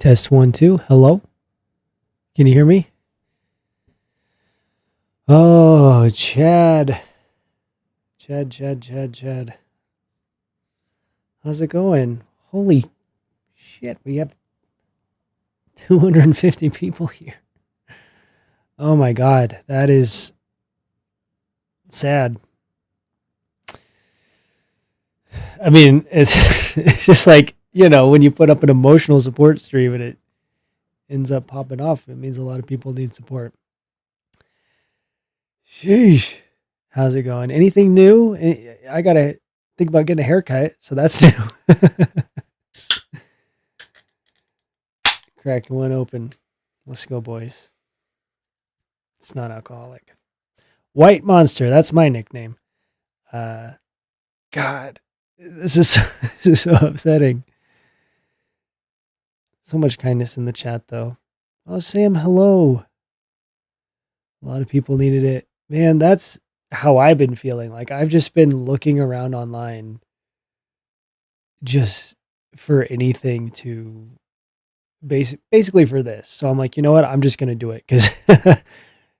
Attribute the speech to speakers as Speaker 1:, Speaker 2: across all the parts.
Speaker 1: Test one, two. Hello? Can you hear me? Oh, Chad. Chad. How's it going? Holy shit, we have 250 people here. Oh my God, that is sad. I mean, it's, it's just like, when you put up an emotional support stream and it ends up popping off, it means a lot of people need support. Sheesh. How's it going? Anything new? I got to think about getting a haircut, so that's new. Cracking one open. Let's go, boys. It's not alcoholic. White Monster, that's my nickname. God, this is so upsetting. So much kindness in the chat, though. Oh, Sam, hello. A lot of people needed it. Man, that's how I've been feeling. Like, I've just been looking around online just for anything to basically for this. So I'm like, you know what? I'm just going to do it because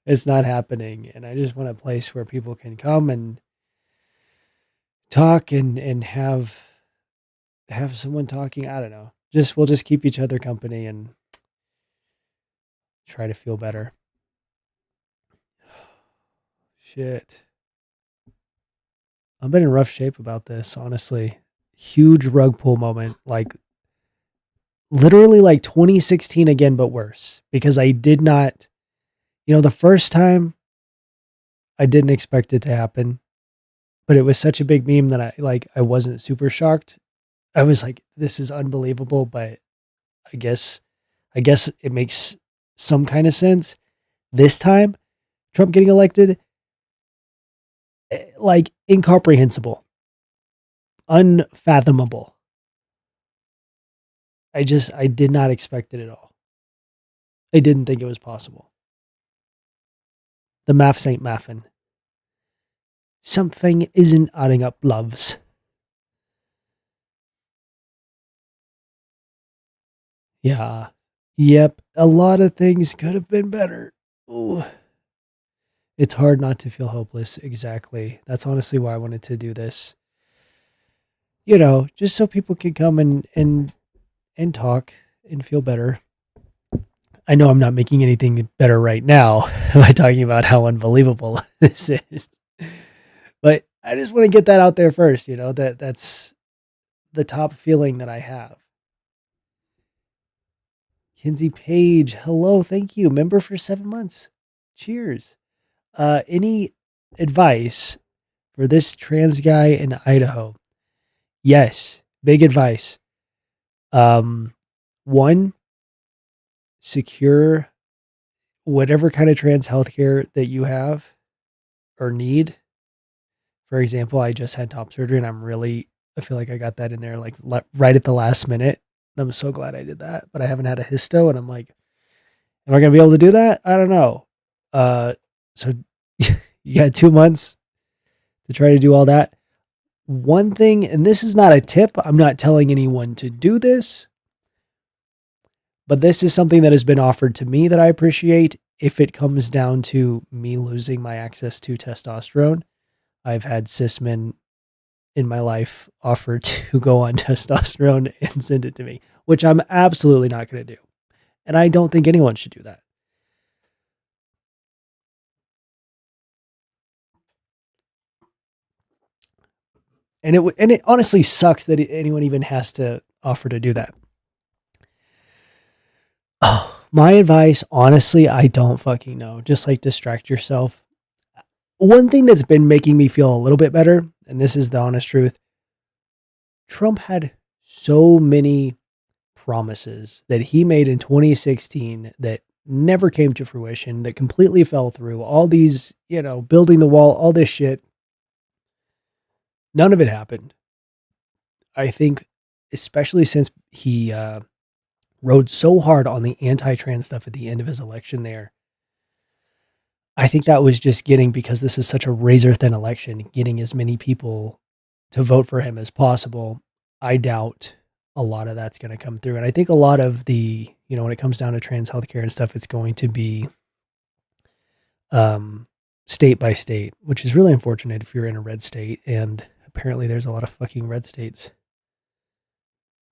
Speaker 1: it's not happening. And I just want a place where people can come and talk and have someone talking. I don't know. We'll just keep each other company and try to feel better. Shit. I've been in rough shape about this, honestly. Huge rug pull moment. Like, literally like 2016 again, but worse. Because I did not, the first time I didn't expect it to happen. But it was such a big meme that I wasn't super shocked. I was like, this is unbelievable, but I guess it makes some kind of sense. This time, Trump getting elected, like incomprehensible, unfathomable. I did not expect it at all. I didn't think it was possible. The maths ain't mathing. Something isn't adding up, loves. Yeah. Yep. A lot of things could have been better. Ooh. It's hard not to feel hopeless. Exactly. That's honestly why I wanted to do this. Just so people can come and talk and feel better. I know I'm not making anything better right now by talking about how unbelievable this is. But I just want to get that out there first, that's the top feeling that I have. Kinsey Page, hello, thank you. Member for 7 months. Cheers. Any advice for this trans guy in Idaho? Yes, big advice. One, secure whatever kind of trans healthcare that you have or need. For example, I just had top surgery and I feel like I got that in there like right at the last minute. And I'm so glad I did that, but I haven't had a histo and I'm like, am I going to be able to do that? I don't know. So you got 2 months to try to do all that. One thing, and this is not a tip, I'm not telling anyone to do this, but this is something that has been offered to me that I appreciate. If it comes down to me losing my access to testosterone, I've had cis men in my life offer to go on testosterone and send it to me, which I'm absolutely not going to do. And I don't think anyone should do that. And it honestly sucks that anyone even has to offer to do that. Oh, my advice, honestly, I don't fucking know. Just like distract yourself. One thing that's been making me feel a little bit better, and this is the honest truth, Trump had so many promises that he made in 2016 that never came to fruition, that completely fell through. All these, building the wall, all this shit. None of it happened. I think, especially since he rode so hard on the anti-trans stuff at the end of his election there, I think that was just because this is such a razor thin election, getting as many people to vote for him as possible. I doubt a lot of that's going to come through. And I think a lot of the, when it comes down to trans healthcare and stuff, it's going to be state by state, which is really unfortunate if you're in a red state. And apparently there's a lot of fucking red states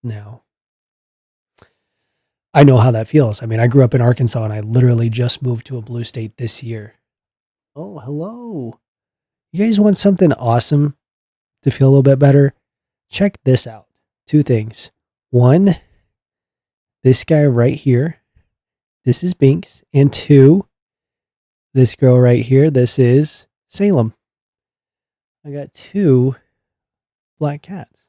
Speaker 1: now. I know how that feels. I mean, I grew up in Arkansas and I literally just moved to a blue state this year. Oh, hello. You guys want something awesome to feel a little bit better? Check this out. Two things. One, this guy right here. This is Binks. And two, this girl right here. This is Salem. I got two black cats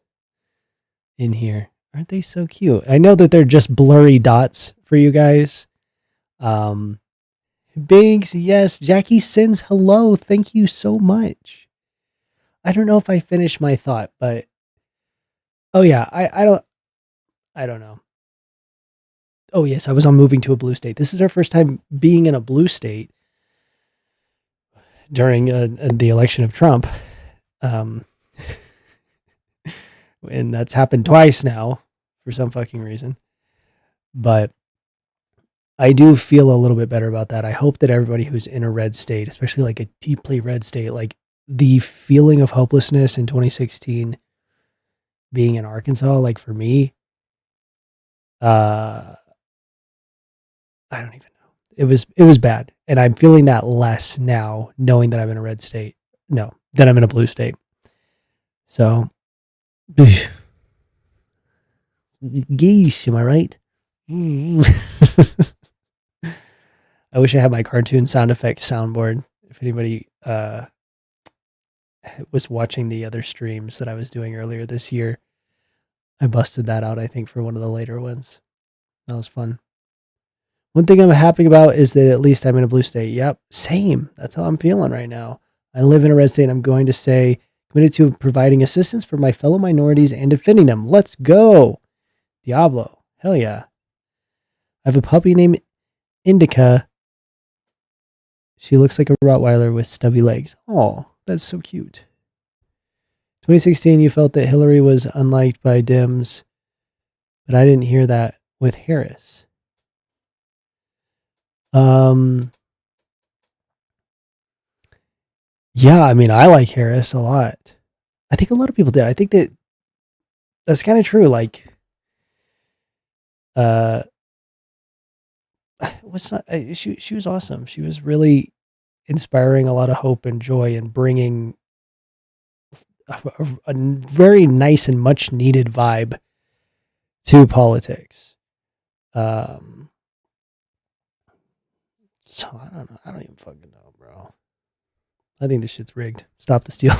Speaker 1: in here. Aren't they so cute? I know that they're just blurry dots for you guys. Binks, yes. Jackie sends hello. Thank you so much. I don't know if I finished my thought, but oh yeah, I don't know. Oh yes, I was on moving to a blue state. This is our first time being in a blue state during the election of Trump. And that's happened twice now for some fucking reason. But I do feel a little bit better about that. I hope that everybody who's in a red state, especially like a deeply red state, like the feeling of hopelessness in 2016 being in Arkansas, like for me, I don't even know. It was bad. And I'm feeling that less now, knowing that I'm in a red state. No, that I'm in a blue state. So, geesh, am I right? I wish I had my cartoon sound effects soundboard. If anybody was watching the other streams that I was doing earlier this year, I busted that out, I think, for one of the later ones. That was fun. One thing I'm happy about is that at least I'm in a blue state. Yep, same. That's how I'm feeling right now. I live in a red state. I'm going to say committed to providing assistance for my fellow minorities and defending them. Let's go. Diablo. Hell yeah. I have a puppy named Indica. She looks like a Rottweiler with stubby legs. Oh, that's so cute. 2016, you felt that Hillary was unliked by Dems, but I didn't hear that with Harris. Yeah, I mean, I like Harris a lot. I think a lot of people did. I think that's kind of true. Like, what's not? She was awesome. She was really inspiring a lot of hope and joy and bringing a very nice and much needed vibe to politics. So I don't know. I don't even fucking know, bro. I think this shit's rigged. Stop the steal.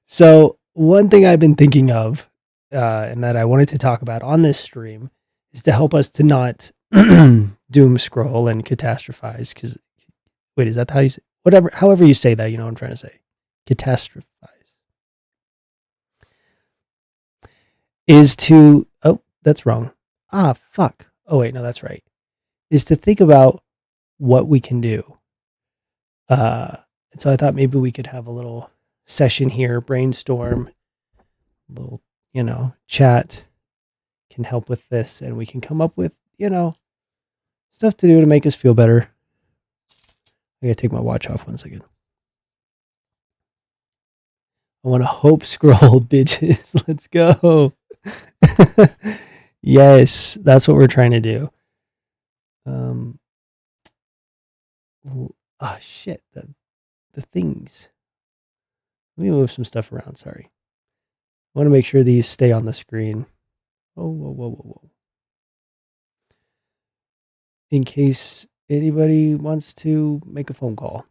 Speaker 1: So one thing I've been thinking of, and that I wanted to talk about on this stream, is to help us to not doom scroll and catastrophize. Because wait, is that how you say? Whatever, however you say that, you know what I'm trying to say. Catastrophize is to. Oh, that's wrong. Ah, fuck. Oh wait, no, that's right. Is to think about what we can do. And so I thought maybe we could have a little session here, brainstorm, a little, chat can help with this, and we can come up with, stuff to do to make us feel better. I gotta take my watch off 1 second. I want to hope scroll, bitches. Let's go. Yes, that's what we're trying to do. Shit, the things. Let me move some stuff around, sorry. I want to make sure these stay on the screen. Oh, whoa. In case anybody wants to make a phone call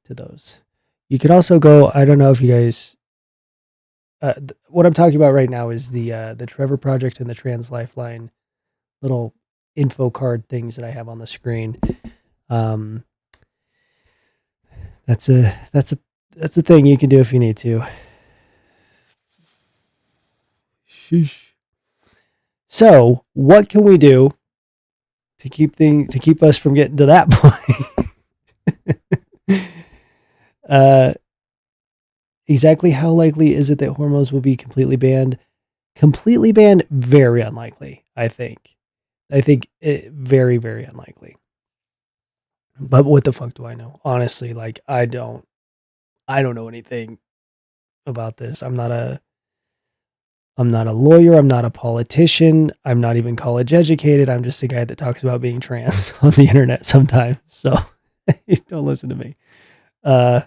Speaker 1: to those. You could also go, I don't know if you guys, what I'm talking about right now is the Trevor Project and the Trans Lifeline little info card things that I have on the screen. That's a thing you can do if you need to. Sheesh. So, what can we do to keep us from getting to that point? Exactly how likely is it that hormones will be completely banned? Completely banned? Very unlikely, I think. I think it very, very unlikely. But what the fuck do I know? Honestly, like I don't know anything about this. I'm not a lawyer, I'm not a politician, I'm not even college educated. I'm just a guy that talks about being trans on the internet sometimes. So don't listen to me. Uh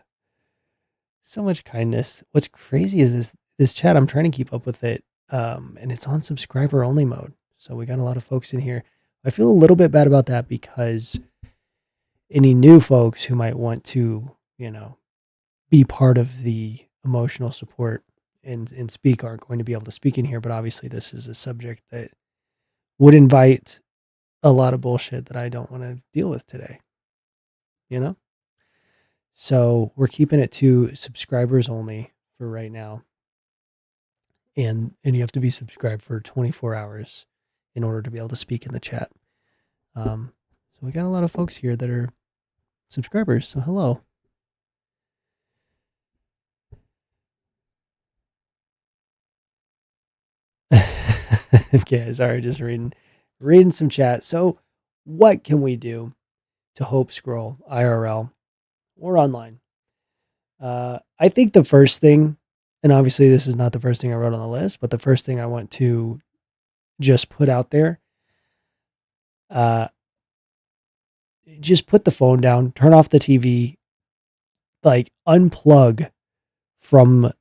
Speaker 1: so much kindness. What's crazy is this chat. I'm trying to keep up with it. And it's on subscriber only mode. So we got a lot of folks in here. I feel a little bit bad about that because any new folks who might want to, be part of the emotional support and speak aren't going to be able to speak in here. But obviously, this is a subject that would invite a lot of bullshit that I don't want to deal with today, you know? So we're keeping it to subscribers only for right now. And you have to be subscribed for 24 hours in order to be able to speak in the chat. So we got a lot of folks here that are subscribers. So hello. Okay, sorry, just reading some chat. So what can we do to hope scroll IRL or online? I think the first thing, and obviously this is not the first thing I wrote on the list, but the first thing I want to just put out there, uh, just put the phone down, turn off the TV, like unplug from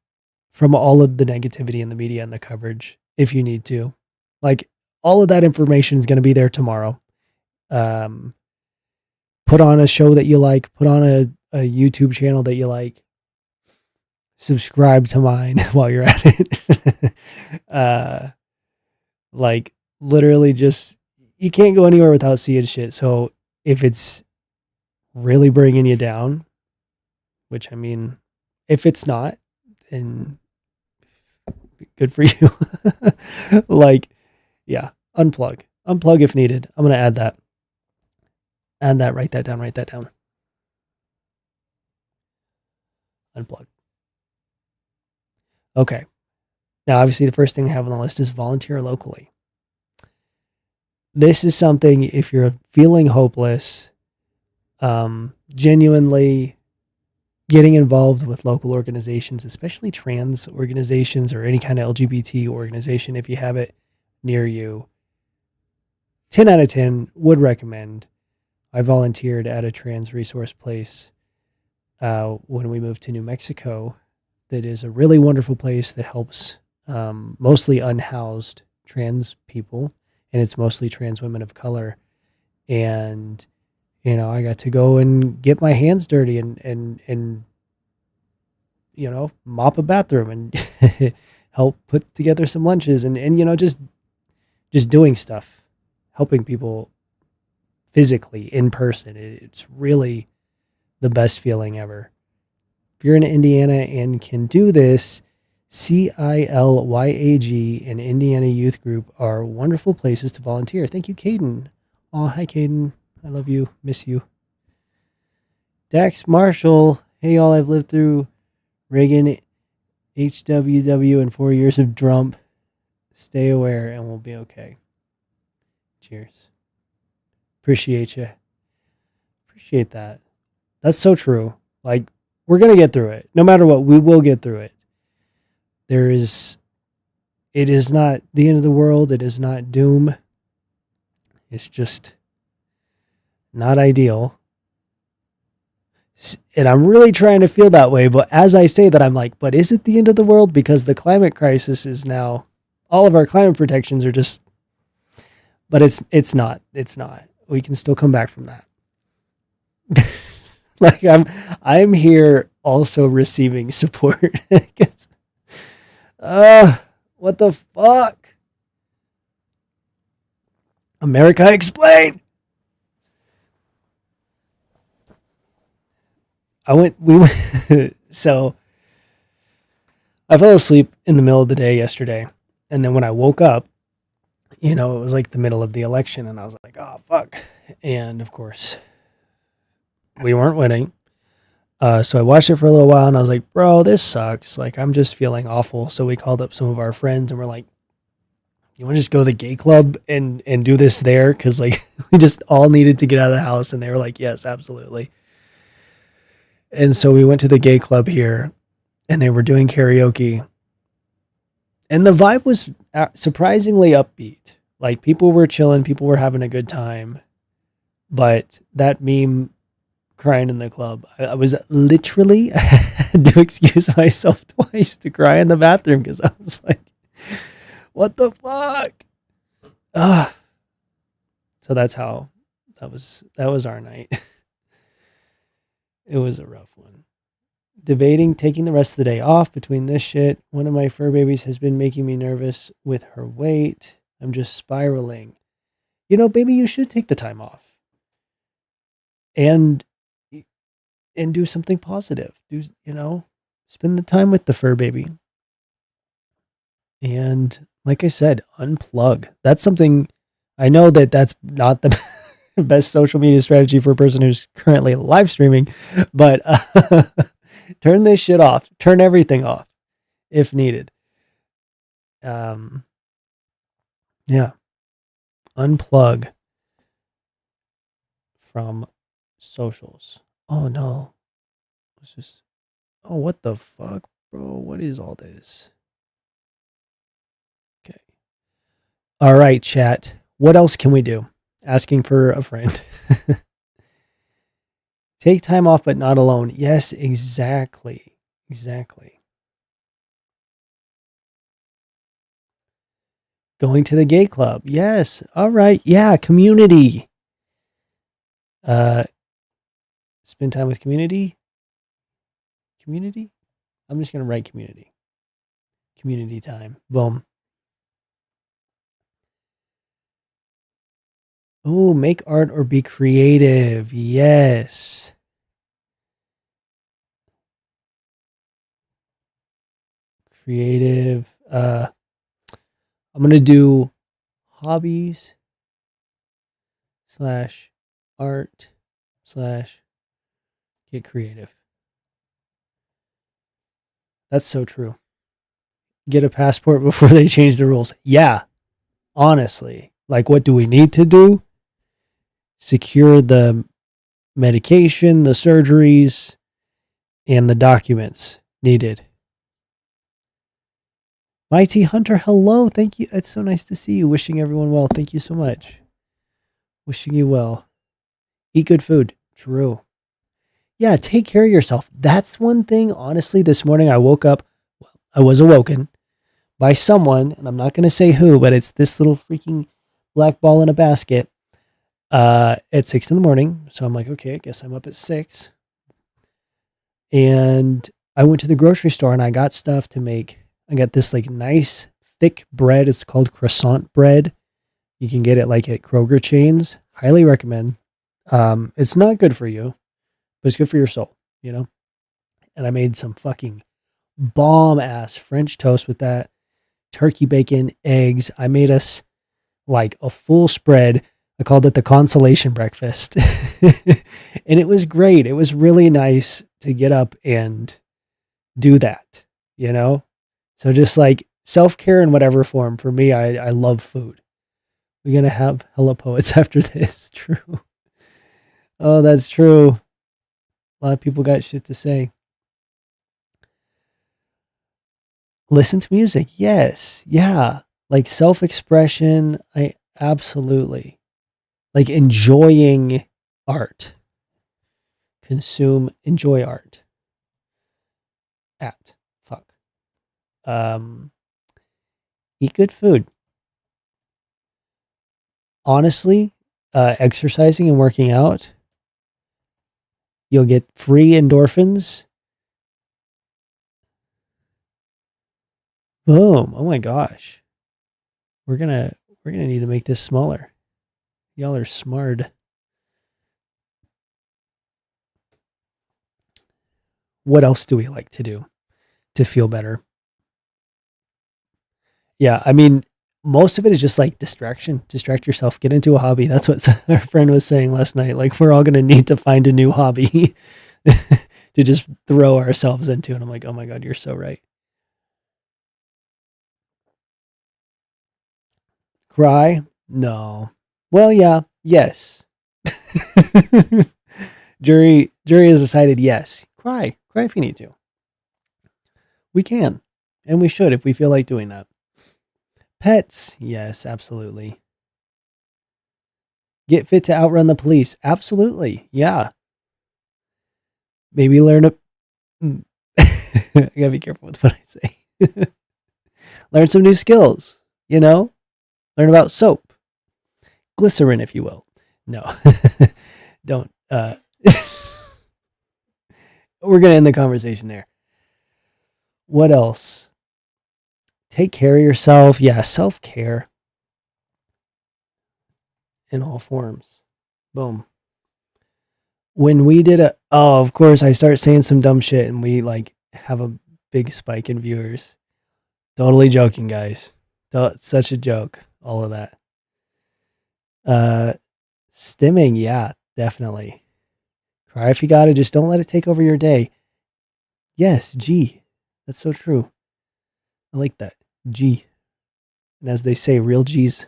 Speaker 1: all of the negativity in the media and the coverage if you need to. Like all of that information is going to be there tomorrow. Um, put on a show that you like, put on a YouTube channel that you like, subscribe to mine while you're at it. Like literally just, you can't go anywhere without seeing shit. So if it's really bringing you down, which I mean, if it's not, then good for you. Like, yeah, unplug if needed. I'm going to add that, write that down. Unplug. Okay. Now, obviously, the first thing I have on the list is volunteer locally. This is something, if you're feeling hopeless, genuinely getting involved with local organizations, especially trans organizations or any kind of LGBT organization, if you have it near you, 10 out of 10 would recommend. I volunteered at a trans resource place when we moved to New Mexico. That is a really wonderful place that helps mostly unhoused trans people, and it's mostly trans women of color. And I got to go and get my hands dirty and mop a bathroom and help put together some lunches and just doing stuff, helping people physically in person. It's really the best feeling ever. If you're in Indiana and can do this, CILYAG and Indiana Youth Group are wonderful places to volunteer. Thank you, Caden. Oh, hi, Caden. I love you. Miss you. Dax Marshall. Hey, y'all. I've lived through Reagan, HWW, and 4 years of Trump. Stay aware and we'll be okay. Cheers. Appreciate you. Appreciate that. That's so true. Like, we're going to get through it. No matter what, we will get through it. It is not the end of the world. It is not doom. It's just not ideal. And I'm really trying to feel that way. But as I say that, I'm like, but is it the end of the world? Because the climate crisis is now, all of our climate protections are just, but it's not. It's not. We can still come back from that. Like I'm here also receiving support. What the fuck? America, explain. So I fell asleep in the middle of the day yesterday. And then when I woke up, it was like the middle of the election and I was like, oh, fuck. And of course, we weren't winning. So I watched it for a little while and I was like, bro, this sucks. Like, I'm just feeling awful. So we called up some of our friends and we're like, you want to just go to the gay club and do this there? Cause like we just all needed to get out of the house. And they were like, yes, absolutely. And so we went to the gay club here and they were doing karaoke. And the vibe was surprisingly upbeat. Like people were chilling, people were having a good time. But that meme crying in the club, I was literally I had to excuse myself twice to cry in the bathroom because I was like, what the fuck? Ugh. So that was our night. It was a rough one. Debating taking the rest of the day off between this shit. One of my fur babies has been making me nervous with her weight. I'm just spiraling. Baby, you should take the time off and do something positive. Spend the time with the fur baby. And like I said, unplug. That's something I know that's not the best social media strategy for a person who's currently live streaming, but turn this shit off. Turn everything off if needed. Yeah. Unplug from socials. Oh no. It's just, oh, what the fuck, bro? What is all this? Okay. All right, chat. What else can we do? Asking for a friend. Take time off, but not alone. Yes, exactly. Exactly. Going to the gay club. Yes. All right. Yeah. Community. Spend time with community. Community. I'm just going to write community. Community time. Boom. Oh, make art or be creative. Yes. Creative. I'm going to do hobbies / art / get creative. That's so true. Get a passport before they change the rules. Yeah. Honestly. Like, what do we need to do? Secure the medication, the surgeries, and the documents needed. Mighty Hunter, hello. Thank you. It's so nice to see you. Wishing everyone well. Thank you so much. Wishing you well. Eat good food. True. Yeah, take care of yourself. That's one thing. Honestly, this morning I woke up. I was awoken by someone, and I'm not going to say who, but it's this little freaking black ball in a basket at 6 in the morning. So I'm like, okay, I guess I'm up at 6. And I went to the grocery store and I got stuff to make. I got this like nice thick bread. It's called croissant bread. You can get it like at Kroger chains. Highly recommend. It's not good for you, but it's good for your soul, And I made some fucking bomb ass French toast with that. Turkey bacon, eggs. I made us like a full spread. I called it the consolation breakfast. And it was great. It was really nice to get up and do that, So just like self-care in whatever form. For me, I love food. We're going to have hella poets after this. True. Oh, that's true. A lot of people got shit to say. Listen to music. Yes. Yeah. Like self-expression. I absolutely like enjoying art. Enjoy art. Fuck. Eat good food. Honestly, exercising and working out, you'll get free endorphins. Boom. Oh my gosh. We're gonna need to make this smaller. Y'all are smart. What else do we like to do to feel better? Yeah, I mean, most of it is just like distraction. Distract yourself. Get into a hobby. That's what our friend was saying last night. Like, we're all going to need to find a new hobby. to just throw ourselves into. And I'm like, oh my God, you're so right. Cry? No. Well, yeah, yes. Jury has decided yes. Cry. Cry if you need to. We can. And we should if we feel like doing that. Pets? Yes, absolutely. Get fit to outrun the police? Absolutely. Yeah. Maybe learn a. I gotta be careful with what I say. Learn some new skills, you know? Learn about soap. Glycerin, if you will. No. Don't. We're going to end the conversation there. What else? Take care of yourself. Yeah, self care in all forms. Boom. When we did of course, I start saying some dumb shit and we like have a big spike in viewers. Totally joking, guys. Such a joke. All of that. Stimming, yeah, definitely. Cry if you got it. Just don't let it take over your day. Yes, G. That's so true. I like that. G. And as they say, real G's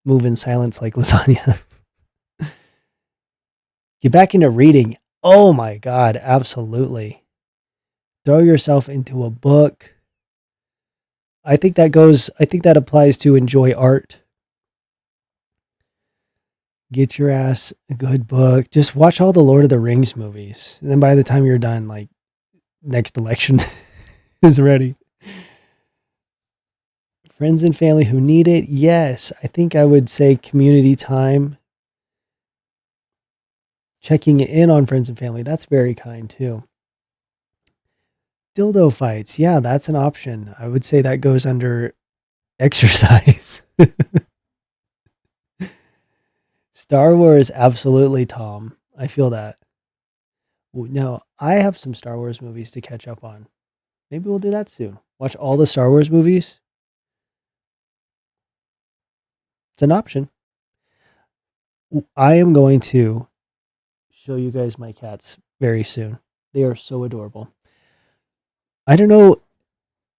Speaker 1: move in silence like lasagna. Get back into reading. Oh my God, absolutely. Throw yourself into a book. I think that applies to enjoy art. Get your ass a good book. Just watch all the Lord of the Rings movies. And then by the time you're done, like next election is ready. Friends and family who need it. Yes, I think I would say community time. Checking in on friends and family. That's very kind too. Dildo fights. Yeah, that's an option. I would say that goes under exercise. Star Wars, absolutely, Tom. I feel that. No, I have some Star Wars movies to catch up on. Maybe we'll do that soon. Watch all the Star Wars movies. It's an option. I am going to show you guys my cats very soon. They are so adorable. I don't know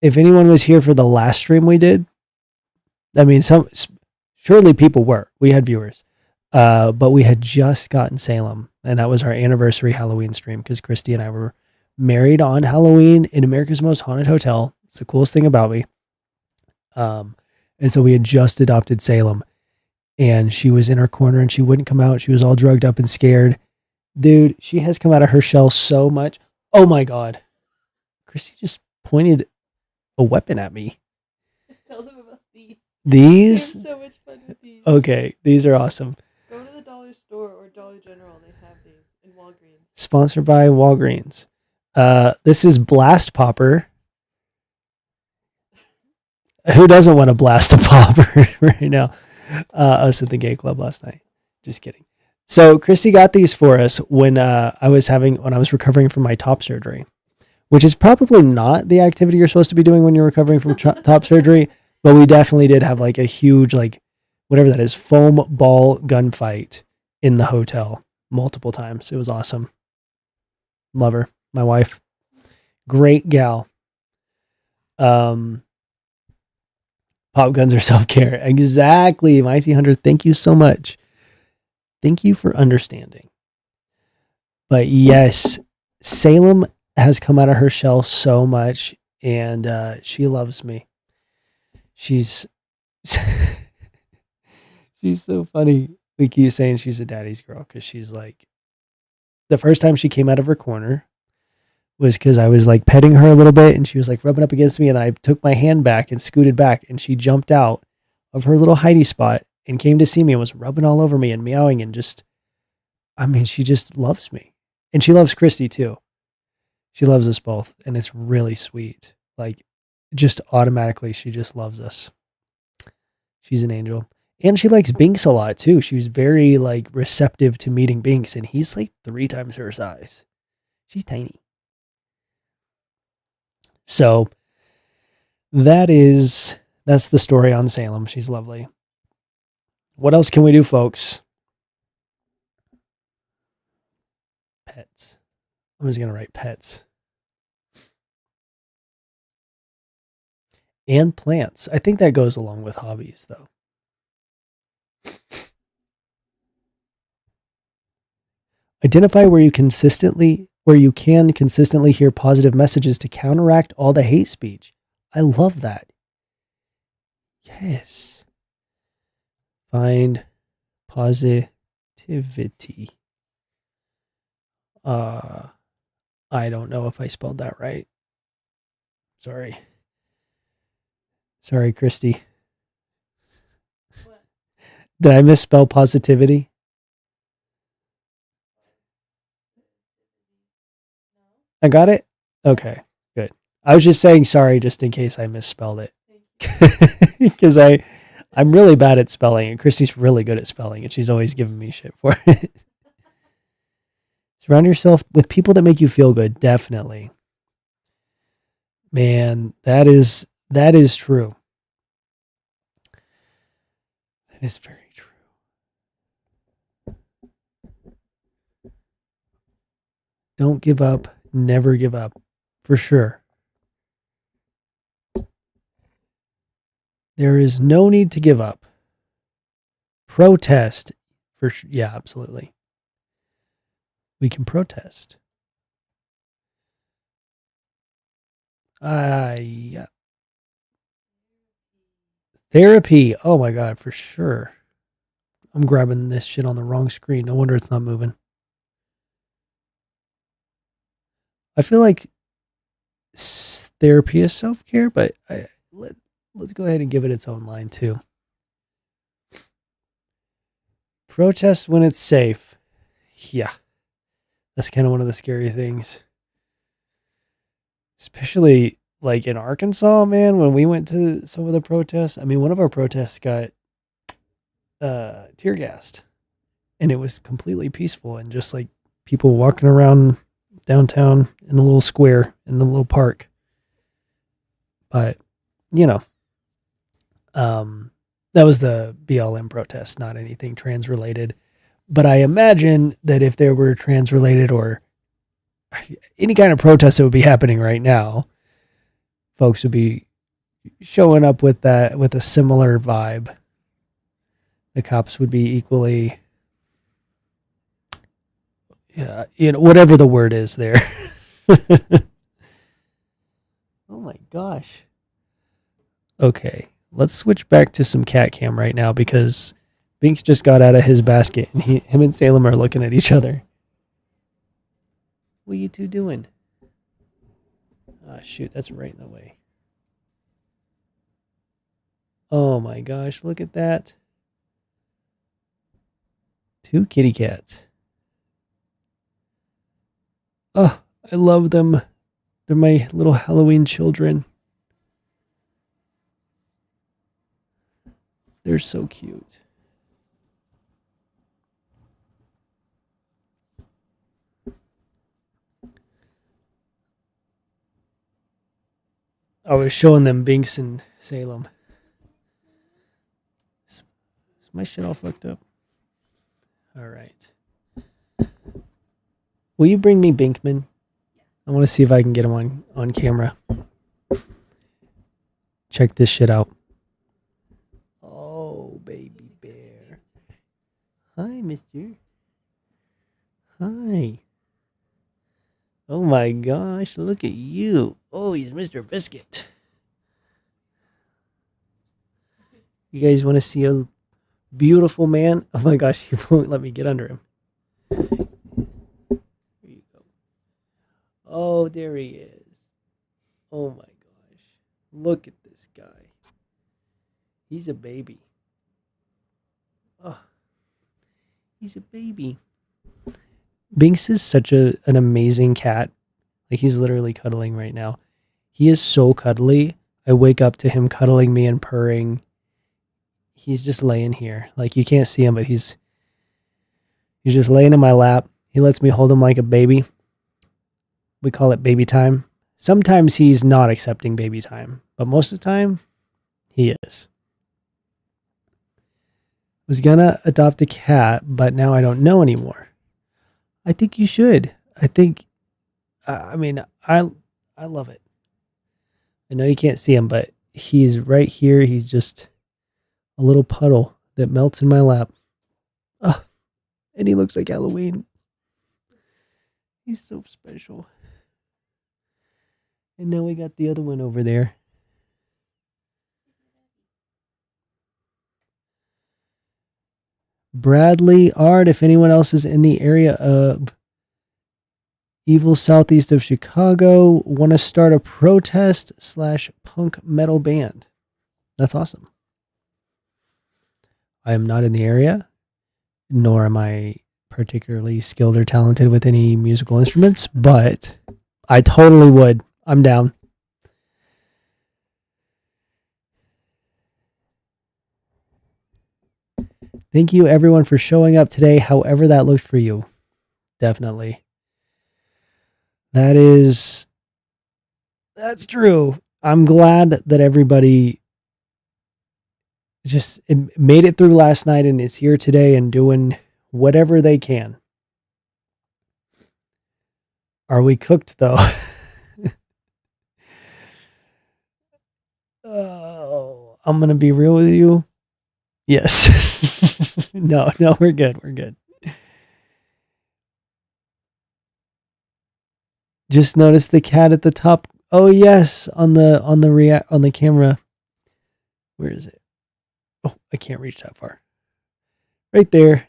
Speaker 1: if anyone was here for the last stream we did. I mean, surely people were. We had viewers. But we had just gotten Salem, and that was our anniversary Halloween stream because Christy and I were married on Halloween in America's Most Haunted Hotel. It's the coolest thing about me. And so we had just adopted Salem, and she was in her corner and she wouldn't come out. She was all drugged up and scared. Dude, she has come out of her shell so much. Oh my God. Christy just pointed a weapon at me.
Speaker 2: Tell them about these.
Speaker 1: These?
Speaker 2: They have so much fun with these.
Speaker 1: Okay, these are awesome.
Speaker 2: Go to the dollar store or Dollar General. They have these in Walgreens.
Speaker 1: Sponsored by Walgreens. This is Blast Popper. Who doesn't want to blast a popper right now? Us at the gay club last night. Just kidding. So Christy got these for us when I was recovering from my top surgery, which is probably not the activity you're supposed to be doing when you're recovering from top surgery, but we definitely did have like a huge, like whatever that is, foam ball gunfight in the hotel multiple times. It was awesome. Love her, my wife. Great gal. Pop guns are self-care. Exactly. Mighty Hunter, thank you so much. Thank you for understanding. But yes, Salem has come out of her shell so much, and she loves me. She's she's so funny. We keep saying she's a daddy's girl because she's like, the first time she came out of her corner was because I was like petting her a little bit and she was like rubbing up against me, and I took my hand back and scooted back, and she jumped out of her little hidey spot and came to see me and was rubbing all over me and meowing and just, I mean, she just loves me. And she loves Christy too. She loves us both, and it's really sweet. Like, just automatically, she just loves us. She's an angel. And she likes Binks a lot too. She was very like receptive to meeting Binks, and he's like 3 times her size. She's tiny. So that's the story on Salem. She's lovely. What else can we do, folks? Pets. I'm just going to write pets. And plants. I think that goes along with hobbies, though. Identify where you can consistently hear positive messages to counteract all the hate speech. I love that. Yes. Find positivity. I don't know if I spelled that right. Sorry. Sorry, Christy.
Speaker 2: What?
Speaker 1: Did I misspell positivity?
Speaker 2: No?
Speaker 1: I got it? Okay, good. I was just saying sorry just in case I misspelled it.
Speaker 2: Thank you.
Speaker 1: Because I'm really bad at spelling, and Christy's really good at spelling, and she's always giving me shit for it. Surround yourself with people that make you feel good. Definitely. Man, that is true. That is very true. Don't give up. Never give up. For sure. There is no need to give up. Protest. For sure. Yeah, absolutely. We can protest. Yeah. Therapy. Oh my God, for sure. I'm grabbing this shit on the wrong screen. No wonder it's not moving. I feel like therapy is self care, but let's go ahead and give it its own line too. Protest when it's safe. Yeah, that's kind of one of the scary things. Especially like in Arkansas, man, when we went to some of the protests. I mean, one of our protests got tear gassed, and it was completely peaceful and just like people walking around downtown in a little square in the little park. But you know, that was the BLM protest, not anything trans related. But I imagine that if there were trans related or any kind of protest that would be happening right now, folks would be showing up with that with a similar vibe. The cops would be equally, yeah, whatever the word is there. Oh my gosh. Okay, let's switch back to some cat cam right now because Binks just got out of his basket and him and Salem are looking at each other. What are you two doing? Ah, shoot, that's right in the way. Oh my gosh, look at that. Two kitty cats. Oh, I love them. They're my little Halloween children. They're so cute. I was showing them Binks and Salem. Is my shit all fucked up? All right. Will you bring me Binkman? I want to see if I can get him on camera. Check this shit out. Oh, baby bear. Hi, mister. Hi. Oh my gosh, look at you. Oh, he's Mr. Biscuit. You guys want to see a beautiful man? Oh my gosh, he won't let me get under him. Here you go. Oh, there he is. Oh my gosh. Look at this guy. He's a baby. Oh, he's a baby. Binks is such an amazing cat. Like, he's literally cuddling right now. He is so cuddly. I wake up to him cuddling me and purring. He's just laying here. Like, you can't see him, but he's just laying in my lap. He lets me hold him like a baby. We call it baby time. Sometimes he's not accepting baby time, but most of the time, he is. Was gonna adopt a cat, but now I don't know anymore. I think you should. I think I mean, I love it. I know you can't see him, but he's right here. He's just a little puddle that melts in my lap. Oh, and he looks like Halloween. He's so special. And now we got the other one over there. Bradley Art, if anyone else is in the area of evil southeast of Chicago, want to start a protest / punk metal band. That's awesome. I am not in the area, nor am I particularly skilled or talented with any musical instruments, but I totally would. I'm down. Thank you, everyone, for showing up today, however that looked for you. Definitely. That's true. I'm glad that everybody just made it through last night and is here today and doing whatever they can. Are we cooked, though? Oh, I'm going to be real with you. Yes. No, we're good. We're good. Just notice the cat at the top. Oh yes, on the camera. Where is it? Oh, I can't reach that far. Right there.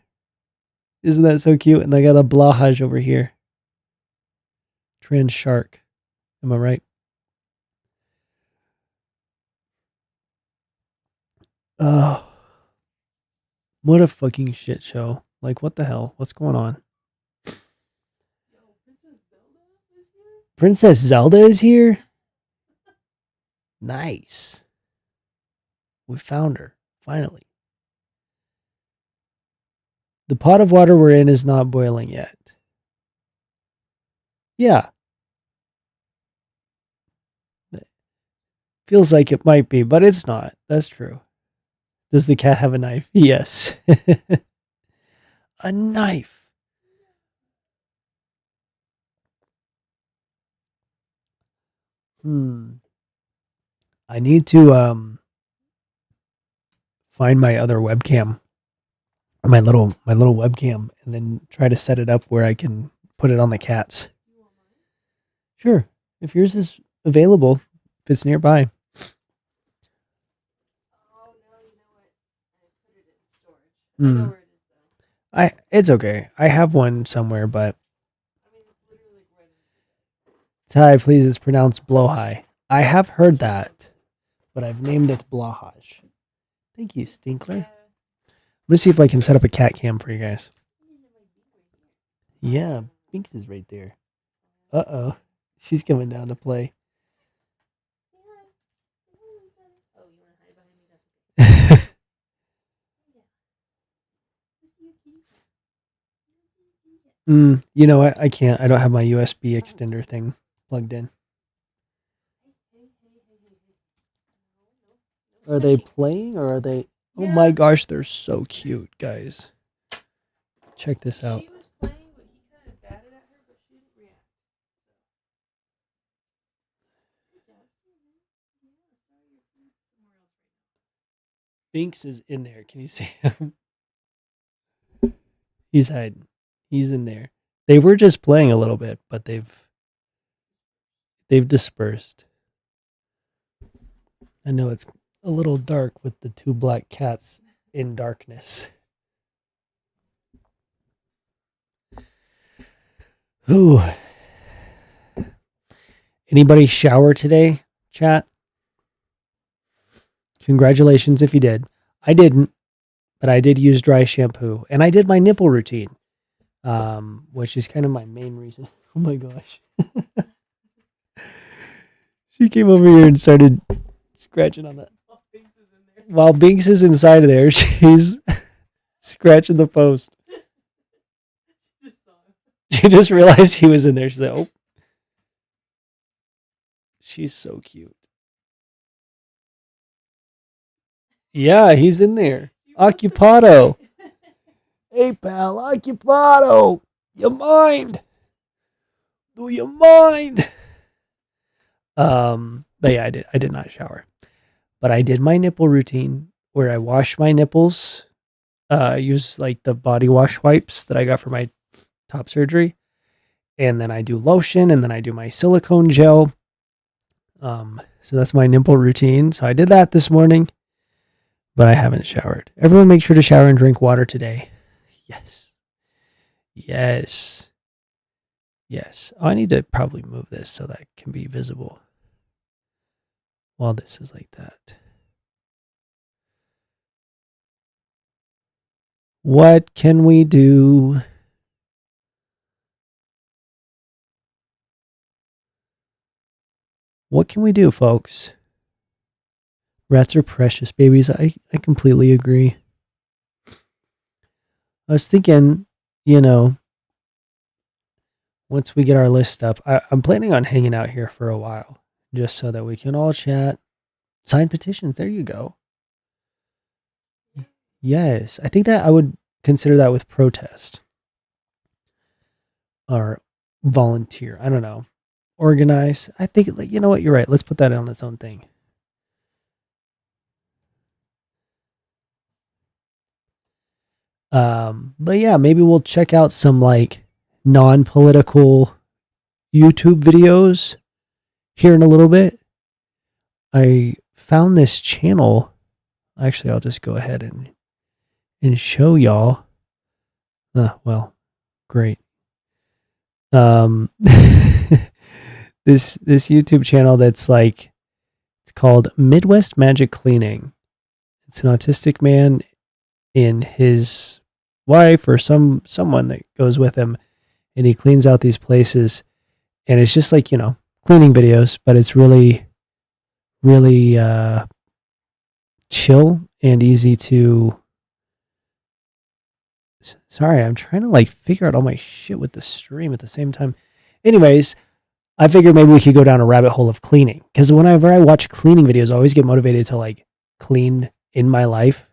Speaker 1: Isn't that so cute? And I got a blahaj over here. Trans shark. Am I right? Oh, what a fucking shit show. Like, what the hell? What's going on? Princess Zelda is here? Nice. We found her, finally. The pot of water we're in is not boiling yet. Yeah. Feels like it might be, but it's not. That's true. Does the cat have a knife? Yes. A knife. I need to find my other webcam, or my little webcam, and then try to set it up where I can put it on the cats. Sure, if yours is available, if it's nearby. It's okay. I have one somewhere, but Thai, please. It's pronounced blowhigh. I have heard that, but I've named it blahaj. Thank you, Stinkler. I'm gonna see if I can set up a cat cam for you guys. Yeah, Binks is right there. Uh-oh. She's coming down to play. You know what? I can't. I don't have my USB extender thing plugged in. Are they playing or are they? Oh my gosh, they're so cute, guys. Check this out.
Speaker 2: She was playing, but he kind of batted at her, but she didn't react.
Speaker 1: Binks is in there. Can you see him? He's hiding. He's in there. They were just playing a little bit, but they've dispersed. I know it's a little dark with the two black cats in darkness. Ooh. Anybody shower today, chat? Congratulations if you did. I didn't, but I did use dry shampoo. And I did my nipple routine, which is kind of my main reason. Oh my gosh. She came over here and started scratching on that. While Binks is inside of there, she's scratching the post. She just realized he was in there. She's like, oh. She's so cute. Yeah, he's in there. Occupado. Hey, pal, Occupado. You mind? Do you mind? But yeah, I did not shower. But I did my nipple routine where I wash my nipples, use like the body wash wipes that I got for my top surgery. And then I do lotion and then I do my silicone gel. So that's my nipple routine. So I did that this morning, but I haven't showered. Everyone make sure to shower and drink water today. Yes. Yes. Yes. Oh, I need to probably move this so that can be visible while this is like that. What can we do? What can we do, folks? Rats are precious babies. I completely agree. I was thinking, you know, once we get our list up, I'm planning on hanging out here for a while just so that we can all chat. Sign petitions. There you go. Yes. I think that I would consider that with protest or volunteer. I don't know. Organize. I think, you know what? You're right. Let's put that on its own thing. But yeah, maybe we'll check out some like non-political YouTube videos here in a little bit. I found this channel. Actually, I'll just go ahead and show y'all. Well, great. This YouTube channel that's like, it's called Midwest Magic Cleaning. It's an autistic man and his wife or someone that goes with him, and he cleans out these places, and it's just like, cleaning videos, but it's really chill and easy to. Sorry, I'm trying to like figure out all my shit with the stream at the same time. Anyways, I figured maybe we could go down a rabbit hole of cleaning, because whenever I watch cleaning videos, I always get motivated to like clean in my life.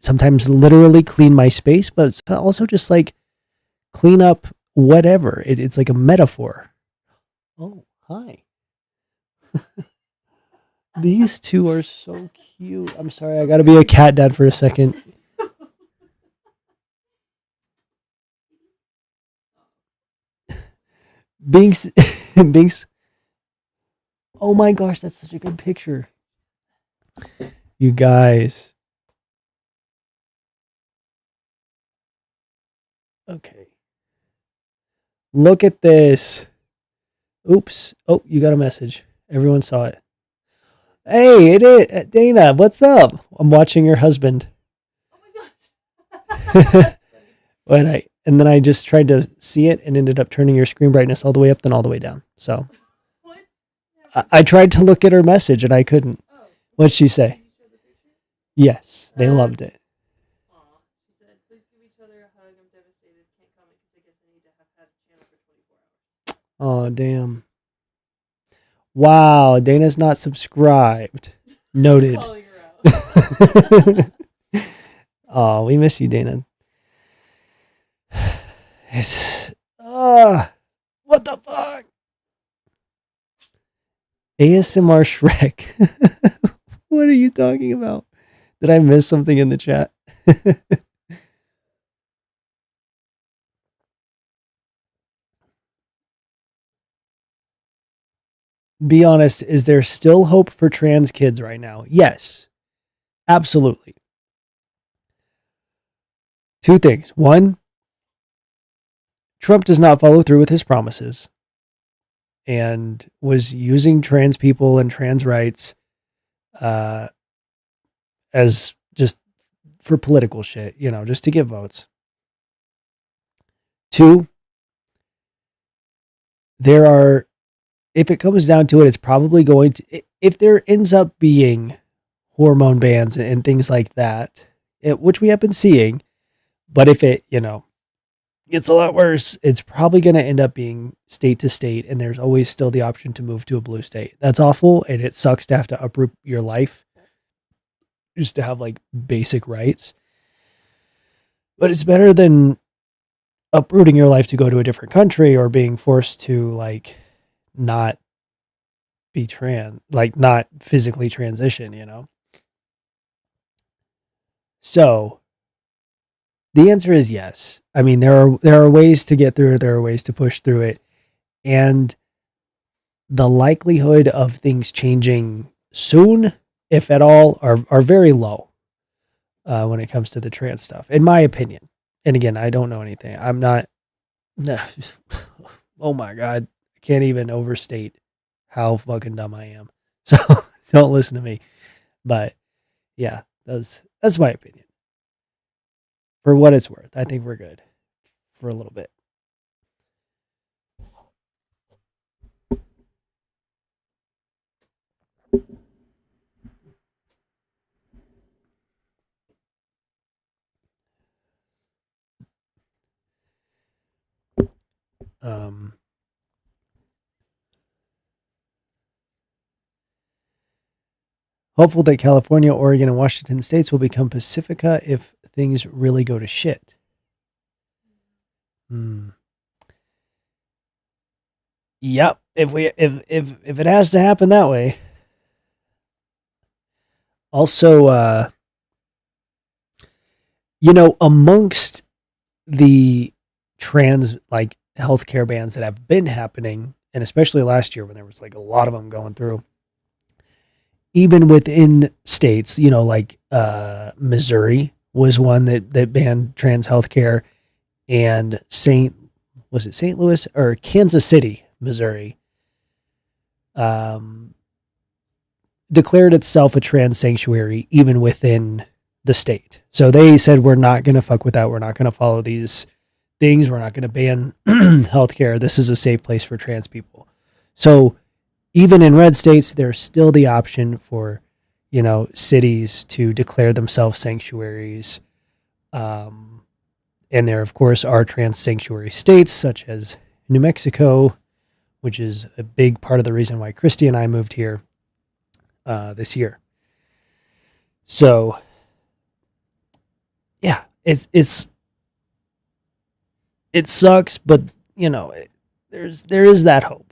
Speaker 1: Sometimes literally clean my space, but also just like clean up whatever. It's like a metaphor. Oh, hi. These two are so cute. I'm sorry, I gotta be a cat dad for a second. Binks, Binks. Oh my gosh, that's such a good picture. You guys. Okay. Look at this. Oops. Oh, you got a message. Everyone saw it. Hey, it is Dana. What's up? I'm watching your husband.
Speaker 2: Oh my gosh.
Speaker 1: And then I just tried to see it and ended up turning your screen brightness all the way up, then all the way down. So
Speaker 2: What?
Speaker 1: I tried to look at her message and I couldn't.
Speaker 2: Oh.
Speaker 1: What'd she say?
Speaker 2: Did you show the picture?
Speaker 1: Yes, they loved it.
Speaker 2: Aw. She said, please give each other a hug. I'm devastated. Can't comment because I guess I need to have had a channel for 24 hours.
Speaker 1: Oh, damn. Wow, Dana's not subscribed. Noted.
Speaker 2: Calling her out.
Speaker 1: Oh, we miss you, Dana. It's what the fuck? ASMR Shrek. What are you talking about? Did I miss something in the chat? Be honest, is there still hope for trans kids right now? Yes, absolutely. Two things. One, Trump does not follow through with his promises and was using trans people and trans rights as just for political shit, just to get votes. Two, if it comes down to it, it's probably going to, if there ends up being hormone bans and things like that, which we have been seeing, but if it, gets a lot worse, it's probably going to end up being state to state, and there's always still the option to move to a blue state. That's awful, and it sucks to have to uproot your life just to have like basic rights. But it's better than uprooting your life to go to a different country or being forced to like not be like not physically transition, you know? So the answer is yes. I mean, there are ways to get through it, there are ways to push through it, and the likelihood of things changing soon, if at all, are very low when it comes to the trans stuff, in my opinion. And again, I don't know anything. I'm not. Oh my god, I can't even overstate how fucking dumb I am. So don't listen to me. But yeah, that's my opinion. For what it's worth, I think we're good for a little bit. Um, Hopeful that California, Oregon, and Washington states will become Pacifica if things really go to shit. Hmm. Yep. If it has to happen that way. Also, amongst the trans like healthcare bans that have been happening, and especially last year when there was like a lot of them going through, even within states, like Missouri was one that banned trans healthcare, and St. Louis or Kansas City, Missouri, um, declared itself a trans sanctuary even within the state. So they said we're not going to fuck with that. We're not going to follow these things. We're not going to ban healthcare. This is a safe place for trans people. So even in red states, there's still the option for, cities to declare themselves sanctuaries. Um, and there, of course, are trans sanctuary states such as New Mexico, which is a big part of the reason why Christy and I moved here this year. So, yeah, it sucks, but there is that hope.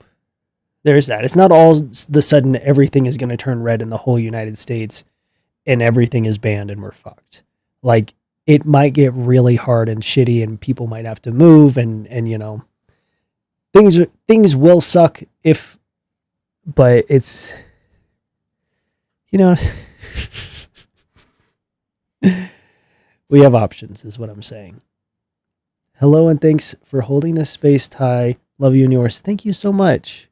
Speaker 1: There's that. It's not all of the sudden everything is going to turn red in the whole United States and everything is banned and we're fucked. Like it might get really hard and shitty and people might have to move and things will suck if but it's you know we have options is what I'm saying. Hello and thanks for holding this space, Ty. Love you and yours. Thank you so much.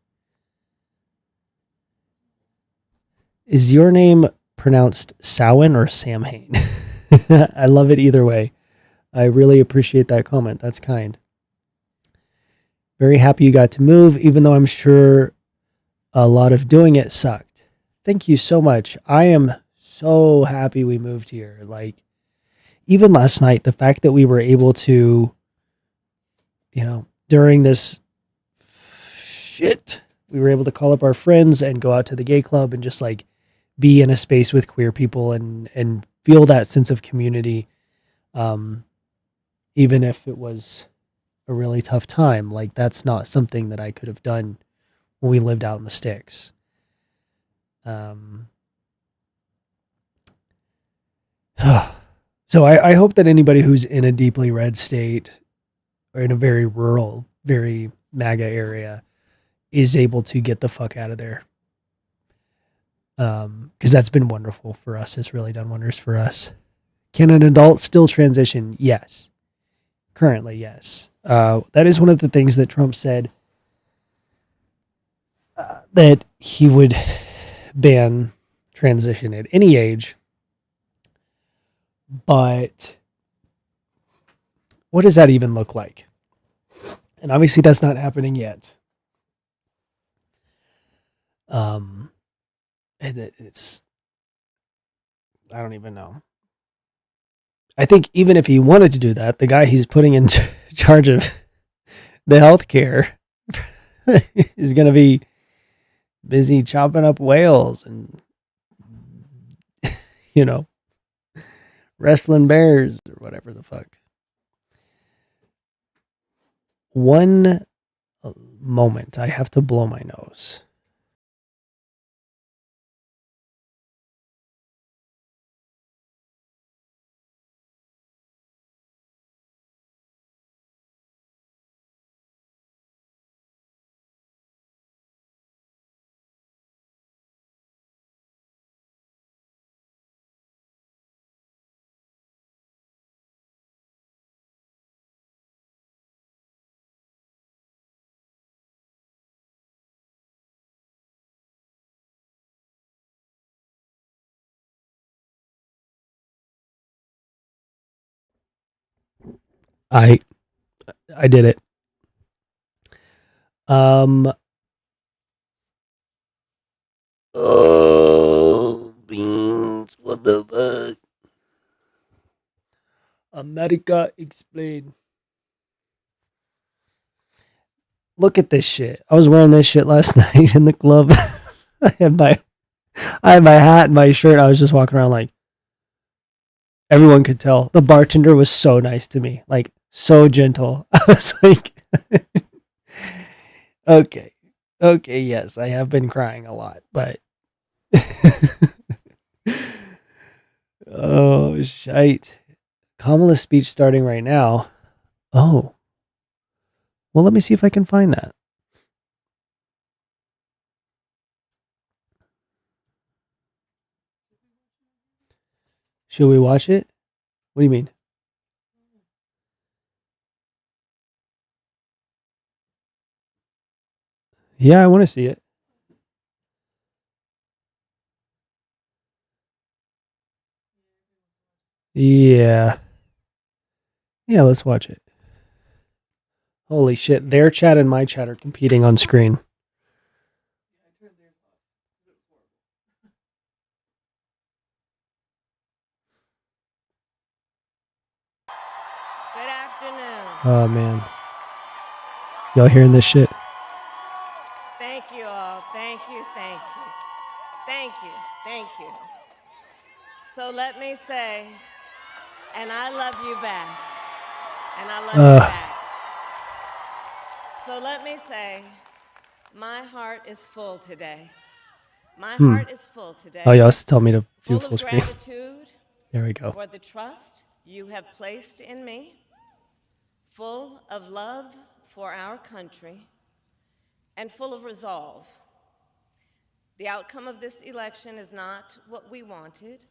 Speaker 1: Is your name pronounced Samhain or Samhain? I love it either way. I really appreciate that comment. That's kind. Very happy you got to move, even though I'm sure a lot of doing it sucked. Thank you so much. I am so happy we moved here. Like, even last night, the fact that we were able to, during this shit, we were able to call up our friends and go out to the gay club and just like be in a space with queer people and feel that sense of community. Um, Even if it was a really tough time, like that's not something that I could have done when we lived out in the sticks. Um, so I hope that anybody who's in a deeply red state or in a very rural, very MAGA area is able to get the fuck out of there. Because that's been wonderful for us. It's really done wonders for us. Can an adult still transition? Yes. Currently, yes. That is one of the things that Trump said that he would ban transition at any age. But what does that even look like? And obviously, that's not happening yet. And it's, I don't even know. I think even if he wanted to do that, the guy he's putting in charge of the healthcare is going to be busy chopping up whales and, you know, wrestling bears or whatever the fuck. One moment. I have to blow my nose. I did it. Oh, beans. What the fuck? America explain. Look at this shit. I was wearing this shit last night in the club. I had my hat and my shirt. I was just walking around like everyone could tell. The bartender was so nice to me. Like so gentle. I was like okay. Okay, yes, I have been crying a lot, but oh shite. Kamala's speech starting right now. Oh. Well, let me see if I can find that. Should we watch it? What do you mean? Yeah, I want to see it. Yeah. Yeah, let's watch it. Holy shit, their chat and my chat are competing on screen.
Speaker 2: Good afternoon.
Speaker 1: Oh man. Y'all hearing this shit?
Speaker 2: Thank you all. Thank you. Thank you. Thank you. Thank you. So let me say, and I love you back. And I love you back. So let me say, my heart is full today. My heart is full today.
Speaker 1: Oh, y'all tell me to do
Speaker 2: Full
Speaker 1: full
Speaker 2: of
Speaker 1: screen.
Speaker 2: gratitude
Speaker 1: There we go.
Speaker 2: for the trust you have placed in me. Full of love for our country. And full of resolve. The outcome of this election is not what we wanted.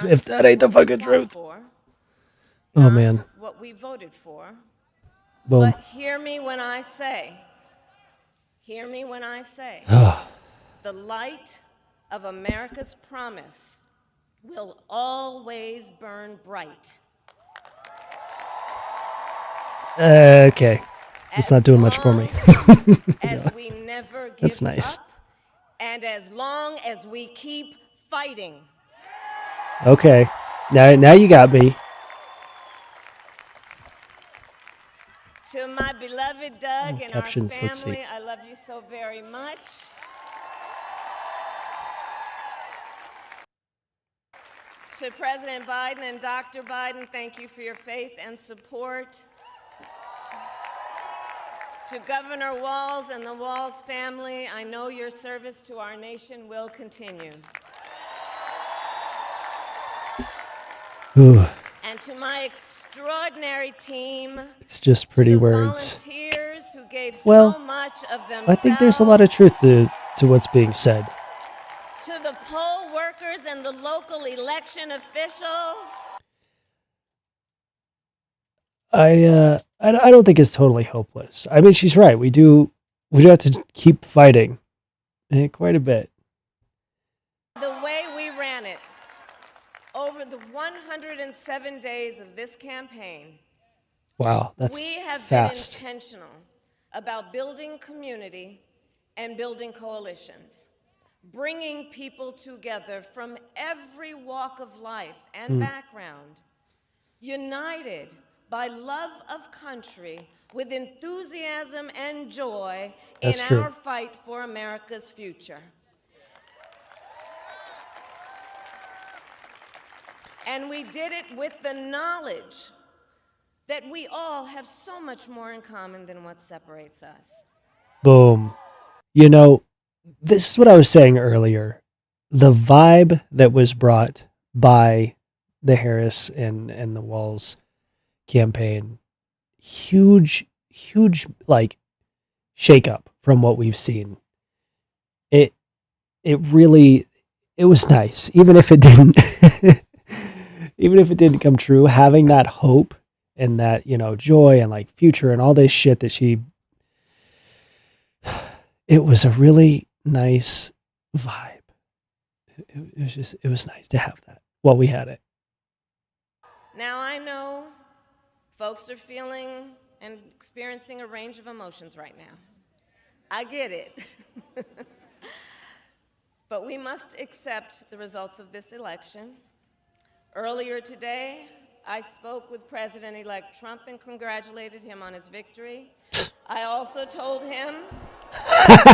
Speaker 1: If that ain't the fucking truth. Oh man.
Speaker 2: What we voted for.
Speaker 1: Boom.
Speaker 2: But hear me when I say, the light of America's promise will always burn bright.
Speaker 1: Okay. It's not doing much for me.
Speaker 2: As we never give
Speaker 1: That's nice.
Speaker 2: up, and as long as we keep fighting.
Speaker 1: Okay. Now you got me.
Speaker 2: To my beloved Doug and
Speaker 1: captions,
Speaker 2: our
Speaker 1: let's see.
Speaker 2: family, I love you so very much. To President Biden and Dr. Biden, thank you for your faith and support. To Governor Walz and the Walz family, I know your service to our nation will continue. And to my extraordinary team,
Speaker 1: it's just pretty words.
Speaker 2: Volunteers who gave
Speaker 1: well,
Speaker 2: so much of themselves.
Speaker 1: I think there's a lot of truth to what's being said.
Speaker 2: To the poll workers and the local election officials.
Speaker 1: I don't think it's totally hopeless. I mean, she's right. We do have to keep fighting, quite a bit.
Speaker 2: The way we ran it over the 107 days of this campaign.
Speaker 1: Wow, that's
Speaker 2: we have
Speaker 1: fast.
Speaker 2: been intentional about building community and building coalitions, bringing people together from every walk of life and background, united by love of country with enthusiasm and joy in our fight for America's future. And we did it with the knowledge that we all have so much more in common than what separates us.
Speaker 1: Boom. You know, this is what I was saying earlier. The vibe that was brought by the Harris and the Walls campaign, huge like shakeup from what we've seen. It it really it was nice, even if it didn't even if it didn't come true, having that hope and that, joy and like future and all this shit that it was a really nice vibe. It was nice to have that while we had it.
Speaker 2: Now, I know folks are feeling and experiencing a range of emotions right now. I get it. But we must accept the results of this election. Earlier today, I spoke with President-elect Trump and congratulated him on his victory. I also told him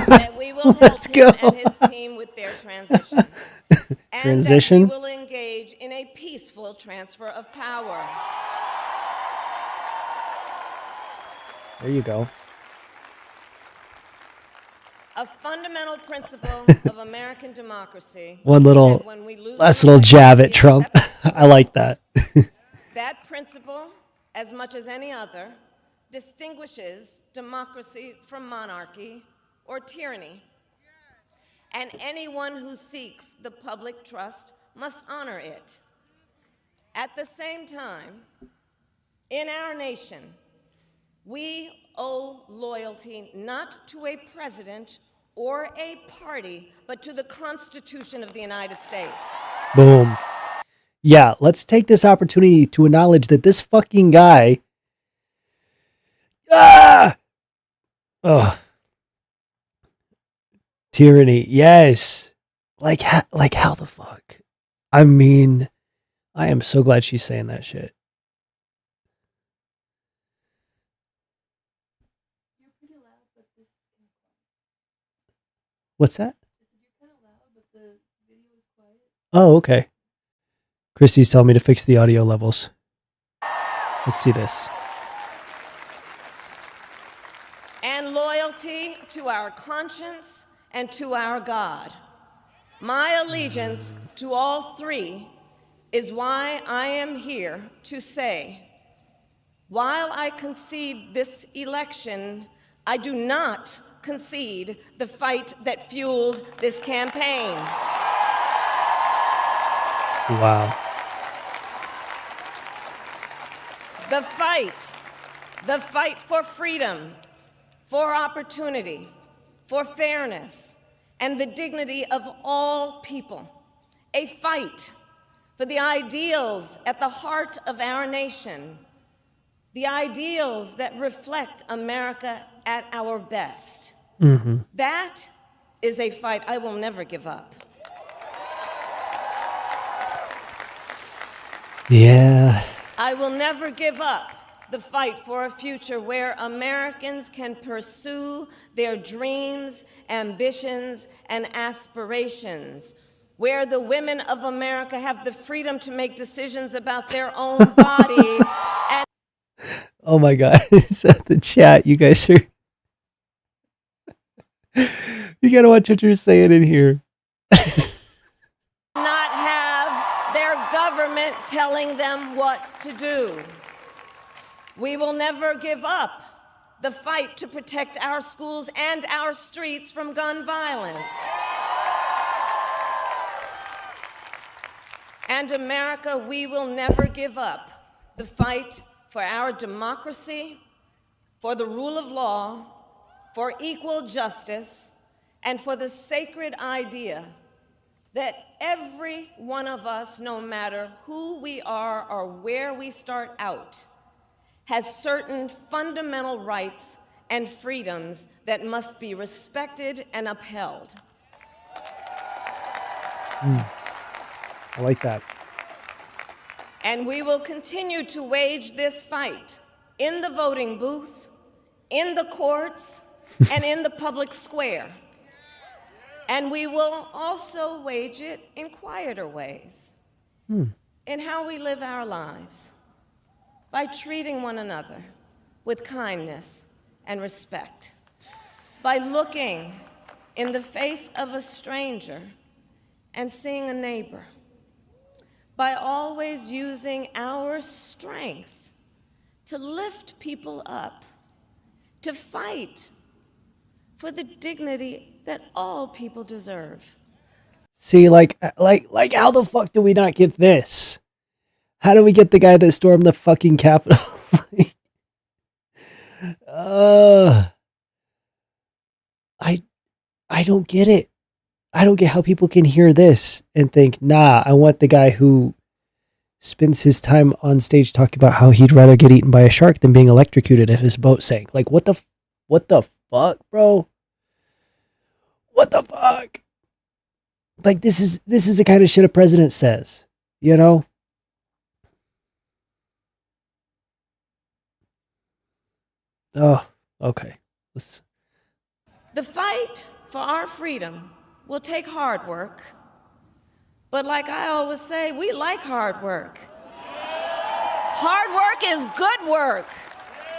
Speaker 2: that we will help him and his team with their transition. And that we will engage in a peaceful transfer of power.
Speaker 1: There you go.
Speaker 2: A fundamental principle of American democracy.
Speaker 1: One little, last little jab at Trump. I like that.
Speaker 2: That principle, as much as any other, distinguishes democracy from monarchy or tyranny. And anyone who seeks the public trust must honor it. At the same time, in our nation, we owe loyalty not to a president or a party, but to the Constitution of the United States.
Speaker 1: Boom. Yeah, let's take this opportunity to acknowledge that this fucking guy. Tyranny. Yes. Like how the fuck? I mean, I am so glad she's saying that shit. What's that? Oh, okay. Christy's telling me to fix the audio levels. Let's see this.
Speaker 2: And loyalty to our conscience and to our God. My allegiance to all three is why I am here to say, while I concede this election, I do not concede the fight that fueled this campaign.
Speaker 1: Wow.
Speaker 2: The fight for freedom, for opportunity, for fairness, and the dignity of all people. A fight for the ideals at the heart of our nation, the ideals that reflect America at our best. Mm-hmm. That is a fight I will never give up.
Speaker 1: Yeah.
Speaker 2: I will never give up the fight for a future where Americans can pursue their dreams, ambitions, and aspirations, where the women of America have the freedom to make decisions about their own body. And
Speaker 1: oh my God, it's at the chat. You guys are... you gotta watch what you're saying in here.
Speaker 2: not have their government telling them what to do. We will never give up the fight to protect our schools and our streets from gun violence. And America, we will never give up the fight for our democracy, for the rule of law, for equal justice, and for the sacred idea that every one of us, no matter who we are or where we start out, has certain fundamental rights and freedoms that must be respected and upheld.
Speaker 1: I like that.
Speaker 2: And we will continue to wage this fight in the voting booth, in the courts, and in the public square. And we will also wage it in quieter ways, in how we live our lives. by treating one another with kindness and respect, by looking in the face of a stranger and seeing a neighbor, by always using our strength to lift people up, to fight for the dignity that all people deserve.
Speaker 1: See, like, how the fuck do we not get this? How do we get the guy that stormed the fucking Capitol? uh, I, I don't get it. I don't get how people can hear this and think, nah, I want the guy who spends his time on stage talking about how he'd rather get eaten by a shark than being electrocuted if his boat sank. Like, what the fuck, bro? What the fuck? Like, this is the kind of shit a president says, you know? Oh, okay.
Speaker 2: The fight for our freedom will take hard work, but like I always say, we like hard work. Hard work is good work.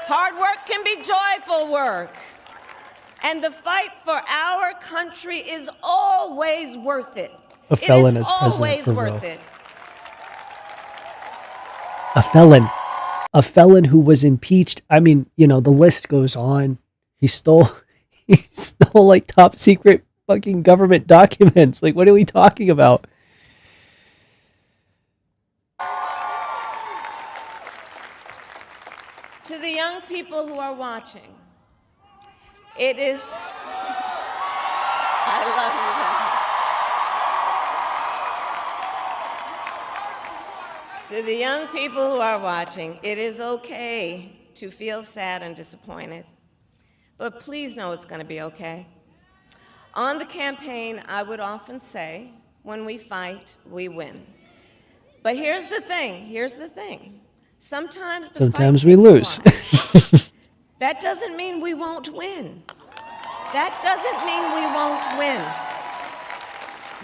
Speaker 2: Hard work can be joyful work. And the fight for our country is always worth it.
Speaker 1: A felon as president
Speaker 2: always
Speaker 1: for
Speaker 2: worth
Speaker 1: real.
Speaker 2: it.
Speaker 1: A felon. A felon who was impeached. I mean, you know, the list goes on. He stole like top secret fucking government documents. Like, what are we talking about?
Speaker 2: To the young people who are watching, it is, I love you guys. To the young people who are watching, it is okay to feel sad and disappointed, but please know it's going to be okay. On the campaign, I would often say, when we fight, we win. But here's the thing. Sometimes
Speaker 1: we lose.
Speaker 2: That doesn't mean we won't win. That doesn't mean we won't win.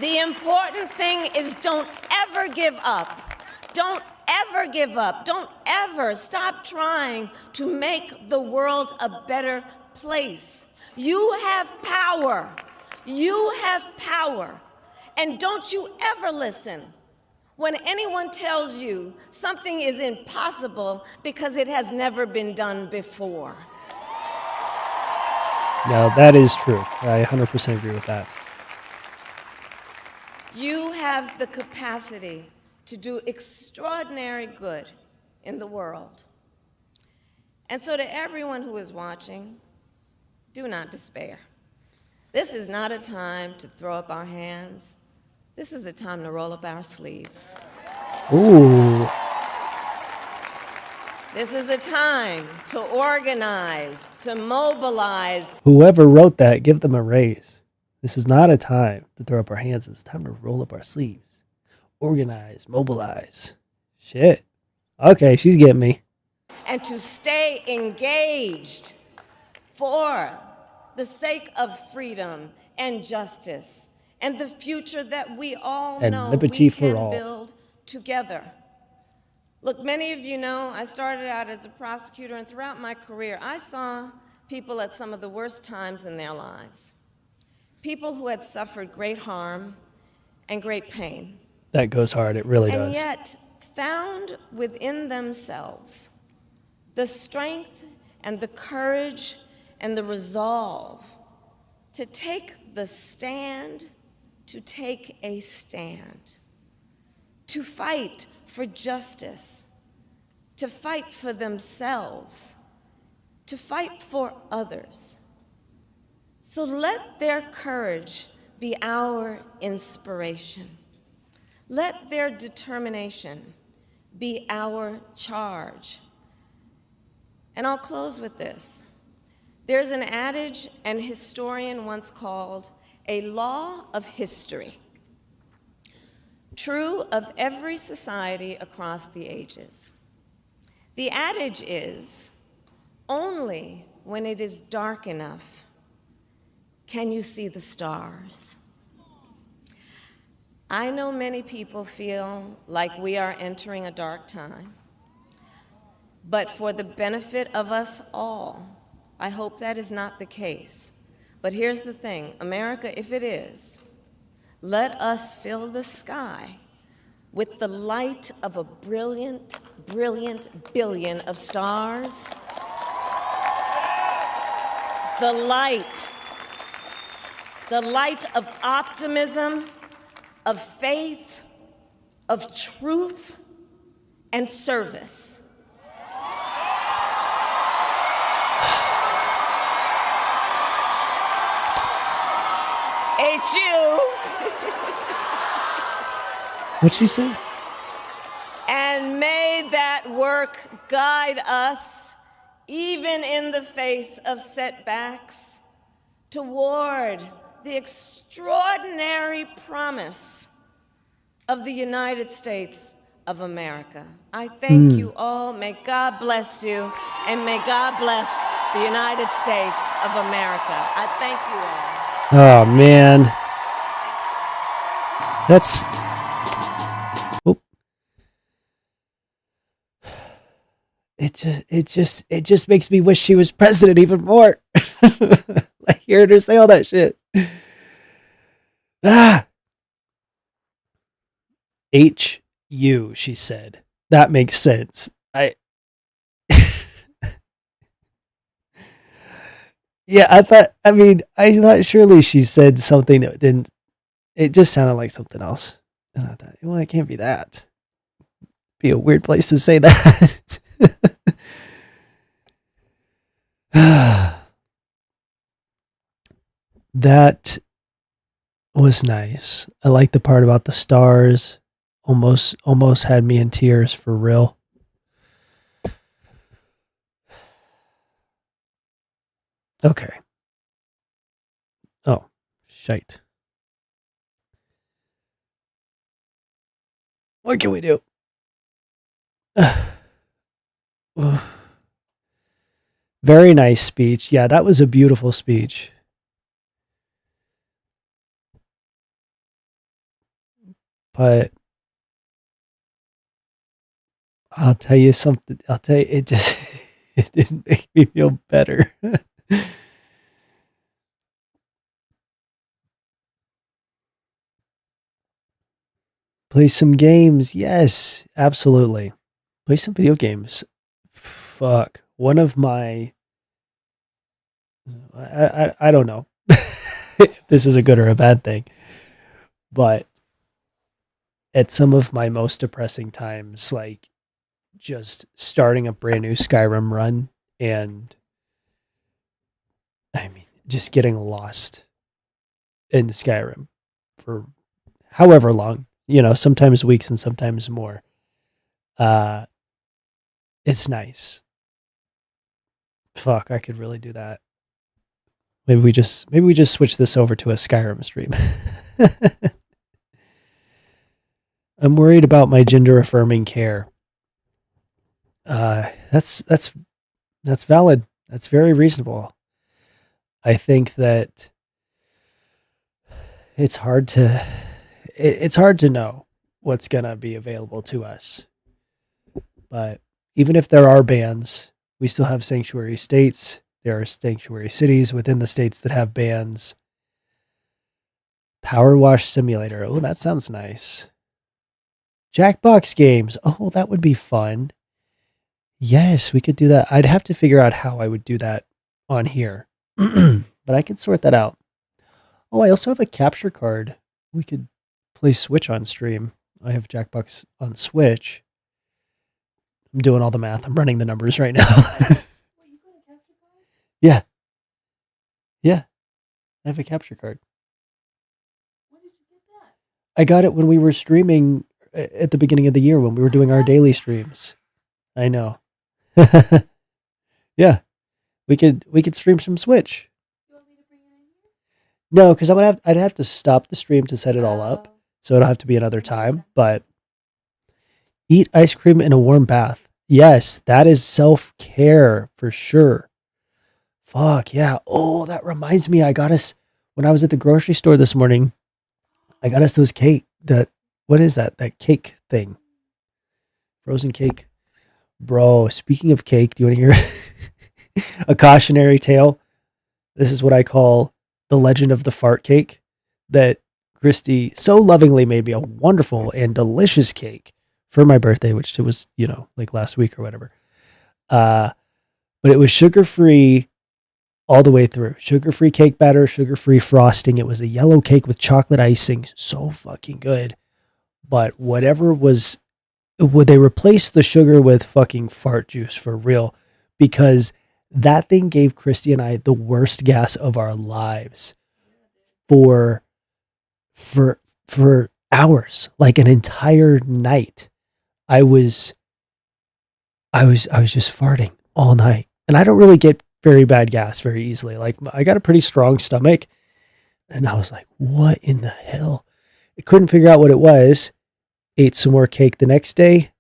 Speaker 2: The important thing is don't ever give up. Don't ever give up. Don't ever stop trying to make the world a better place. You have power. You have power. And don't you ever listen when anyone tells you something is impossible because it has never been done before.
Speaker 1: No, that is true. I 100% agree with that.
Speaker 2: You have the capacity to do extraordinary good in the world. And so to everyone who is watching, do not despair. This is not a time to throw up our hands. This is a time to roll up our sleeves.
Speaker 1: Ooh.
Speaker 2: This is a time to organize, to mobilize.
Speaker 1: Whoever wrote that, give them a raise. This is not a time to throw up our hands. It's time to roll up our sleeves. Organize, mobilize. Shit. Okay, she's getting me.
Speaker 2: And to stay engaged for the sake of freedom and justice and the future that we all
Speaker 1: And
Speaker 2: know
Speaker 1: liberty
Speaker 2: we
Speaker 1: for
Speaker 2: can
Speaker 1: all.
Speaker 2: build together. Look, many of you know I started out as a prosecutor, and throughout my career, I saw people at some of the worst times in their lives. People who had suffered great harm and great pain.
Speaker 1: That goes hard. It really
Speaker 2: And
Speaker 1: does.
Speaker 2: yet found within themselves the strength and the courage and the resolve to take the stand, to take a stand, to fight for justice, to fight for themselves, to fight for others. So let their courage be our inspiration. Let their determination be our charge. And I'll close with this. There's an adage an historian once called a law of history, true of every society across the ages. The adage is, only when it is dark enough can you see the stars. I know many people feel like we are entering a dark time, but for the benefit of us all. I hope that is not the case. But here's the thing, America, if it is, let us fill the sky with the light of a brilliant, brilliant billion of stars. The light of optimism, of faith, of truth, and service. HU.
Speaker 1: What'd she say?
Speaker 2: And may that work guide us, even in the face of setbacks, toward the extraordinary promise of the United States of America. I thank you all. May God bless you, and may God bless the United States of America. I thank you all.
Speaker 1: Oh man, that's. Oh. It just makes me wish she was president even more. Like hearing her say all that shit. Ah. HU, she said. That makes sense. Yeah, I thought surely she said something that didn't, it just sounded like something else. And I thought, well, it can't be that. Be a weird place to say that. That was nice. I like the part about the stars. Almost had me in tears for real. Okay. Oh, shite. What can we do? Very nice speech. Yeah, that was a beautiful speech. But I'll tell you something. I'll tell you, it just it didn't make me feel better. Play some games. Yes, absolutely. Play some video games. Fuck. One of my I don't know if this is a good or a bad thing, but at some of my most depressing times, like just starting a brand new Skyrim run and just getting lost in Skyrim for however long, sometimes weeks and sometimes more. It's nice. Fuck, I could really do that. Maybe we just switch this over to a Skyrim stream. I'm worried about my gender affirming care. That's valid. That's very reasonable. I think that it's hard to know what's gonna be available to us. But even if there are bans, we still have sanctuary states. There are sanctuary cities within the states that have bans. Power Wash Simulator. Oh, that sounds nice. Jackbox games. Oh, that would be fun. Yes, we could do that. I'd have to figure out how I would do that on here. But I could sort that out. Oh, I also have a capture card. We could play Switch on stream. I have Jackbox on Switch. I'm doing all the math. I'm running the numbers right now. Yeah. Yeah. I have a capture card.
Speaker 2: When did you get that?
Speaker 1: I got it when we were streaming at the beginning of the year when we were doing our daily streams. I know. Yeah. We could stream some Switch.
Speaker 2: You want me to bring it in here?
Speaker 1: No, because I'd have to stop the stream to set it all up. So it'll have to be another time. But eat ice cream in a warm bath. Yes, that is self-care for sure. Fuck yeah. Oh, that reminds me. When I was at the grocery store this morning, I got us those cake. What is that? That cake thing. Frozen cake. Bro, speaking of cake, do you want to hear a cautionary tale? This is what I call the legend of the fart cake that Christy so lovingly made me a wonderful and delicious cake for my birthday, which it was, like last week or whatever. Uh, but it was sugar free all the way through. Sugar free cake batter, sugar free frosting. It was a yellow cake with chocolate icing. So fucking good. But whatever was, would they replace the sugar with fucking fart juice for real? Because that thing gave Christy and I the worst gas of our lives for for hours, like an entire night. I was I was just farting all night. And I don't really get very bad gas very easily. Like I got a pretty strong stomach and I was like, "What in the hell?" I couldn't figure out what it was. Ate some more cake the next day,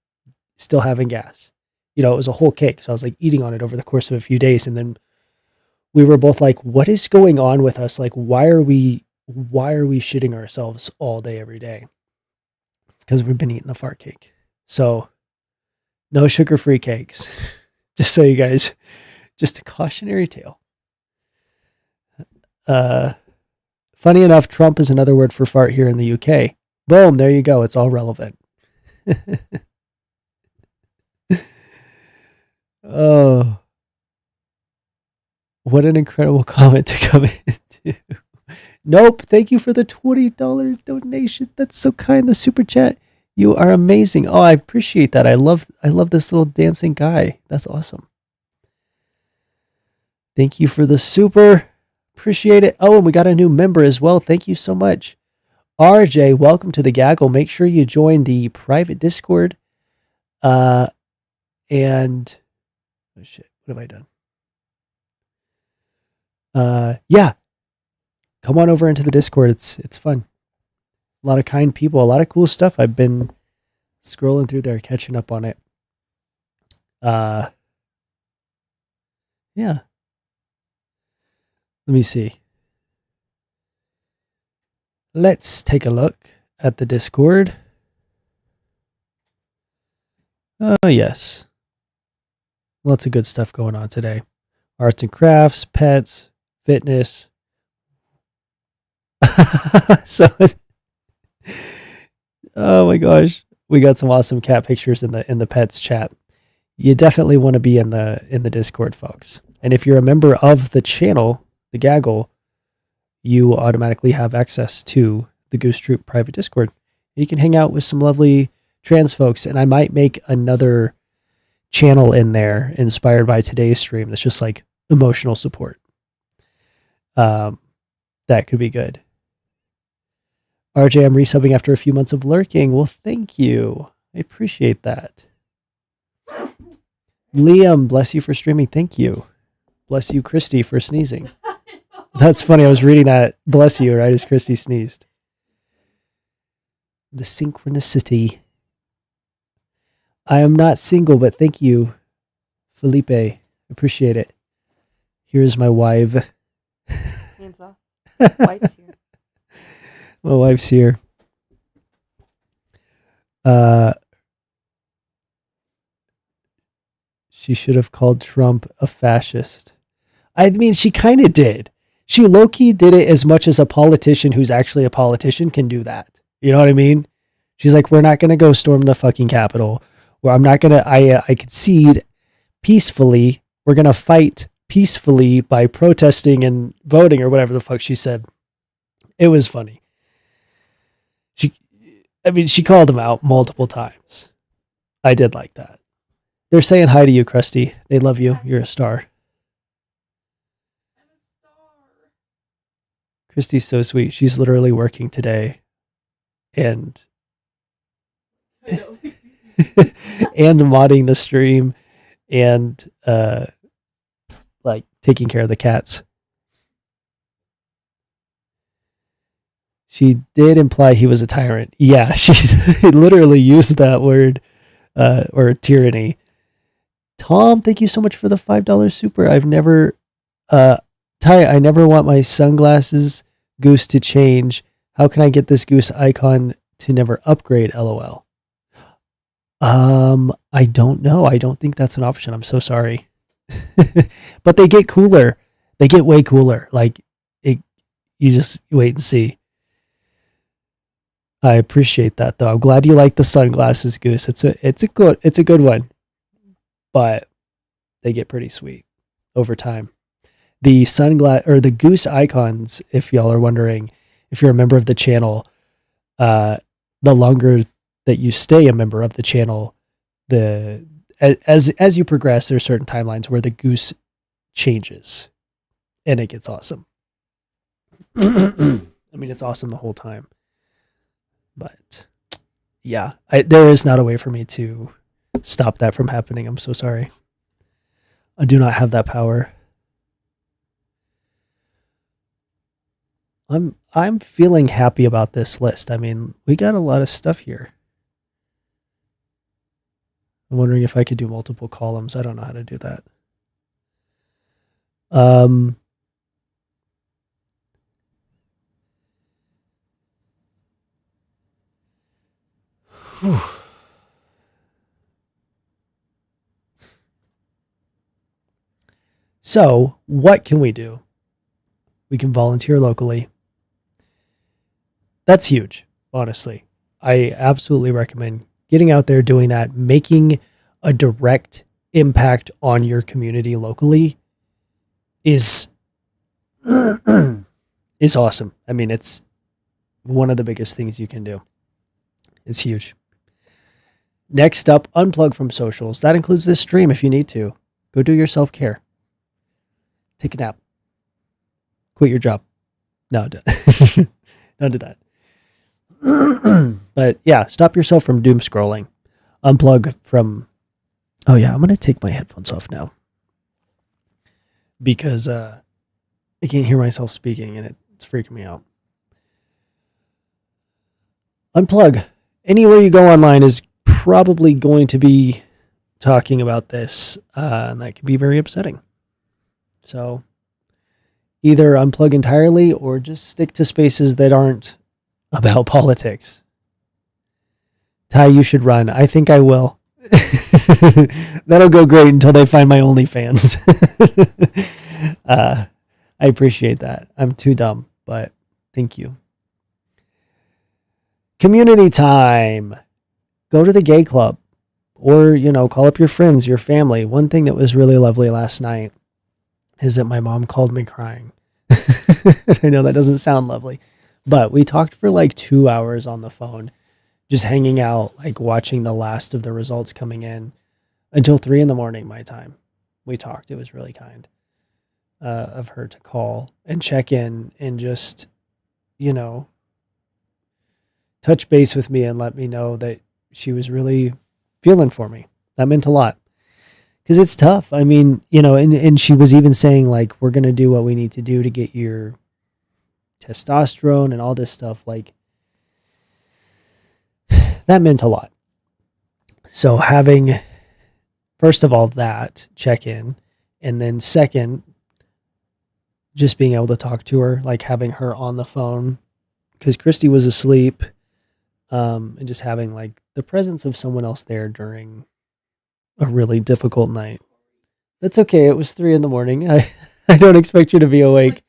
Speaker 1: still having gas. It was a whole cake. So I was like eating on it over the course of a few days. And then we were both like, what is going on with us? Like, why are we shitting ourselves all day, every day? It's because we've been eating the fart cake. So no sugar-free cakes. Just so you guys, just a cautionary tale. Funny enough, Trump is another word for fart here in the UK. Boom, there you go. It's all relevant. Oh, what an incredible comment to come into. Nope, thank you for the $20 donation. That's so kind. The super chat. You are amazing. Oh, I appreciate that. I love this little dancing guy. That's awesome. Thank you for the super. Appreciate it. Oh, and we got a new member as well. Thank you so much. RJ, welcome to the gaggle. Make sure you join the private Discord. And oh shit, what have I done? Yeah. Come on over into the Discord. It's fun. A lot of kind people, a lot of cool stuff. I've been scrolling through there, catching up on it. Yeah. Let me see. Let's take a look at the Discord. Oh, yes. Lots of good stuff going on today. Arts and crafts, pets, fitness. So, oh my gosh, we got some awesome cat pictures in the pets chat. You definitely want to be in the Discord, folks. And if you're a member of the channel, the Gaggle, you automatically have access to the Goose Troop private Discord. You can hang out with some lovely trans folks, and I might make another channel in there inspired by today's stream that's just like emotional support. That could be good. RJ, I'm resubbing after a few months of lurking. Well, thank you. I appreciate that. Liam, bless you for streaming. Thank you. Bless you, Christy, for sneezing. That's funny. I was reading that. Bless you, right as Christy sneezed. The synchronicity. I am not single, but thank you, Felipe. Appreciate it. Here's my wife.
Speaker 3: Hands off. Wife's here.
Speaker 1: My wife's here. She should have called Trump a fascist. I mean, she kind of did. She low-key did it as much as a politician who's actually a politician can do that. You know what I mean? She's like, we're not going to go storm the fucking Capitol. Or I'm not going to, I concede peacefully. We're going to fight peacefully by protesting and voting or whatever the fuck she said. It was funny. She called him out multiple times. I did like that. They're saying hi to you, Krusty. They love you. You're a star. Christy's so sweet. She's literally working today and and modding the stream and like taking care of the cats. She did imply he was a tyrant. Yeah, she literally used that word or tyranny. Tom, thank you so much for the $5 super. I've never Ty, I never want my sunglasses goose to change. How can I get this goose icon to never upgrade? LOL. I don't know. I don't think that's an option. I'm so sorry. But they get cooler. They get way cooler. Like it you just wait and see. I appreciate that though. I'm glad you like the sunglasses, Goose. It's a good one, but they get pretty sweet over time. The sunglass or the goose icons, if y'all are wondering, if you're a member of the channel, uh, the longer that you stay a member of the channel, the as you progress, there's certain timelines where the goose changes, and it gets awesome. I mean, it's awesome the whole time, but yeah, there is not a way for me to stop that from happening. I'm so sorry. I do not have that power. I'm feeling happy about this list. I mean, we got a lot of stuff here. I'm wondering if I could do multiple columns. I don't know how to do that. Um, whew. So, what can we do? We can volunteer locally. That's huge, honestly. I absolutely recommend getting out there, doing that, making a direct impact on your community locally is is awesome. I mean, it's one of the biggest things you can do. It's huge. Next up, unplug from socials. That includes this stream if you need to. Go do your self-care. Take a nap. Quit your job. No, don't do that. But yeah, stop yourself from doom scrolling. Unplug from. Oh yeah, I'm gonna take my headphones off now because I can't hear myself speaking and it's freaking me out. Unplug. Anywhere you go online is probably going to be talking about this, and that can be very upsetting. So either unplug entirely or just stick to spaces that aren't about politics. Ty, you should run. I think I will. That'll go great until they find my OnlyFans. I appreciate that. I'm too dumb, but thank you. Community time. Go to the gay club or, call up your friends, your family. One thing that was really lovely last night is that my mom called me crying. I know that doesn't sound lovely, but we talked for like 2 hours on the phone, just hanging out, like watching the last of the results coming in until 3 a.m. my time. We talked. It was really kind of her to call and check in and just, touch base with me and let me know that she was really feeling for me. That meant a lot. Because it's tough. I mean, and she was even saying, like, we're going to do what we need to do to get your testosterone and all this stuff. Like, that meant a lot. So having, first of all, that check in, and then second, just being able to talk to her, like having her on the phone, because Christy was asleep, and just having, like, the presence of someone else there during a really difficult night. That's okay. It was 3 a.m. I don't expect you to be awake.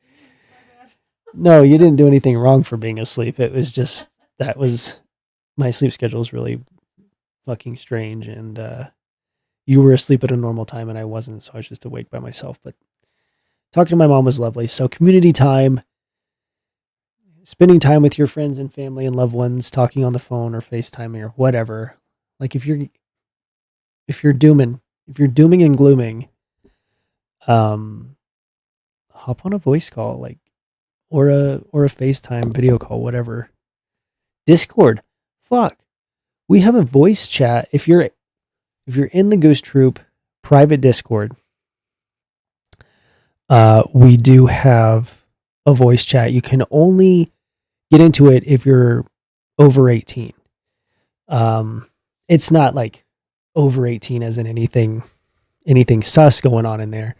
Speaker 1: No, you didn't do anything wrong for being asleep. It was just, my sleep schedule is really fucking strange. And you were asleep at a normal time and I wasn't. So I was just awake by myself. But talking to my mom was lovely. So community time, spending time with your friends and family and loved ones, talking on the phone or FaceTiming or whatever. Like if you're dooming and glooming, hop on a voice call, like, or a FaceTime video call, whatever. Discord, fuck, we have a voice chat. If you're in the Goose Troop private Discord, we do have a voice chat. You can only get into it if you're over 18. It's not like over 18 as in anything sus going on in there,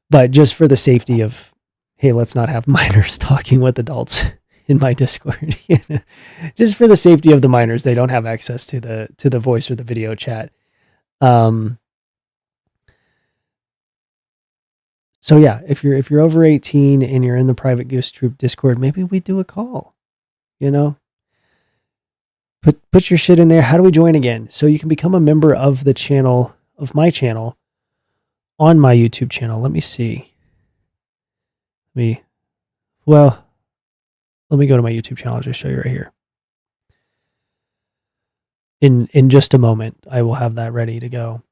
Speaker 1: but just for the safety of, hey, let's not have minors talking with adults in my Discord. Just for the safety of the minors, they don't have access to the voice or the video chat. So yeah, if you're over 18 and you're in the private Goose Troop Discord, maybe we do a call. Put your shit in there. How do we join again? So you can become a member of the channel, of my channel, on my YouTube channel. Let me see. Let me go to my YouTube channel. I'll just show you right here. In just a moment, I will have that ready to go.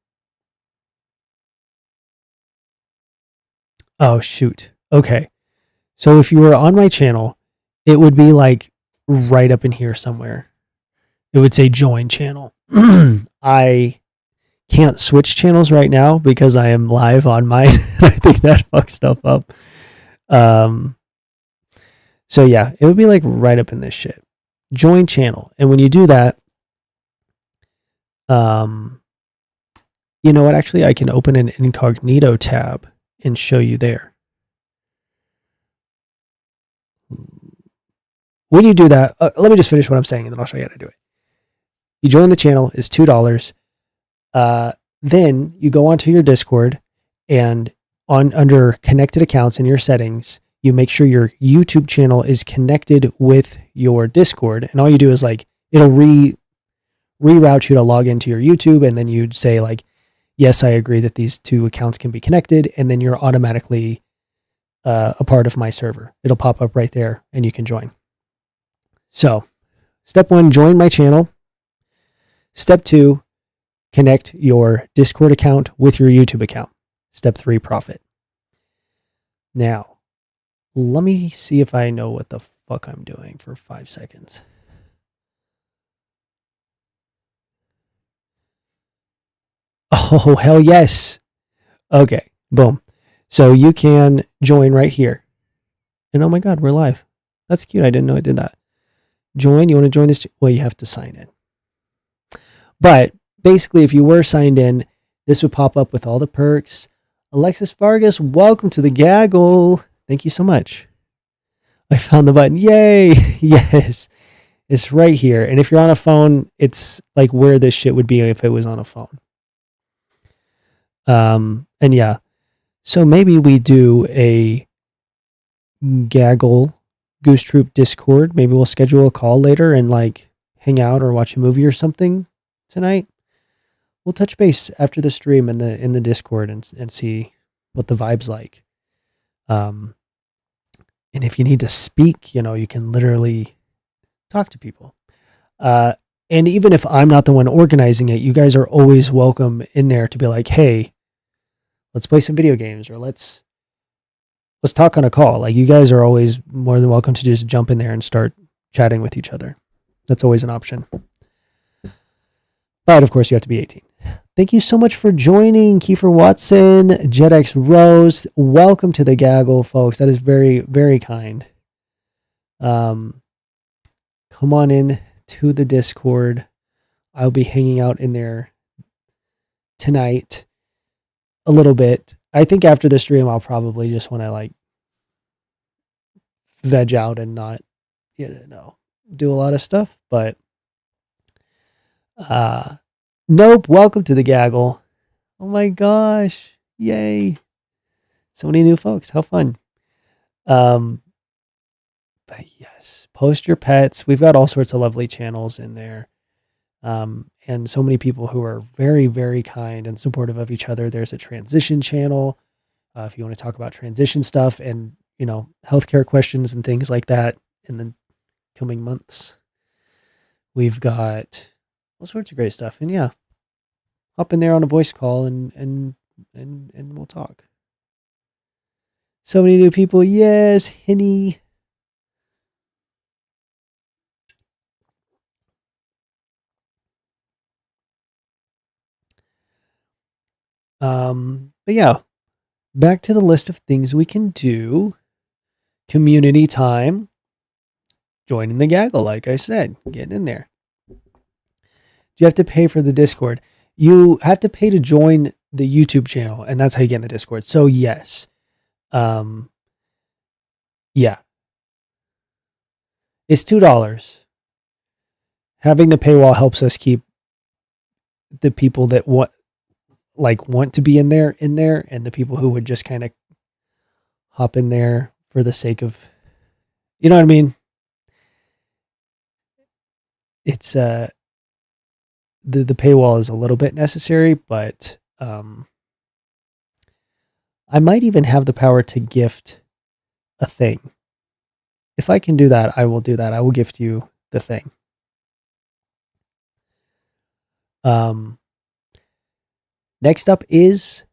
Speaker 1: Oh, shoot. Okay. So if you were on my channel, it would be like right up in here somewhere. It would say join channel. I can't switch channels right now because I am live on mine. I think that fucks stuff up. So yeah, it would be like right up in this shit. Join channel. And when you do that, you know what? Actually, I can open an incognito tab and show you there. When you do that, let me just finish what I'm saying and then I'll show you how to do it. You join the channel, it's $2. Then you go onto your Discord and under connected accounts in your settings, you make sure your YouTube channel is connected with your Discord. And all you do is like, it'll reroute you to log into your YouTube. And then you'd say like, yes, I agree that these two accounts can be connected. And then you're automatically a part of my server. It'll pop up right there and you can join. So step 1, join my channel. Step 2, connect your Discord account with your YouTube account. Step 3, profit. Now, let me see if I know what the fuck I'm doing for 5 seconds. Oh, hell yes. Okay, boom. So you can join right here. And oh my God, we're live. That's cute. I didn't know I did that. Join. You want to join this? Well, you have to sign in. But basically, if you were signed in, this would pop up with all the perks. Alexis Vargas, welcome to the gaggle. Thank you so much. I found the button. Yay. Yes. It's right here. And if you're on a phone, it's like where this shit would be if it was on a phone. And yeah. So maybe we do a gaggle Goose Troop Discord. Maybe we'll schedule a call later and like hang out or watch a movie or something tonight. We'll touch base after the stream in the Discord and see what the vibe's like. And if you need to speak, you can literally talk to people. And even if I'm not the one organizing it, you guys are always welcome in there to be like, hey, let's play some video games or let's talk on a call. Like you guys are always more than welcome to just jump in there and start chatting with each other. That's always an option. But of course you have to be 18. Thank you so much for joining, Kiefer Watson, JetX Rose. Welcome to the gaggle, folks. That is very, very kind. Come on in to the Discord. I'll be hanging out in there tonight a little bit. I think after the stream, I'll probably just want to like veg out and not, do a lot of stuff. But nope. Welcome to the gaggle. Oh my gosh. Yay. So many new folks. How fun. But yes, post your pets. We've got all sorts of lovely channels in there. And so many people who are very, very kind and supportive of each other. There's a transition channel. If you want to talk about transition stuff and, healthcare questions and things like that in the coming months. We've got all sorts of great stuff. And yeah, hop in there on a voice call and we'll talk. So many new people. Yes, Henny. But yeah, back to the list of things we can do. Community time. Joining the gaggle, like I said, getting in there. Do you have to pay for the Discord? You have to pay to join the YouTube channel, and that's how you get in the Discord. So yes. Yeah. It's $2. Having the paywall helps us keep the people that want to be in there, and the people who would just kind of hop in there for the sake of, you know what I mean? It's the paywall is a little bit necessary, but I might even have the power to gift a thing. If I can do that, I will do that. I will gift you the thing. Next up is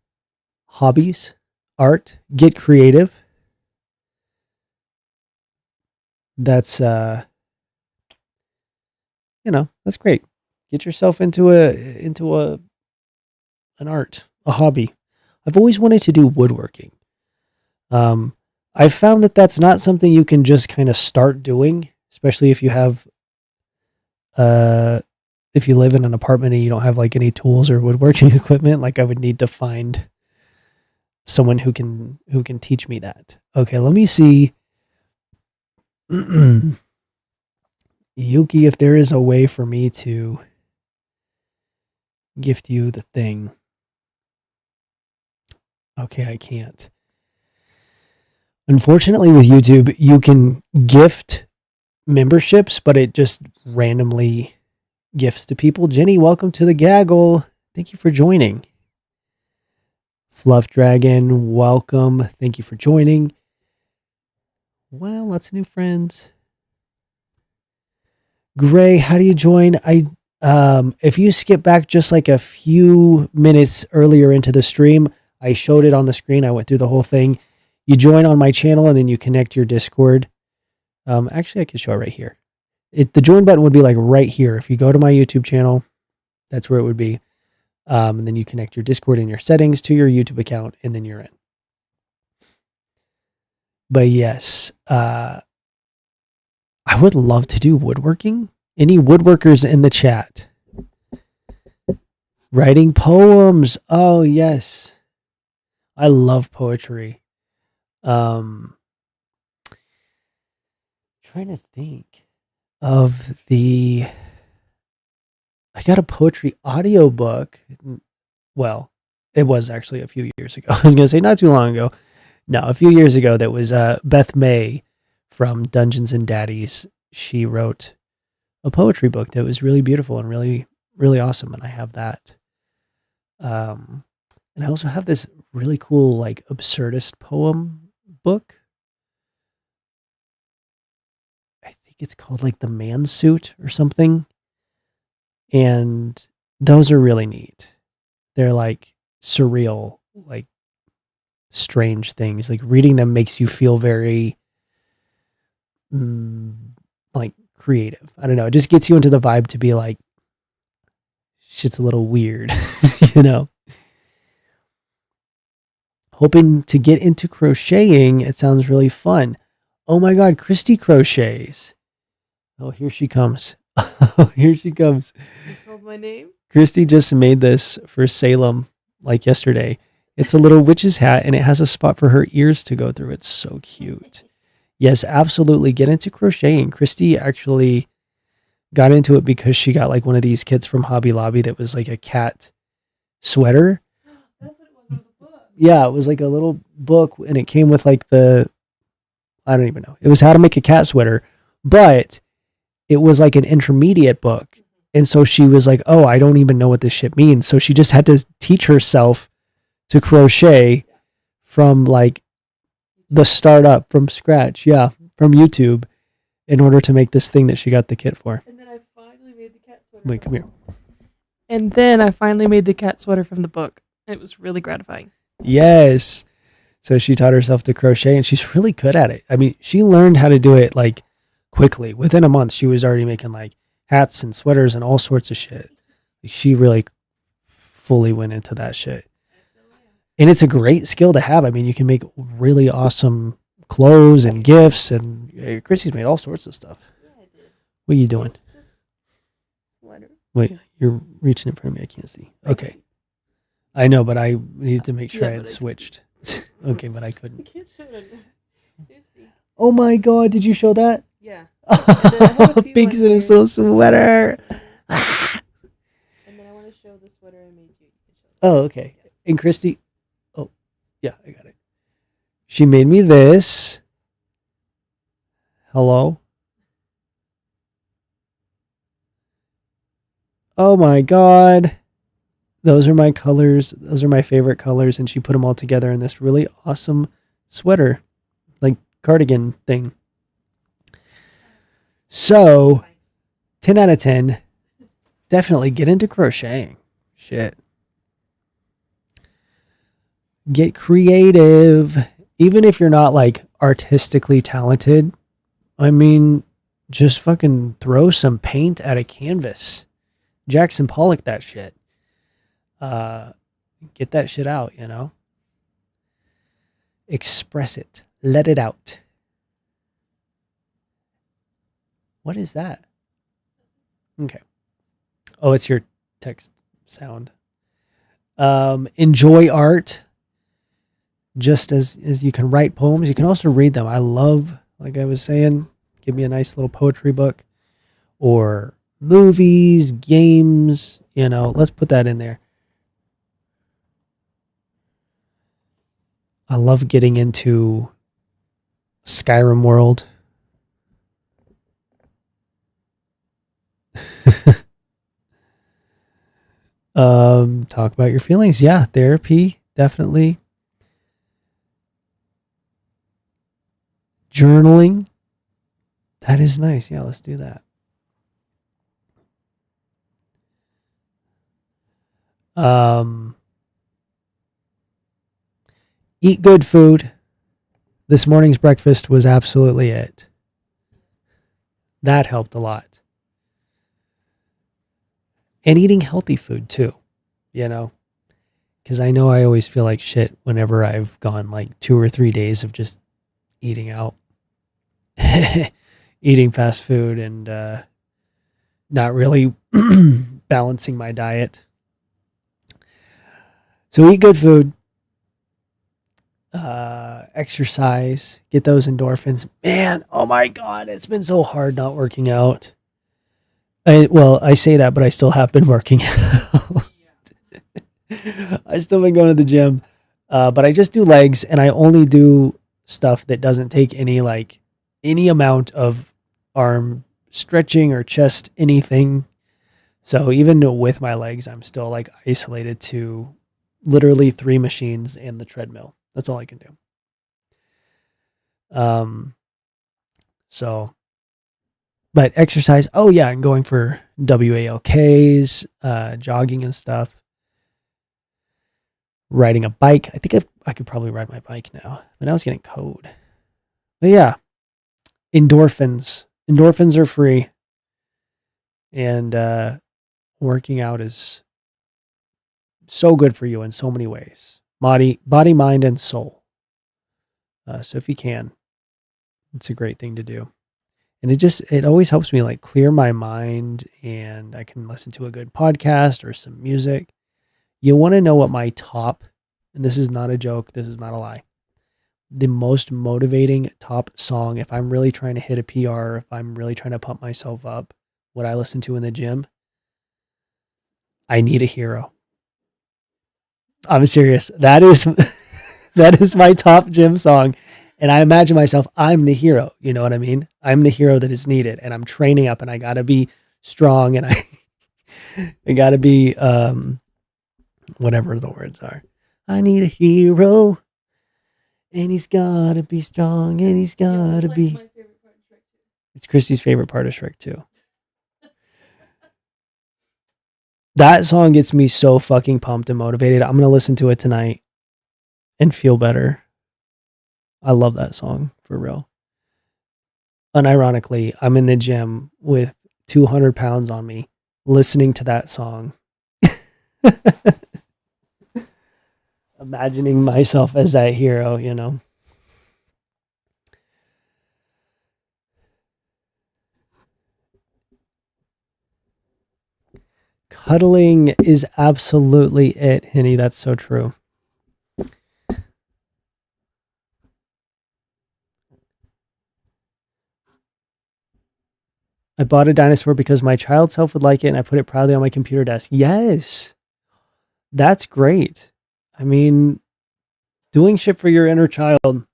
Speaker 1: hobbies, art, get creative. That's that's great. Get yourself into an art, a hobby. I've always wanted to do woodworking. I've found that that's not something you can just kind of start doing, especially if you have if you live in an apartment and you don't have like any tools or woodworking equipment. Like I would need to find someone who can teach me that. Okay, let me see. Yuki, if there is a way for me to gift you the thing. Okay, I can't. Unfortunately, with YouTube, you can gift memberships, but it just randomly gifts to people. Jenny, welcome to the gaggle. Thank you for joining. Fluff Dragon, welcome. Thank you for joining. Wow, lots of new friends. Gray, how do you join? If you skip back just like a few minutes earlier into the stream, I showed it on the screen. I went through the whole thing. You join on my channel and then you connect your Discord. Actually, I can show it right here. The join button would be like right here. If you go to my YouTube channel, that's where it would be. And then you connect your Discord and your settings to your YouTube account, and then you're in. But yes, I would love to do woodworking. Any woodworkers in the chat? Writing poems. Oh, yes. I love poetry. Trying to think of I got a poetry audiobook. Well, it was actually a few years ago. I was going to say not too long ago. No, a few years ago. That was Beth May from Dungeons and Daddies. She wrote a poetry book that was really beautiful and really, really awesome. And I have that. And I also have this really cool, like, absurdist poem book. I think it's called like The Man Suit or something. And those are really neat. They're like surreal, like strange things. Like reading them makes you feel very like creative. I don't know. It just gets you into the vibe to be like, shit's a little weird, you know? Hoping to get into crocheting. It sounds really fun. Oh my God, Christy crochets. Oh, here she comes. Oh, here she comes.
Speaker 3: You told my name?
Speaker 1: Christy just made this for Salem like yesterday. It's a little witch's hat and it has a spot for her ears to go through. It's so cute. Yes, absolutely. Get into crocheting. Christy actually got into it because she got like one of these kits from Hobby Lobby that was like a cat sweater.
Speaker 3: That's what it was. It was a book.
Speaker 1: Yeah, it was like a little book and it came with like I don't even know. It was how to make a cat sweater, but it was like an intermediate book. And so she was like, oh, I don't even know what this shit means. So she just had to teach herself to crochet from like the startup from scratch. Yeah, from YouTube in order to make this thing that she got the kit for.
Speaker 3: And then I finally made the cat sweater.
Speaker 1: Wait, come here.
Speaker 3: And then I finally made the cat sweater from the book. And it was really gratifying.
Speaker 1: Yes. So she taught herself to crochet and she's really good at it. I mean, she learned how to do it like quickly. Within a month, she was already making like hats and sweaters and all sorts of shit. Like, she really fully went into that shit. And it's a great skill to have. I mean, you can make really awesome clothes and gifts, and Christy's made all sorts of stuff.
Speaker 3: Yeah, I did.
Speaker 1: What are you doing?
Speaker 3: This sweater.
Speaker 1: Wait, you're reaching in front of me. I can't see. Okay. I know, but I needed to make sure
Speaker 3: Yeah,
Speaker 1: I had
Speaker 3: but I
Speaker 1: switched. Okay, but I couldn't.
Speaker 3: You can't show it. Seriously.
Speaker 1: Oh my God, did you show that?
Speaker 3: Yeah. And then I have a few
Speaker 1: Pink's
Speaker 3: on
Speaker 1: in his
Speaker 3: here.
Speaker 1: little sweater. Ah.
Speaker 3: And then I want to show the sweater I made you. You can show
Speaker 1: Oh, okay. And Christy, oh, yeah, I got it. She made me this. Hello. Oh my God. Those are my colors. Those are my favorite colors. And she put them all together in this really awesome sweater, like cardigan thing. So, 10 out of 10. Definitely get into crocheting. Shit. Get creative. Even if you're not like artistically talented, I mean, just fucking throw some paint at a canvas. Jackson Pollock that shit. Uh, get that shit out, you know? Express it. Let it out. What is that? Okay. Oh, it's your text sound. Enjoy art. Just as you can write poems, you can also read them. I love, like I was saying, give me a nice little poetry book or movies, games, you know, let's put that in there. I love getting into Skyrim world. Talk about your feelings. Yeah, therapy, definitely. Journaling. That is nice. Yeah, let's do that. Um, eat good food. This morning's breakfast was absolutely it. That helped a lot. And eating healthy food too, you know, because I know I always feel like shit whenever I've gone like 2 or 3 days of just eating out, eating fast food, and not really balancing my diet. So eat good food, exercise, get those endorphins. Man, oh my God, it's been so hard not working out. I say that, but I still have been working out. I still been going to the gym, but I just do legs, and I only do stuff that doesn't take any amount of arm stretching or chest anything. So even with my legs, I'm still like isolated to literally 3 machines and the treadmill. That's all I can do. Um, so, but exercise. Oh yeah, I'm going for WALKs, jogging and stuff. Riding a bike. I think I could probably ride my bike now, but now it's getting cold. But yeah, endorphins. Endorphins are free, and working out is so good for you in so many ways. Body, mind, and soul. So if you can, it's a great thing to do. And it always helps me like clear my mind, and I can listen to a good podcast or some music. You want to know what my top, and this is not a joke, this is not a lie, the most motivating top song, if I'm really trying to hit a PR, if I'm really trying to pump myself up, what I listen to in the gym, I Need a Hero. I'm serious. That is that is my top gym song. And I imagine myself, I'm the hero. You know what I mean? I'm the hero that is needed, and I'm training up, and I gotta be strong, and I gotta be whatever the words are. I need a hero, and he's gotta be strong, and he's gotta be. It's Christy's favorite part of Shrek too. That song gets me so fucking pumped and motivated. I'm gonna listen to it tonight and feel better. I love that song for real. Unironically, I'm in the gym with 200 pounds on me, listening to that song, imagining myself as that hero. You know. Cuddling is absolutely it, Henny. That's so true. I bought a dinosaur because my child self would like it, and I put it proudly on my computer desk. Yes, that's great. I mean, doing shit for your inner child,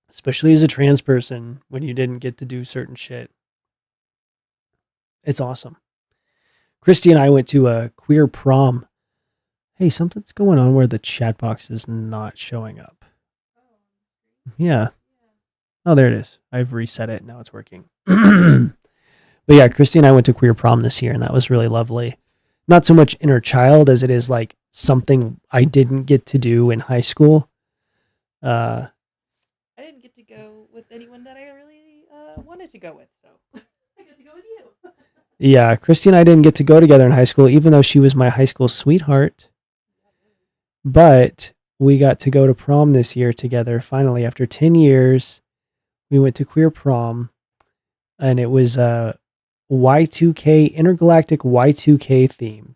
Speaker 1: especially as a trans person, when you didn't get to do certain shit. It's awesome. Christy and I went to a queer prom. Hey, something's going on where the chat box is not showing up. Yeah. Oh, there it is. I've reset it. Now it's working. But yeah, Christy and I went to queer prom this year, and that was really lovely. Not so much inner child as it is like something I didn't get to do in high school.
Speaker 3: I didn't get to go with anyone that I really wanted to go with, so I got to go with you.
Speaker 1: Yeah, Christy and I didn't get to go together in high school, even though she was my high school sweetheart. But we got to go to prom this year together. Finally, after 10 years, we went to queer prom, and it was Y2K, intergalactic Y2K themed.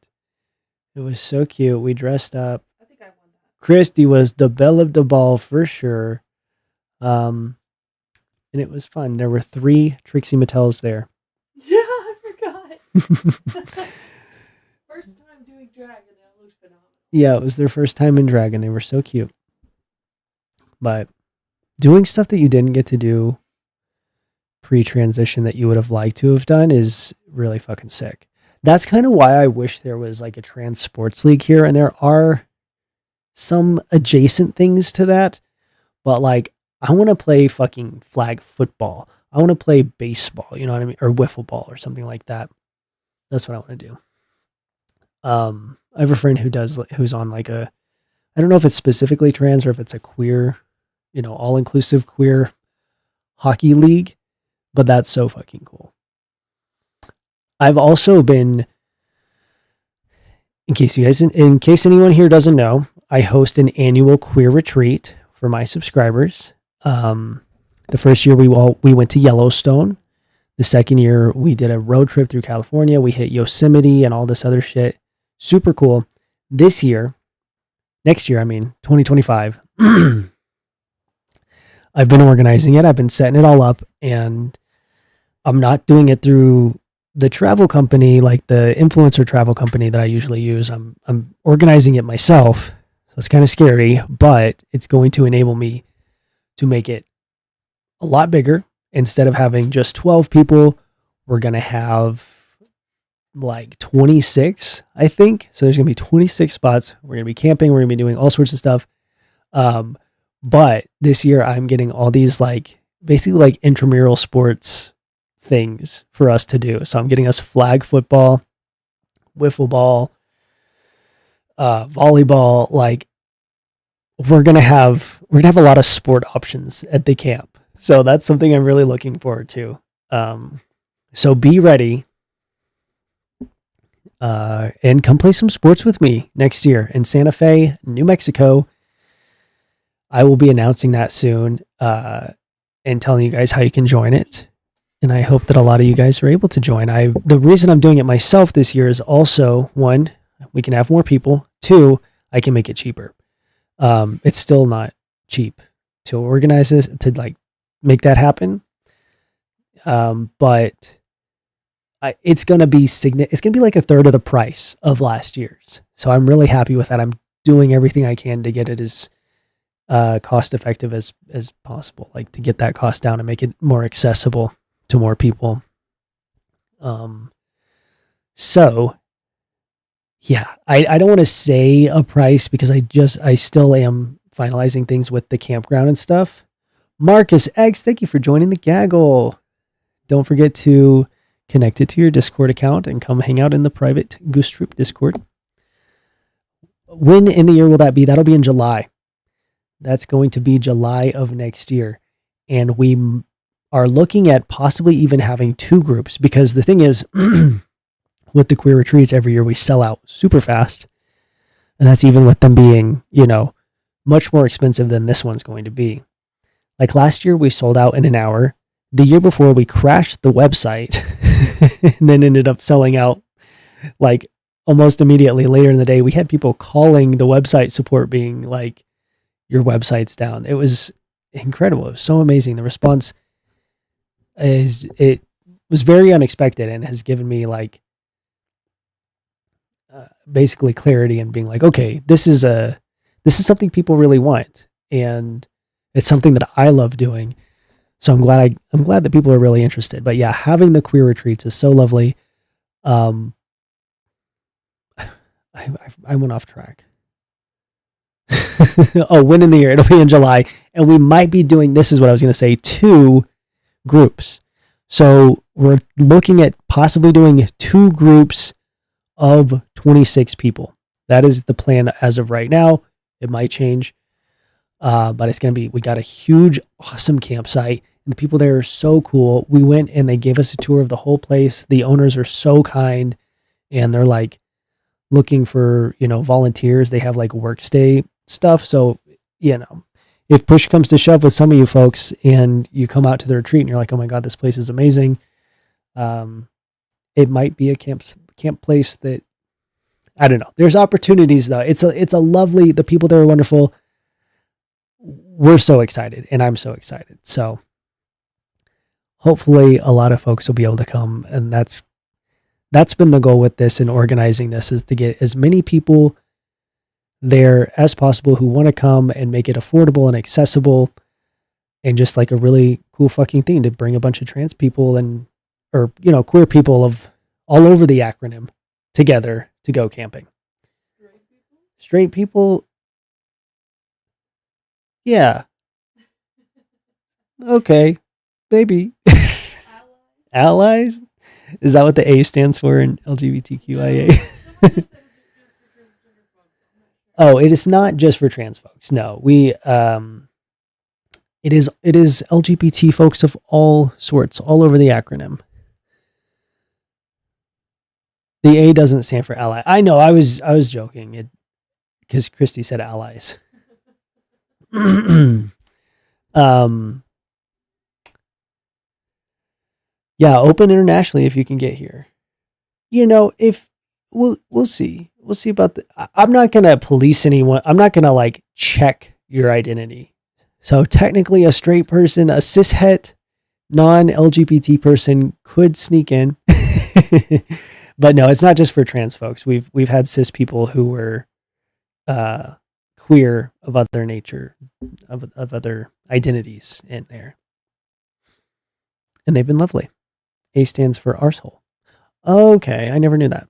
Speaker 1: It was so cute. We dressed up.
Speaker 3: I think I won that.
Speaker 1: Christy was the belle of the ball for sure. And it was fun. There were 3 Trixie Mattels there.
Speaker 3: Yeah, I forgot. First time doing drag, and that looked phenomenal.
Speaker 1: Yeah, it was their first time in drag, and they were so cute. But doing stuff that you didn't get to do pre-transition that you would have liked to have done is really fucking sick. That's kind of why I wish there was like a trans sports league here, and there are some adjacent things to that, but like I want to play fucking flag football. I want to play baseball, you know what I mean? Or wiffle ball or something like that. That's what I want to do. I have a friend who's on like I don't know if it's specifically trans or if it's a queer, all-inclusive queer hockey league, but that's so fucking cool. I've also been, in case anyone here doesn't know, I host an annual queer retreat for my subscribers. The first year we went to Yellowstone. The second year we did a road trip through California. We hit Yosemite and all this other shit. Super cool. Next year, 2025, I've been organizing it. I've been setting it all up, and I'm not doing it through the travel company, like the influencer travel company that I usually use. I'm organizing it myself. So it's kind of scary, but it's going to enable me to make it a lot bigger. Instead of having just 12 people, we're going to have like 26, I think. So there's going to be 26 spots. We're going to be camping. We're going to be doing all sorts of stuff. But this year I'm getting all these like basically like intramural sports things for us to do. So I'm getting us flag football, wiffle ball, volleyball. Like we're gonna have a lot of sport options at the camp. So that's something I'm really looking forward to. So be ready. And come play some sports with me next year in Santa Fe, New Mexico. I will be announcing that soon and telling you guys how you can join it. And I hope that a lot of you guys are able to join. The reason I'm doing it myself this year is also, 1, we can have more people. 2, I can make it cheaper. It's still not cheap to organize this, to like make that happen. But it's going to be it's going to be like a third of the price of last year's. So I'm really happy with that. I'm doing everything I can to get it as cost effective as possible, like to get that cost down and make it more accessible to more people. So yeah, I don't want to say a price because I still am finalizing things with the campground and stuff. Marcus X, thank you for joining the gaggle. Don't forget to connect it to your Discord account and come hang out in the private Goose Troop Discord. When in the year will that be? That'll be in July. That's going to be July of next year. And we are looking at possibly even having 2 groups, because the thing is, with the queer retreats every year, we sell out super fast. And that's even with them being, much more expensive than this one's going to be. Like last year, we sold out in an hour. The year before, we crashed the website and then ended up selling out like almost immediately later in the day. We had people calling the website support being like, your website's down. It was incredible. It was so amazing. The response was very unexpected and has given me like basically clarity and being like, okay, this is something people really want, and it's something that I love doing. So I'm glad that people are really interested. But yeah, having the queer retreats is so lovely. Um, I went off track. Oh, when in the year? It'll be in July, and we might be doing. This is what I was going to say. 2 groups. So we're looking at possibly doing 2 groups of 26 people. That is the plan as of right now. It might change, but it's going to be. We got a huge, awesome campsite, and the people there are so cool. We went and they gave us a tour of the whole place. The owners are so kind, and they're like looking for volunteers. They have like work stay stuff. So if push comes to shove with some of you folks, and you come out to the retreat and you're like, oh my god, this place is amazing. It might be a camp place that, I don't know. There's opportunities though. It's a lovely. The people there are wonderful. We're so excited, and I'm so excited. So hopefully, a lot of folks will be able to come, and that's been the goal with this and organizing this, is to get as many people there as possible who want to come and make it affordable and accessible, and just like a really cool fucking thing to bring a bunch of trans people or queer people of all over the acronym together to go camping. Straight people? Yeah. Okay. Maybe. Allies? Is that what the A stands for in LGBTQIA? Oh, it is not just for trans folks. No, it is LGBT folks of all sorts, all over the acronym. The A doesn't stand for ally. I know, I was joking. Because Christy said allies. Yeah, open internationally if you can get here. If we'll see. We'll see about I'm not going to police anyone. I'm not going to like check your identity. So technically a straight person, a cishet non-LGBT person could sneak in. But no, it's not just for trans folks. We've had cis people who were queer of other nature, of other identities in there. And they've been lovely. A stands for arsehole. Okay, I never knew that.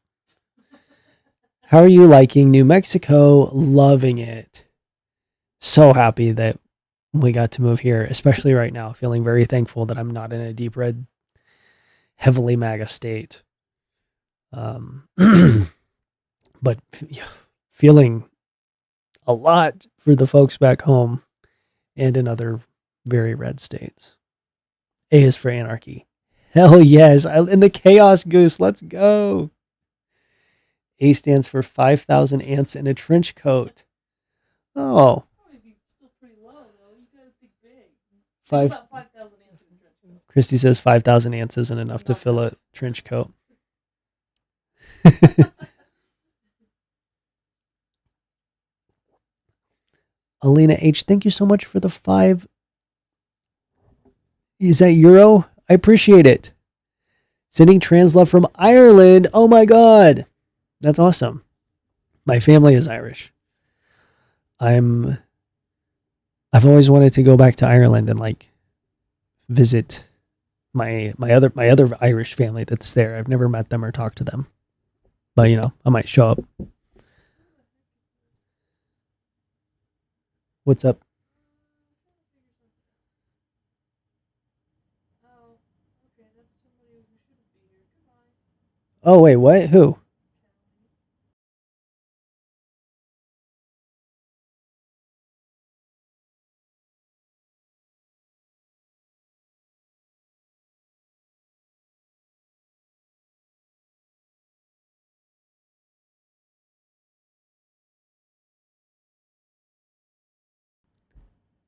Speaker 1: How are you liking New Mexico? Loving it. So happy that we got to move here, especially right now. Feeling very thankful that I'm not in a deep red, heavily MAGA state. But feeling a lot for the folks back home and in other very red states. A is for anarchy. Hell yes. In the chaos goose. Let's go. A stands for 5,000 ants in a trench coat. Oh. Christy says 5,000 ants isn't enough to fill a trench coat. Alina H, thank you so much for the 5. Is that euro? I appreciate it. Sending trans love from Ireland. Oh my god. That's awesome. My family is Irish. I've always wanted to go back to Ireland and like visit my other Irish family that's there. I've never met them or talked to them. But I might show up. What's up? Oh wait, what? Who?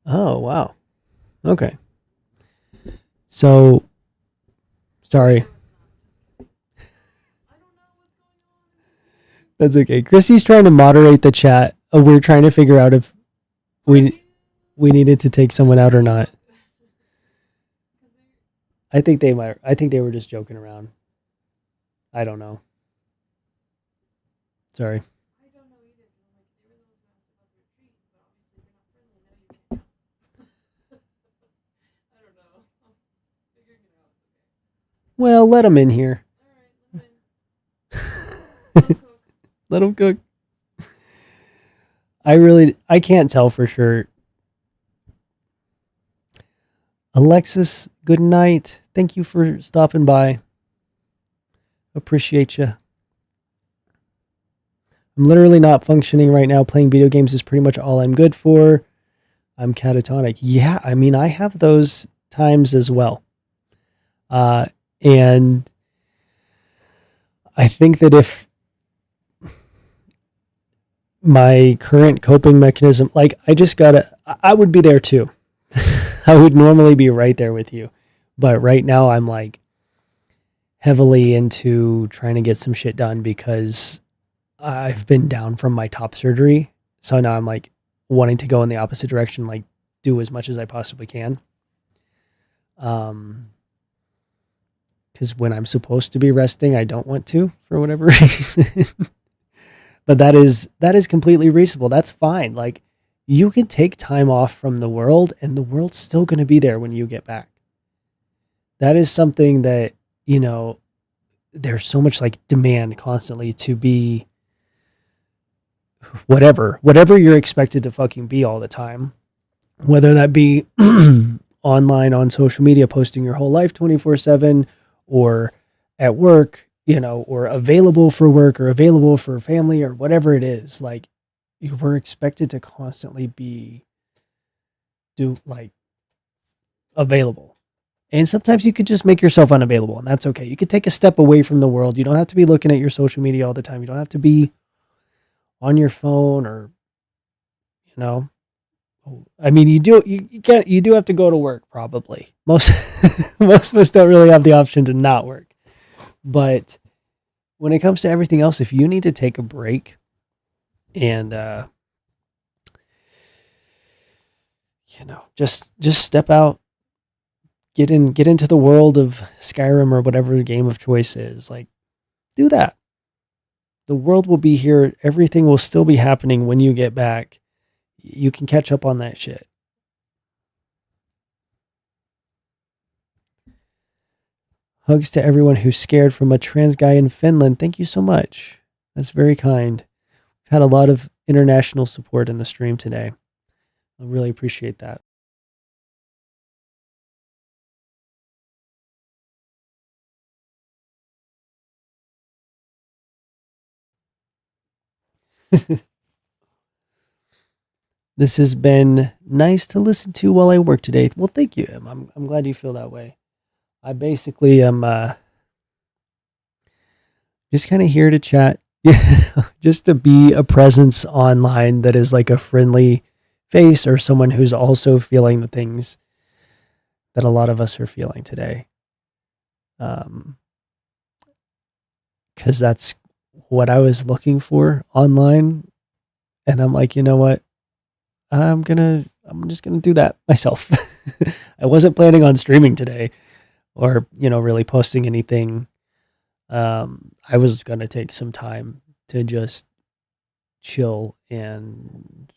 Speaker 1: Oh, wow. Okay. So, sorry. That's okay. Chrissy's trying to moderate the chat. We're trying to figure out if we needed to take someone out or not. I think they might. I think they were just joking around. I don't know. Sorry.
Speaker 3: I don't know either. 'Cause I'm like, they were the ones who asked about the retreat, but obviously they're not friendly. Now you can't come. I don't know. I'm figuring it out. It's okay.
Speaker 1: Well, let them in here.
Speaker 3: All right, let me let 'em cook.
Speaker 1: Let them cook. I can't tell for sure. Alexis, good night. Thank you for stopping by. Appreciate you. I'm literally not functioning right now. Playing video games is pretty much all I'm good for. I'm catatonic. Yeah, I mean, I have those times as well. And I think that if my current coping mechanism, like I would be there too. I would normally be right there with you. But right now I'm like heavily into trying to get some shit done because I've been down from my top surgery. So now I'm like wanting to go in the opposite direction, like do as much as I possibly can. Because when I'm supposed to be resting, I don't want to for whatever reason. But that is completely reasonable. That's fine. Like you can take time off from the world and the world's still going to be there when you get back. That is something that, there's so much like demand constantly to be whatever you're expected to fucking be all the time, whether that be online on social media, posting your whole life 24/7 or at work, or available for work or available for family or whatever it is. Like you were expected to constantly be available. And sometimes you could just make yourself unavailable, and that's okay. You could take a step away from the world. You don't have to be looking at your social media all the time. You don't have to be on your phone or, I mean, you do have to go to work probably. Most of us don't really have the option to not work. But when it comes to everything else, if you need to take a break and, just step out, get into the world of Skyrim or whatever the game of choice is, like do that. The world will be here. Everything will still be happening when you get back. You can catch up on that shit. Hugs to everyone who's scared from a trans guy in Finland. Thank you so much. That's very kind. We've had a lot of international support in the stream today. I really appreciate that. This has been nice to listen to while I work today. Well, thank you, Em. I'm glad you feel that way. I basically am just kind of here to chat, just to be a presence online that is like a friendly face or someone who's also feeling the things that a lot of us are feeling today. Because that's what I was looking for online. And I'm like, you know what? I'm just gonna do that myself. I wasn't planning on streaming today or, really posting anything. I was gonna take some time to just chill and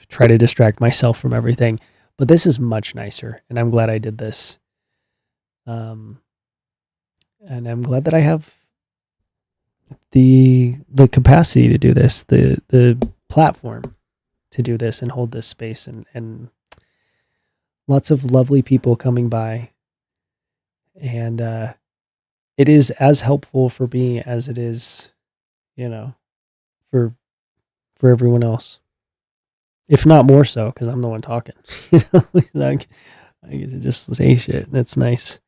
Speaker 1: try to distract myself from everything. But this is much nicer, and I'm glad I did this. And I'm glad that I have the capacity to do this, the platform to do this and hold this space, and lots of lovely people coming by. And it is as helpful for me as it is, for everyone else. If not more so, because I'm the one talking. Like, I get to just say shit, and it's nice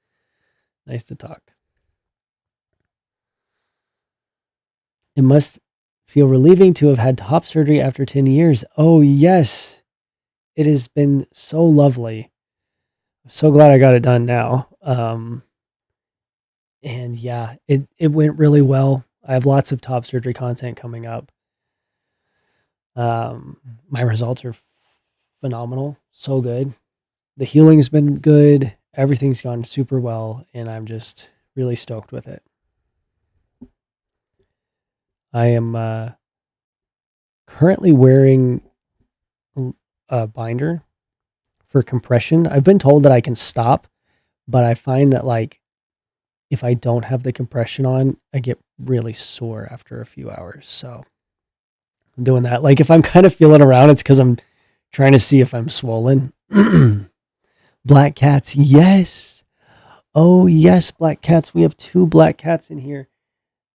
Speaker 1: to talk. It must feel relieving to have had top surgery after 10 years. Oh, yes. It has been so lovely. I'm so glad I got it done now. And yeah, it went really well. I have lots of top surgery content coming up. My results are phenomenal. So good. The healing's been good. everything's gone super well, and I'm just really stoked with it. I am currently wearing a binder for compression. I've been told that I can stop, but I find that like if I don't have the compression on, I get really sore after a few hours. So I'm doing that. Like if I'm kind of feeling around, it's because I'm trying to see if I'm swollen. Black cats, yes. Oh yes, black cats. We have 2 black cats in here.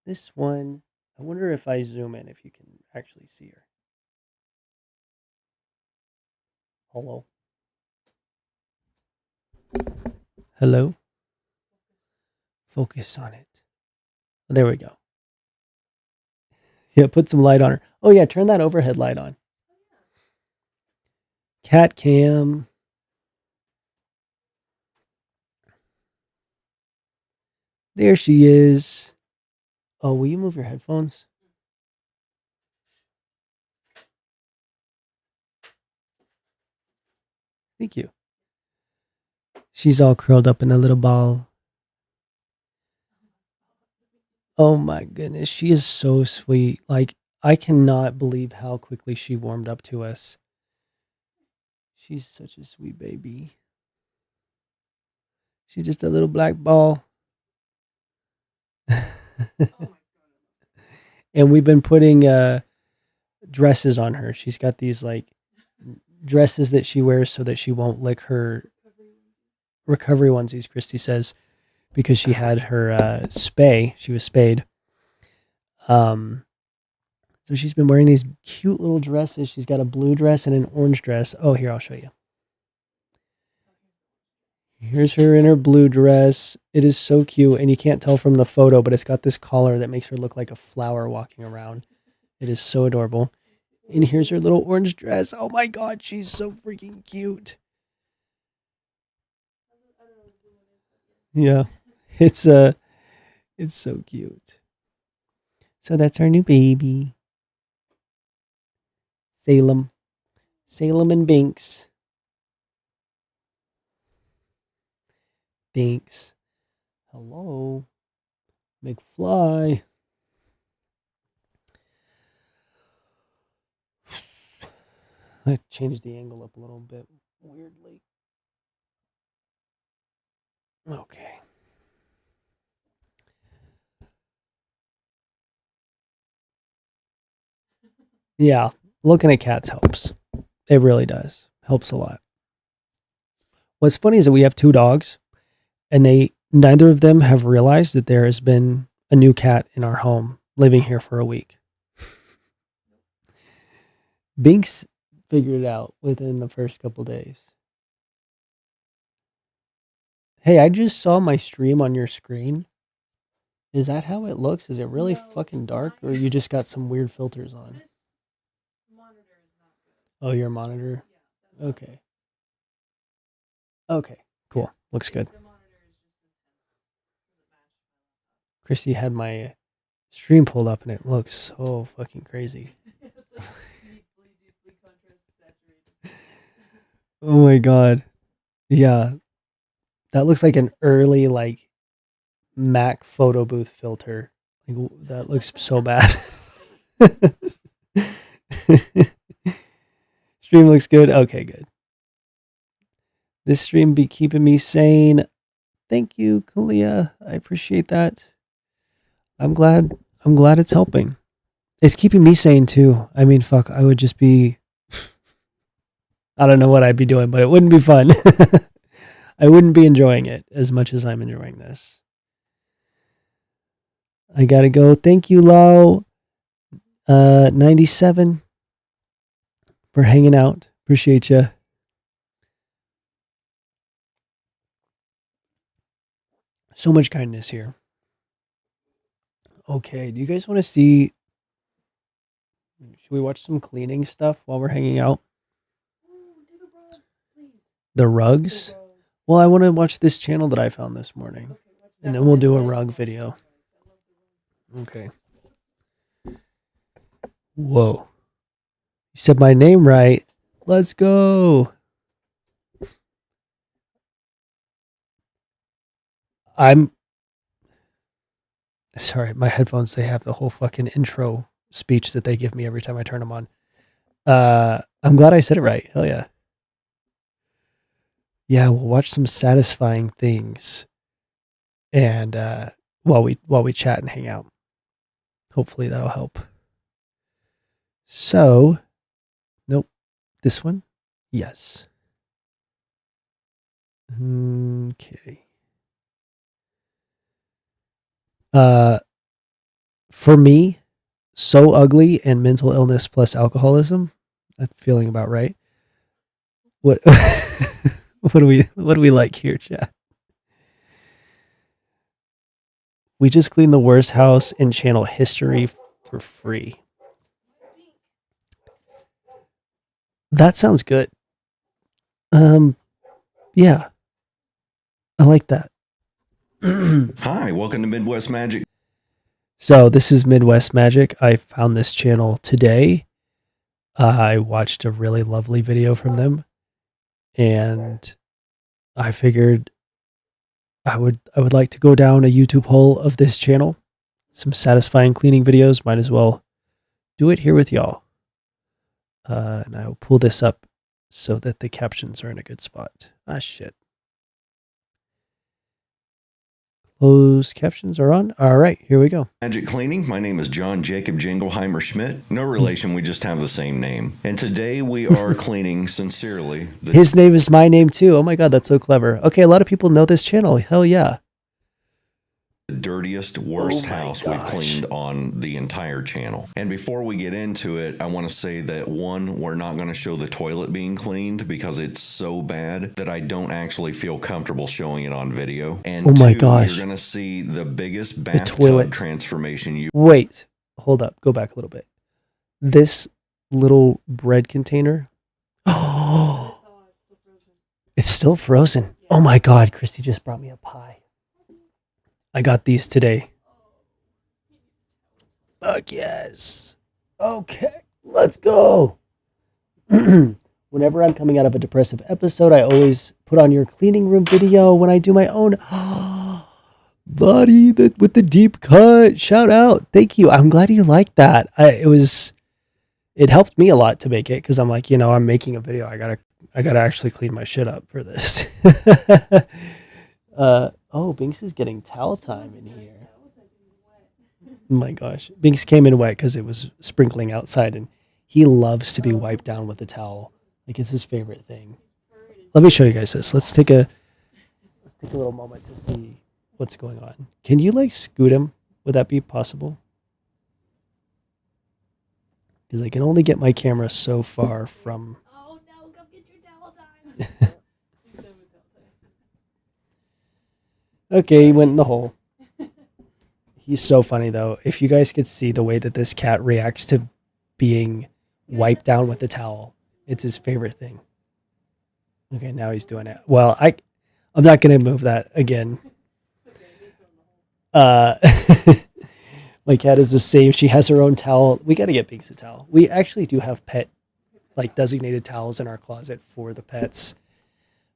Speaker 1: This one, I wonder if I zoom in if you can actually see her. Hello. Hello. Focus on it. There we go. Yeah, put some light on her. Oh yeah, turn that overhead light on. Cat cam. There she is. Oh, will you move your headphones? Thank you. She's all curled up in a little ball. Oh my goodness, she is so sweet. Like, I cannot believe how quickly she warmed up to us. She's such a sweet baby. She's just a little black ball. And we've been putting dresses on her. She's got these like dresses that she wears so that she won't lick her recovery onesies, Christy says, because she had her spay. She was spayed. So she's been wearing these cute little dresses. She's got a blue dress and an orange dress. Oh, here, I'll show you. Here's her in her blue dress. It is so cute, and you can't tell from the photo, but it's got this collar that makes her look like a flower walking around. It is so adorable. And here's her little orange dress. Oh my god, she's so freaking cute. Yeah. It's so cute. So that's our new baby. Salem. Salem and Binks. Binks. Hello. McFly. I changed the angle up a little bit weirdly. Okay. Yeah, looking at cats helps. It really does. Helps a lot. What's funny is that we have 2 dogs, and neither of them have realized that there has been a new cat in our home living here for a week. Binks figured it out within the first couple days. Hey, I just saw my stream on your screen. Is that how it looks? Is it really fucking dark, or you just got some weird filters on? Oh, your monitor? Okay. Okay, cool. Looks good. Christy had my stream pulled up and it looks so fucking crazy. Oh my god. Yeah. That looks like an early like Mac photo booth filter. Like that looks so bad. Stream looks good. Okay, good. This stream be keeping me sane. Thank you, Kalia. I appreciate that. I'm glad it's helping. It's keeping me sane too. I mean, fuck, I would just be I don't know what I'd be doing, but it wouldn't be fun. I wouldn't be enjoying it as much as I'm enjoying this. I gotta go. Thank you, Lau. 97 for hanging out. Appreciate you. So much kindness here. Okay, do you guys want to see? Should we watch some cleaning stuff while we're hanging out? The rugs? Well, I want to watch this channel that I found this morning. And then we'll do a rug video. Okay. Whoa. You said my name right. Let's go. I'm sorry, my headphones, they have the whole fucking intro speech that they give me every time I turn them on. I'm glad I said it right. Hell yeah. Yeah, we'll watch some satisfying things and while we chat and hang out. Hopefully that'll help. So, nope. This one? Yes. Okay. Uh for me, So Ugly and mental illness plus alcoholism. That's feeling about right. What what do we like here, chat? We just cleaned the worst house in channel history for free. That sounds good. Um yeah, I like that.
Speaker 4: Hi, welcome to Midwest Magic.
Speaker 1: So this is Midwest Magic. I found this channel today. I watched a really lovely video from them, and I figured I would like to go down a YouTube hole of this channel. Some satisfying cleaning videos. Might as well do it here with y'all. And I will pull this up so that the captions are in a good spot. Ah, shit. Closed captions are on. All right, here we go.
Speaker 4: Magic Cleaning. My name is John Jacob Jingleheimer Schmidt. No relation, we just have the same name. And today we are cleaning sincerely.
Speaker 1: His name is my name too. Oh my god, that's so clever. Okay, a lot of people know this channel. Hell yeah.
Speaker 4: The dirtiest, worst house we've cleaned on the entire channel. And before we get into it, I want to say that one, we're not going to show the toilet being cleaned because it's so bad that I don't actually feel comfortable showing it on video. And
Speaker 1: oh my
Speaker 4: two,
Speaker 1: gosh,
Speaker 4: you're going to see the biggest bathtub transformation you.
Speaker 1: Wait, hold up, go back a little bit. This little bread container. Oh, it's still frozen. Oh my god, Christy just brought me a pie. I got these today. Fuck yes. Okay, let's go. Whenever I'm coming out of a depressive episode, I always put on your cleaning room video when I do my own. Buddy, that with the deep cut. Shout out. Thank you. I'm glad you liked that. It helped me a lot to make it because I'm like, I'm making a video. I gotta actually clean my shit up for this. Binks is getting towel time in here. Oh my gosh. Binks came in wet because it was sprinkling outside, and he loves to be wiped down with a towel. Like, it's his favorite thing. Let me show you guys this. Let's take a little moment to see what's going on. Can you scoot him? Would that be possible? Because I can only get my camera so far from.
Speaker 3: Oh no, come get your towel time.
Speaker 1: Okay, he went in the hole. He's so funny though. If you guys could see the way that this cat reacts to being wiped down with the towel, it's his favorite thing. Okay, now he's doing it. Well, I'm not gonna move that again. My cat is the same. She has her own towel. We gotta get Binks a towel. We actually do have pet designated towels in our closet for the pets,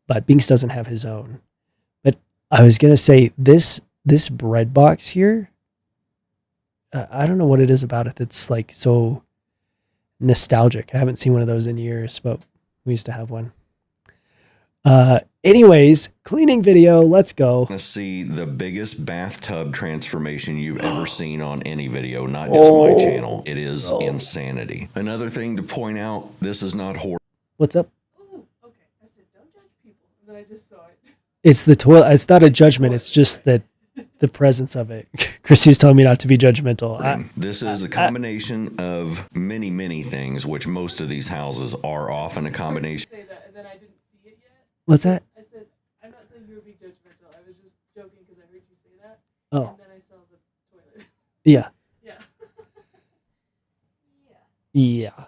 Speaker 1: but Binks doesn't have his own. But I was gonna say this bread box here. I don't know what it is about it that's so nostalgic. I haven't seen one of those in years, but we used to have one. Anyways, cleaning video. Let's go.
Speaker 4: To see the biggest bathtub transformation you've ever seen on any video, not just my channel. It is insanity. Another thing to point out, this is not horror.
Speaker 1: What's up?
Speaker 3: Oh, okay. I said, don't judge people. And then I just saw it.
Speaker 1: It's the toilet. It's not a judgment. It's just that the presence of it. Christy's telling me not to be judgmental.
Speaker 4: This is a combination of many, many things, which most of these houses are often a combination.
Speaker 3: Say that, and then I didn't see it yet.
Speaker 1: What's that?
Speaker 3: I said, I'm not saying you were being judgmental. I was just joking because I heard you say that.
Speaker 1: Oh.
Speaker 3: And then I saw the toilet.
Speaker 1: Yeah.
Speaker 3: Yeah.
Speaker 1: Yeah.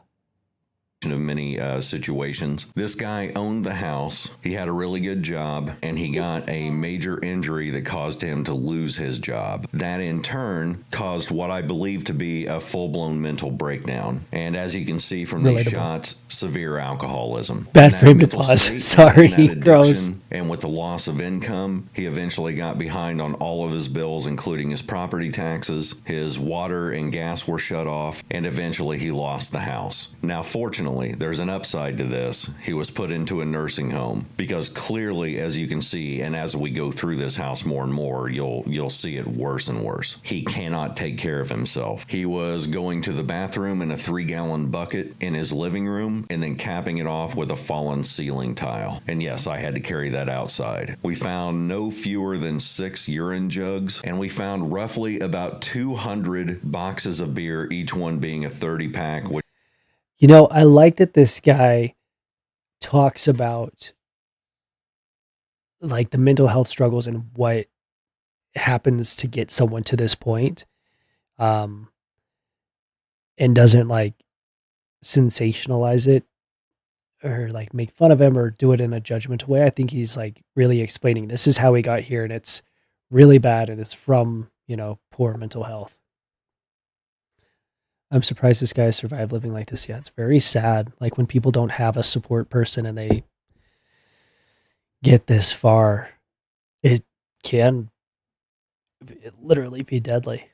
Speaker 4: of many situations. This guy owned the house. He had a really good job, and he got a major injury that caused him to lose his job. That in turn caused what I believe to be a full-blown mental breakdown. And as you can see from these
Speaker 1: Relatable.
Speaker 4: shots, severe alcoholism.
Speaker 1: Bad
Speaker 4: In that
Speaker 1: frame to
Speaker 4: mental
Speaker 1: pause.
Speaker 4: state and
Speaker 1: Sorry,
Speaker 4: in that addiction,
Speaker 1: gross.
Speaker 4: and with the loss of income, he eventually got behind on all of his bills, including his property taxes. His water and gas were shut off, and eventually he lost the house. Now, fortunately, there's an upside to this. He was put into a nursing home because clearly, as you can see, and as we go through this house more and more, you'll see it worse and worse. He cannot take care of himself. He was going to the bathroom in a 3-gallon bucket in his living room and then capping it off with a fallen ceiling tile. And yes, I had to carry that outside. We found no fewer than 6 urine jugs, and we found roughly about 200 boxes of beer, each one being a 30-pack, which
Speaker 1: You know, I like that this guy talks about like the mental health struggles and what happens to get someone to this point, um, and doesn't like sensationalize it or like make fun of him or do it in a judgmental way. I think he's like really explaining this is how he got here and it's really bad and it's from, poor mental health. I'm surprised this guy survived living like this. Yeah, it's very sad. Like when people don't have a support person and they get this far, it can literally be deadly.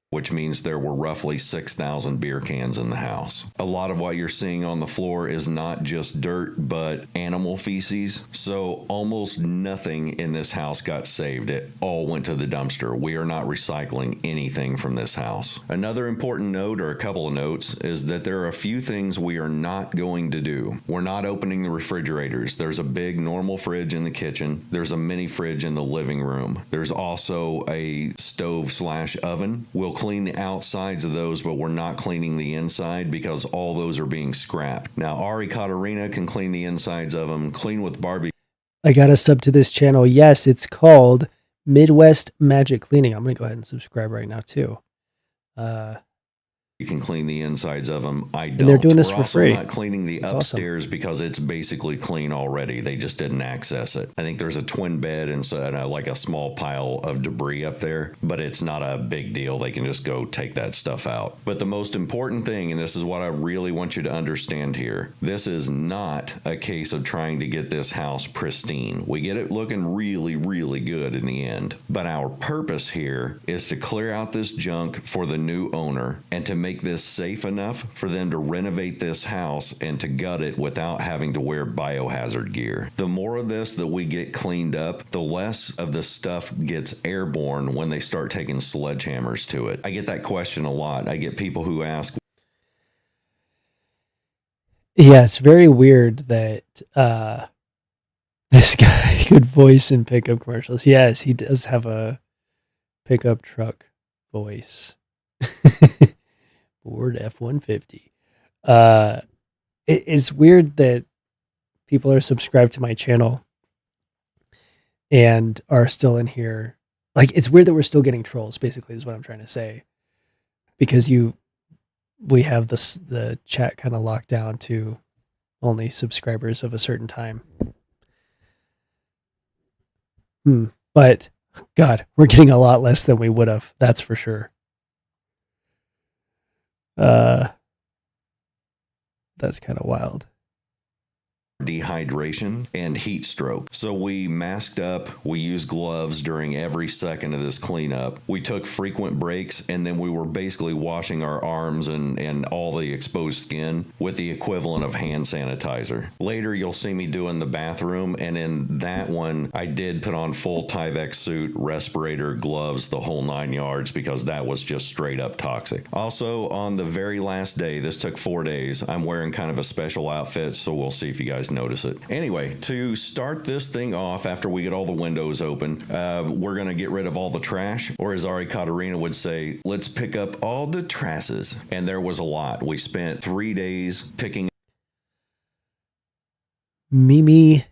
Speaker 4: which means there were roughly 6,000 beer cans in the house. A lot of what you're seeing on the floor is not just dirt, but animal feces. So almost nothing in this house got saved. It all went to the dumpster. We are not recycling anything from this house. Another important note, or a couple of notes, is that there are a few things we are not going to do. We're not opening the refrigerators. There's a big normal fridge in the kitchen. There's a mini fridge in the living room. There's also a stove/oven. We'll clean the outsides of those, but we're not cleaning the inside because all those are being scrapped. Now, Ari Katarina can clean the insides of them, clean with Barbie.
Speaker 1: I got a sub to this channel. Yes, it's called Midwest Magic Cleaning. I'm going to go ahead and subscribe right now too.
Speaker 4: You can clean the insides of them. I don't.
Speaker 1: And they're doing this
Speaker 4: We're
Speaker 1: for
Speaker 4: also
Speaker 1: free.
Speaker 4: not cleaning the
Speaker 1: That's
Speaker 4: upstairs because it's basically clean already. They just didn't access it. I think there's a twin bed and so like a small pile of debris up there, but it's not a big deal. They can just go take that stuff out. But the most important thing, and this is what I really want you to understand here, this is not a case of trying to get this house pristine. We get it looking really, really good in the end. But our purpose here is to clear out this junk for the new owner and to make this safe enough for them to renovate this house and to gut it without having to wear biohazard gear. The more of this that we get cleaned up, the less of the stuff gets airborne when they start taking sledgehammers to it. I get that question a lot. I get people who ask,
Speaker 1: Yeah, it's very weird that this guy could voice in pickup commercials. Yes, he does have a pickup truck voice. Ford F-150. It's weird that people are subscribed to my channel and are still in here. Like, it's weird that we're still getting trolls, basically, is what I'm trying to say. Because we have the chat kind of locked down to only subscribers of a certain time. But, God, we're getting a lot less than we would have. That's for sure. That's kind of wild.
Speaker 4: dehydration and heat stroke. So we masked up, we used gloves during every second of this cleanup. We took frequent breaks, and then we were basically washing our arms and all the exposed skin with the equivalent of hand sanitizer. Later, you'll see me doing the bathroom, and in that one, I did put on full Tyvek suit, respirator, gloves, the whole 9 yards, because that was just straight up toxic. Also, on the very last day, this took 4 days, I'm wearing kind of a special outfit, so we'll see if you guys notice it. Anyway, to start this thing off, after we get all the windows open, we're going to get rid of all the trash, or as Ari Katarina would say, let's pick up all the trasses. And there was a lot. We spent 3 days picking.
Speaker 1: Mimi,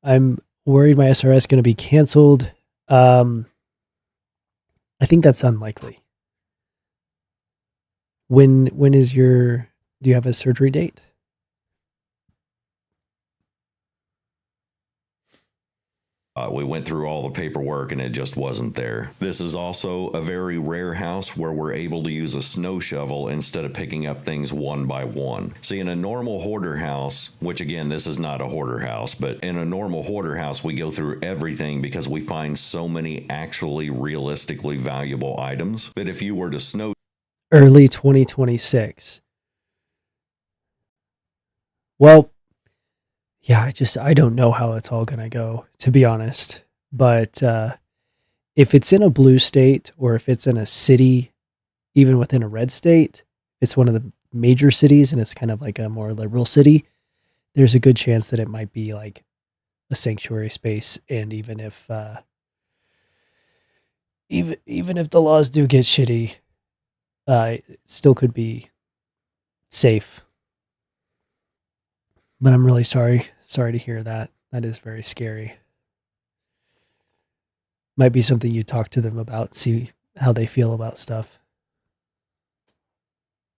Speaker 1: I'm worried my SRS is going to be canceled. I think that's unlikely. When is do you have a surgery date?
Speaker 4: We went through all the paperwork and it just wasn't there. This is also a very rare house where we're able to use a snow shovel instead of picking up things one by one. See, in a normal hoarder house, which again, this is not a hoarder house, but in a normal hoarder house, we go through everything because we find so many actually realistically valuable items that if you were to snow
Speaker 1: Early 2026. Well, yeah, I don't know how it's all gonna go, to be honest. But if it's in a blue state or if it's in a city, even within a red state, it's one of the major cities and it's kind of like a more liberal city, there's a good chance that it might be like a sanctuary space. And even if the laws do get shitty, it still could be safe. But I'm really sorry to hear that. That is very scary. Might be something you talk to them about, see how they feel about stuff.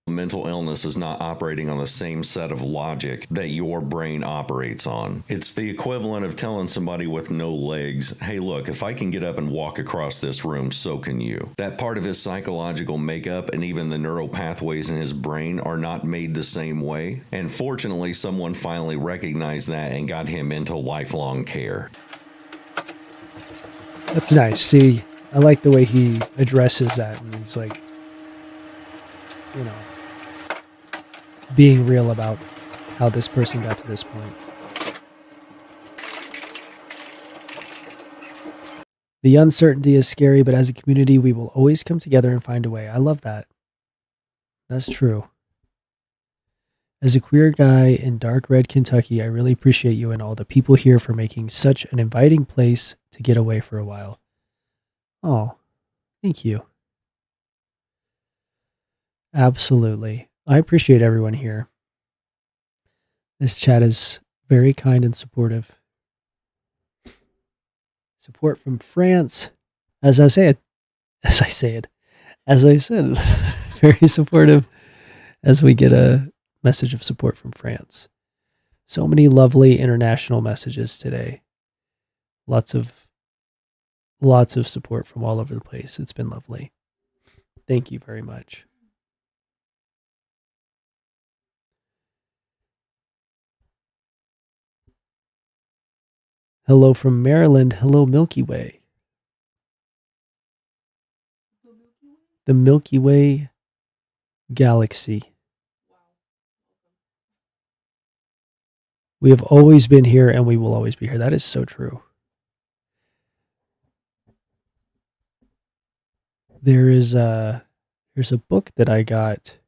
Speaker 4: mental illness is not operating on the same set of logic that your brain operates on. It's the equivalent of telling somebody with no legs, hey, look, if I can get up and walk across this room, so can you. That part of his psychological makeup and even the neural pathways in his brain are not made the same way. And fortunately, someone finally recognized that and got him into lifelong care.
Speaker 1: That's nice. See, I like the way he addresses that. And he's like, you know, being real about how this person got to this point. The uncertainty is scary, but as a community, we will always come together and find a way. I love that. That's true. As a queer guy in dark red Kentucky, I really appreciate you and all the people here for making such an inviting place to get away for a while. Oh, thank you. Absolutely. I appreciate everyone here. This chat is very kind and supportive. Support from France. As I said, very supportive as we get a message of support from France. So many lovely international messages today. Lots of support from all over the place. It's been lovely. Thank you very much. Hello from Maryland. Hello, Milky Way. The Milky Way galaxy. We have always been here and we will always be here. That is so true. There's a book that I got.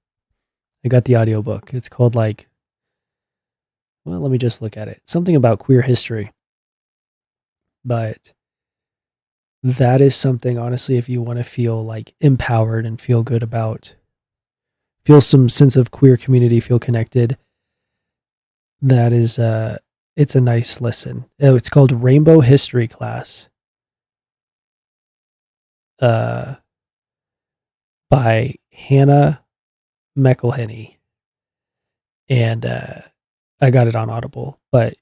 Speaker 1: I got the audiobook. It's called let me just look at it. Something about queer history. But that is something, honestly, if you want to feel like empowered and feel good about, feel some sense of queer community, feel connected, that is, it's a nice listen. Oh, it's called Rainbow History Class. By Hannah McElhenney. And I got it on Audible, but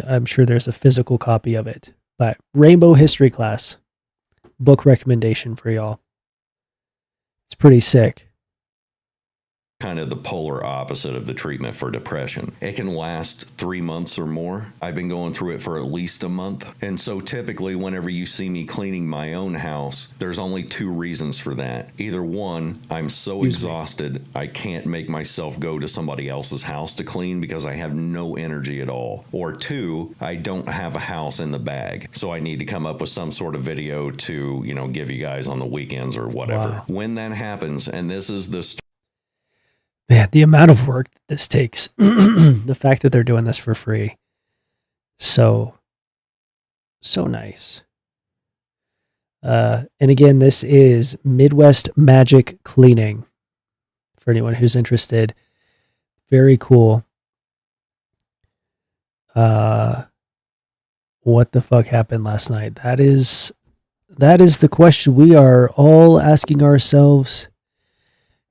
Speaker 1: I'm sure there's a physical copy of it. But Rainbow History Class, book recommendation for y'all. It's pretty sick.
Speaker 4: Kind of the polar opposite of the treatment for depression. It can last 3 months or more. I've been going through it for at least a month. And so typically whenever you see me cleaning my own house, there's only 2 reasons for that. Either one, I'm so exhausted, I can't make myself go to somebody else's house to clean because I have no energy at all. Or 2, I don't have a house in the bag. So I need to come up with some sort of video to, give you guys on the weekends or whatever. Wow. When that happens, and this is the
Speaker 1: Man, the amount of work this takes, the fact that they're doing this for free, so nice. And again, this is Midwest Magic Cleaning for anyone who's interested. Very cool. What the fuck happened last night? That is the question we are all asking ourselves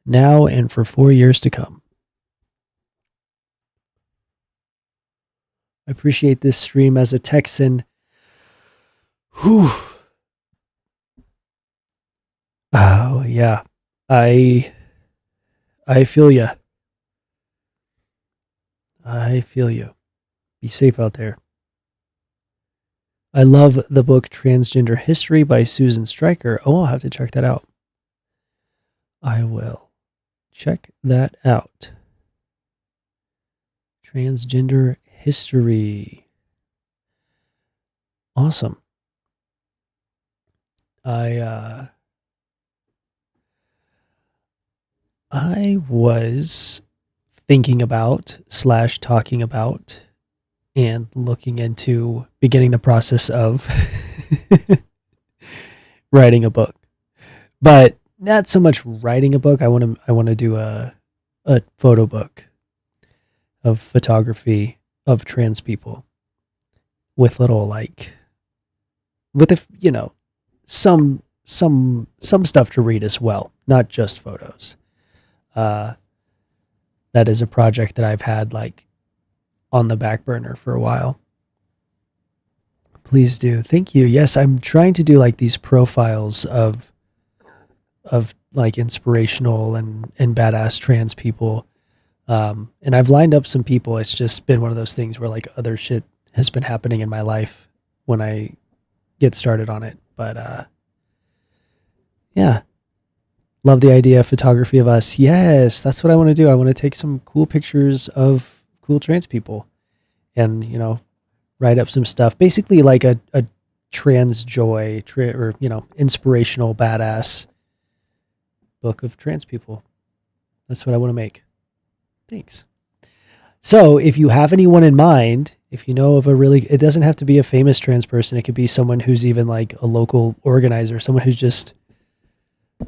Speaker 1: now and for 4 years to come. I appreciate this stream as a Texan. Whew. Oh yeah, I I feel you. I feel you. Be safe out there. I love the book Transgender History by Susan Stryker. Oh, I'll have to check that out. I will check that out. Transgender history. Awesome. I I was thinking about slash talking about and looking into beginning the process of writing a book, but not so much writing a book. I want to do a photo book of photography of trans people with little like with a some stuff to read as well, not just photos. Uh, that is a project that I've had like on the back burner for a while. Please do. Thank you. Yes, I'm trying to do like these profiles of like inspirational and badass trans people. And I've lined up some people. It's just been one of those things where like other shit has been happening in my life when I get started on it. But yeah, love the idea of photography of us. Yes, that's what I want to do. I want to take some cool pictures of cool trans people and, write up some stuff. Basically like a trans joy or, inspirational badass book of trans people. That's what I want to make. Thanks. So if you have anyone in mind, if you know of it doesn't have to be a famous trans person. It could be someone who's even like a local organizer, someone who's just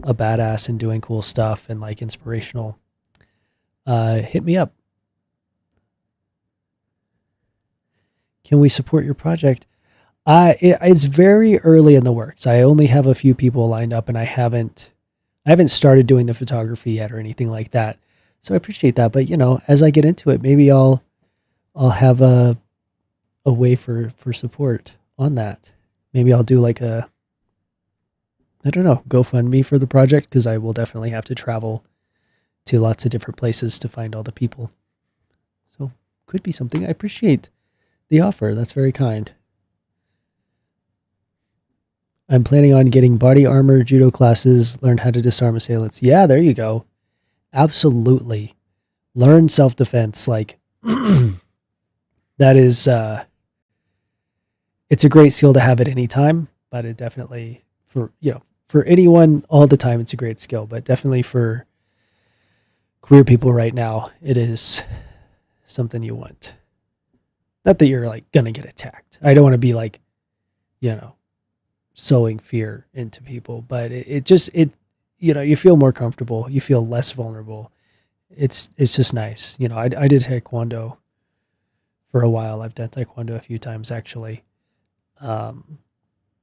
Speaker 1: a badass and doing cool stuff and like inspirational. Hit me up. Can we support your project? It's very early in the works. I only have a few people lined up, and I haven't started doing the photography yet or anything like that. So I appreciate that. But as I get into it, maybe I'll have a way for support on that. Maybe I'll do like I don't know, GoFundMe for the project because I will definitely have to travel to lots of different places to find all the people. So could be something. I appreciate the offer. That's very kind. I'm planning on getting body armor, judo classes, learn how to disarm assailants. Yeah, there you go. Absolutely. Learn self-defense. Like that is it's a great skill to have at any time, but it definitely for anyone all the time it's a great skill, but definitely for queer people right now, it is something you want. Not that you're like gonna get attacked. I don't want to be like, you know, sowing fear into people, but you feel more comfortable, you feel less vulnerable. It's just nice. I did taekwondo for a while. I've done taekwondo a few times actually, um,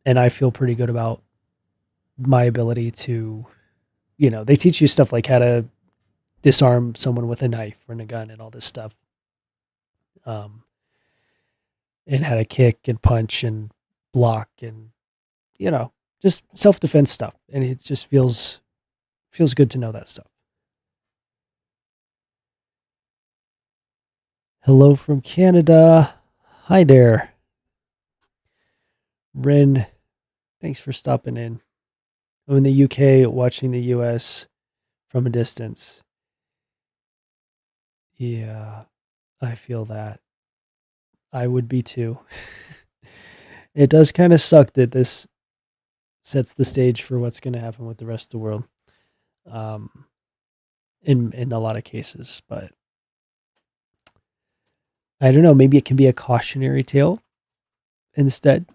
Speaker 1: and I feel pretty good about my ability to. They teach you stuff like how to disarm someone with a knife or a gun and all this stuff, um, and how to kick and punch and block and you know just self defense stuff. And it just feels good to know that stuff. Hello from Canada. Hi there. Ren, thanks for stopping in. I'm in the UK watching the US from a distance. Yeah, I feel that. I would be too. It does kind of suck that this sets the stage for what's going to happen with the rest of the world. Um, in a lot of cases, but I don't know, maybe it can be a cautionary tale instead.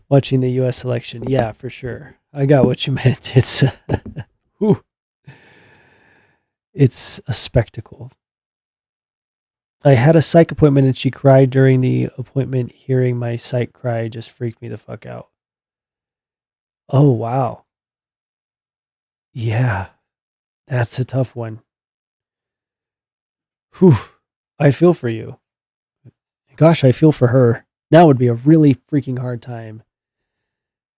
Speaker 1: Watching the US election. Yeah, for sure. I got what you meant. Whew, it's a spectacle. I had a psych appointment and she cried during the appointment. Hearing my psych cry just freaked me the fuck out. Oh, wow. Yeah, that's a tough one. Whew. I feel for you. Gosh, I feel for her. That would be a really freaking hard time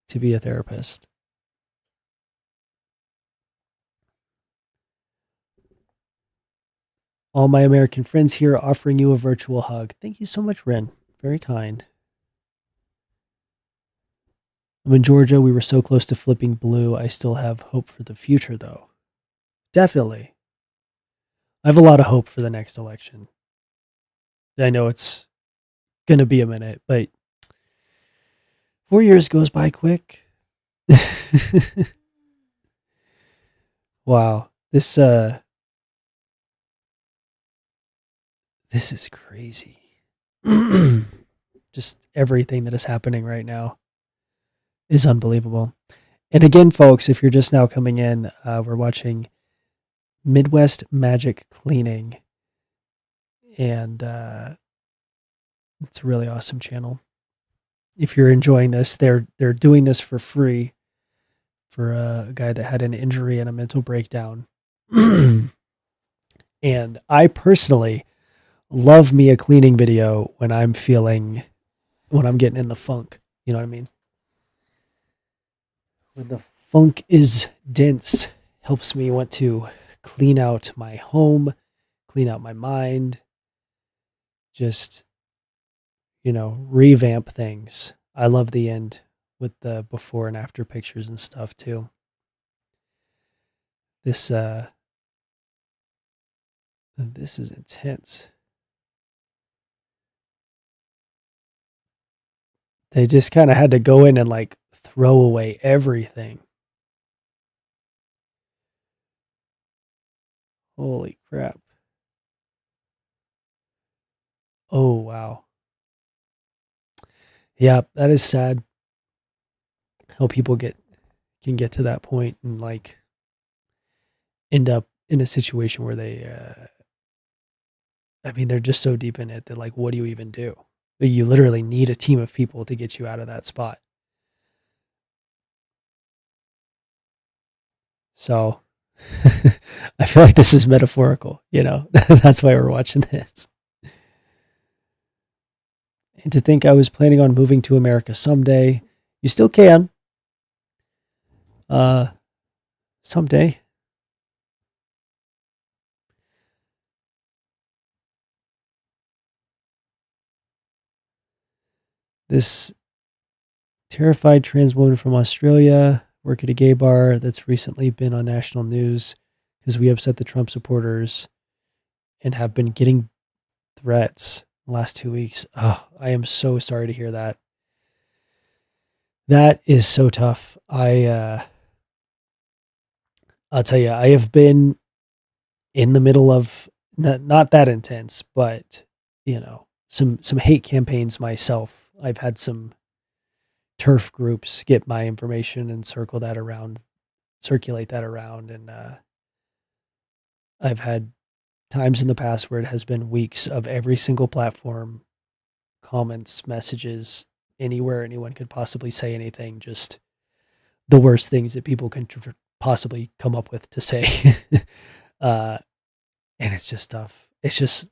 Speaker 1: to be a therapist. All my American friends here offering you a virtual hug. Thank you so much, Ren. Very kind. I'm in Georgia. We were so close to flipping blue. I still have hope for the future, though. Definitely. I have a lot of hope for the next election. I know it's going to be a minute, but 4 years goes by quick. Wow. This is crazy. Just everything that is happening right now is unbelievable. And again, folks, if you're just now coming in, we're watching Midwest Magic Cleaning, and it's a really awesome channel. If you're enjoying this, they're doing this for free for a guy that had an injury and a mental breakdown. And I personally love me a cleaning video when I'm getting in the funk. You know what I mean? When the funk is dense, helps me want to clean out my home, clean out my mind, just, revamp things. I love the end with the before and after pictures and stuff too. This is intense. They just kind of had to go in and like throw away everything. Holy crap. Oh, wow. Yeah, that is sad how people can get to that point and like end up in a situation where they're just so deep in it that like, what do you even do? You literally need a team of people to get you out of that spot. So I feel like this is metaphorical, that's why we're watching this. And to think I was planning on moving to America someday. You still can. Someday. This terrified trans woman from Australia work at a gay bar that's recently been on national news because we upset the Trump supporters and have been getting threats the last 2 weeks. Oh, I am so sorry to hear that. That is so tough. I'll tell you, I have been in the middle of not that intense, but some hate campaigns myself. I've had some turf groups get my information and circulate that around, and I've had times in the past where it has been weeks of every single platform, comments, messages, anywhere anyone could possibly say anything, just the worst things that people can possibly come up with to say. And it's just tough. It's just,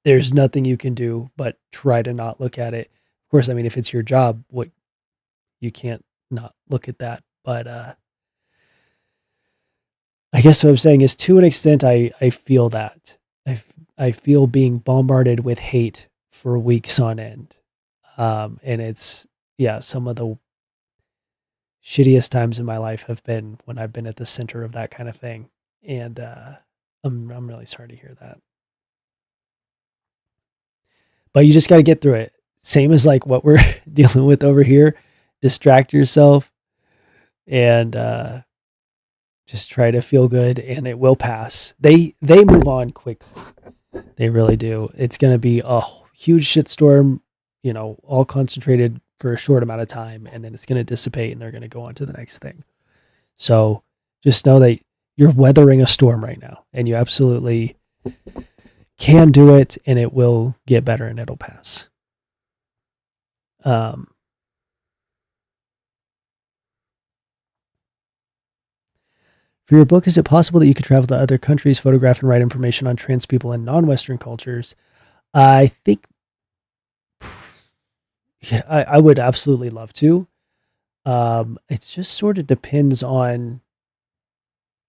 Speaker 1: there's nothing you can do but try to not look at it. Of course, I mean, if it's your job, you can't not look at that. But I guess what I'm saying is, to an extent, I feel that. I feel being bombarded with hate for weeks on end. And it's, yeah, some of the shittiest times in my life have been when I've been at the center of that kind of thing. And I'm really sorry to hear that. But you just got to get through it. Same as like what we're dealing with over here. Distract yourself and just try to feel good, and it will pass. They move on quickly. They really do. It's going to be a huge shitstorm, all concentrated for a short amount of time, and then it's going to dissipate and they're going to go on to the next thing. So just know that you're weathering a storm right now, and you absolutely can do it, and it will get better and it'll pass. For your book, is it possible that you could travel to other countries, photograph and write information on trans people in non-Western cultures? I think yeah, I would absolutely love to. It just sort of depends on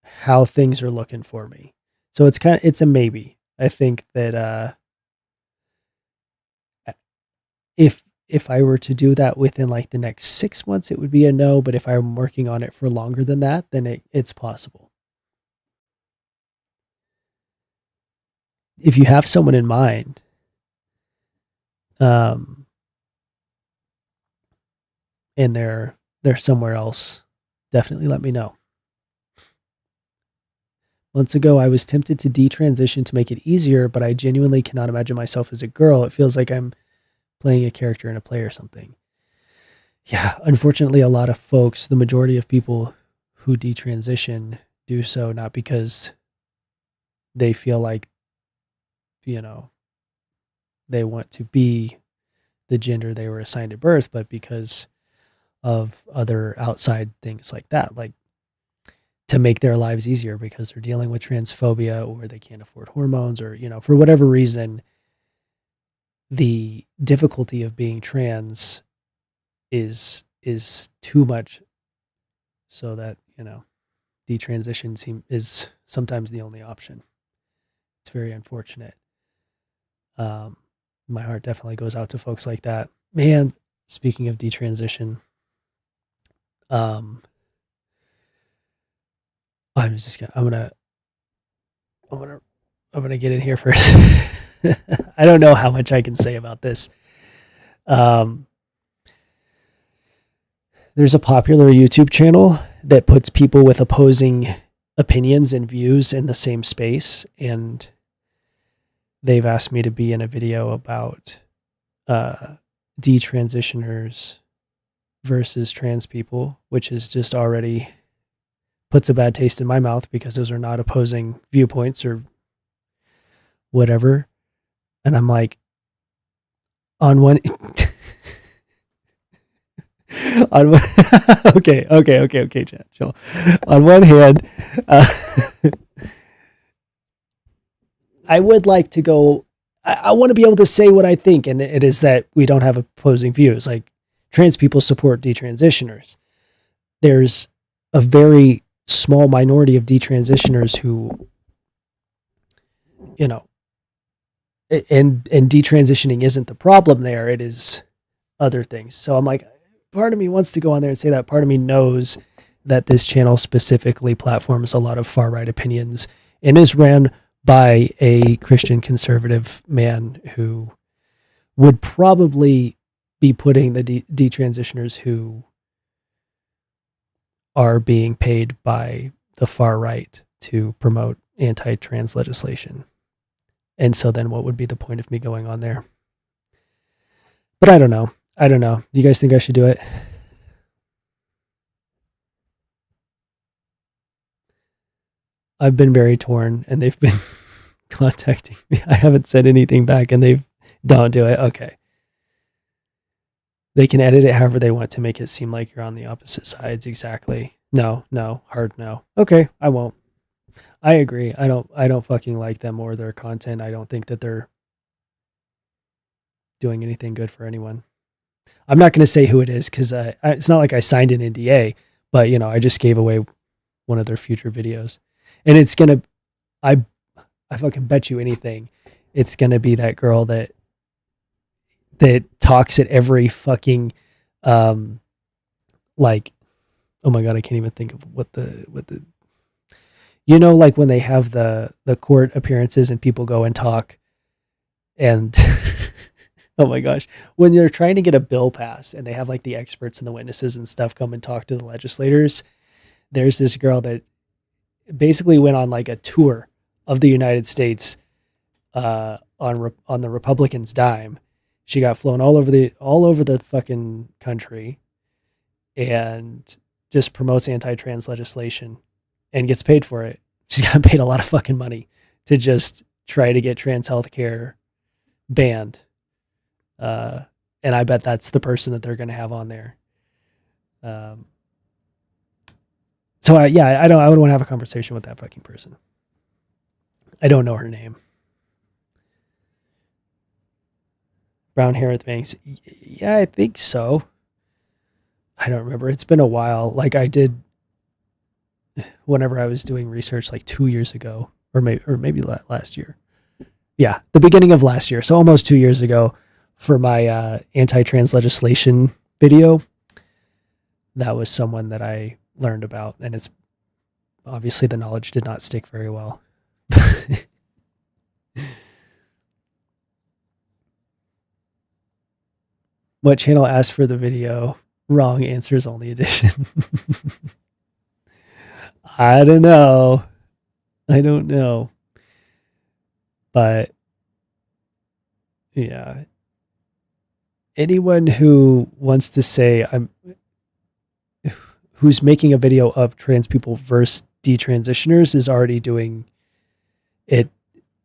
Speaker 1: how things are looking for me. So it's a maybe. I think that if I were to do that within like the next 6 months, it would be a no. But if I'm working on it for longer than that, then it's possible. If you have someone in mind, um, and they're somewhere else, definitely let me know. Months ago, I was tempted to detransition to make it easier, but I genuinely cannot imagine myself as a girl. It feels like I'm playing a character in a play or something. Yeah, unfortunately, a lot of folks, the majority of people who detransition do so not because they feel like, you know, they want to be the gender they were assigned at birth, but because of other outside things like that, like to make their lives easier because they're dealing with transphobia or they can't afford hormones or, for whatever reason, the difficulty of being trans is too much so that, detransition is sometimes the only option. It's very unfortunate. Um, my heart definitely goes out to folks like that. Man, speaking of detransition, um, I'm just gonna, I'm gonna, I'm gonna get in here first. I don't know how much I can say about this. Um, there's a popular YouTube channel that puts people with opposing opinions and views in the same space, and they've asked me to be in a video about detransitioners versus trans people, which is just already puts a bad taste in my mouth because those are not opposing viewpoints or whatever. And I'm like, on one, on one, okay, Chad, chill. On one hand, uh, I would like to go. I want to be able to say what I think, and it is that we don't have opposing views. Like trans people support detransitioners. There's a very small minority of detransitioners who, you know, and detransitioning isn't the problem there. It is other things. So I'm like, part of me wants to go on there and say that. Part of me knows that this channel specifically platforms a lot of far right opinions and is ran by a Christian conservative man who would probably be putting the detransitioners who are being paid by the far right to promote anti-trans legislation. And so then what would be the point of me going on there? But I don't know. I don't know. Do you guys think I should do it? I've been very torn and they've been contacting me. I haven't said anything back and they've don't do it. Okay. They can edit it however they want to make it seem like you're on the opposite sides. Exactly. No, hard no. Okay, I won't. I agree. I don't fucking like them or their content. I don't think that they're doing anything good for anyone. I'm not going to say who it is because it's not like I signed an NDA, but I just gave away one of their future videos, and it's gonna. I I fucking bet you anything, it's gonna be that girl that talks at every fucking, um, like, oh my god, I can't even think of what the like when they have the court appearances and people go and talk and oh my gosh, when they're trying to get a bill passed and they have like the experts and the witnesses and stuff come and talk to the legislators, there's this girl that basically went on like a tour of the United States on the Republicans' dime. She got flown all over the fucking country and just promotes anti-trans legislation and gets paid for it. She's got paid a lot of fucking money to just try to get trans healthcare banned. Uh, and I bet that's the person that they're going to have on there. Um, yeah, I would want to have a conversation with that fucking person. I don't know her name. Brown hair with bangs. Yeah, I think so. I don't remember. It's been a while. Like I did whenever I was doing research like 2 years ago, or maybe last year. Yeah, the beginning of last year. So almost 2 years ago, for my anti-trans legislation video. That was someone that I learned about, and it's obviously the knowledge did not stick very well. What channel asked for the video? Wrong answers only edition. I don't know. I don't know. But yeah. Anyone who wants to say who's making a video of trans people versus detransitioners is already doing it,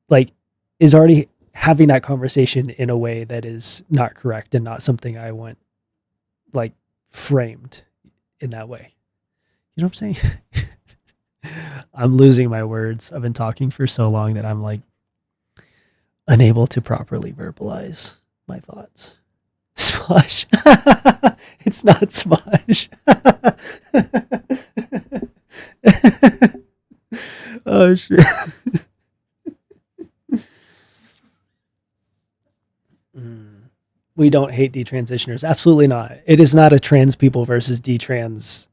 Speaker 1: like, is already having that conversation in a way that is not correct and not something I want, like, framed in that way. You know what I'm saying? I'm losing my words. I've been talking for so long that I'm like unable to properly verbalize my thoughts. Smosh. It's not Smosh. Oh shit. We don't hate detransitioners. Absolutely not. It is not a trans people versus detrans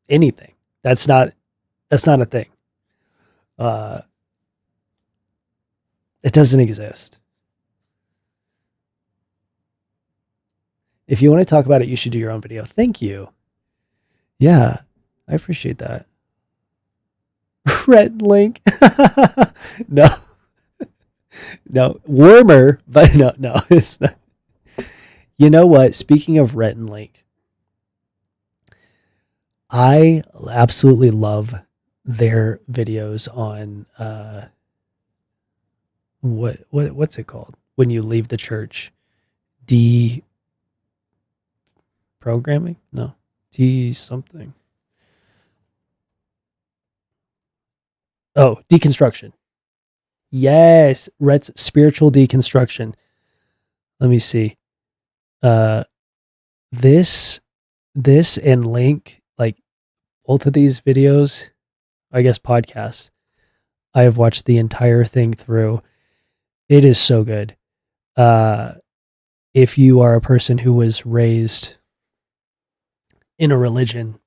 Speaker 1: anything. That's not a thing. It doesn't exist. If you want to talk about it, you should do your own video. Thank you. Yeah, I appreciate that. Red link. No. No. Warmer, but no, it's not. You know what? Speaking of Rhett and Link, I absolutely love their videos on what's it called when you leave the church? Programming? No. Something. Oh, deconstruction. Yes, Rhett's spiritual deconstruction. Let me see. This and Link, like both of these videos, I guess podcasts, I have watched the entire thing through. It is so good. If you are a person who was raised in a religion,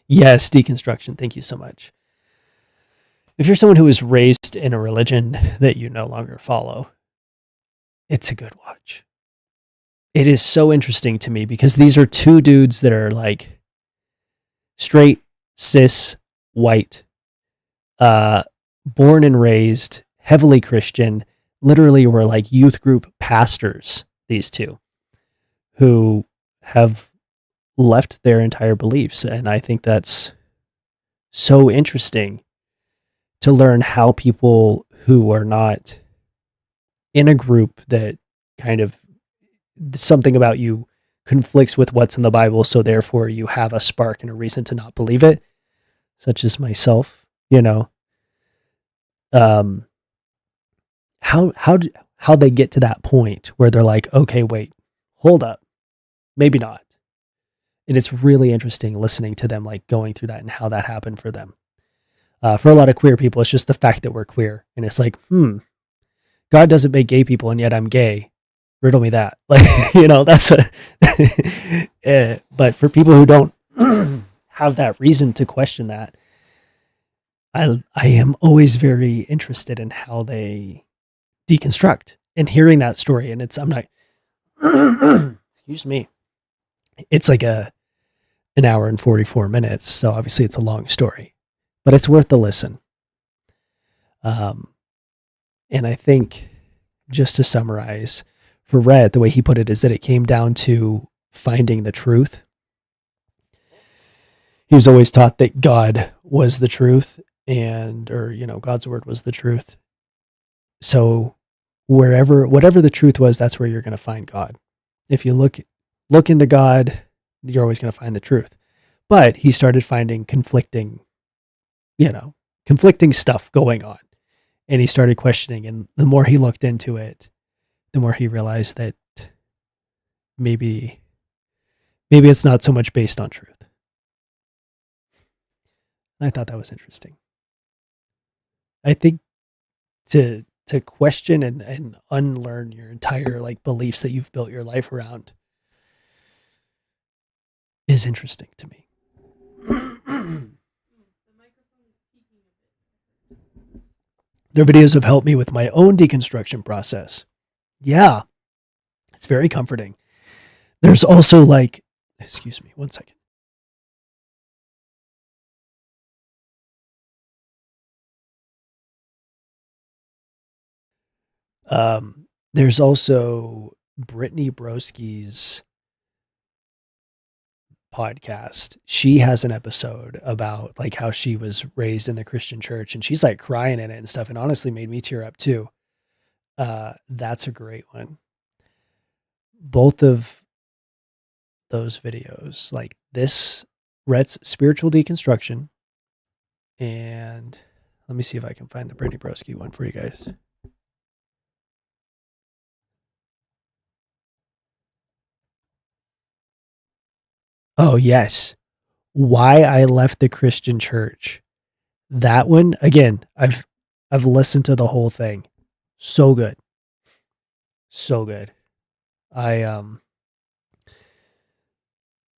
Speaker 1: yes, deconstruction. Thank you so much. If you're someone who was raised in a religion that you no longer follow, it's a good watch. It is so interesting to me because these are two dudes that are like straight, cis, white, born and raised, heavily Christian, literally were like youth group pastors, these two, who have left their entire beliefs. And I think that's so interesting to learn how people who are not in a group that kind of something about you conflicts with what's in the Bible, so therefore you have a spark and a reason to not believe it, such as myself, you know. How they get to that point where they're like, okay, wait, hold up, maybe not. And it's really interesting listening to them like going through that and how that happened for them. For a lot of queer people, it's just the fact that we're queer, and it's like, God doesn't make gay people, and yet I'm gay. Riddle me that. Like, you know, that's a. But for people who don't have that reason to question that, I am always very interested in how they deconstruct and hearing that story. And I'm not. Excuse me. It's like an hour and 44 minutes, so obviously it's a long story, but it's worth the listen. And I think, just to summarize, for Rhett, the way he put it is that it came down to finding the truth. He was always taught that God was the truth, God's word was the truth. So whatever the truth was, that's where you're going to find God. If you look into God, you're always going to find the truth. But he started finding conflicting stuff going on. And he started questioning. And the more he looked into it, the more he realized that maybe maybe it's not so much based on truth. And I thought that was interesting. I think to question and unlearn your entire like beliefs that you've built your life around is interesting to me. Their videos have helped me with my own deconstruction process. Yeah, it's very comforting. There's also like, excuse me, one second. There's also Brittany Broski's podcast. She has an episode about like how she was raised in the Christian church, and she's like crying in it and stuff, and honestly made me tear up too. That's a great one. Both of those videos, like this, Rhett's spiritual deconstruction, and let me see if I can find the Brittany Broski one for you guys. Oh yes, why I left the Christian church. That one again. I've listened to the whole thing. So good, so good. I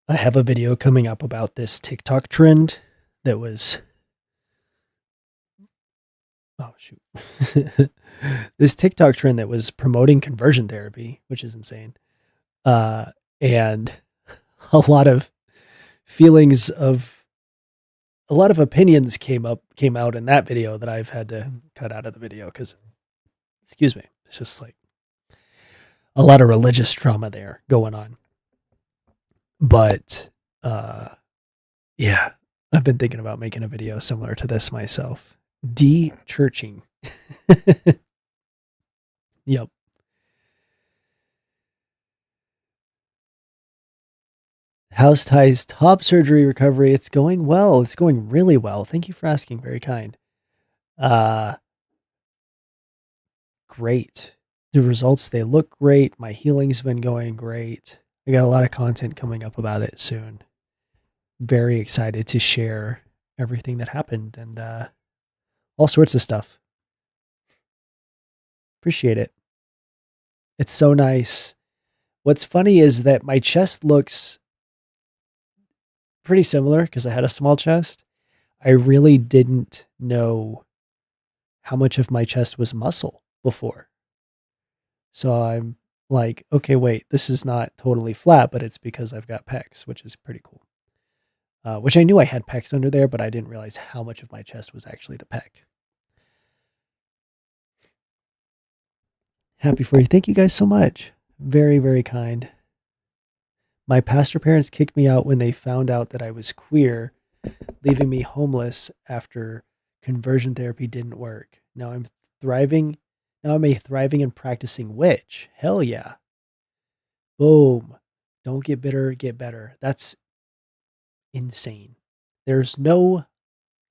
Speaker 1: I have a video coming up about this TikTok trend that was, oh shoot, this TikTok trend that was promoting conversion therapy, which is insane. And a lot of feelings of a lot of opinions came out in that video that I've had to cut out of the video because, excuse me, it's just like a lot of religious trauma there going on. But yeah, I've been thinking about making a video similar to this myself. De-churching. Yep. House Ties top surgery recovery. It's going well. It's going really well. Thank you for asking. Very kind. Uh, great. The results, they look great. My healing's been going great. I got a lot of content coming up about it soon. Very excited to share everything that happened and all sorts of stuff. Appreciate it. It's so nice. What's funny is that my chest looks pretty similar because I had a small chest. I really didn't know how much of my chest was muscle before. So I'm like, okay, wait, this is not totally flat, but it's because I've got pecs, which is pretty cool. Which I knew I had pecs under there, but I didn't realize how much of my chest was actually the pec. Happy for you. Thank you guys so much. Very, very kind. My pastor parents kicked me out when they found out that I was queer, leaving me homeless after conversion therapy didn't work. Now I'm thriving. Now I'm a thriving and practicing witch. Hell yeah. Boom. Don't get bitter, get better. That's insane. There's no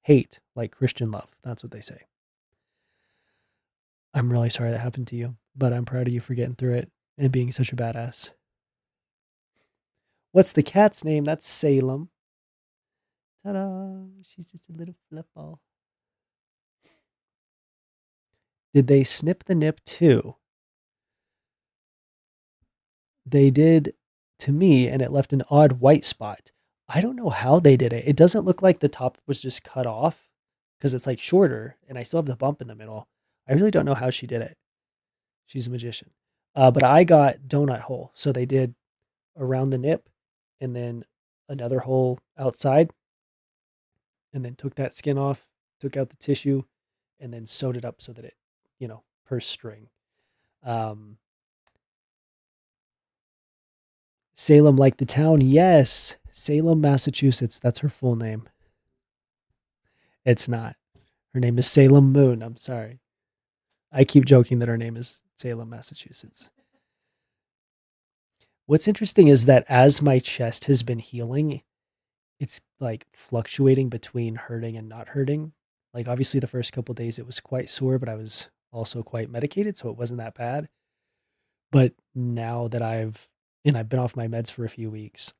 Speaker 1: hate like Christian love. That's what they say. I'm really sorry that happened to you, but I'm proud of you for getting through it and being such a badass. What's the cat's name? That's Salem. Ta-da! She's just a little flip ball. Did they snip the nip too? They did to me, and it left an odd white spot. I don't know how they did it. It doesn't look like the top was just cut off because it's like shorter, and I still have the bump in the middle. I really don't know how she did it. She's a magician. But I got donut hole. So they did around the nip and then another hole outside and then took that skin off, took out the tissue, and then sewed it up so that it, purse string. Salem, like the town? Yes. Salem, Massachusetts. That's her full name. It's not. Her name is Salem Moon. I'm sorry. I keep joking that her name is Salem, Massachusetts. What's interesting is that as my chest has been healing, it's like fluctuating between hurting and not hurting. Like obviously the first couple days it was quite sore, but I was also quite medicated, so it wasn't that bad. But now that I've been off my meds for a few weeks,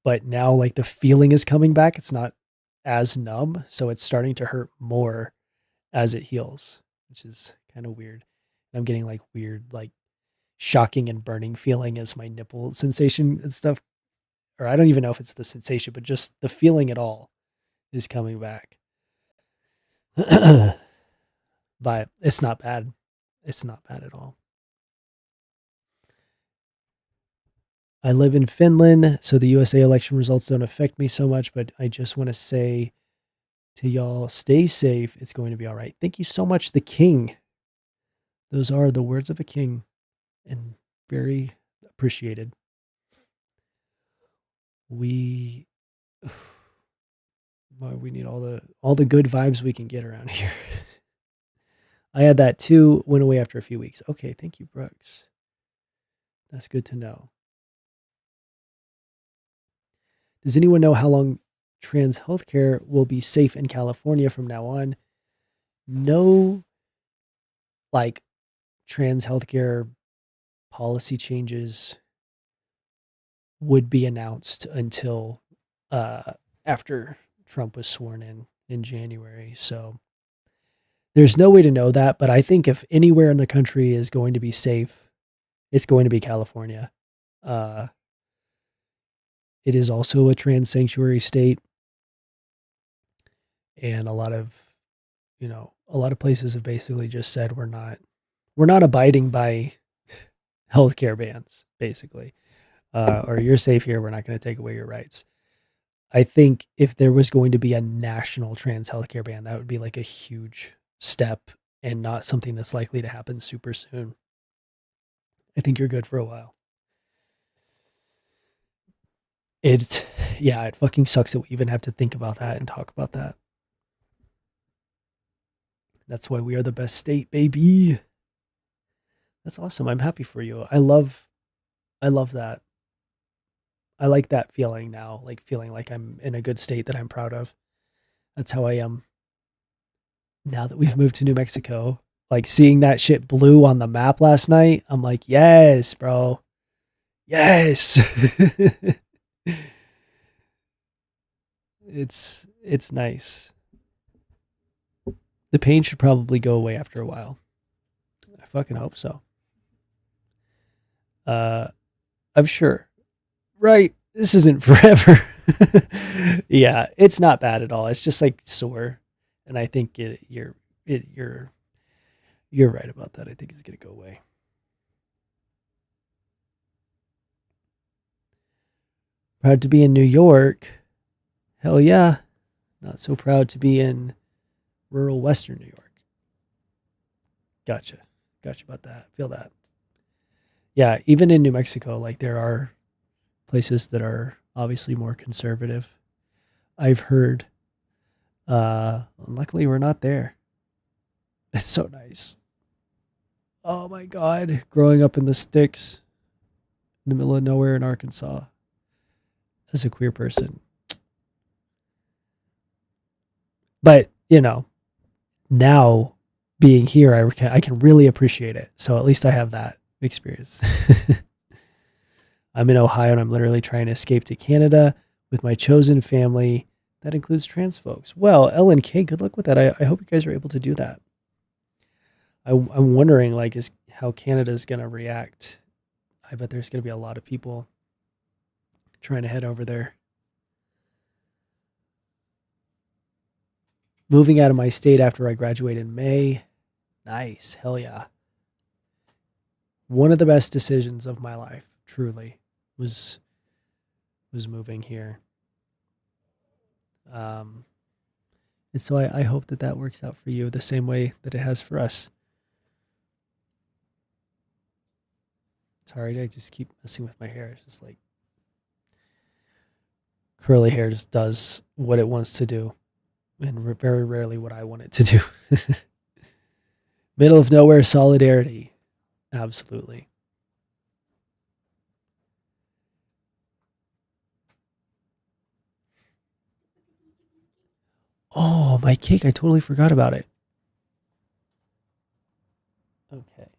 Speaker 1: but now like the feeling is coming back. It's not as numb, so it's starting to hurt more as it heals, which is kind of weird. I'm getting like weird, like shocking and burning feeling as my nipple sensation and stuff. Or I don't even know if it's the sensation, but just the feeling at all is coming back. But it's not bad. It's not bad at all. I live in Finland, so the USA election results don't affect me so much, but I just want to say to y'all, stay safe. It's going to be all right. Thank you so much, the king. Those are the words of a king and very appreciated. We we need all the good vibes we can get around here. I had that too, went away after a few weeks. Okay, thank you, Brooks. That's good to know. Does anyone know how long trans healthcare will be safe in California from now on? No, like trans healthcare policy changes would be announced until after Trump was sworn in January. So there's no way to know that, but I think if anywhere in the country is going to be safe, it's going to be California. It is also a trans sanctuary state, and a lot of places have basically just said we're not abiding by healthcare bans, basically, or you're safe here. We're not going to take away your rights. I think if there was going to be a national trans healthcare ban, that would be like a huge step and not something that's likely to happen super soon. I think you're good for a while. It fucking sucks that we even have to think about that and talk about that. That's why we are the best state, baby. That's awesome. I'm happy for you. I love that. I like that feeling now, like feeling like I'm in a good state that I'm proud of. That's how I am now that we've moved to New Mexico. Like seeing that shit blue on the map last night, I'm like, yes, bro. Yes. It's nice. The pain should probably go away after a while. I fucking hope so. I'm sure. Right. This isn't forever. Yeah, it's not bad at all. It's just like sore. And I think you're right about that. I think it's going to go away. Proud to be in New York. Hell yeah. Not so proud to be in rural Western New York. Gotcha about that. Feel that. Yeah, even in New Mexico, like there are places that are obviously more conservative. I've heard. Luckily we're not there. It's so nice. Oh my god, growing up in the sticks in the middle of nowhere in Arkansas as a queer person. But, now being here, I can really appreciate it. So at least I have that experience. I'm in Ohio and I'm literally trying to escape to Canada with my chosen family. That includes trans folks. Well, Ellen K, good luck with that. I hope you guys are able to do that. I'm wondering, like, is how Canada's going to react. I bet there's going to be a lot of people trying to head over there. Moving out of my state after I graduate in May. Nice. Hell yeah. One of the best decisions of my life, truly, was moving here. And so I hope that works out for you the same way that it has for us. Sorry, I just keep messing with my hair. It's just like curly hair just does what it wants to do, and very rarely what I want it to do. Middle of nowhere solidarity. Absolutely. Oh, my cake. I totally forgot about it. Okay.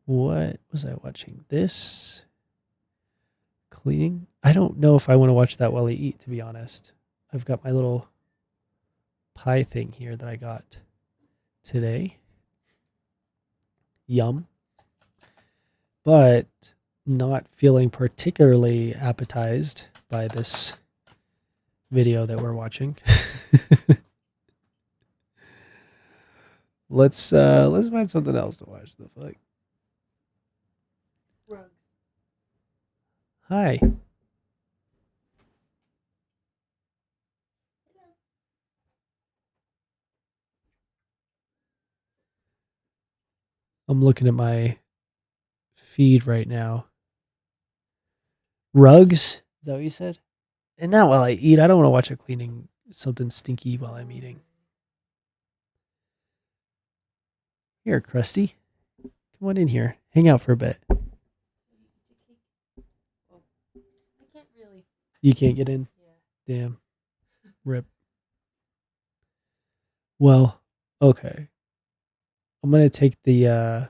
Speaker 1: What was I watching? This cleaning? I don't know if I want to watch that while I eat, to be honest. I've got my little pie thing here that I got today. Yum. But not feeling particularly appetized by this video that we're watching. Let's find something else to watch. The fuck.
Speaker 3: Rugs.
Speaker 1: Hi. I'm looking at my feed right now. Rugs? Is that what you said? And not while I eat. I don't want to watch a cleaning something stinky while I'm eating. Here, Krusty. Come on in here. Hang out for a bit.
Speaker 3: I can't really.
Speaker 1: You can't get in?
Speaker 3: Yeah.
Speaker 1: Damn. Rip. Well, okay. I'm going to take the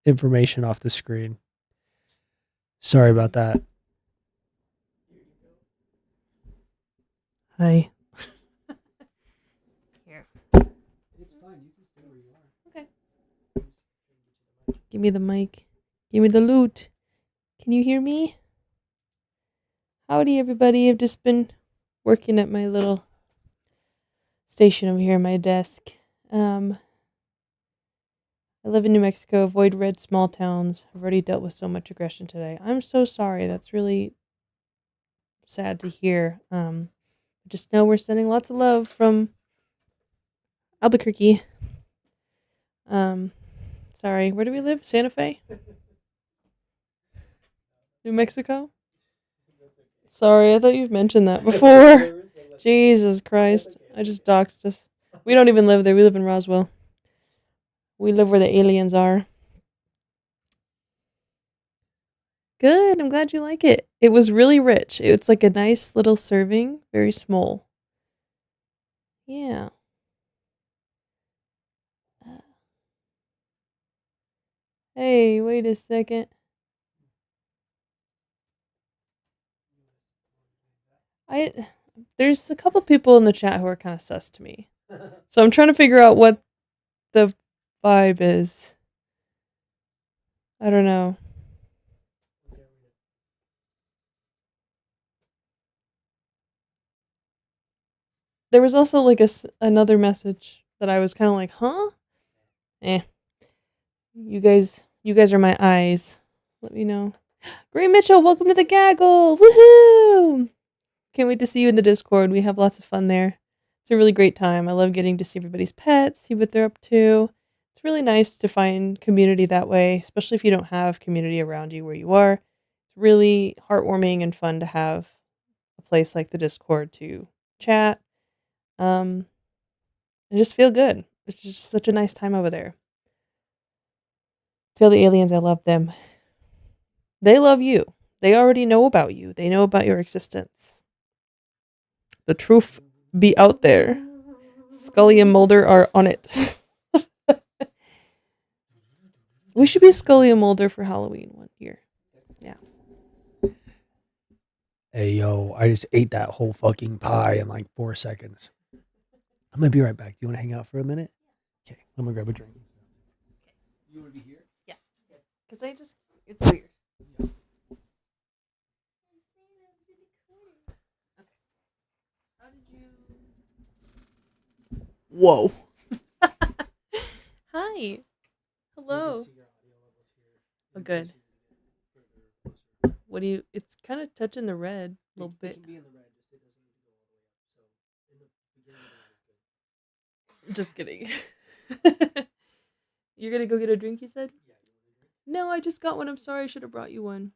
Speaker 1: information off the screen. Sorry about that.
Speaker 3: Hi. Here.
Speaker 1: It's fine. You can stay where you are.
Speaker 3: Okay. Give me the mic. Give me the loot. Can you hear me? Howdy, everybody. I've just been working at my little station over here on my desk. I live in New Mexico. Avoid red small towns. I've already dealt with so much aggression today. I'm so sorry. That's really sad to hear. Just know we're sending lots of love from Albuquerque. Sorry. Where do we live? Santa Fe? New Mexico? Sorry, I thought you've mentioned that before. Jesus Christ. I just doxed us. We don't even live there. We live in Roswell. We live where the aliens are. Good. I'm glad you like it. It was really rich. It's like a nice little serving, very small. Yeah. Hey, wait a second. There's a couple people in the chat who are kind of sus to me. So I'm trying to figure out what the vibe is. I don't know. There was also like another message that I was kind of like, huh? You guys are my eyes. Let me know. Gray Mitchell, welcome to the gaggle. Woohoo! Can't wait to see you in the Discord. We have lots of fun there. It's a really great time. I love getting to see everybody's pets, see what they're up to. It's really nice to find community that way, especially if you don't have community around you where you are. It's really heartwarming and fun to have a place like the Discord to chat. And just feel good. It's just such a nice time over there. Tell the aliens I love them. They love you. They already know about you. They know about your existence. The truth be out there. Scully and Mulder are on it. We should be Scully and Mulder for Halloween one year. Yeah.
Speaker 1: Hey, yo, I just ate that whole fucking pie in like 4 seconds. I'm going to be right back. Do you want to hang out for a minute? Okay, I'm going to grab a drink. You want to be here?
Speaker 3: Yeah. Because it's weird. How did you... Whoa. Hi. Hello. Oh, good. What do you... It's kind of touching the red a little bit. Just kidding. You're gonna go get a drink, you said? No, I just got one. I'm sorry. I should have brought you one.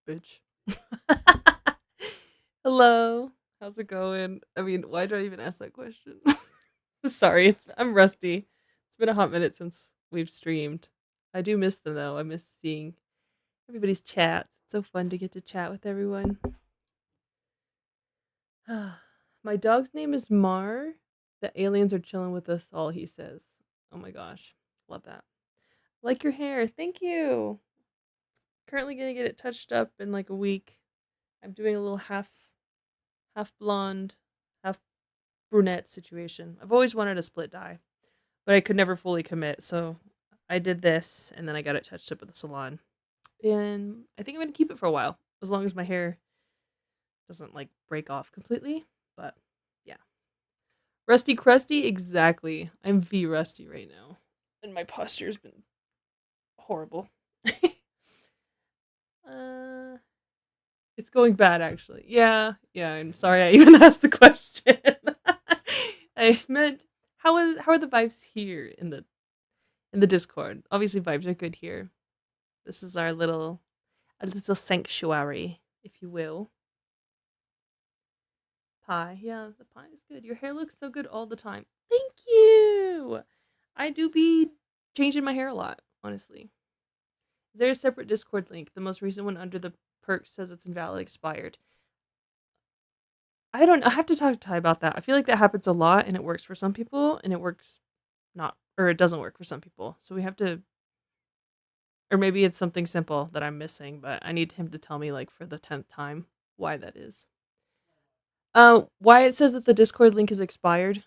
Speaker 3: Bitch. Hello. How's it going? I mean, why did I even ask that question? Sorry, I'm rusty. It's been a hot minute since we've streamed. I do miss them though. I miss seeing everybody's chats. It's so fun to get to chat with everyone. My dog's name is Mar. The aliens are chilling with us all, he says. Oh my gosh. Love that. Like your hair. Thank you. Currently gonna get it touched up in like a week. I'm doing a little half blonde, half brunette situation. I've always wanted a split dye, but I could never fully commit, so I did this and then I got it touched up at the salon. And I think I'm gonna keep it for a while, as long as my hair doesn't like break off completely. But yeah. Rusty crusty, exactly. I'm V rusty right now. And my posture's been horrible. It's going bad actually. Yeah, I'm sorry I even asked the question. I meant how are the vibes here in the Discord? Obviously vibes are good here. This is our little sanctuary, if you will. Pie. Yeah, the pie is good. Your hair looks so good all the time. Thank you. I do be changing my hair a lot, honestly. Is there a separate Discord link? The most recent one under the perks says it's invalid, expired. I have to talk to Ty about that. I feel like that happens a lot and it works for some people and it works not, or it doesn't work for some people. So we have to, or maybe it's something simple that I'm missing, but I need him to tell me like for the 10th time why that is. Why it says that the Discord link is expired?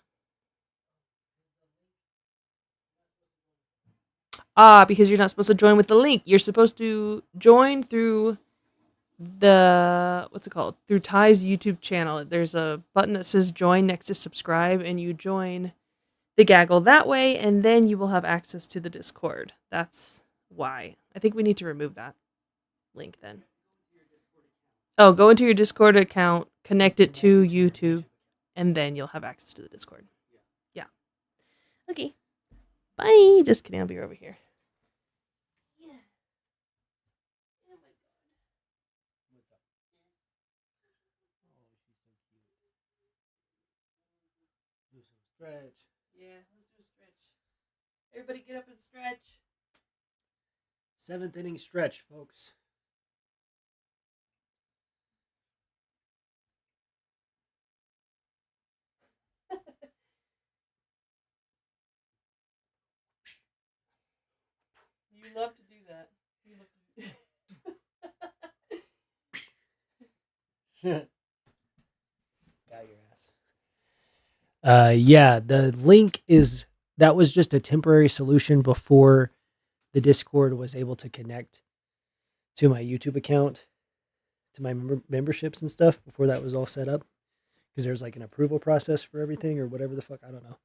Speaker 3: Because you're not supposed to join with the link. You're supposed to join through what's it called? Through Ty's YouTube channel. There's a button that says join next to subscribe, and you join the gaggle that way, and then you will have access to the Discord. That's why. I think we need to remove that link then. Oh, go into your Discord account, connect it to YouTube, and then you'll have access to the Discord. Yeah. Okay. Bye. Just kidding. I'll be over here. Yeah. Oh my god.
Speaker 1: Do some stretch.
Speaker 3: Yeah, let's do a stretch. Everybody get up and stretch.
Speaker 1: 7th inning stretch, folks.
Speaker 3: You love to do that. You love to do that.
Speaker 1: Got your ass. Yeah, the link that was just a temporary solution before the Discord was able to connect to my YouTube account, to my memberships and stuff before that was all set up. Because there's like an approval process for everything or whatever the fuck, I don't know.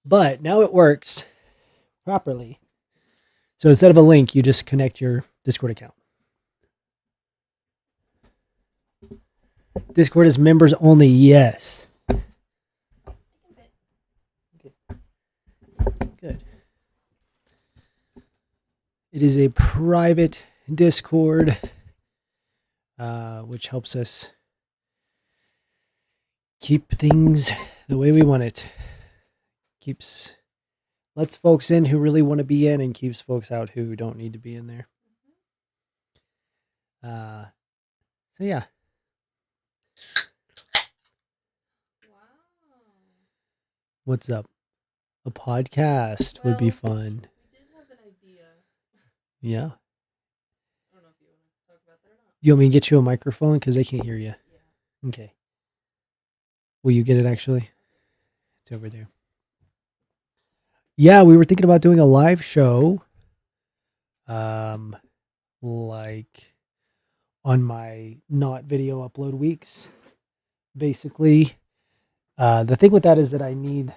Speaker 1: But now it works properly. So instead of a link, you just connect your Discord account. Discord is members only, yes. Okay. Good. It is a private Discord, which helps us keep things the way we want it. Lets folks in who really want to be in and keeps folks out who don't need to be in there. So yeah.
Speaker 3: Wow.
Speaker 1: What's up? A podcast would be fun.
Speaker 3: We did have an idea.
Speaker 1: Yeah.
Speaker 3: I don't know if you want to talk about that or not.
Speaker 1: You want me to get you a microphone? Because they can't hear you.
Speaker 3: Yeah.
Speaker 1: Okay. Will you get it actually? It's over there. Yeah, we were thinking about doing a live show. Like on my not video upload weeks. Basically. The thing with that is that I need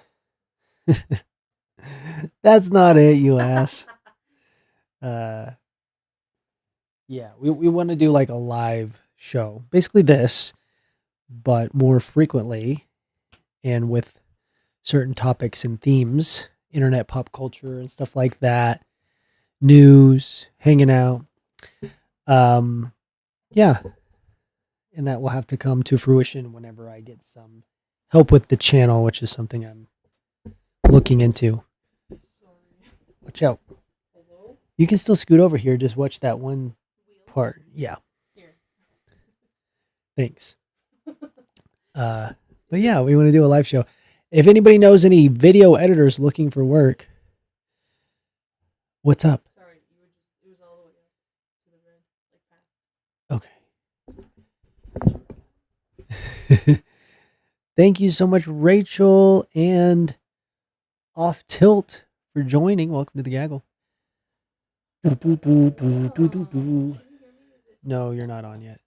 Speaker 1: that's not it, you ass. Yeah, we want to do like a live show. Basically this, but more frequently and with certain topics and themes, internet pop culture and stuff like that, news, hanging out. Yeah. And that will have to come to fruition whenever I get some help with the channel, which is something I'm looking into. Watch out.
Speaker 3: Hello?
Speaker 1: You can still scoot over here. Just watch that one part. Yeah.
Speaker 3: Here.
Speaker 1: Thanks. But yeah, we want to do a live show. If anybody knows any video editors looking for work, What's up?
Speaker 3: Sorry, it was all the way up to the red, like past.
Speaker 1: Okay. Thank you so much, Rachel and Off Tilt, for joining. Welcome to the gaggle. No, you're not on yet.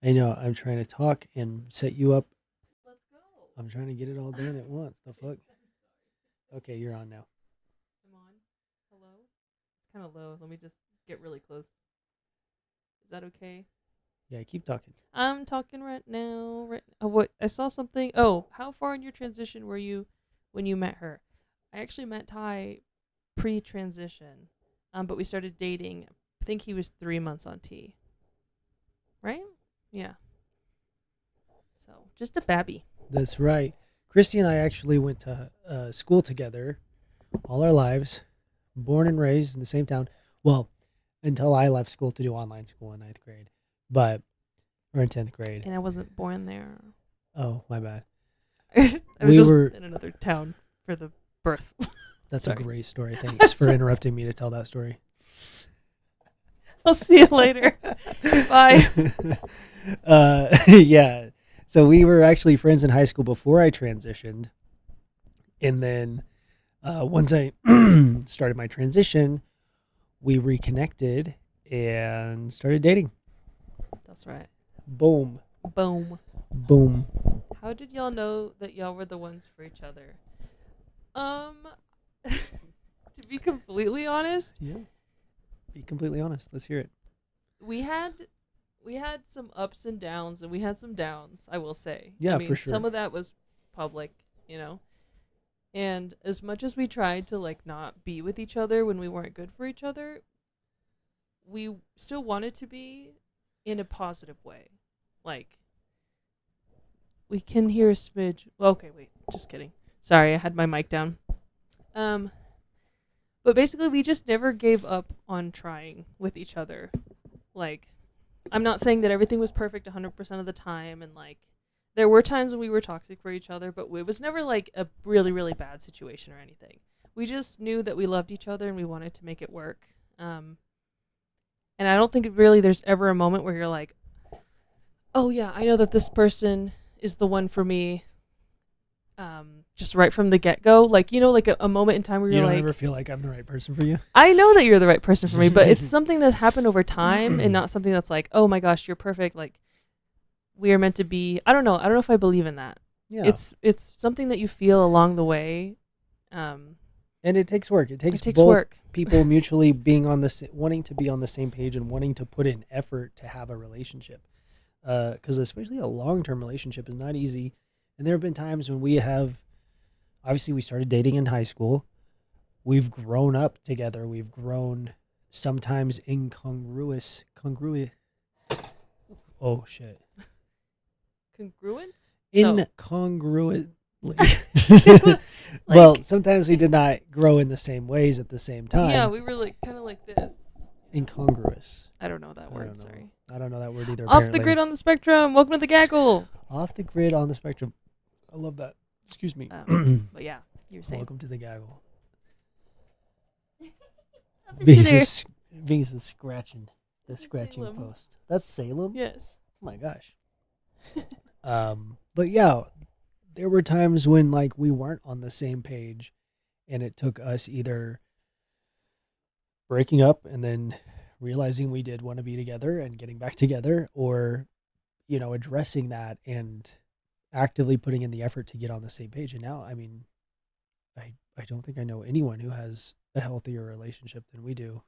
Speaker 1: I know. I'm trying to talk and set you up.
Speaker 3: Let's go.
Speaker 1: I'm trying to get it all done at once. The fuck? Okay, you're on now.
Speaker 3: I'm on. Hello? It's kind of low. Let me just get really close. Is that okay?
Speaker 1: Yeah, keep talking.
Speaker 3: I'm talking right now. What? I saw something. Oh, how far in your transition were you when you met her? I actually met Ty pre-transition, but we started dating. I think he was 3 months on T. Right? Yeah. So just a babby.
Speaker 1: That's right. Christy and I actually went to school together all our lives, born and raised in the same town. Well, until I left school to do online school in 9th grade, or in 10th grade.
Speaker 3: And I wasn't born there.
Speaker 1: Oh, my bad.
Speaker 3: I was just in another town for the birth.
Speaker 1: That's
Speaker 3: Sorry.
Speaker 1: a great story. Thanks for interrupting me to tell that story.
Speaker 3: I'll see you later. Bye.
Speaker 1: Yeah. So we were actually friends in high school before I transitioned. And then once I started my transition, we reconnected and started dating.
Speaker 3: That's right.
Speaker 1: Boom.
Speaker 3: Boom.
Speaker 1: Boom.
Speaker 3: How did y'all know that y'all were the ones for each other? To be completely honest,
Speaker 1: Yeah. Be completely honest. Let's hear it.
Speaker 3: we had some ups and downs, and we had some downs, I will say.
Speaker 1: Yeah,
Speaker 3: I mean,
Speaker 1: for sure.
Speaker 3: some of that was public, And as much as we tried to like not be with each other when we weren't good for each other, we still wanted to be in a positive way. Like, we can hear a smidge. Well, okay, wait, just kidding. Sorry, I had my mic down. But basically, we just never gave up on trying with each other. Like, I'm not saying that everything was perfect 100% of the time, and like, there were times when we were toxic for each other, but it was never like a really, really bad situation or anything. We just knew that we loved each other and we wanted to make it work. And I don't think there's ever a moment where you're like, oh yeah, I know that this person is the one for me. Just right from the get-go, like, like a moment in time where
Speaker 1: You
Speaker 3: you're
Speaker 1: don't
Speaker 3: like,
Speaker 1: ever feel like I'm the right person for you?
Speaker 3: I know that you're the right person for me, but it's something that happened over time and not something that's like, oh my gosh, you're perfect. Like, we are meant to be. I don't know if I believe in that.
Speaker 1: Yeah.
Speaker 3: It's something that you feel along the way.
Speaker 1: And it takes work. It takes both
Speaker 3: work.
Speaker 1: people mutually being wanting to be on the same page and wanting to put in effort to have a relationship. Because especially a long-term relationship is not easy. And there have been times when we started dating in high school. We've grown up together. We've grown sometimes congruous. Oh, shit.
Speaker 3: Congruence?
Speaker 1: Incongruent.
Speaker 3: Like,
Speaker 1: Well, sometimes we did not grow in the same ways at the same time.
Speaker 3: yeah, we were like kind of like this.
Speaker 1: Incongruous.
Speaker 3: I don't know that word. Sorry.
Speaker 1: I don't know that word either.
Speaker 3: Off
Speaker 1: apparently.
Speaker 3: the grid on the spectrum. Welcome to the gaggle.
Speaker 1: Off the grid on the spectrum. I love that. Excuse me.
Speaker 3: But yeah, you were saying.
Speaker 1: Welcome to the gaggle.
Speaker 3: Visitor.
Speaker 1: Venus is scratching the scratching
Speaker 3: Salem.
Speaker 1: post. That's Salem?
Speaker 3: Yes.
Speaker 1: Oh my gosh. But yeah, there were times when like we weren't on the same page, and it took us either breaking up and then realizing we did want to be together and getting back together, or addressing that and actively putting in the effort to get on the same page. And now, I mean, I don't think I know anyone who has a healthier relationship than we do.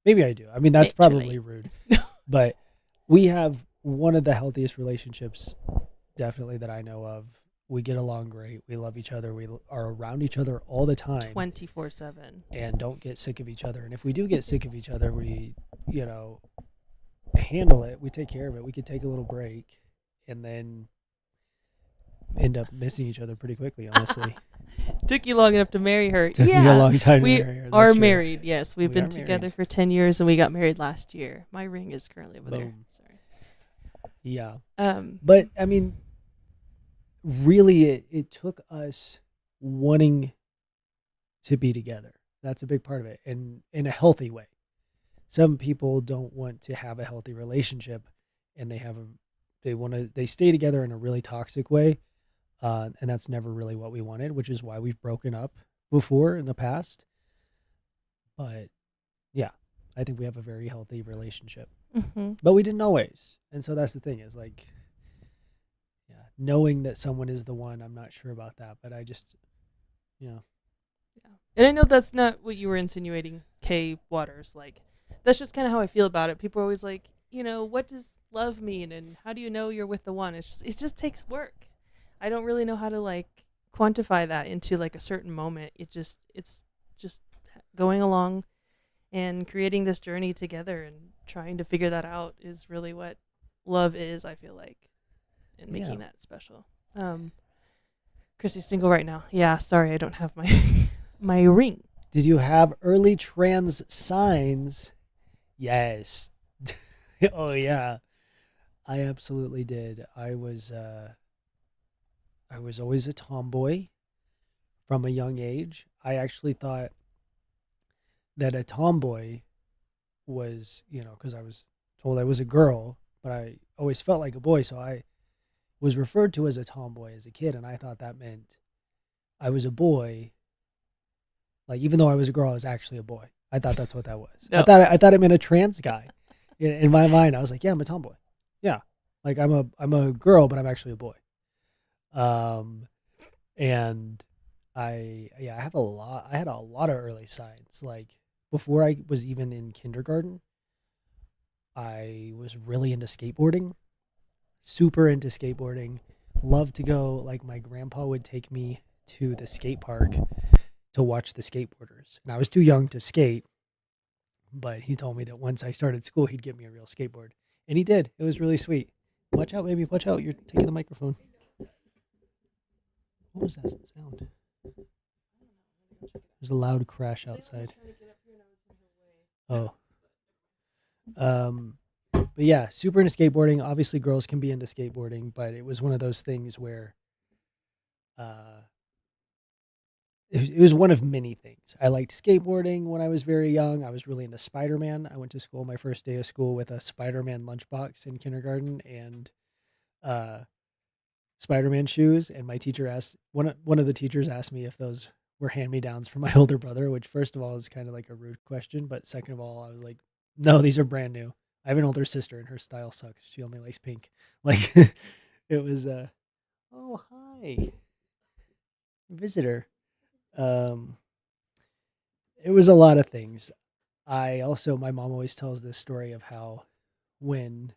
Speaker 1: Maybe I do. I mean, that's probably rude, but we have one of the healthiest relationships definitely that I know of. We get along great. We love each other. We are around each other all the time.
Speaker 3: 24/7.
Speaker 1: And don't get sick of each other. And if we do get sick of each other, we, handle it. We take care of it. We could take a little break and then end up missing each other pretty quickly, honestly.
Speaker 3: Took you long enough to marry her.
Speaker 1: Took me a long time to
Speaker 3: we
Speaker 1: marry her. That's
Speaker 3: are
Speaker 1: true.
Speaker 3: married. Yes, we've
Speaker 1: We
Speaker 3: been
Speaker 1: are
Speaker 3: together
Speaker 1: married.
Speaker 3: for 10 years and we got married last year. My ring is currently over there.
Speaker 1: Boom.
Speaker 3: Sorry.
Speaker 1: Yeah.
Speaker 3: Um,
Speaker 1: But, I mean, really, it took us wanting to be together. That's a big part of it, and in a healthy way. Some people don't want to have a healthy relationship, and they stay together in a really toxic way, and that's never really what we wanted, which is why we've broken up before in the past. But yeah, I think we have a very healthy relationship,
Speaker 3: Mm-hmm.
Speaker 1: but we didn't always, and so that's the thing is like, yeah, knowing that someone is the one, I'm not sure about that, but I just, you know,
Speaker 3: Yeah. And I know that's not what you were insinuating, Kay Waters. Like, that's just kind of how I feel about it. People are always like, what does love mean, and how do you know you're with the one? It just takes work. I don't really know how to like quantify that into like a certain moment. It's just going along and creating this journey together and trying to figure that out is really what love is. I feel like, and
Speaker 1: yeah.
Speaker 3: making that special. Chrissy's single right now. Yeah, sorry, I don't have my my ring.
Speaker 1: Did you have early trans signs? Yes. Oh yeah, I absolutely did. I was always a tomboy from a young age. I actually thought that a tomboy was, because I was told I was a girl, but I always felt like a boy, so I was referred to as a tomboy as a kid, and I thought that meant I was a boy. Like even though I was a girl, I was actually a boy. I thought that's what that was.
Speaker 3: No.
Speaker 1: I thought it meant a trans guy. In my mind, I was like, yeah, I'm a tomboy. Yeah, like I'm a girl, but I'm actually a boy. Um, and I had a lot of early signs. Like before I was even in kindergarten, I was really into skateboarding, super into skateboarding. Loved to go. Like my grandpa would take me to the skate park to watch the skateboarders, and I was too young to skate. But he told me that once I started school, he'd give me a real skateboard, and he did. It was really sweet. Watch out, baby! Watch out! You're taking the microphone. What was that sound? There's a loud crash outside. Oh. But yeah, super into skateboarding. Obviously, girls can be into skateboarding, but it was one of those things where, uh, it was one of many things. I liked skateboarding when I was very young. I was really into Spider-Man. I went to school my first day of school with a Spider-Man lunchbox in kindergarten and uh, Spider-Man shoes. And my teacher asked one of the teachers asked me if those were hand-me-downs from my older brother, which first of all is kind of like a rude question, but second of all, I was like, no, these are brand new. I have an older sister and her style sucks. She only likes pink. Like it was oh hi visitor. Um, it was a lot of things. My mom always tells this story of how when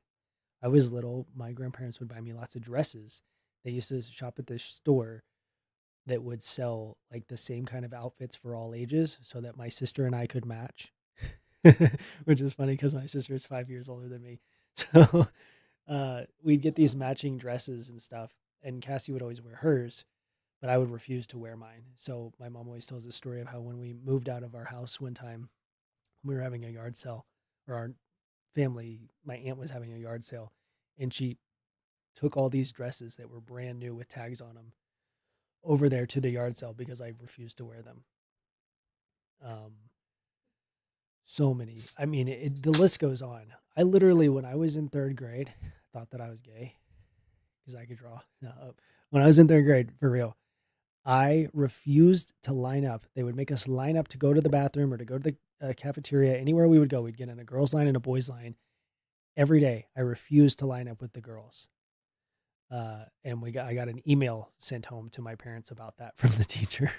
Speaker 1: I was little, my grandparents would buy me lots of dresses. They used to shop at this store that would sell like the same kind of outfits for all ages so that my sister and I could match. Which is funny because my sister is 5 years older than me. So we'd get these matching dresses and stuff, and Cassie would always wear hers, but I would refuse to wear mine. So my mom always tells the story of how when we moved out of our house one time, we were having a yard sale, or my aunt was having a yard sale, and she took all these dresses that were brand new with tags on them over there to the yard sale because I refused to wear them. Um, so many. I mean, the list goes on. I literally, when I was in third grade, thought that I was gay because I could draw. No, when I was in third grade, for real, I refused to line up. They would make us line up to go to the bathroom or to go to the cafeteria. Anywhere we would go, we'd get in a girls' line and a boys' line. Every day, I refused to line up with the girls. And I got an email sent home to my parents about that from the teacher.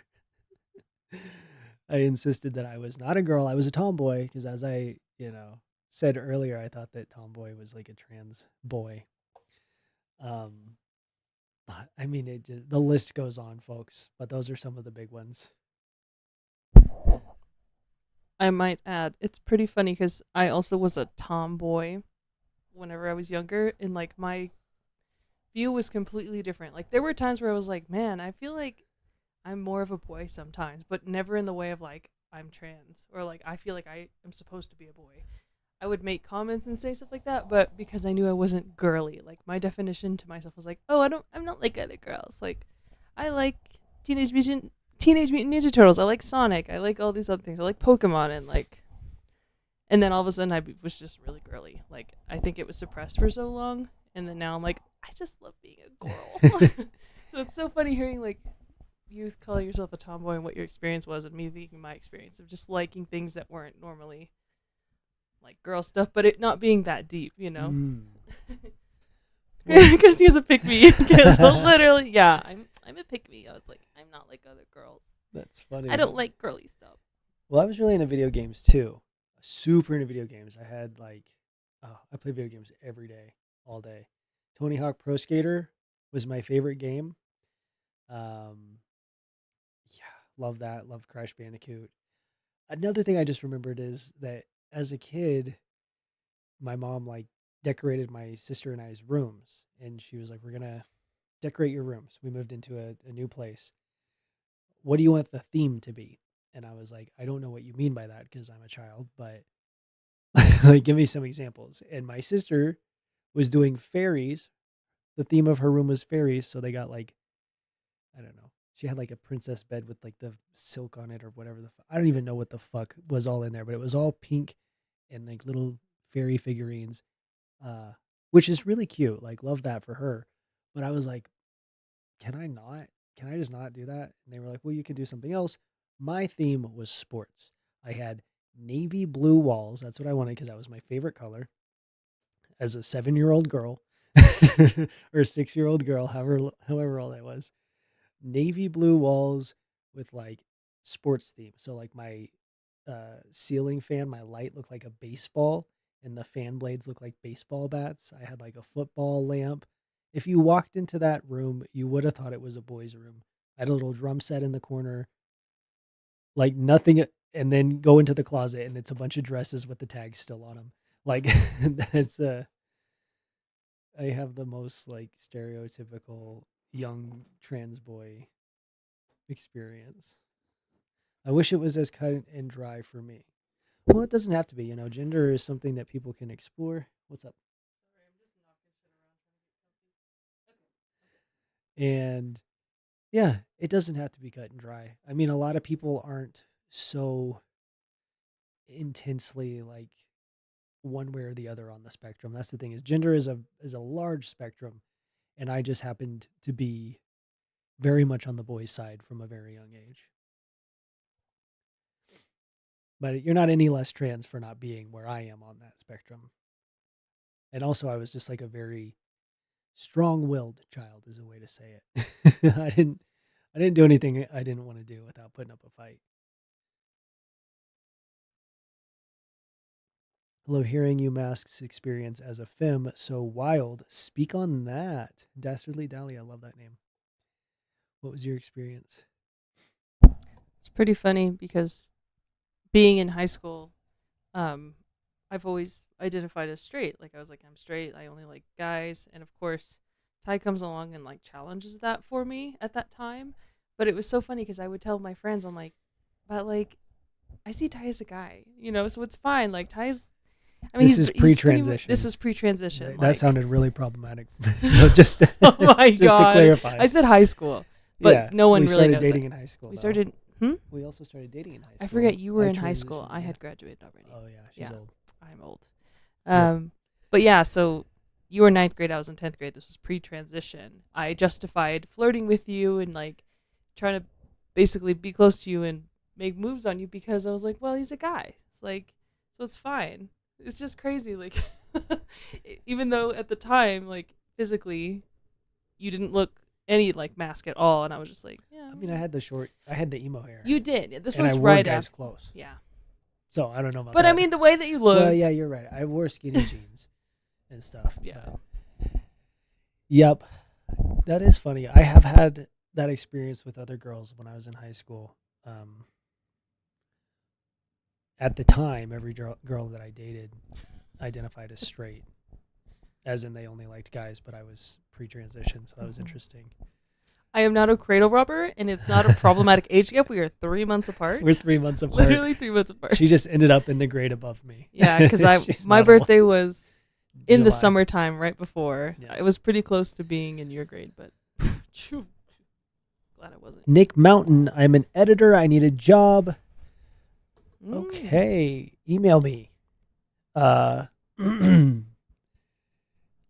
Speaker 1: I insisted that I was not a girl. I was a tomboy because, as I said earlier, I thought that tomboy was like a trans boy. Um, I mean, the list goes on, folks, but those are some of the big ones.
Speaker 3: I might add, it's pretty funny because I also was a tomboy whenever I was younger, and like my view was completely different. Like there were times where I was like, man, I feel like I'm more of a boy sometimes, but never in the way of like I'm trans or like I feel like I am supposed to be a boy. I would make comments and say stuff like that, but because I knew I wasn't girly, like my definition to myself was like, oh, I'm not like other girls. Like I like Teenage Mutant Teenage Mutant Ninja Turtles. I like Sonic. I like all these other things. I like Pokemon and then all of a sudden I was just really girly. Like, I think it was suppressed for so long, and then now I'm like, I just love being a girl. So it's so funny hearing like youth call yourself a tomboy and what your experience was, and me thinking my experience of just liking things that weren't normally like girl stuff, but it not being that deep, you know. Because he's a pick me. So literally, yeah, I'm a pick me. I was like, I'm not like other girls.
Speaker 1: That's funny.
Speaker 3: I don't like girly stuff.
Speaker 1: Well, I was really into video games too. Super into video games. I had like, I played video games every day, all day. Tony Hawk Pro Skater was my favorite game. Yeah, love that. Love Crash Bandicoot. Another thing I just remembered is that as a kid, my mom like decorated my sister and I's rooms, and she was like, "We're gonna decorate your rooms." We moved into a new place. What do you want the theme to be? And I was like, I don't know what you mean by that because I'm a child, but like, give me some examples. And my sister was doing fairies. The theme of her room was fairies, so they got like, I don't know. She had like a princess bed with like the silk on it or whatever I don't even know what the fuck was all in there, but it was all pink and like little fairy figurines, which is really cute. Like, love that for her. But I was like, can I not? Can I just not do that? And they were like, well, you can do something else. My theme was sports. I had navy blue walls. That's what I wanted because that was my favorite color. As a 7-year-old girl or a 6-year-old girl, however old I was, navy blue walls with like sports theme. So like my ceiling fan, my light looked like a baseball, and the fan blades looked like baseball bats. I had like a football lamp. If you walked into that room, you would have thought it was a boys' room. I had a little drum set in the corner, like nothing, and then go into the closet and it's a bunch of dresses with the tags still on them. Like that's I have the most like stereotypical young trans boy experience. I wish it was as cut and dry for me. Well, it doesn't have to be, gender is something that people can explore. What's up? And yeah, it doesn't have to be cut and dry. I mean, a lot of people aren't so intensely like one way or the other on the spectrum. That's the thing, is gender is a large spectrum, and I just happened to be very much on the boys' side from a very young age. But you're not any less trans for not being where I am on that spectrum. And also, I was just like a very strong-willed child, is a way to say it. I didn't do anything I didn't want to do without putting up a fight. I love hearing you Mask's experience as a femme. So wild. Speak on that. Dastardly Dahlia. I love that name. What was your experience?
Speaker 3: It's pretty funny because being in high school, I've always identified as straight. Like, I was like, I'm straight. I only like guys. And of course, Ty comes along and like challenges that for me at that time. But it was so funny because I would tell my friends, I'm like, but like, I see Ty as a guy, so it's fine. Like, Ty's, I mean,
Speaker 1: this is pre-transition.
Speaker 3: This is pre-transition.
Speaker 1: That sounded really problematic. So just
Speaker 3: oh my
Speaker 1: just
Speaker 3: God.
Speaker 1: to clarify.
Speaker 3: I said high school, but
Speaker 1: yeah,
Speaker 3: no one
Speaker 1: we
Speaker 3: really
Speaker 1: started
Speaker 3: knows
Speaker 1: dating
Speaker 3: that.
Speaker 1: in high school.
Speaker 3: We
Speaker 1: though.
Speaker 3: started.
Speaker 1: We also started dating in high school.
Speaker 3: I forget you were
Speaker 1: I
Speaker 3: in high school.
Speaker 1: transitioned,
Speaker 3: I
Speaker 1: yeah.
Speaker 3: had graduated already.
Speaker 1: Oh yeah, she's old.
Speaker 3: I'm old.
Speaker 1: Yep.
Speaker 3: But yeah, so you were 9th grade. I was in 10th grade. This was pre-transition. I justified flirting with you and like trying to basically be close to you and make moves on you because I was like, well, he's a guy. It's like, so it's fine. It's just crazy. Like, even though at the time, like physically, you didn't look any like Mask at all, and I was just like, yeah.
Speaker 1: I mean, I had the emo hair.
Speaker 3: You did. This
Speaker 1: and
Speaker 3: was
Speaker 1: I wore
Speaker 3: right
Speaker 1: guys'
Speaker 3: after.
Speaker 1: clothes.
Speaker 3: Yeah.
Speaker 1: So I don't know about
Speaker 3: But
Speaker 1: that.
Speaker 3: I mean, the way that you looked.
Speaker 1: Well, yeah, you're right. I wore skinny jeans and stuff.
Speaker 3: Yeah.
Speaker 1: Yep. That is funny. I have had that experience with other girls when I was in high school. At the time, every girl that I dated identified as straight, as in they only liked guys, but I was pre-transition, so that was interesting.
Speaker 3: I am not a cradle robber, and it's not a problematic age gap. We are 3 months apart.
Speaker 1: We're 3 months apart.
Speaker 3: Literally 3 months apart.
Speaker 1: She just ended up in the grade above me.
Speaker 3: Yeah, because
Speaker 1: She's
Speaker 3: my
Speaker 1: not old.
Speaker 3: birthday was in the
Speaker 1: July.
Speaker 3: summertime right before.
Speaker 1: Yeah.
Speaker 3: It was pretty close to being in your grade, but glad glad I wasn't.
Speaker 1: Nick Mountain, I'm an editor. I need a job.
Speaker 3: Mm.
Speaker 1: Okay. Email me.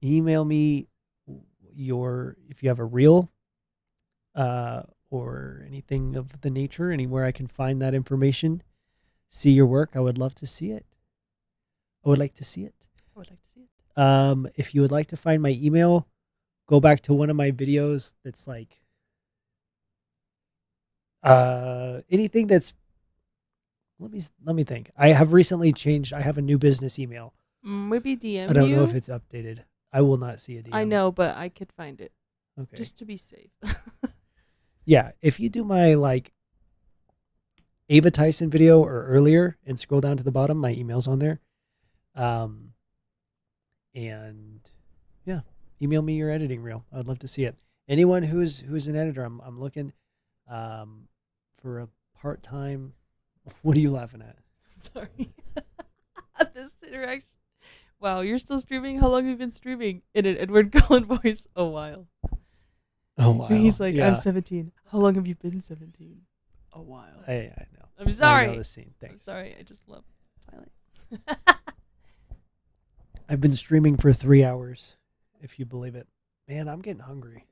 Speaker 1: Email me if you have a reel or anything of the nature, anywhere I can find that information. See your work. I would love to see it. I would like to see it.
Speaker 3: I would like to see it.
Speaker 1: If you would like to find my email, go back to one of my videos that's like anything that's let me think. I have recently changed. I have a new business email.
Speaker 3: Maybe DM
Speaker 1: I don't know
Speaker 3: you.
Speaker 1: if it's updated. I will not see a DM.
Speaker 3: I know, but I could find it
Speaker 1: Okay.
Speaker 3: just to be safe.
Speaker 1: Yeah, if you do my like Ava Tyson video or earlier and scroll down to the bottom, my email's on there. And yeah, email me your editing reel. I'd love to see it. Anyone who's an editor, I'm looking for a part-time. What are you laughing at?
Speaker 3: I'm sorry. This interaction. Wow, you're still streaming? How long have you been streaming? In an Edward Cullen voice? A while.
Speaker 1: Oh, wow.
Speaker 3: He's like,
Speaker 1: yeah.
Speaker 3: I'm 17. How long have you been 17? A while.
Speaker 1: I know.
Speaker 3: I'm sorry.
Speaker 1: I know the scene. Thanks.
Speaker 3: I'm sorry. I just love Twilight.
Speaker 1: I've been streaming for 3 hours, if you believe it. Man, I'm getting hungry.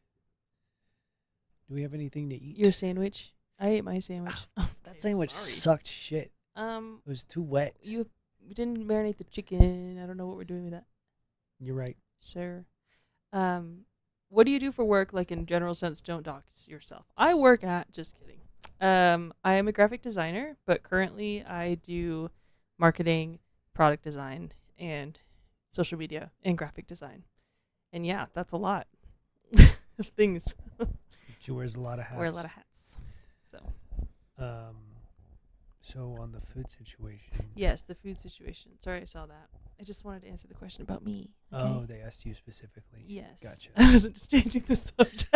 Speaker 1: Do we have anything to eat?
Speaker 3: Your sandwich? I ate my sandwich.
Speaker 1: That sandwich sucked shit. It was too wet.
Speaker 3: You didn't marinate the chicken. I don't know what we're doing with that.
Speaker 1: You're right.
Speaker 3: Sure. What do you do for work? Like in general sense, don't dox yourself. I work at. Just kidding. I am a graphic designer, but currently I do marketing, product design, and social media and graphic design. And yeah, that's a lot of things.
Speaker 1: She wears a lot of hats.
Speaker 3: Wear a lot of hats.
Speaker 1: So on the food situation.
Speaker 3: Yes, the food situation. Sorry, I saw that. I just wanted to answer the question about me. Okay?
Speaker 1: Oh, they asked you specifically.
Speaker 3: Yes.
Speaker 1: Gotcha.
Speaker 3: I wasn't just changing the subject.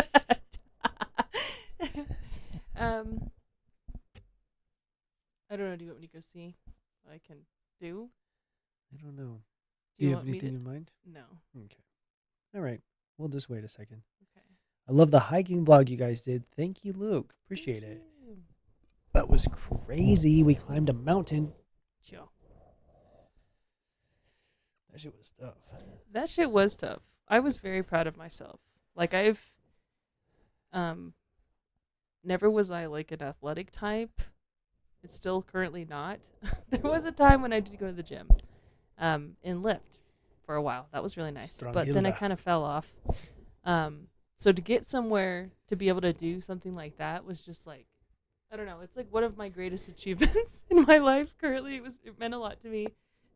Speaker 3: I don't know. Do you want me to go see what I can do?
Speaker 1: I don't know.
Speaker 3: Do
Speaker 1: Do you have
Speaker 3: want me
Speaker 1: anything
Speaker 3: to-
Speaker 1: in mind?
Speaker 3: No.
Speaker 1: Okay. All right. We'll just wait a second.
Speaker 3: Okay.
Speaker 1: I love the hiking vlog you guys did. Thank you, Luke. Appreciate it. That was crazy. We climbed a mountain.
Speaker 3: Sure.
Speaker 1: That shit was tough.
Speaker 3: That shit was tough. I was very proud of myself. Like I've never was I like an athletic type. It's still currently not. There was a time when I did go to the gym and lift for a while. That was really nice.
Speaker 1: Strong
Speaker 3: But then I
Speaker 1: Hilda.
Speaker 3: kind of fell off. So to get somewhere to be able to do something like that was just like, I don't know. It's like one of my greatest achievements in my life currently. It meant a lot to me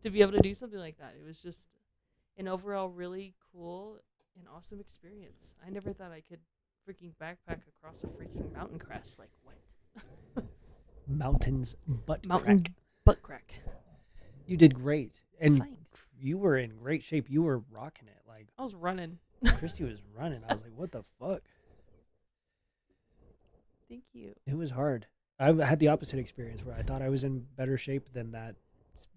Speaker 3: to be able to do something like that. It was just an overall really cool and awesome experience. I never thought I could freaking backpack across a freaking mountain crest. Like what?
Speaker 1: Mountains butt
Speaker 3: Mountain
Speaker 1: crack.
Speaker 3: butt crack.
Speaker 1: You did great. And
Speaker 3: Thanks.
Speaker 1: you were in great shape. You were rocking it. Like
Speaker 3: I was running.
Speaker 1: Christy was running. I was like, what the fuck?
Speaker 3: Thank you.
Speaker 1: It was hard. I had the opposite experience where I thought I was in better shape than that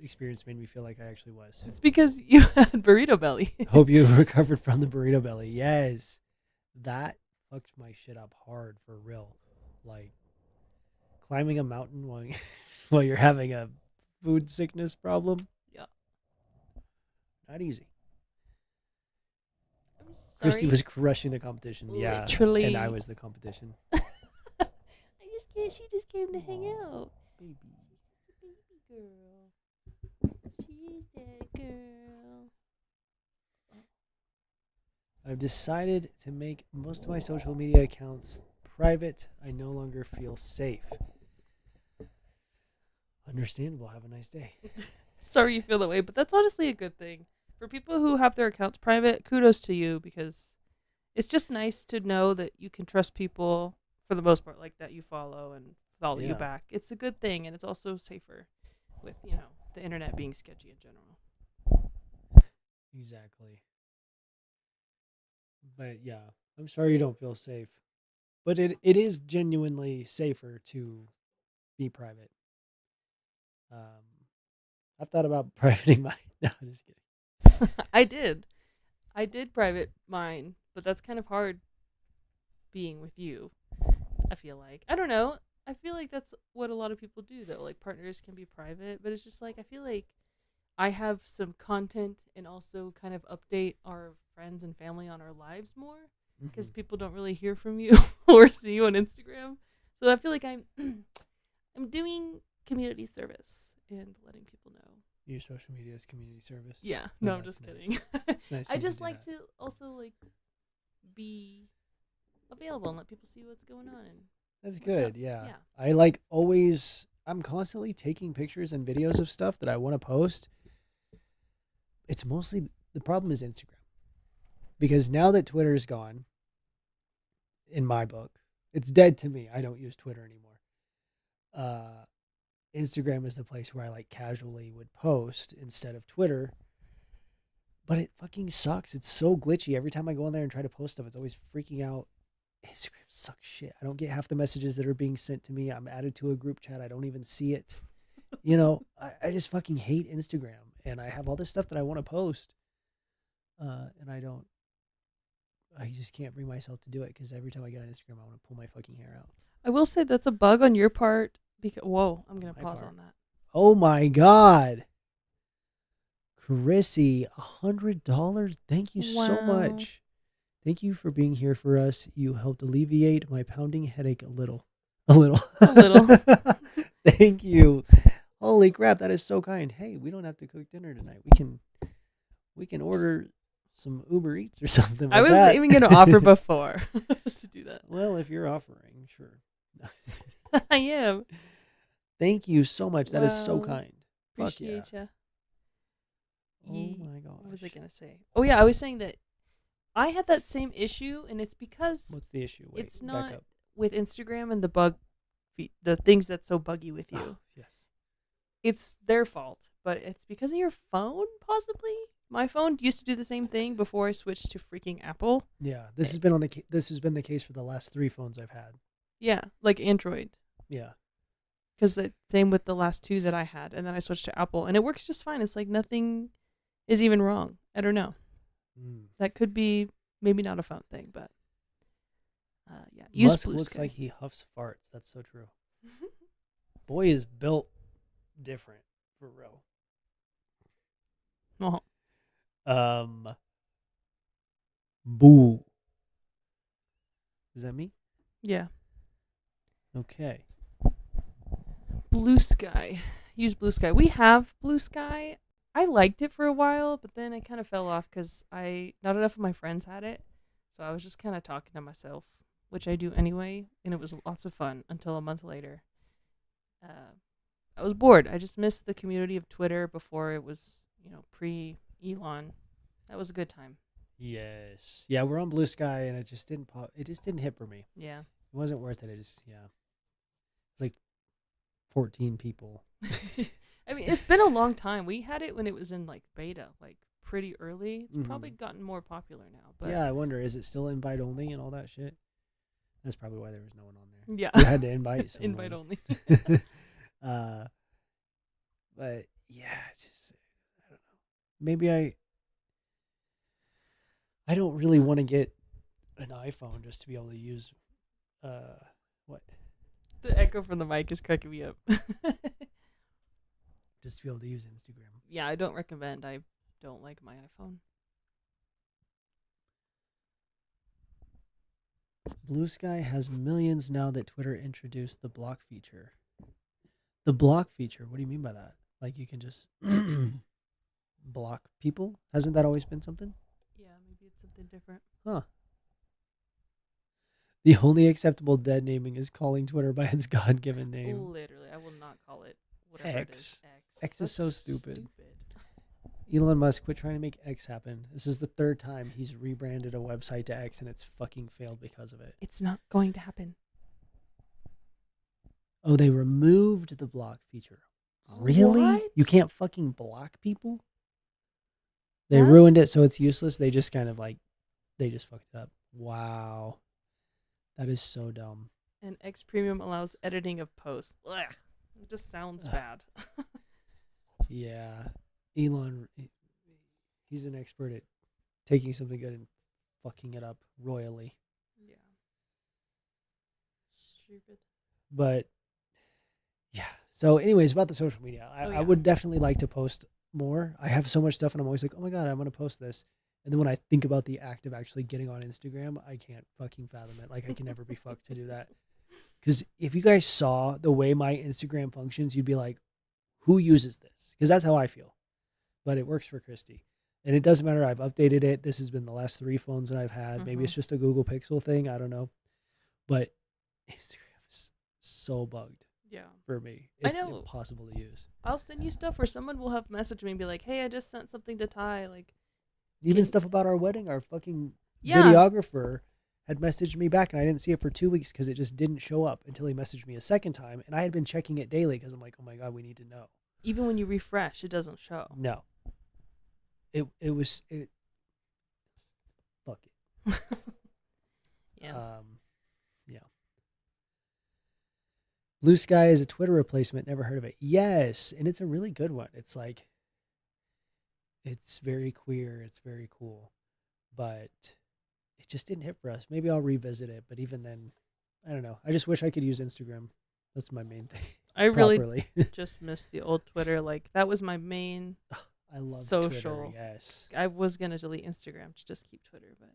Speaker 1: experience made me feel like I actually was.
Speaker 3: It's because you had burrito belly.
Speaker 1: Hope you recovered from the burrito belly. Yes. That fucked my shit up hard for real. Like climbing a mountain while while you're having a food sickness problem.
Speaker 3: Yeah.
Speaker 1: Not easy.
Speaker 3: I'm
Speaker 1: Christy
Speaker 3: sorry.
Speaker 1: was crushing the competition. Yeah.
Speaker 3: Literally.
Speaker 1: And I was the competition.
Speaker 3: She just came to hang out.
Speaker 1: Baby.
Speaker 3: She's a baby girl. She's that girl.
Speaker 1: I've decided to make most of my social media accounts private. I no longer feel safe. Understandable. Have a nice day.
Speaker 3: Sorry you feel that way, but that's honestly a good thing. For people who have their accounts private, kudos to you because it's just nice to know that you can trust people for the most part, like that you follow and follow you
Speaker 1: Yeah.
Speaker 3: back. It's a good thing, and it's also safer with, the internet being sketchy in general.
Speaker 1: Exactly. But yeah, I'm sorry you don't feel safe. But it is genuinely safer to be private. I've thought about privating mine. No, I'm just kidding.
Speaker 3: I did private mine, but that's kind of hard being with you. I feel like. I don't know. I feel like that's what a lot of people do though. Like partners can be private, but it's just like I feel like I have some content and also kind of update our friends and family on our lives more because people don't really hear from you or see you on Instagram. So I feel like I'm I'm doing community service and letting people know.
Speaker 1: Your social media is community service.
Speaker 3: Yeah,
Speaker 1: Oh,
Speaker 3: no, I'm
Speaker 1: that's
Speaker 3: just
Speaker 1: nice.
Speaker 3: kidding.
Speaker 1: It's nice
Speaker 3: I
Speaker 1: you can
Speaker 3: just
Speaker 1: do
Speaker 3: like
Speaker 1: that.
Speaker 3: to also like be available and let people see what's going on and
Speaker 1: That's
Speaker 3: what's up.
Speaker 1: good. Yeah.
Speaker 3: Yeah.
Speaker 1: I like always. I'm constantly taking pictures and videos of stuff that I want to post. It's mostly the problem is Instagram because now that Twitter is gone, in my book, it's dead to me. I don't use Twitter anymore. Instagram is the place where I like casually would post instead of Twitter. But it fucking sucks. It's so glitchy. Every time I go on there and try to post stuff, it's always freaking out. Instagram sucks shit. I don't get half the messages that are being sent to me. I'm added to a group chat. I don't even see it. I just fucking hate Instagram. And I have all this stuff that I want to post. And I just can't bring myself to do it because every time I get on Instagram, I want to pull my fucking hair out.
Speaker 3: I will say that's a bug on your part because whoa, I'm gonna pause on that.
Speaker 1: Oh my God. Chrissy, $100. Thank you so much. Thank you for being here for us. You helped alleviate my pounding headache a little. A little.
Speaker 3: A little.
Speaker 1: Thank you. Holy crap, that is so kind. Hey, we don't have to cook dinner tonight. We can order some Uber Eats or something.
Speaker 3: I was
Speaker 1: that.
Speaker 3: even gonna offer before to do that.
Speaker 1: Well, if you're offering, sure.
Speaker 3: I am.
Speaker 1: Thank you so much. That is so kind.
Speaker 3: Appreciate you.
Speaker 1: Oh my gosh.
Speaker 3: What was I gonna say? Oh yeah, I was saying that I had that same issue, and it's because
Speaker 1: What's the issue? Wait,
Speaker 3: it's
Speaker 1: back
Speaker 3: not
Speaker 1: up.
Speaker 3: with Instagram and the things that's so buggy with you.
Speaker 1: Oh, yes.
Speaker 3: It's their fault, but it's because of your phone, possibly. My phone used to do the same thing before I switched to freaking Apple.
Speaker 1: Yeah, this has been the case for the last 3 phones I've had.
Speaker 3: Yeah, like Android.
Speaker 1: Yeah.
Speaker 3: Because the same with the last 2 that I had, and then I switched to Apple, and it works just fine. It's like nothing is even wrong. I don't know. That could be maybe not a phone thing, but yeah. Use
Speaker 1: Musk
Speaker 3: Blue
Speaker 1: looks
Speaker 3: Sky.
Speaker 1: like he huffs farts. That's so true. Boy is built different for real.
Speaker 3: Oh.
Speaker 1: Boo. Is that me?
Speaker 3: Yeah.
Speaker 1: Okay.
Speaker 3: Blue Sky. Use Blue Sky. We have Blue Sky. I liked it for a while, but then I kind of fell off because not enough of my friends had it. So I was just kind of talking to myself, which I do anyway, and it was lots of fun until a month later. I was bored. I just missed the community of Twitter before it was, pre-Elon. That was a good time.
Speaker 1: Yes. Yeah, we're on Blue Sky, and it just didn't pop. It just didn't hit for me.
Speaker 3: Yeah.
Speaker 1: It wasn't worth it. It's like 14 people.
Speaker 3: I mean, it's been a long time. We had it when it was in like beta, like pretty early. It's probably gotten more popular now. But
Speaker 1: yeah, I wonder, is it still invite only and all that shit? That's probably why there was no one on there.
Speaker 3: Yeah.
Speaker 1: You had to invite someone.
Speaker 3: Invite only.
Speaker 1: But yeah, it's just, I don't know. Maybe I don't really want to get an iPhone just to be able to use what?
Speaker 3: The echo from the mic is cracking me up.
Speaker 1: Just to be able to use Instagram.
Speaker 3: Yeah, I don't recommend. I don't like my iPhone.
Speaker 1: Blue Sky has millions now that Twitter introduced the block feature. The block feature? What do you mean by that? Like you can just block people? Hasn't that always been something?
Speaker 3: Yeah, maybe it's something different.
Speaker 1: Huh. The only acceptable dead naming is calling Twitter by its God-given name.
Speaker 3: Literally, I will not call it whatever it is.
Speaker 1: X is so stupid. Elon Musk, quit trying to make X happen. This is the 3rd time he's rebranded a website to X, and it's fucking failed because of it.
Speaker 3: It's not going to happen.
Speaker 1: Oh, they removed the block feature. Really?
Speaker 3: What?
Speaker 1: You can't fucking block people? They ruined it, so it's useless. They just kind of they just fucked it up. Wow. That is so dumb.
Speaker 3: And X Premium allows editing of posts. Ugh. It just sounds bad.
Speaker 1: Yeah. Elon, he's an expert at taking something good and fucking it up royally.
Speaker 3: Yeah. stupid.
Speaker 1: But yeah. So, anyways, about the social media, I would definitely like to post more. I have so much stuff, and I'm always like, oh my god, I'm gonna post this. And then when I think about the act of actually getting on Instagram, I can't fucking fathom it. Like, I can never be fucked to do that. Because if you guys saw the way my Instagram functions, you'd be like, who uses this? Because that's how I feel. But it works for Christy. And it doesn't matter. I've updated it. This has been the last 3 phones that I've had. Maybe it's just a Google Pixel thing. I don't know. But Instagram is so bugged for me. It's impossible to use.
Speaker 3: I'll send you stuff where someone will have messaged me and be like, hey, I just sent something to Ty. Like,
Speaker 1: even stuff about our wedding, our fucking videographer had messaged me back, and I didn't see it for 2 weeks because it just didn't show up until he messaged me a second time. And I had been checking it daily because I'm like, oh my god, we need to know.
Speaker 3: Even when you refresh, it doesn't show.
Speaker 1: No. It fuck it.
Speaker 3: Yeah.
Speaker 1: Yeah. Blue Sky is a Twitter replacement. Never heard of it. Yes, and it's a really good one. It's like, it's very queer. It's very cool, but it just didn't hit for us. Maybe I'll revisit it, but even then, I don't know. I just wish I could use Instagram. That's my main thing.
Speaker 3: I really just miss the old Twitter. Like, that was my main
Speaker 1: I love
Speaker 3: social.
Speaker 1: Twitter, yes.
Speaker 3: I was going to delete Instagram to just keep Twitter, but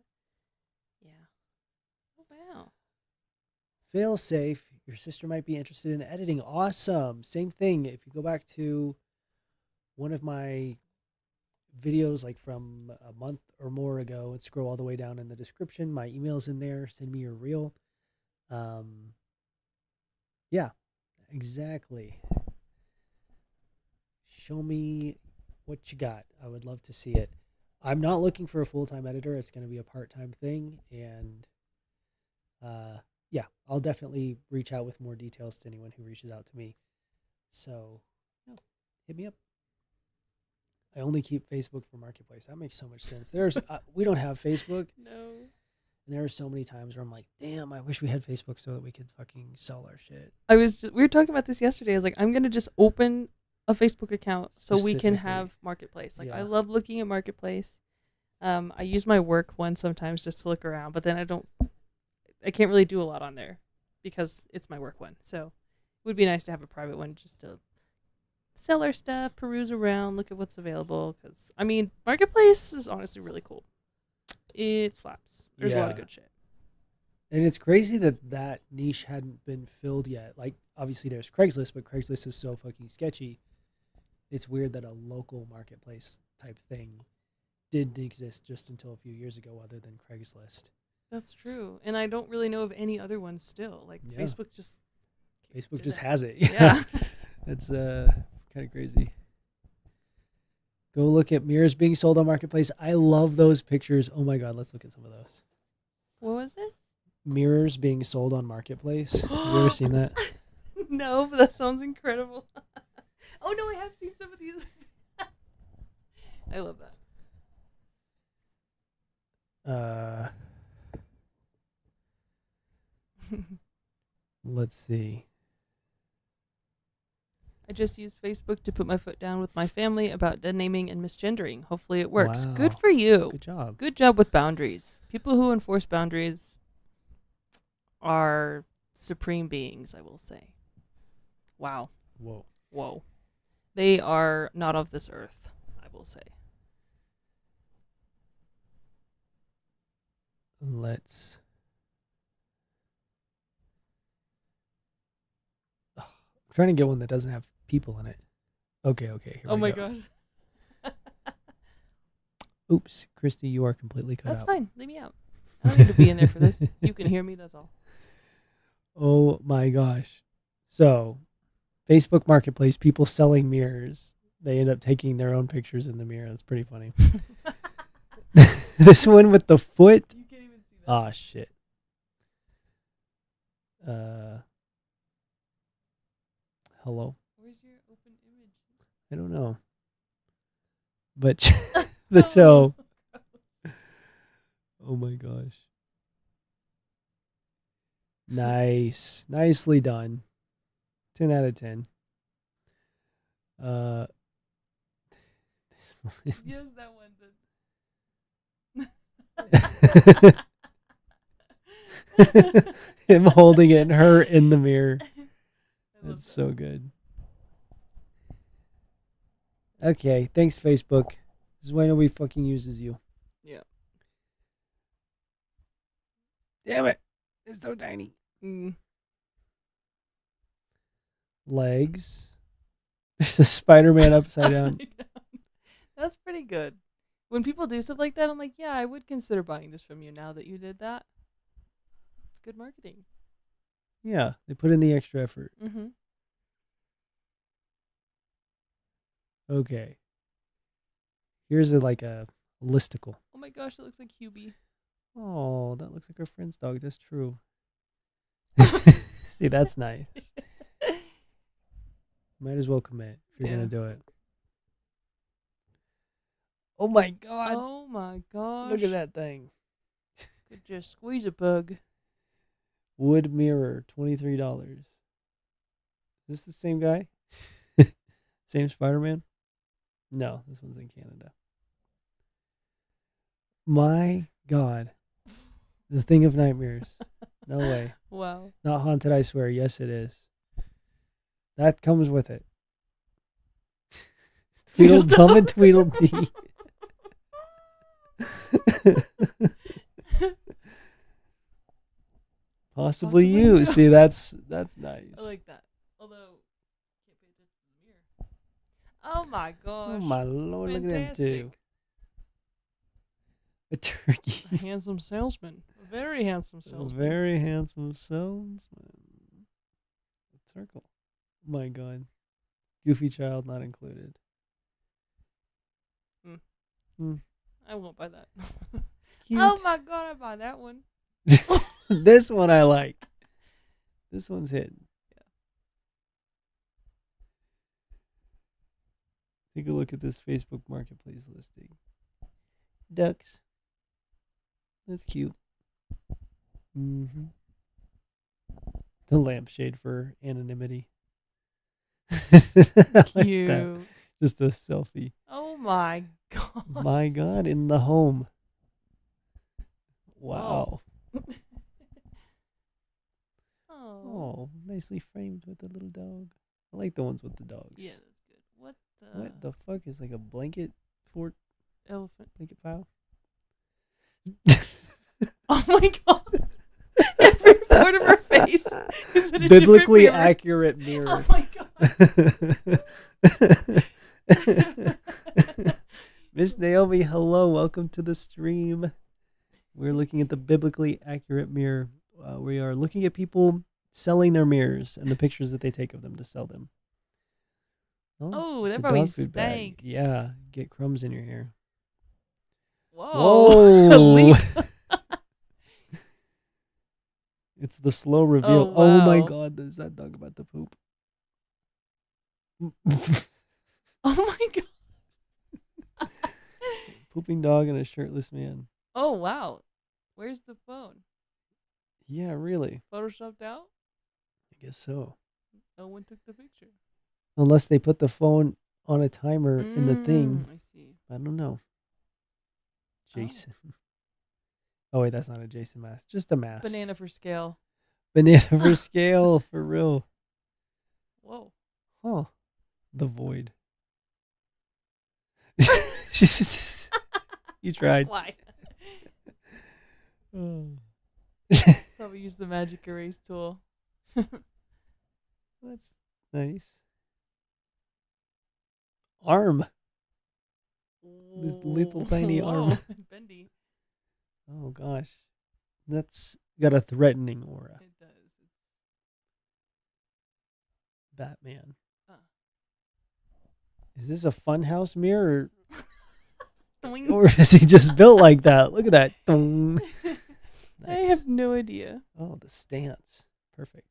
Speaker 3: yeah. Oh, wow.
Speaker 1: Fail safe. Your sister might be interested in editing. Awesome. Same thing. If you go back to one of my videos, like from a month or more ago, and scroll all the way down in the description, my email's in there. Send me your reel. Yeah, exactly. Show me what you got. I would love to see it. I'm not looking for a full-time editor. It's going to be a part-time thing, and yeah, I'll definitely reach out with more details to anyone who reaches out to me. So, yeah, hit me up. I only keep Facebook for Marketplace. That makes so much sense. There's we don't have Facebook.
Speaker 3: No.
Speaker 1: And there are so many times where I'm like, damn, I wish we had Facebook so that we could fucking sell our shit.
Speaker 3: We were talking about this yesterday. I was like, I'm going to just open a Facebook account so we can have Marketplace. Like, I love looking at Marketplace. I use my work one sometimes just to look around, but then I can't really do a lot on there because it's my work one. So it would be nice to have a private one just to sell our stuff, peruse around, look at what's available. Because, I mean, Marketplace is honestly really cool. It slaps. There's a lot of good shit.
Speaker 1: And it's crazy that niche hadn't been filled yet. Like, obviously there's Craigslist, but Craigslist is so fucking sketchy. It's weird that a local marketplace type thing didn't exist just until a few years ago other than Craigslist.
Speaker 3: That's true. And I don't really know of any other ones still. Like, Facebook just
Speaker 1: has it. Yeah. That's kind of crazy. Go look at mirrors being sold on Marketplace. I love those pictures. Oh my god, let's look at some of those.
Speaker 3: What was it?
Speaker 1: Mirrors being sold on Marketplace. Have you ever seen that?
Speaker 3: No, but that sounds incredible. Oh no, I have seen some of these. I love that.
Speaker 1: Let's see.
Speaker 3: I just use Facebook to put my foot down with my family about dead naming and misgendering. Hopefully it works.
Speaker 1: Wow.
Speaker 3: Good for you.
Speaker 1: Good job.
Speaker 3: Good job with boundaries. People who enforce boundaries are supreme beings, I will say. Wow. Whoa. They are not of this earth, I will say.
Speaker 1: Let's... I'm trying to get one that doesn't have people in it. Okay. Here
Speaker 3: oh
Speaker 1: we
Speaker 3: my
Speaker 1: go.
Speaker 3: god.
Speaker 1: Oops, Christy, you are completely cut
Speaker 3: That's
Speaker 1: out.
Speaker 3: fine. Leave me out. I don't need to be in there for this. You can hear me, that's all.
Speaker 1: Oh my gosh. So, Facebook Marketplace, people selling mirrors. They end up taking their own pictures in the mirror. That's pretty funny. This one with the foot.
Speaker 3: You can't even see that.
Speaker 1: Ah, shit. Hello?
Speaker 3: Where's your open image?
Speaker 1: I don't know. But the toe. Oh my gosh. Nice. Nicely done. 10 out of 10. This one.
Speaker 3: Yes, that one.
Speaker 1: Him holding it and her in the mirror.
Speaker 3: love
Speaker 1: That's
Speaker 3: that.
Speaker 1: so good. Okay, thanks, Facebook. This is why nobody fucking uses you.
Speaker 3: Yeah.
Speaker 1: Damn it. It's so tiny.
Speaker 3: Mm.
Speaker 1: Legs. There's a Spider-Man upside down.
Speaker 3: Upside down. That's pretty good. When people do stuff like that, I'm like, yeah, I would consider buying this from you now that you did that. It's good marketing.
Speaker 1: Yeah, they put in the extra effort.
Speaker 3: Mm-hmm.
Speaker 1: Okay. Here's like a listicle.
Speaker 3: Oh my gosh, it looks like Hubie.
Speaker 1: Oh, that looks like our friend's dog. That's true. See, that's nice. Might as well commit if you're going to do it. Oh my God.
Speaker 3: Oh my gosh.
Speaker 1: Look at that thing.
Speaker 3: Could just squeeze a bug.
Speaker 1: Wood mirror, $23. Is this the same guy? Same Spider-Man? No, this one's in Canada. My God. The Thing of Nightmares. No way.
Speaker 3: Wow.
Speaker 1: Not haunted, I swear. Yes, it is. That comes with it. Tweedledum and Tweedledee. Possibly you.
Speaker 3: you.
Speaker 1: See, that's nice.
Speaker 3: I like that. Although, can't pay attention to the mirror. Oh my gosh.
Speaker 1: Oh my Lord, look at them two.
Speaker 3: Fantastic.
Speaker 1: A turkey.
Speaker 3: A handsome salesman. A very handsome
Speaker 1: A
Speaker 3: salesman.
Speaker 1: very handsome salesman. A circle. Oh my God. Goofy child not included.
Speaker 3: I won't buy that.
Speaker 1: Cute.
Speaker 3: Oh my God, I buy that one.
Speaker 1: This one I like. This one's hidden.
Speaker 3: Yeah.
Speaker 1: Take a look at this Facebook Marketplace listing. Ducks. That's cute. Mm-hmm. The lampshade for anonymity. I like that.
Speaker 3: Cute.
Speaker 1: Just a selfie.
Speaker 3: Oh my God.
Speaker 1: My God, in the home. Wow.
Speaker 3: Oh.
Speaker 1: Oh, nicely framed with the little dog. I like the ones with the dogs.
Speaker 3: Yeah, that's good. What
Speaker 1: What the fuck is like a blanket fort?
Speaker 3: elephant?
Speaker 1: Blanket pile?
Speaker 3: Oh my God. Every part of her face is in a
Speaker 1: Biblically
Speaker 3: different mirror.
Speaker 1: accurate mirror.
Speaker 3: Oh my God.
Speaker 1: Miss Naomi, hello. Welcome to the stream. We're looking at the biblically accurate mirror. We are looking at people selling their mirrors and the pictures that they take of them to sell them.
Speaker 3: Oh, that
Speaker 1: the
Speaker 3: probably
Speaker 1: dog food bag.
Speaker 3: stank.
Speaker 1: Yeah, get crumbs in your hair.
Speaker 3: Whoa.
Speaker 1: Whoa. It's the slow reveal.
Speaker 3: Oh,
Speaker 1: Oh my
Speaker 3: wow.
Speaker 1: God, is that dog about to poop?
Speaker 3: Oh my God.
Speaker 1: Pooping dog and a shirtless man.
Speaker 3: Oh wow. Where's the phone?
Speaker 1: Yeah, really.
Speaker 3: Photoshopped out?
Speaker 1: I guess so.
Speaker 3: No one took the picture.
Speaker 1: Unless they put the phone on a timer in the thing.
Speaker 3: I see.
Speaker 1: I don't know. Jason. Oh, wait, that's not a Jason mask. Just a mask.
Speaker 3: Banana for scale.
Speaker 1: Banana for scale, for real.
Speaker 3: Whoa.
Speaker 1: Huh. The void. You tried.
Speaker 3: Why?
Speaker 1: Oh.
Speaker 3: Probably use the magic erase tool.
Speaker 1: That's nice. Arm. This little tiny arm.
Speaker 3: Whoa, bendy.
Speaker 1: Oh gosh. That's got a threatening aura.
Speaker 3: It does.
Speaker 1: Batman.
Speaker 3: Huh.
Speaker 1: Is this a funhouse mirror?
Speaker 3: Doing.
Speaker 1: Or is he just built like that? Look at that. Dong.
Speaker 3: I
Speaker 1: Nice.
Speaker 3: have no idea.
Speaker 1: Oh, the stance. Perfect.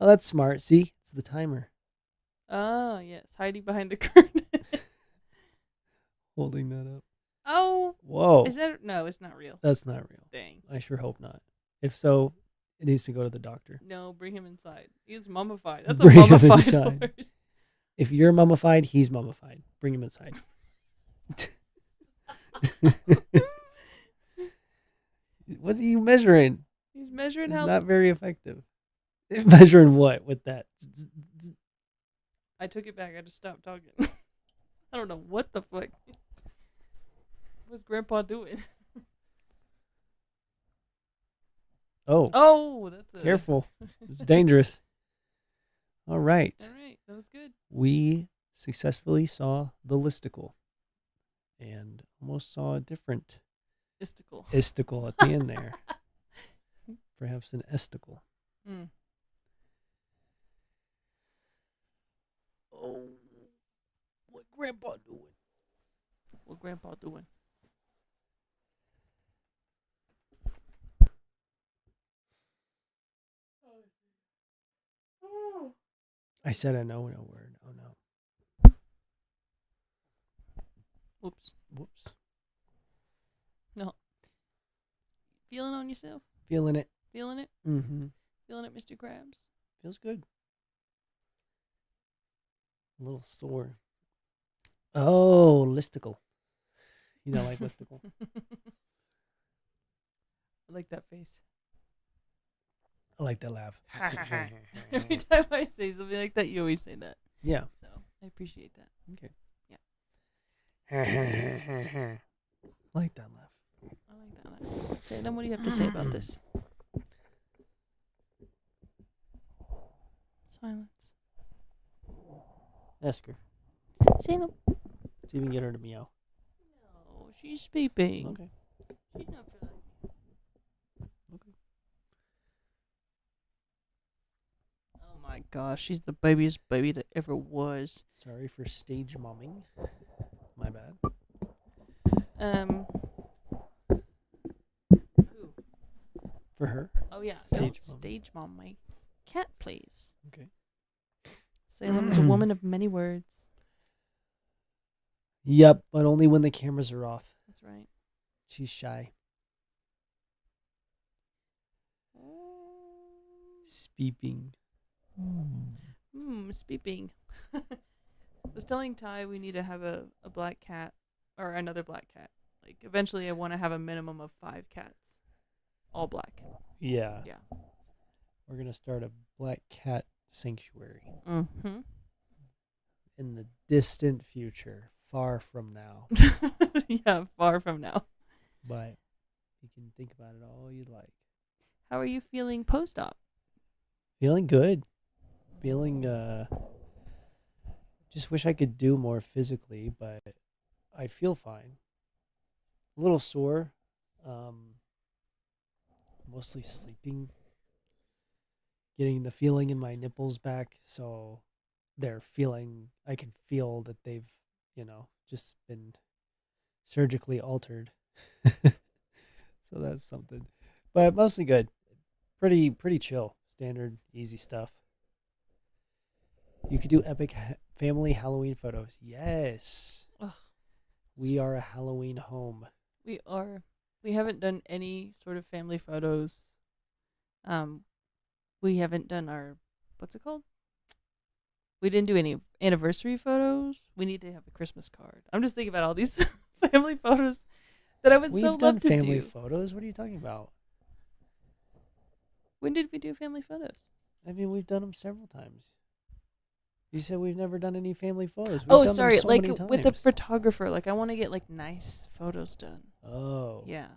Speaker 1: Oh, that's smart. See? It's the timer.
Speaker 3: Oh, yes. Hiding behind the curtain.
Speaker 1: Holding that up.
Speaker 3: Oh.
Speaker 1: Whoa.
Speaker 3: Is that? No, it's not real.
Speaker 1: That's not real.
Speaker 3: Dang.
Speaker 1: I sure hope not. If so, it needs to go to the doctor.
Speaker 3: No, bring him inside. He's mummified. That's
Speaker 1: Bring
Speaker 3: a
Speaker 1: him
Speaker 3: mummified
Speaker 1: inside.
Speaker 3: horse.
Speaker 1: If you're mummified, he's mummified. Bring him inside. What's he measuring?
Speaker 3: measuring
Speaker 1: It's
Speaker 3: how
Speaker 1: not very effective. Measuring what with that?
Speaker 3: I took it back. I just stopped talking. I don't know what the fuck. What's Grandpa doing?
Speaker 1: Oh,
Speaker 3: Oh, that's a
Speaker 1: careful. It's dangerous. All right.
Speaker 3: All right, that was good.
Speaker 1: We successfully saw the listicle and almost saw a different
Speaker 3: Isticle.
Speaker 1: isticle at the end there. Perhaps an esticle.
Speaker 3: Mm.
Speaker 1: Oh, what Grandpa doing?
Speaker 3: What Grandpa doing?
Speaker 1: I said a no word. Oh no.
Speaker 3: Whoops.
Speaker 1: Whoops.
Speaker 3: No. Feeling on yourself?
Speaker 1: Feeling it.
Speaker 3: Feeling it?
Speaker 1: Mm-hmm.
Speaker 3: Feeling it, Mr. Krabs?
Speaker 1: Feels good. A little sore. Oh, listicle. You don't like listicle?
Speaker 3: I like that face.
Speaker 1: I like that laugh.
Speaker 3: Every time I say something like that, you always say that.
Speaker 1: Yeah.
Speaker 3: So I appreciate that.
Speaker 1: Okay.
Speaker 3: Yeah.
Speaker 1: Like that laugh.
Speaker 3: I like that laugh. Salem, what do you have to say about this? Silence.
Speaker 1: Ask her.
Speaker 3: Salem.
Speaker 1: See if we can get her to meow.
Speaker 3: No, she's peeping.
Speaker 1: Okay.
Speaker 3: She's not for that.
Speaker 1: Okay.
Speaker 3: Oh my gosh, she's the babiest baby that ever was.
Speaker 1: Sorry for stage momming. My bad.
Speaker 3: Who?
Speaker 1: For her.
Speaker 3: Oh yeah,
Speaker 1: Stage
Speaker 3: don't
Speaker 1: mom.
Speaker 3: stage mom my cat, please.
Speaker 1: Okay.
Speaker 3: Salem is a woman of many words.
Speaker 1: Yep, but only when the cameras are off.
Speaker 3: That's right.
Speaker 1: She's shy. Speeping.
Speaker 3: Speeping. I was telling Ty we need to have a black cat or another black cat. Like eventually I want to have a minimum of 5 cats. All black.
Speaker 1: Yeah.
Speaker 3: Yeah.
Speaker 1: We're going to start a black cat sanctuary
Speaker 3: Mm-hmm.
Speaker 1: in the distant future, far from now.
Speaker 3: Yeah, far from now.
Speaker 1: But you can think about it all you'd like.
Speaker 3: How are you feeling post-op?
Speaker 1: Feeling good. Feeling, just wish I could do more physically, but I feel fine. A little sore. Mostly sleeping. Getting the feeling in my nipples back, so I can feel that they've, just been surgically altered. So that's something. But mostly good. Pretty chill. Standard, easy stuff. You could do epic family Halloween photos. Yes.
Speaker 3: Ugh.
Speaker 1: We are a Halloween home.
Speaker 3: We are. We haven't done any sort of family photos. We haven't done our, what's it called? We didn't do any anniversary photos. We need to have a Christmas card. I'm just thinking about all these family photos that I would
Speaker 1: We've
Speaker 3: so
Speaker 1: done
Speaker 3: love to
Speaker 1: family
Speaker 3: do.
Speaker 1: photos. What are you talking about?
Speaker 3: When did we do family photos?
Speaker 1: I mean, we've done them several times. You said we've never done any family photos. We've
Speaker 3: Oh,
Speaker 1: done them
Speaker 3: sorry.
Speaker 1: so
Speaker 3: Like
Speaker 1: many
Speaker 3: with a
Speaker 1: times.
Speaker 3: photographer. Like I want to get like nice photos done.
Speaker 1: Oh.
Speaker 3: Yeah.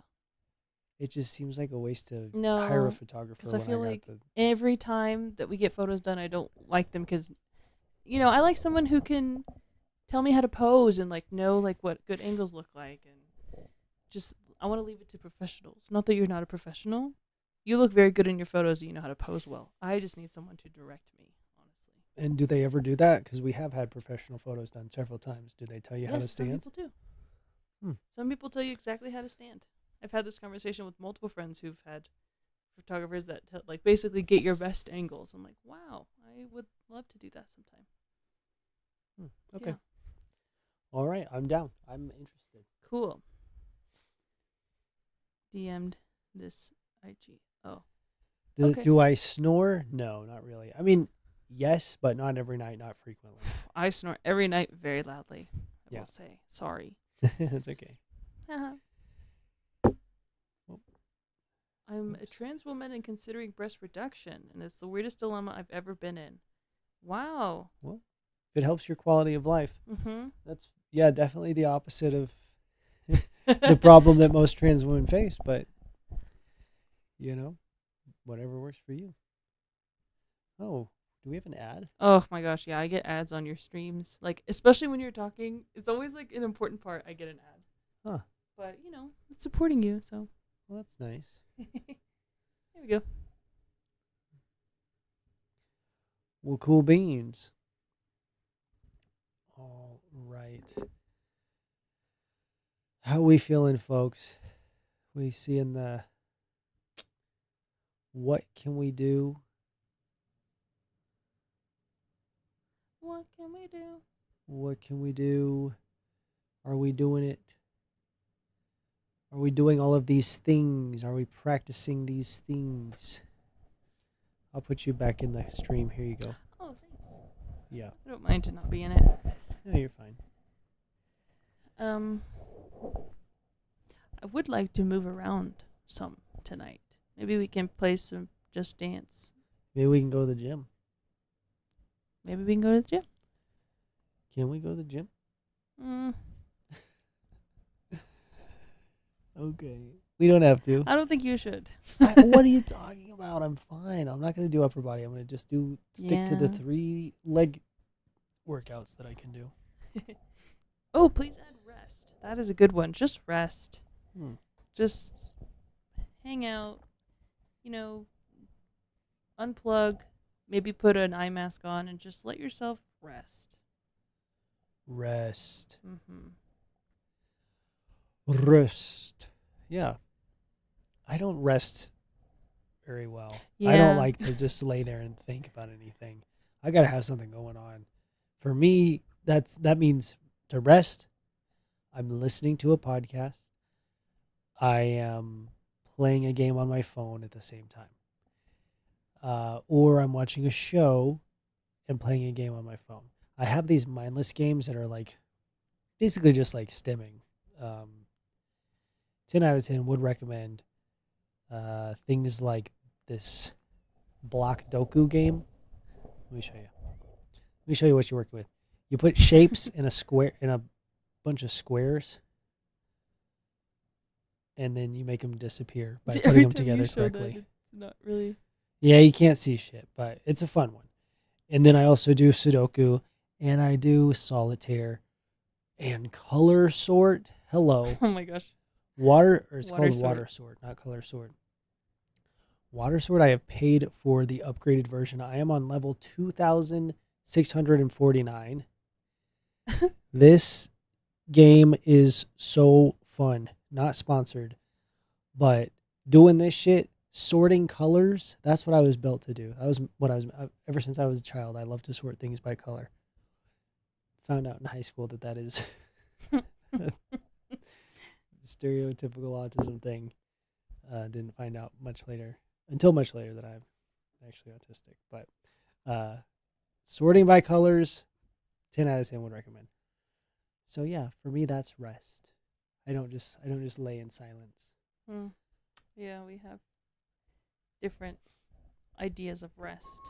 Speaker 1: It just seems like a waste to
Speaker 3: No,
Speaker 1: hire a photographer.
Speaker 3: because I
Speaker 1: when
Speaker 3: feel
Speaker 1: got
Speaker 3: like
Speaker 1: the,
Speaker 3: every time that we get photos done, I don't like them because, I like someone who can tell me how to pose and like know like what good angles look like, and just I want to leave it to professionals. Not that you're not a professional. You look very good in your photos and you know how to pose well. I just need someone to direct me, honestly.
Speaker 1: And do they ever do that? Because we have had professional photos done several times. Do they tell you how to
Speaker 3: Yes, some
Speaker 1: stand?
Speaker 3: people do.
Speaker 1: Hmm.
Speaker 3: Some people tell you exactly how to stand. I've had this conversation with multiple friends who've had photographers that like basically get your best angles. I'm like, wow, I would love to do that sometime.
Speaker 1: Okay.
Speaker 3: Yeah.
Speaker 1: All right. I'm down. I'm interested.
Speaker 3: Cool. DM'd this IG. Oh. Okay.
Speaker 1: Do I snore? No, not really. I mean, yes, but not every night, not frequently.
Speaker 3: I snore every night very loudly. I
Speaker 1: Yeah.
Speaker 3: will say. Sorry.
Speaker 1: That's okay.
Speaker 3: I'm a trans woman and considering breast reduction, and it's the weirdest dilemma I've ever been in. Wow.
Speaker 1: Well, if it helps your quality of life,
Speaker 3: Mm-hmm.
Speaker 1: that's definitely the opposite of the problem that most trans women face. But whatever works for you. Oh, do we have an ad?
Speaker 3: Oh my gosh, yeah, I get ads on your streams. Like, especially when you're talking, it's always like an important part. I get an ad.
Speaker 1: Huh.
Speaker 3: But it's supporting you, so
Speaker 1: Well, that's nice.
Speaker 3: there we go.
Speaker 1: Well, cool beans. All right. How we feeling, folks? We seeing the what can we do?
Speaker 3: What can we do?
Speaker 1: What can we do? Are we doing it? Are we doing all of these things? Are we practicing these things? I'll put you back in the stream. Here you go.
Speaker 3: Oh, thanks.
Speaker 1: Yeah.
Speaker 3: I don't mind to not be in it.
Speaker 1: No, you're fine.
Speaker 3: I would like to move around some tonight. Maybe we can play some Just Dance.
Speaker 1: Maybe we can go to the gym.
Speaker 3: Maybe we can go to the gym.
Speaker 1: Can we go to the gym? Okay. We don't have to.
Speaker 3: I don't think you should.
Speaker 1: What are you talking about? I'm fine. I'm not going to do upper body. I'm going to just stick to the
Speaker 3: Yeah.
Speaker 1: 3 leg workouts that I can do.
Speaker 3: Oh, please add rest. That is a good one. Just rest. Just hang out. Unplug. Maybe put an eye mask on and just let yourself rest.
Speaker 1: Rest.
Speaker 3: Mm-hmm.
Speaker 1: Rest. Yeah. I don't rest very well.
Speaker 3: Yeah.
Speaker 1: I don't like to just lay there and think about anything. I got to have something going on. For me, that means to rest. I'm listening to a podcast. I am playing a game on my phone at the same time. Or I'm watching a show and playing a game on my phone. I have these mindless games that are like basically just like stimming. 10 out of 10 would recommend things like this block doku game. Let me show you. Let me show you what you're working with. You put shapes in a bunch of squares, and then you make them disappear by putting them together correctly.
Speaker 3: It's not really.
Speaker 1: Yeah, you can't see shit, but it's a fun one. And then I also do Sudoku, and I do Solitaire, and Color Sort. Hello.
Speaker 3: Oh my gosh.
Speaker 1: It's
Speaker 3: Water
Speaker 1: called Water Sword, not Color Sword. Water Sword, I have paid for the upgraded version. I am on level 2,649. This game is so fun. Not sponsored, but doing this shit, sorting colors, that's what I was built to do. That was what ever since I was a child, I love to sort things by color. Found out in high school that is stereotypical autism thing. Didn't find out until much later that I'm actually autistic. But sorting by colors, 10 out of 10 would recommend. So yeah, for me that's rest. I don't just lay in silence.
Speaker 3: Yeah, we have different ideas of rest.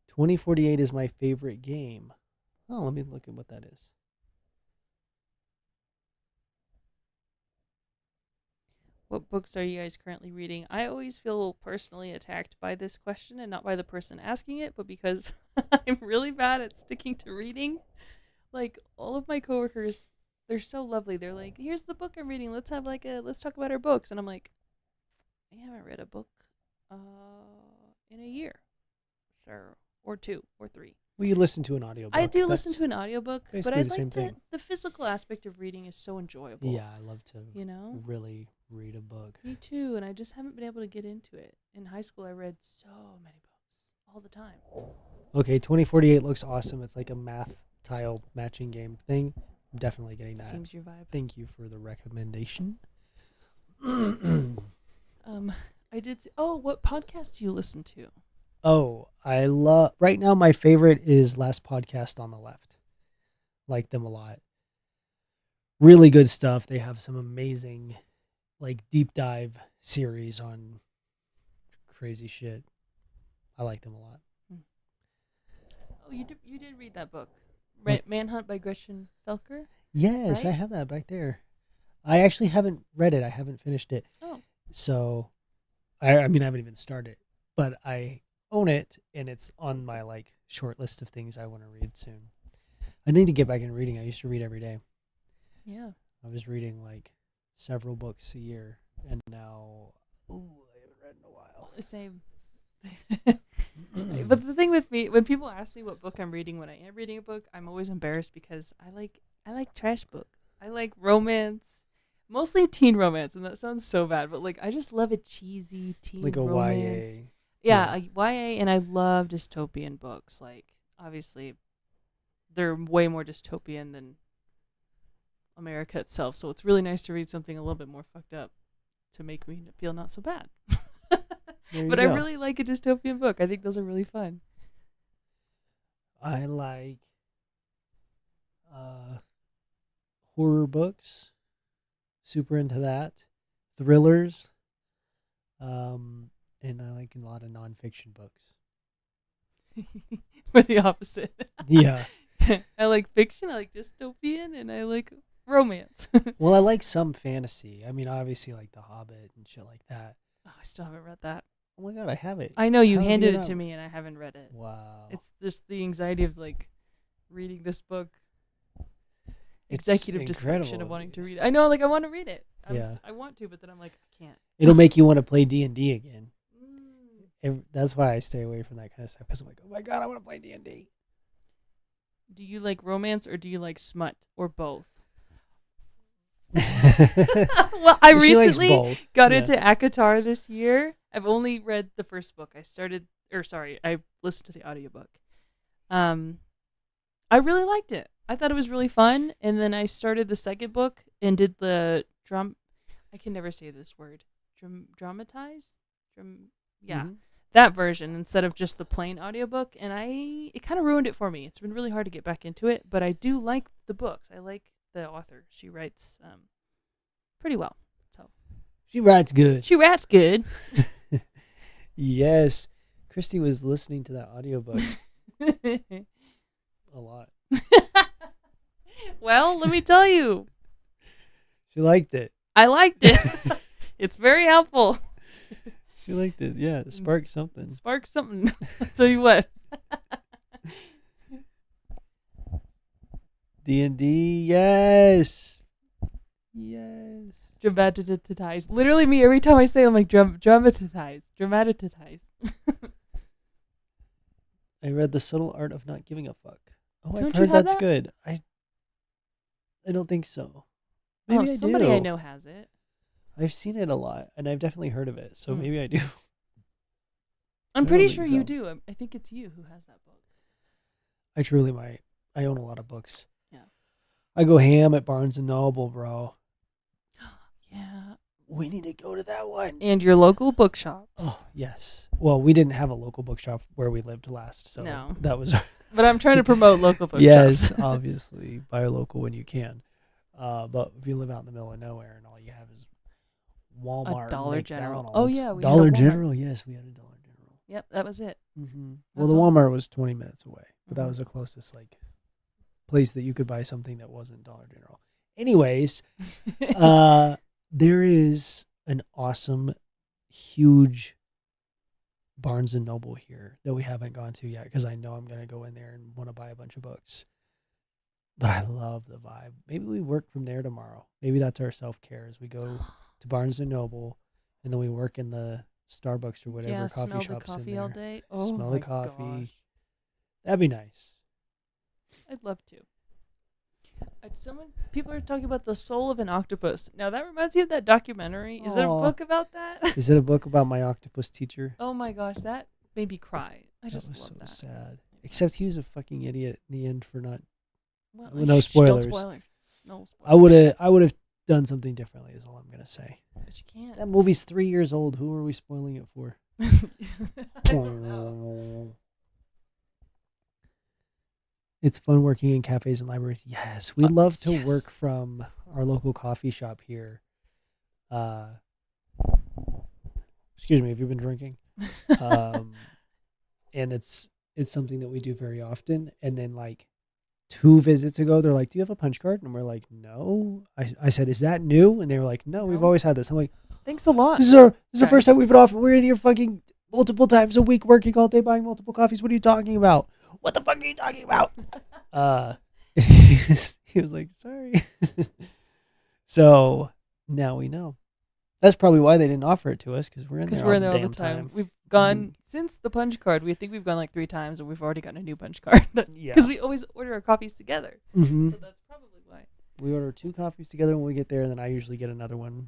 Speaker 1: 2048 is my favorite game. Oh, let me look at what that is.
Speaker 3: What books are you guys currently reading? I always feel personally attacked by this question, and not by the person asking it, but because I'm really bad at sticking to reading. Like, all of my coworkers, they're so lovely. They're like, here's the book I'm reading. Let's talk about our books. And I'm like, I haven't read a book in a year. Sure. Or 2 or 3.
Speaker 1: Well, you listen to an audiobook.
Speaker 3: I do listen to an audiobook, but
Speaker 1: basically
Speaker 3: I
Speaker 1: the same
Speaker 3: like
Speaker 1: thing.
Speaker 3: the physical aspect of reading is so enjoyable.
Speaker 1: Yeah, I love to
Speaker 3: You know?
Speaker 1: really read a book.
Speaker 3: Me too, and I just haven't been able to get into it. In high school, I read so many books all the time.
Speaker 1: Okay, 2048 looks awesome. It's like a math tile matching game thing. I'm definitely getting that.
Speaker 3: Seems your vibe.
Speaker 1: Thank you for the recommendation.
Speaker 3: I did. What podcast do you listen to?
Speaker 1: Oh, I love. Right now, my favorite is Last Podcast on the Left. Like them a lot. Really good stuff. They have some amazing, like, deep dive series on crazy shit. I like them a lot.
Speaker 3: Oh, you did read that book,
Speaker 1: What?
Speaker 3: Manhunt by Gretchen Felker.
Speaker 1: Yes, I
Speaker 3: Right?
Speaker 1: have that back there. I actually haven't read it. I haven't finished it.
Speaker 3: Oh,
Speaker 1: So, I mean, I haven't even started, but I own it, and it's on my like short list of things I want to read soon. I need to get back in reading. I used to read every day.
Speaker 3: yeah.
Speaker 1: I was reading like several books a year, and now, ooh, I haven't read in a while.
Speaker 3: Same. But the thing with me, when people ask me what book I'm reading when I am reading a book, I'm always embarrassed because I like trash book. I like romance, mostly teen romance, and that sounds so bad, but like I just love a cheesy teen
Speaker 1: Like a
Speaker 3: romance.
Speaker 1: YA.
Speaker 3: Yeah, YA, and I love dystopian books. Like obviously, they're way more dystopian than America itself, so it's really nice to read something a little bit more fucked up to make me feel not so bad.
Speaker 1: There you
Speaker 3: But I
Speaker 1: go.
Speaker 3: really like a dystopian book. I think those are really fun.
Speaker 1: I like horror books. Super into that. Thrillers. And I like a lot of nonfiction books.
Speaker 3: We're the opposite.
Speaker 1: Yeah.
Speaker 3: I like fiction, I like dystopian, and I like romance.
Speaker 1: Well, I like some fantasy. I mean, obviously, like The Hobbit and shit like that.
Speaker 3: Oh, I still haven't read that.
Speaker 1: Oh my god, I have it.
Speaker 3: I know you
Speaker 1: How have
Speaker 3: handed
Speaker 1: you
Speaker 3: it to
Speaker 1: not?
Speaker 3: me and I haven't read it.
Speaker 1: Wow.
Speaker 3: It's just the anxiety of like reading this book.
Speaker 1: It's
Speaker 3: Executive dysfunction
Speaker 1: incredible.
Speaker 3: of wanting to read it. I know, like I want to read it.
Speaker 1: Yeah.
Speaker 3: I want to, but then I'm like, I can't.
Speaker 1: It'll make you want to play D&D again.
Speaker 3: Mm.
Speaker 1: That's why I stay away from that kind of stuff, because I'm like, oh my god, I want to play D&D.
Speaker 3: Do you like romance or do you like smut or both?
Speaker 1: Well,
Speaker 3: Well, I
Speaker 1: she likes
Speaker 3: recently
Speaker 1: both.
Speaker 3: got
Speaker 1: Yeah.
Speaker 3: into ACOTAR this year. I've only read the first book. I listened to the audiobook. I really liked it. I thought it was really fun. And then I started the second book and did the I can never say this word. Dramatize? Yeah.
Speaker 1: Mhm.
Speaker 3: That version instead of just the plain audiobook. And it kind of ruined it for me. It's been really hard to get back into it, but I do like the books. I like the author. She writes pretty well. So
Speaker 1: She writes good.
Speaker 3: she writes good.
Speaker 1: Yes. Christy was listening to that audiobook a lot.
Speaker 3: Well, let me tell you,
Speaker 1: She liked it.
Speaker 3: I liked it. It's very helpful.
Speaker 1: She liked it. Yeah, it sparked something.
Speaker 3: It sparks something. I'll tell you what.
Speaker 1: D&D, yes. Yes.
Speaker 3: Dramatize. Literally me every time I say it, I'm like dramatize.
Speaker 1: I read The Subtle Art of Not Giving a Fuck. Oh,
Speaker 3: Don't
Speaker 1: I've
Speaker 3: you
Speaker 1: heard
Speaker 3: have
Speaker 1: that's
Speaker 3: that?
Speaker 1: good. I don't think so. Maybe I
Speaker 3: Somebody
Speaker 1: do.
Speaker 3: I know has it.
Speaker 1: I've seen it a lot, and I've definitely heard of it, so
Speaker 3: Mm.
Speaker 1: maybe I do.
Speaker 3: I'm
Speaker 1: I
Speaker 3: pretty
Speaker 1: don't
Speaker 3: sure
Speaker 1: think
Speaker 3: you
Speaker 1: so.
Speaker 3: do. I think it's you who has that book.
Speaker 1: I truly might. I own a lot of books.
Speaker 3: Yeah.
Speaker 1: I go ham at Barnes & Noble, bro.
Speaker 3: Yeah.
Speaker 1: We need to go to that one.
Speaker 3: And your local bookshops.
Speaker 1: Oh, yes. Well, we didn't have a local bookshop where we lived last, so
Speaker 3: No.
Speaker 1: that was
Speaker 3: But I'm trying to promote local bookshops.
Speaker 1: yes, obviously, buy a local when you can. But if you live out in the middle of nowhere and all you have is Walmart, and
Speaker 3: Dollar General.
Speaker 1: McDonald's.
Speaker 3: Oh, yeah, we had a
Speaker 1: Dollar
Speaker 3: Walmart.
Speaker 1: General. Yes, we had a Dollar General.
Speaker 3: Yep, that was it.
Speaker 1: Mm-hmm. Well,
Speaker 3: That's
Speaker 1: the
Speaker 3: all.
Speaker 1: Walmart was 20 minutes away, but that
Speaker 3: Mhm.
Speaker 1: was the closest like place that you could buy something that wasn't Dollar General. Anyways, there is an awesome, huge Barnes and Noble here that we haven't gone to yet because I know I'm gonna go in there and want to buy a bunch of books. But I love the vibe. Maybe we work from there tomorrow. Maybe that's our self-care as we go to Barnes and Noble, and then we work in the Starbucks or whatever
Speaker 3: Yeah,
Speaker 1: coffee
Speaker 3: smell the
Speaker 1: shops in
Speaker 3: coffee
Speaker 1: there.
Speaker 3: all day. Oh,
Speaker 1: Smell
Speaker 3: my
Speaker 1: the coffee.
Speaker 3: gosh.
Speaker 1: That'd be nice.
Speaker 3: I'd love to. People are talking about the soul of an octopus. Now that reminds me of that documentary. Is there a
Speaker 1: Aw.
Speaker 3: book about that?
Speaker 1: Is it a book about my octopus teacher?
Speaker 3: Oh my gosh, that made me cry. I
Speaker 1: That
Speaker 3: just
Speaker 1: was
Speaker 3: love
Speaker 1: so
Speaker 3: that.
Speaker 1: sad. Except he was a fucking idiot in the end for not.
Speaker 3: Well,
Speaker 1: No
Speaker 3: shh,
Speaker 1: spoilers.
Speaker 3: Don't spoilers. No spoilers.
Speaker 1: I would have done something differently. Is all I'm gonna say.
Speaker 3: But you can't.
Speaker 1: That movie's 3 years old. Who are we spoiling it for?
Speaker 3: I don't know.
Speaker 1: It's fun working in cafes and libraries. Yes, we love to
Speaker 3: yes.
Speaker 1: work from our local coffee shop here. Excuse me, have you been drinking? Um, and it's something that we do very often. And then like 2 visits ago, they're like, "Do you have a punch card?" And we're like, "No." I said, "Is that new?" And they were like, "No, we've
Speaker 3: No.
Speaker 1: always had this." I'm like,
Speaker 3: Thanks a lot.
Speaker 1: "This is the first
Speaker 3: guys.
Speaker 1: time we've been off. We're in here fucking multiple times a week, working all day, buying multiple coffees. What are you talking about? What the fuck are you talking about?" He was like, "Sorry." So now we know. That's probably why they didn't offer it to us, because we're in
Speaker 3: Because
Speaker 1: there
Speaker 3: we're
Speaker 1: all
Speaker 3: in
Speaker 1: the
Speaker 3: there all the
Speaker 1: damn
Speaker 3: time.
Speaker 1: time.
Speaker 3: We've gone since the punch card. We think we've gone like 3 times, and we've already gotten a new punch card.
Speaker 1: Yeah.
Speaker 3: Because we always order our coffees together.
Speaker 1: Mm-hmm.
Speaker 3: So that's probably why.
Speaker 1: We order 2 coffees together when we get there, and then I usually get another one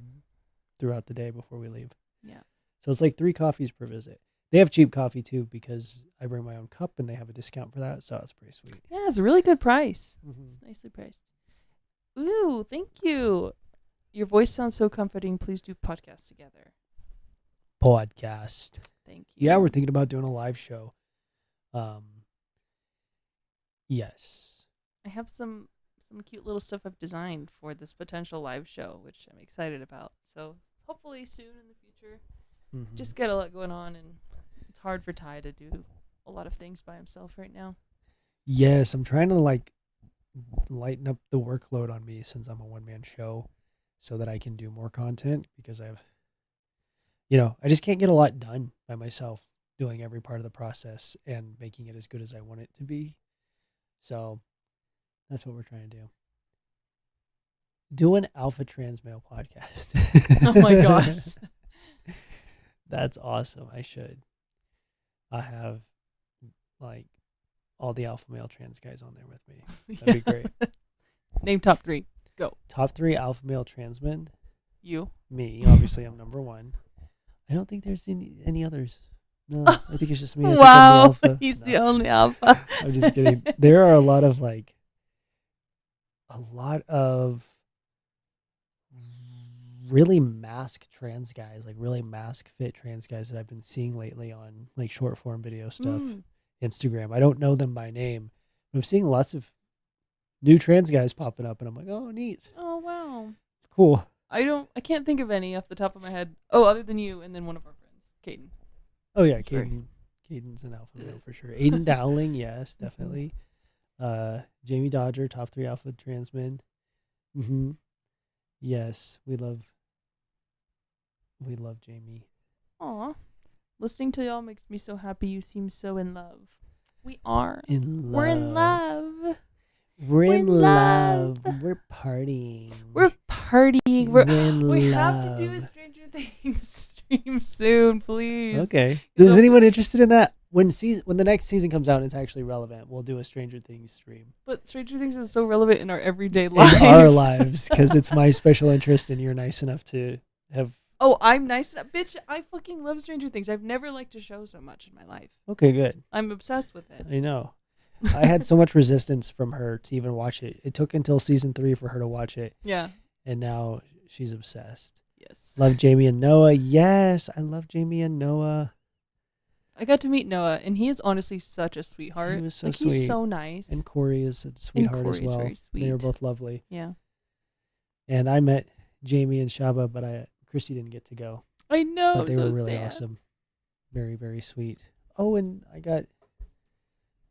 Speaker 1: throughout the day before we leave.
Speaker 3: Yeah.
Speaker 1: So it's like 3 coffees per visit. They have cheap coffee too, because I bring my own cup and they have a discount for that. So that's pretty sweet.
Speaker 3: Yeah, it's a really good price.
Speaker 1: Mm-hmm.
Speaker 3: It's nicely priced. Ooh, thank you. Your voice sounds so comforting. Please do podcasts together.
Speaker 1: Podcast.
Speaker 3: Thank you.
Speaker 1: Yeah, we're thinking about doing a live show. Yes.
Speaker 3: I have some cute little stuff I've designed for this potential live show, which I'm excited about. So hopefully soon in the future.
Speaker 1: Mm-hmm.
Speaker 3: Just got a lot going on, and it's hard for Ty to do a lot of things by himself right now.
Speaker 1: Yes, I'm trying to like lighten up the workload on me, since I'm a one-man show, so that I can do more content, because I just can't get a lot done by myself doing every part of the process and making it as good as I want it to be. So that's what we're trying to do. Do an alpha trans male podcast.
Speaker 3: Oh my gosh.
Speaker 1: That's awesome. I should. I have like all the alpha male trans guys on there with me. That'd be great.
Speaker 3: Name top 3. Go.
Speaker 1: Top 3 alpha male trans men.
Speaker 3: You.
Speaker 1: Me, obviously, I'm number 1. I don't think there's any others. No, I think it's just me. I think I'm the
Speaker 3: Wow.
Speaker 1: alpha.
Speaker 3: He's
Speaker 1: No.
Speaker 3: the only alpha.
Speaker 1: I'm just kidding. There are a lot of really mask trans guys, like really mask fit trans guys that I've been seeing lately on like short form video stuff, Instagram. I don't know them by name, but I'm seeing lots of new trans guys popping up, and I'm like, oh, neat.
Speaker 3: Oh wow.
Speaker 1: It's cool.
Speaker 3: I can't think of any off the top of my head. Oh, other than you and then one of our friends, Caden.
Speaker 1: Oh yeah,
Speaker 3: Sorry.
Speaker 1: Caden's an alpha male for sure. Aiden Dowling, yes, definitely. Jamie Dodger, top 3 alpha trans men. Mm-hmm. Yes, we love Jamie.
Speaker 3: Aw. Listening to y'all makes me so happy. You seem so in love. We are.
Speaker 1: In love.
Speaker 3: We're in love.
Speaker 1: We're in love. We're partying.
Speaker 3: We're partying.
Speaker 1: We're in
Speaker 3: we
Speaker 1: love.
Speaker 3: have to do a Stranger Things stream soon, please.
Speaker 1: Okay. Is anyone interested in that? When the next season comes out and it's actually relevant, we'll do a Stranger Things stream.
Speaker 3: But Stranger Things is so relevant in our everyday life.
Speaker 1: In our lives, because it's my special interest, and you're nice enough to have.
Speaker 3: Oh, I'm nice enough. Bitch, I fucking love Stranger Things. I've never liked a show so much in my life.
Speaker 1: Okay, good.
Speaker 3: I'm obsessed with it.
Speaker 1: I know. I had so much resistance from her to even watch it. It took until season 3 for her to watch it.
Speaker 3: Yeah.
Speaker 1: And now she's obsessed.
Speaker 3: Yes.
Speaker 1: Love Jamie and Noah. Yes, I love Jamie and Noah.
Speaker 3: I got to meet Noah, and he is honestly such a sweetheart.
Speaker 1: He was so
Speaker 3: like,
Speaker 1: sweet.
Speaker 3: He's so nice.
Speaker 1: And Corey is a sweetheart as
Speaker 3: Corey's
Speaker 1: well.
Speaker 3: very sweet.
Speaker 1: They were both lovely.
Speaker 3: Yeah.
Speaker 1: And I met Jamie and Shaba, but Christy didn't get to go.
Speaker 3: I know.
Speaker 1: But they
Speaker 3: so
Speaker 1: were really
Speaker 3: sad.
Speaker 1: awesome. Very, very sweet. Oh, and I got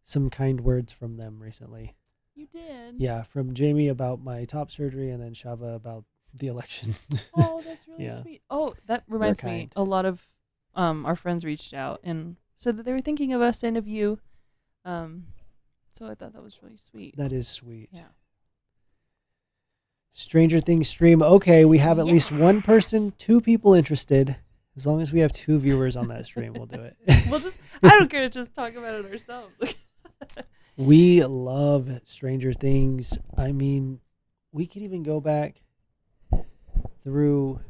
Speaker 1: some kind words from them recently.
Speaker 3: You did?
Speaker 1: Yeah, from Jamie about my top surgery, and then Shaba about the election.
Speaker 3: Oh, that's really
Speaker 1: Yeah.
Speaker 3: sweet. Oh, that reminds me.
Speaker 1: kind.
Speaker 3: A lot of our friends reached out and said that they were thinking of us and of you. So I thought that was really sweet.
Speaker 1: That is sweet.
Speaker 3: Yeah.
Speaker 1: Stranger Things stream. Okay, we have at least one person, 2 people interested. As long as we have 2 viewers on that stream, we'll do it.
Speaker 3: I don't care to just talk about it ourselves.
Speaker 1: We love Stranger Things. I mean, we could even go back through.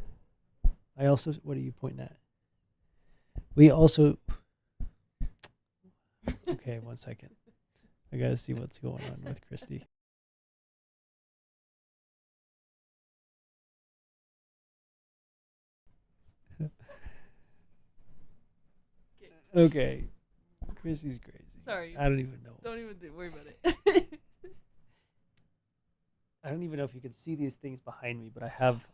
Speaker 1: What are you pointing at? We also. Okay, 1 second. I gotta see what's going on with Christy. Okay, Christy's crazy.
Speaker 3: Sorry.
Speaker 1: I don't even know.
Speaker 3: Don't even worry about it.
Speaker 1: I don't even know if you can see these things behind me, but I have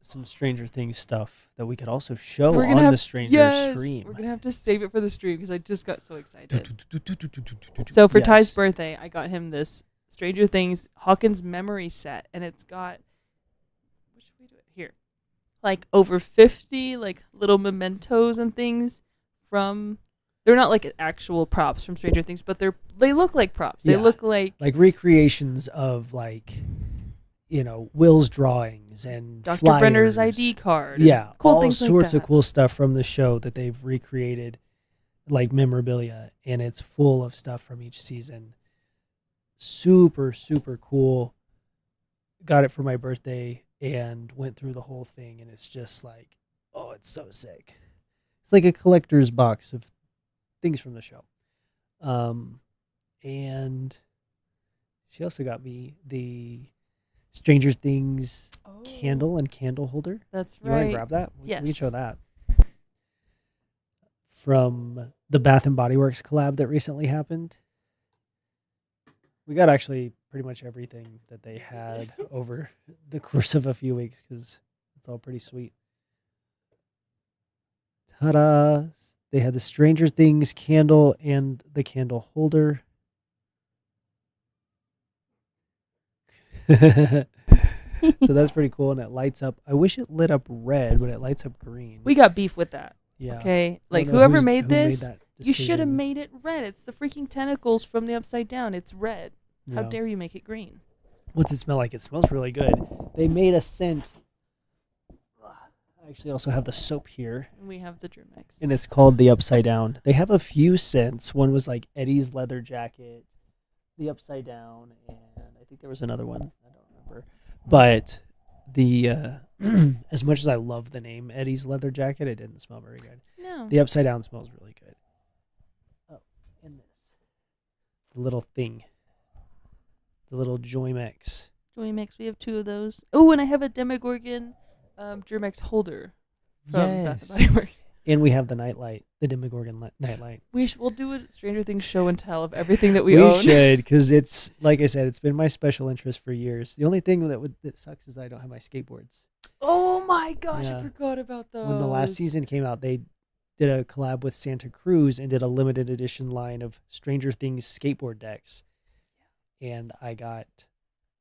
Speaker 1: some Stranger Things stuff that we could also show
Speaker 3: We're gonna
Speaker 1: on
Speaker 3: have
Speaker 1: the Stranger stream.
Speaker 3: We're gonna have to save it for the stream because I just got so excited. So for Ty's
Speaker 1: Yes.
Speaker 3: birthday, I got him this Stranger Things Hawkins memory set, and it's got what should we do it here? Like over 50 like little mementos and things from. They're not like actual props from Stranger Things, but they look like props. They
Speaker 1: Yeah.
Speaker 3: look like
Speaker 1: recreations of Will's drawings and
Speaker 3: Dr.
Speaker 1: flyers.
Speaker 3: Brenner's ID card.
Speaker 1: Yeah,
Speaker 3: cool
Speaker 1: all
Speaker 3: things
Speaker 1: sorts
Speaker 3: like
Speaker 1: of cool stuff from the show that they've recreated, like memorabilia, and it's full of stuff from each season. Super, super cool. Got it for my birthday and went through the whole thing, and it's just like, oh, it's so sick. It's like a collector's box of things from the show. And she also got me the Stranger Things candle and candle holder.
Speaker 3: That's
Speaker 1: You want to
Speaker 3: right.
Speaker 1: grab that? We can show
Speaker 3: Yes.
Speaker 1: that. From the Bath and Body Works collab that recently happened. We got actually pretty much everything that they had over the course of a few weeks because it's all pretty sweet. Ta-da! They had the Stranger Things candle and the candle holder. So that's pretty cool, and it lights up. I wish it lit up red, but it lights up green.
Speaker 3: We got beef with that.
Speaker 1: Yeah.
Speaker 3: Okay,
Speaker 1: I don't
Speaker 3: like
Speaker 1: know
Speaker 3: whoever
Speaker 1: who
Speaker 3: made this,
Speaker 1: that
Speaker 3: you should have
Speaker 1: decision.
Speaker 3: made it red. It's the freaking tentacles from the Upside Down. It's red. How
Speaker 1: Yeah.
Speaker 3: dare you make it green?
Speaker 1: What's it smell like? It smells really good. They made a scent. I actually also have the soap here,
Speaker 3: And we have the Germex.
Speaker 1: and it's called the Upside Down. They have a few scents. One was like Eddie's leather jacket, the Upside Down, and I think there was another one. I don't remember. But the as much as I love the name Eddie's leather jacket, it didn't smell very good.
Speaker 3: No.
Speaker 1: The Upside Down smells really good. Oh, and this. The little thing. The little Joymex.
Speaker 3: Joymex, we have 2 of those. Oh, and I have a Demogorgon Germex holder from Bath and Body Works.
Speaker 1: And we have the nightlight, the Demogorgon nightlight.
Speaker 3: We'll do a Stranger Things show and tell of everything that we own.
Speaker 1: should, because it's, like I said, it's been my special interest for years. The only thing that sucks is that I don't have my skateboards.
Speaker 3: Oh my gosh,
Speaker 1: Yeah.
Speaker 3: I forgot about those.
Speaker 1: When the last season came out, they did a collab with Santa Cruz and did a limited edition line of Stranger Things skateboard decks. And I got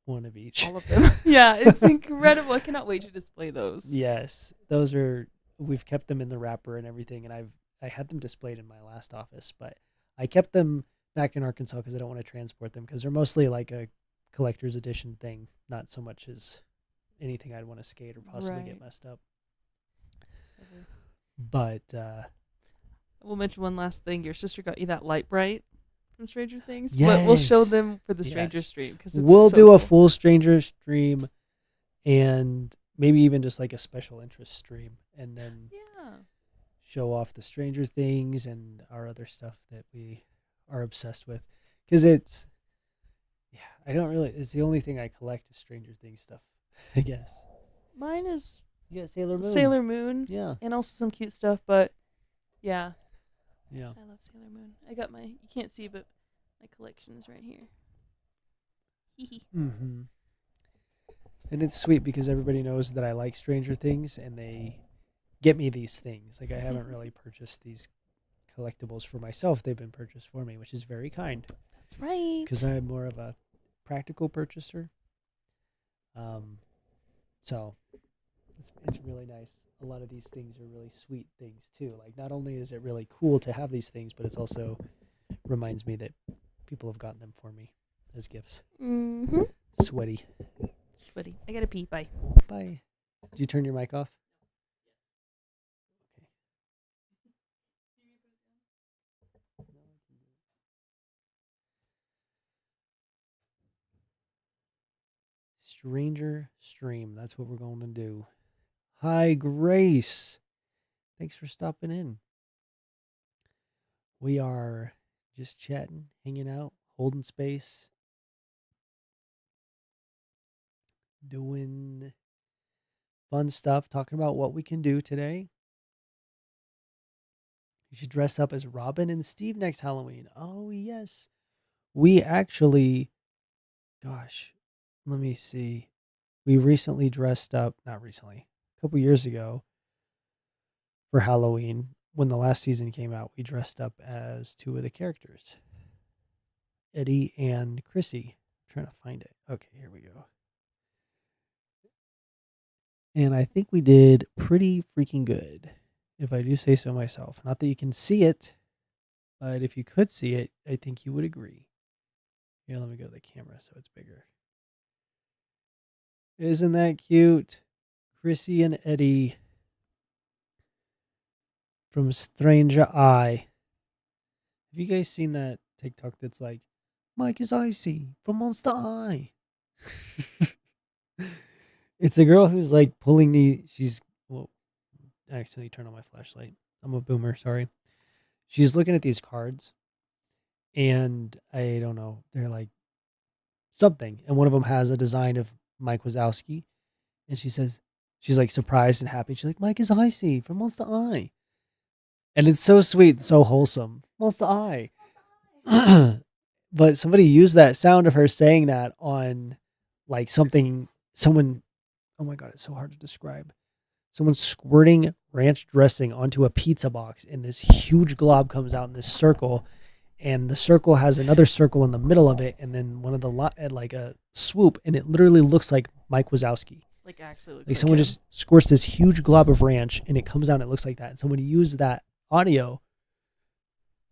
Speaker 1: one of each.
Speaker 3: All of them. Yeah, it's incredible. I cannot wait to display those.
Speaker 1: Yes, we've kept them in the wrapper and everything, and I had them displayed in my last office, but I kept them back in Arkansas because I don't want to transport them because they're mostly like a collector's edition thing, not so much as anything I'd want to skate or possibly get
Speaker 3: Right.
Speaker 1: messed up. But
Speaker 3: We'll mention one last thing. Your sister got you that light bright from Stranger Things. But we'll show
Speaker 1: Yes.
Speaker 3: them for the Stranger
Speaker 1: Yes.
Speaker 3: stream because
Speaker 1: we'll do a full Stranger stream and maybe even just like a special interest stream, and then
Speaker 3: Yeah.
Speaker 1: show off the Stranger Things and our other stuff that we are obsessed with. Because it's the only thing I collect is Stranger Things stuff, I guess.
Speaker 3: Mine is
Speaker 1: You got Sailor Moon.
Speaker 3: Sailor Moon
Speaker 1: Yeah.
Speaker 3: and also some cute stuff, but yeah.
Speaker 1: Yeah.
Speaker 3: I love Sailor Moon. I got you can't see, but my collection is right here. Hee
Speaker 1: Mm-hmm. And it's sweet because everybody knows that I like Stranger Things and they get me these things. Like I haven't really purchased these collectibles for myself. They've been purchased for me, which is very kind.
Speaker 3: That's right.
Speaker 1: Because I'm more of a practical purchaser. So it's really nice. A lot of these things are really sweet things too. Like not only is it really cool to have these things, but it's also reminds me that people have gotten them for me as gifts.
Speaker 3: Mm-hmm.
Speaker 1: Sweaty.
Speaker 3: Sweaty. I gotta pee. Bye.
Speaker 1: Bye. Did you turn your mic off? Stranger stream. That's what we're going to do. Hi, Grace. Thanks for stopping in. We are just chatting, hanging out, holding space, doing fun stuff, talking about what we can do today. You should dress up as Robin and Steve next Halloween. Oh, yes. We actually, gosh, let me see. We recently dressed up, not recently, couple years ago for Halloween, when the last season came out, we dressed up as two of the characters, Eddie and Chrissy. I'm trying to find it. Okay, here we go. And I think we did pretty freaking good, if I do say so myself. Not that you can see it, but if you could see it, I think you would agree. Here, let me go to the camera so it's bigger. Isn't that cute? Chrissy and Eddie from Stranger Eye. Have you guys seen that TikTok that's like, Mike is icy from Monster Eye? It's a girl who's like pulling well, I accidentally turned on my flashlight. I'm a boomer, sorry. She's looking at these cards, and I don't know, they're like something. And one of them has a design of Mike Wazowski. And she's like surprised and happy. She's like, Mike is icy from Monster Eye. And it's so sweet, so wholesome. Monster Eye. But somebody used that sound of her saying that on like someone, oh my God, it's so hard to describe. Someone squirting ranch dressing onto a pizza box, and this huge glob comes out in this circle, and the circle has another circle in the middle of it, and then one of the like a swoop, and it literally looks like Mike Wazowski.
Speaker 3: Like actually looks
Speaker 1: Like someone
Speaker 3: him.
Speaker 1: just squirts this huge glob of ranch, and it comes out and it looks like that. And someone used that audio,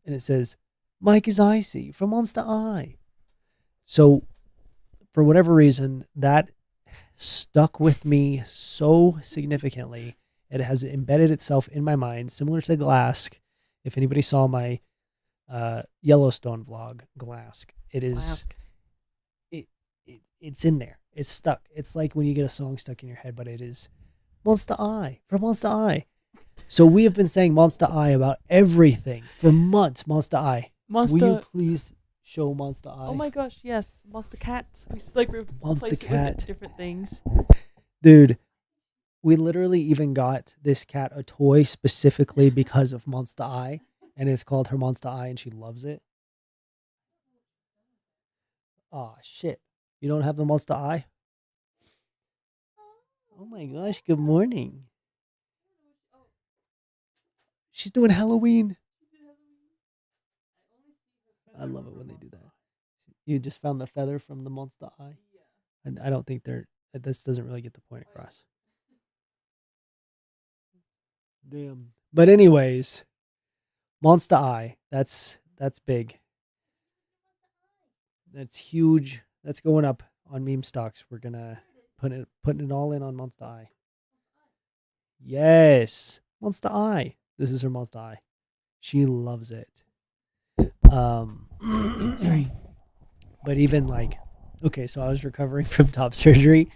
Speaker 1: and it says, Mike is icy from Monster Eye. So for whatever reason, that stuck with me so significantly. It has embedded itself in my mind, similar to Glask. If anybody saw my Yellowstone vlog, Glask, it is it's in there. It's stuck. It's like when you get a song stuck in your head, but it is Monster Eye from Monster Eye. So we have been saying Monster Eye about everything for months. Monster Eye.
Speaker 3: Monster.
Speaker 1: Will you please show Monster Eye?
Speaker 3: Oh my gosh, yes, Monster Cat. We like
Speaker 1: Monster
Speaker 3: replace it
Speaker 1: Cat.
Speaker 3: with different things.
Speaker 1: Dude, we literally even got this cat a toy specifically because of Monster Eye, and it's called her Monster Eye, and she loves it. Oh shit! You don't have the Monster Eye? Oh my gosh! Good morning. She's doing Halloween. I love it when they do that. You just found the feather from the Monster Eye, and I don't think this doesn't really get the point across. Damn. But anyways, Monster Eye. That's big. That's huge. That's going up on meme stocks. We're gonna putting it all in on Monster Eye. Yes, Monster Eye. This is her Monster Eye. She loves it. Sorry. But even like, okay, so I was recovering from top surgery,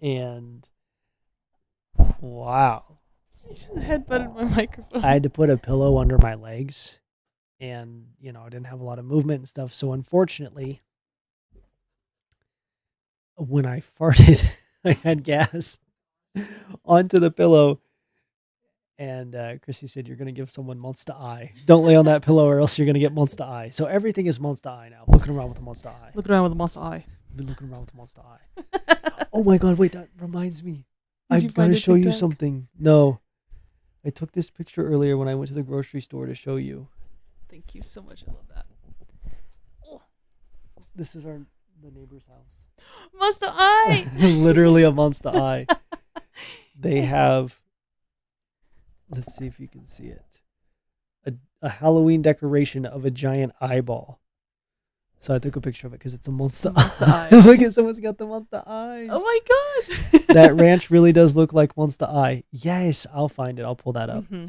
Speaker 1: and wow,
Speaker 3: Headbutted my microphone.
Speaker 1: I had to put a pillow under my legs, and I didn't have a lot of movement and stuff. So unfortunately, when I farted, I had gas onto the pillow. And Chrissy said, "You're gonna give someone Monster Eye. Don't lay on that pillow, or else you're gonna get Monster Eye." So everything is Monster Eye now. Looking around with a Monster Eye.
Speaker 3: Looking around with a Monster Eye.
Speaker 1: I've been looking around with a Monster Eye. Oh my God! Wait, that reminds me.
Speaker 3: Did you
Speaker 1: I've got to
Speaker 3: find a
Speaker 1: show you
Speaker 3: TikTok?
Speaker 1: something. No, I took this picture earlier when I went to the grocery store to show you.
Speaker 3: Thank you so much. I love that. Oh.
Speaker 1: This is the neighbor's house.
Speaker 3: Monster Eye.
Speaker 1: Literally a Monster Eye. They have. Let's see if you can see it. A Halloween decoration of a giant eyeball. So I took a picture of it because it's a Monster Eye. Look at someone's got the Monster Eyes.
Speaker 3: Oh my god.
Speaker 1: That ranch really does look like Monster Eye. Yes, I'll find it. I'll pull that up.
Speaker 3: Mm-hmm.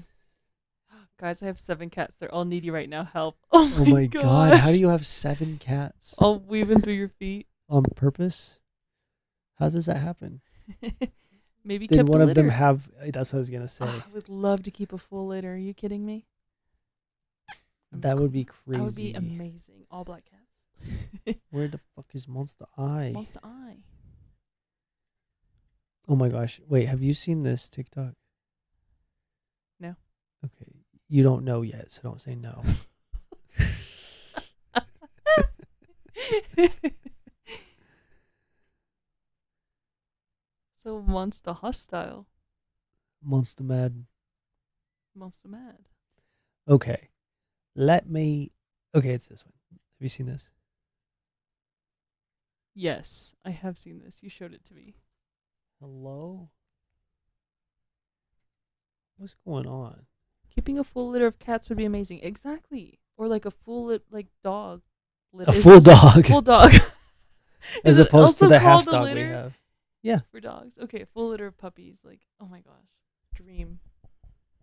Speaker 3: Guys, I have 7 cats. They're all needy right now. Help. Oh
Speaker 1: Oh my God. How
Speaker 3: gosh.
Speaker 1: do you have 7 cats?
Speaker 3: All weaving through your feet.
Speaker 1: On purpose? How does that happen?
Speaker 3: Maybe
Speaker 1: Did
Speaker 3: kept
Speaker 1: one
Speaker 3: a
Speaker 1: of them
Speaker 3: litter.
Speaker 1: have... That's what I was going to say.
Speaker 3: I would love to keep a full litter. Are you kidding me?
Speaker 1: That would be crazy.
Speaker 3: That would be amazing. All black cats.
Speaker 1: Where the fuck is Monster Eye?
Speaker 3: Monster Eye.
Speaker 1: Oh my gosh. Wait, have you seen this TikTok?
Speaker 3: No.
Speaker 1: Okay. You don't know yet, so don't say no.
Speaker 3: So Monster hostile.
Speaker 1: Monster Mad.
Speaker 3: Monster Mad.
Speaker 1: Okay. Okay, it's this one. Have you seen this?
Speaker 3: Yes, I have seen this. You showed it to me.
Speaker 1: Hello? What's going on?
Speaker 3: Keeping a full litter of cats would be amazing. Exactly. Or like a full dog.
Speaker 1: A full dog.
Speaker 3: Full dog.
Speaker 1: As
Speaker 3: Is it
Speaker 1: opposed to
Speaker 3: also
Speaker 1: the half
Speaker 3: called a
Speaker 1: dog we
Speaker 3: litter?
Speaker 1: have. Yeah.
Speaker 3: For dogs. Okay, full litter of puppies. Like, oh my gosh. Dream.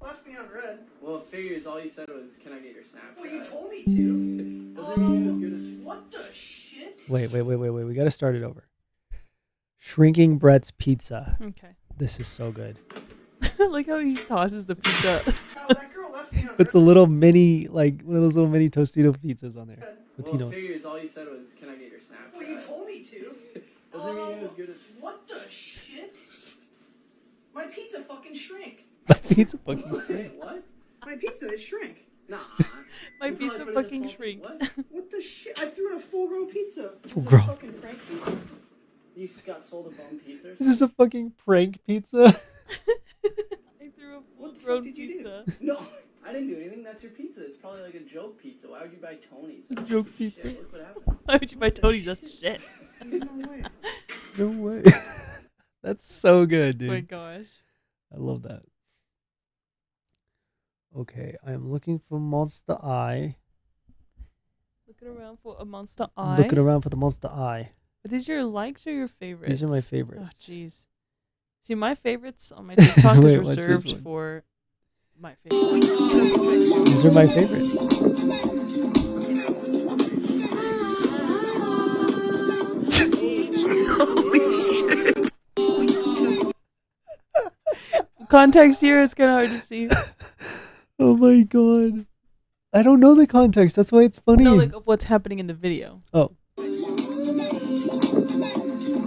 Speaker 5: Left me on red. Well, figures all you said was, "Can I get your Snapchat?"
Speaker 2: Well, you told me to.
Speaker 5: Doesn't mean it was good.
Speaker 2: What the shit?
Speaker 1: Wait. We got to start it over. Shrinking Brett's Pizza.
Speaker 3: Okay.
Speaker 1: This is so good.
Speaker 3: Like how he tosses the pizza.
Speaker 2: Kyle, that girl left me on
Speaker 1: It's a little mini, like one of those little mini Tostito pizzas on there.
Speaker 5: Well,
Speaker 1: Totinos.
Speaker 5: figures all you said was, "Can I get your Snapchat?"
Speaker 2: Well, you told me to.
Speaker 5: Doesn't mean it was good.
Speaker 2: What the shit? My pizza fucking shrank.
Speaker 1: Pizza fucking
Speaker 5: Wait,
Speaker 1: shrimp.
Speaker 5: what?
Speaker 2: My pizza is shrank.
Speaker 5: Nah.
Speaker 3: My
Speaker 5: You probably
Speaker 3: pizza
Speaker 5: put it in
Speaker 3: fucking
Speaker 5: this whole-
Speaker 3: shrink.
Speaker 5: What?
Speaker 2: What the shit? I threw in a full row pizza.
Speaker 1: Full
Speaker 2: This is a
Speaker 1: grown.
Speaker 2: fucking prank pizza.
Speaker 5: You just got sold a bum pizza. Or
Speaker 1: Is this a fucking prank pizza?
Speaker 3: I threw a
Speaker 2: What the fuck
Speaker 3: full-grown
Speaker 2: did you do?
Speaker 3: pizza.
Speaker 5: No, I didn't do anything. That's your pizza. It's probably like a joke pizza. Why would you buy Tony's? That's
Speaker 1: joke
Speaker 5: shit.
Speaker 1: pizza.
Speaker 5: Look what happened.
Speaker 3: Why would you buy Tony's? That's shit.
Speaker 2: No way.
Speaker 1: No way. That's so good,
Speaker 3: Oh my
Speaker 1: dude.
Speaker 3: gosh.
Speaker 1: I love that. Okay, I am looking for Monster Eye.
Speaker 3: Looking around for a monster eye.
Speaker 1: Looking around for the Monster Eye.
Speaker 3: Are these your likes or your favorites?
Speaker 1: These are my
Speaker 3: Oh,
Speaker 1: favorites.
Speaker 3: jeez. See, my favorites on my TikTok is
Speaker 1: Wait, watch this
Speaker 3: reserved
Speaker 1: one.
Speaker 3: for my favorites.
Speaker 1: These are my favorites.
Speaker 3: Context here, it's kind of hard to see.
Speaker 1: Oh my god. I don't know the context. That's why it's funny.
Speaker 3: No, like of what's happening in the video.
Speaker 1: Oh.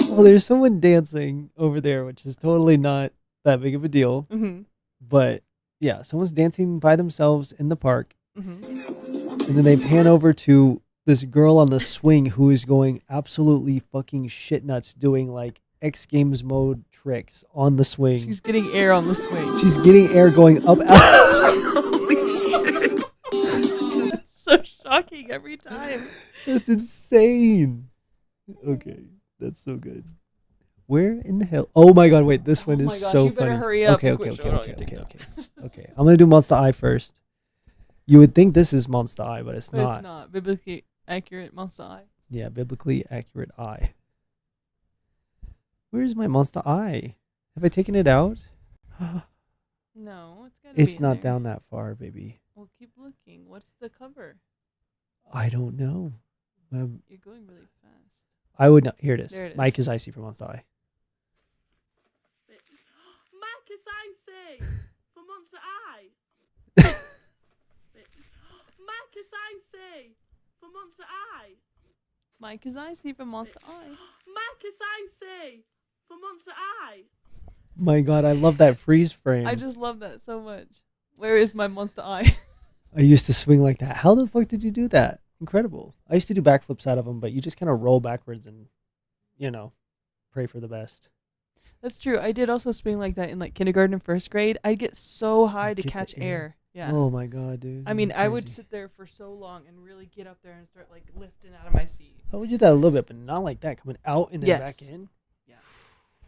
Speaker 1: Well, there's someone dancing over there, which is totally not that big of a deal.
Speaker 3: Mm-hmm.
Speaker 1: But yeah, someone's dancing by themselves in the park.
Speaker 3: Mm-hmm.
Speaker 1: And then they pan over to this girl on the swing who is going absolutely fucking shit nuts doing like X Games mode tricks on the swing.
Speaker 3: She's getting air on the swing.
Speaker 1: She's getting air going up.
Speaker 3: So shocking every time.
Speaker 1: That's insane. Okay, that's so good. Where in the hell? Oh my god, wait, this
Speaker 3: Oh
Speaker 1: one
Speaker 3: my
Speaker 1: is
Speaker 3: gosh,
Speaker 1: so
Speaker 3: you better
Speaker 1: funny.
Speaker 3: hurry up
Speaker 1: Okay,
Speaker 3: and
Speaker 1: okay,
Speaker 3: quit
Speaker 1: okay,
Speaker 3: showing all
Speaker 1: okay,
Speaker 3: your
Speaker 1: okay,
Speaker 3: TikToks.
Speaker 1: okay. Okay, I'm gonna do Monster Eye first. You would think this is Monster Eye, but it's
Speaker 3: But
Speaker 1: not.
Speaker 3: it's not. Biblically accurate monster eye.
Speaker 1: Yeah, biblically accurate eye. Where's my Monster Eye? Have I taken it out?
Speaker 3: No, it's gotta be
Speaker 1: It's
Speaker 3: in
Speaker 1: not
Speaker 3: there.
Speaker 1: down that far, baby.
Speaker 3: Well, keep looking. What's the cover?
Speaker 1: I don't know.
Speaker 3: You're going really fast.
Speaker 1: I would not. Here it is.
Speaker 3: There it is.
Speaker 1: Mike is icy for Monster Eye.
Speaker 6: Mike is icy for Monster Eye. Mike is icy for Monster Eye.
Speaker 3: Mike is icy from Monster Eye.
Speaker 6: Mike is icy for Monster Eye.
Speaker 1: My god, I love that freeze frame.
Speaker 3: I just love that so much. Where is my Monster Eye?
Speaker 1: I used to swing like that. How the fuck did you do that? Incredible. I used to do backflips out of them, but you just kind of roll backwards and, pray for the best.
Speaker 3: That's true. I did also swing like that in like kindergarten and first grade. I'd get so high to
Speaker 1: Get the
Speaker 3: catch
Speaker 1: air.
Speaker 3: air. Yeah.
Speaker 1: Oh my god, dude.
Speaker 3: I mean,
Speaker 1: you're
Speaker 3: I would
Speaker 1: crazy.
Speaker 3: sit there for so long and really get up there and start like lifting out of my seat.
Speaker 1: I would do that a little bit, but not like that. Coming out and then
Speaker 3: Yes.
Speaker 1: back in.
Speaker 3: Yeah.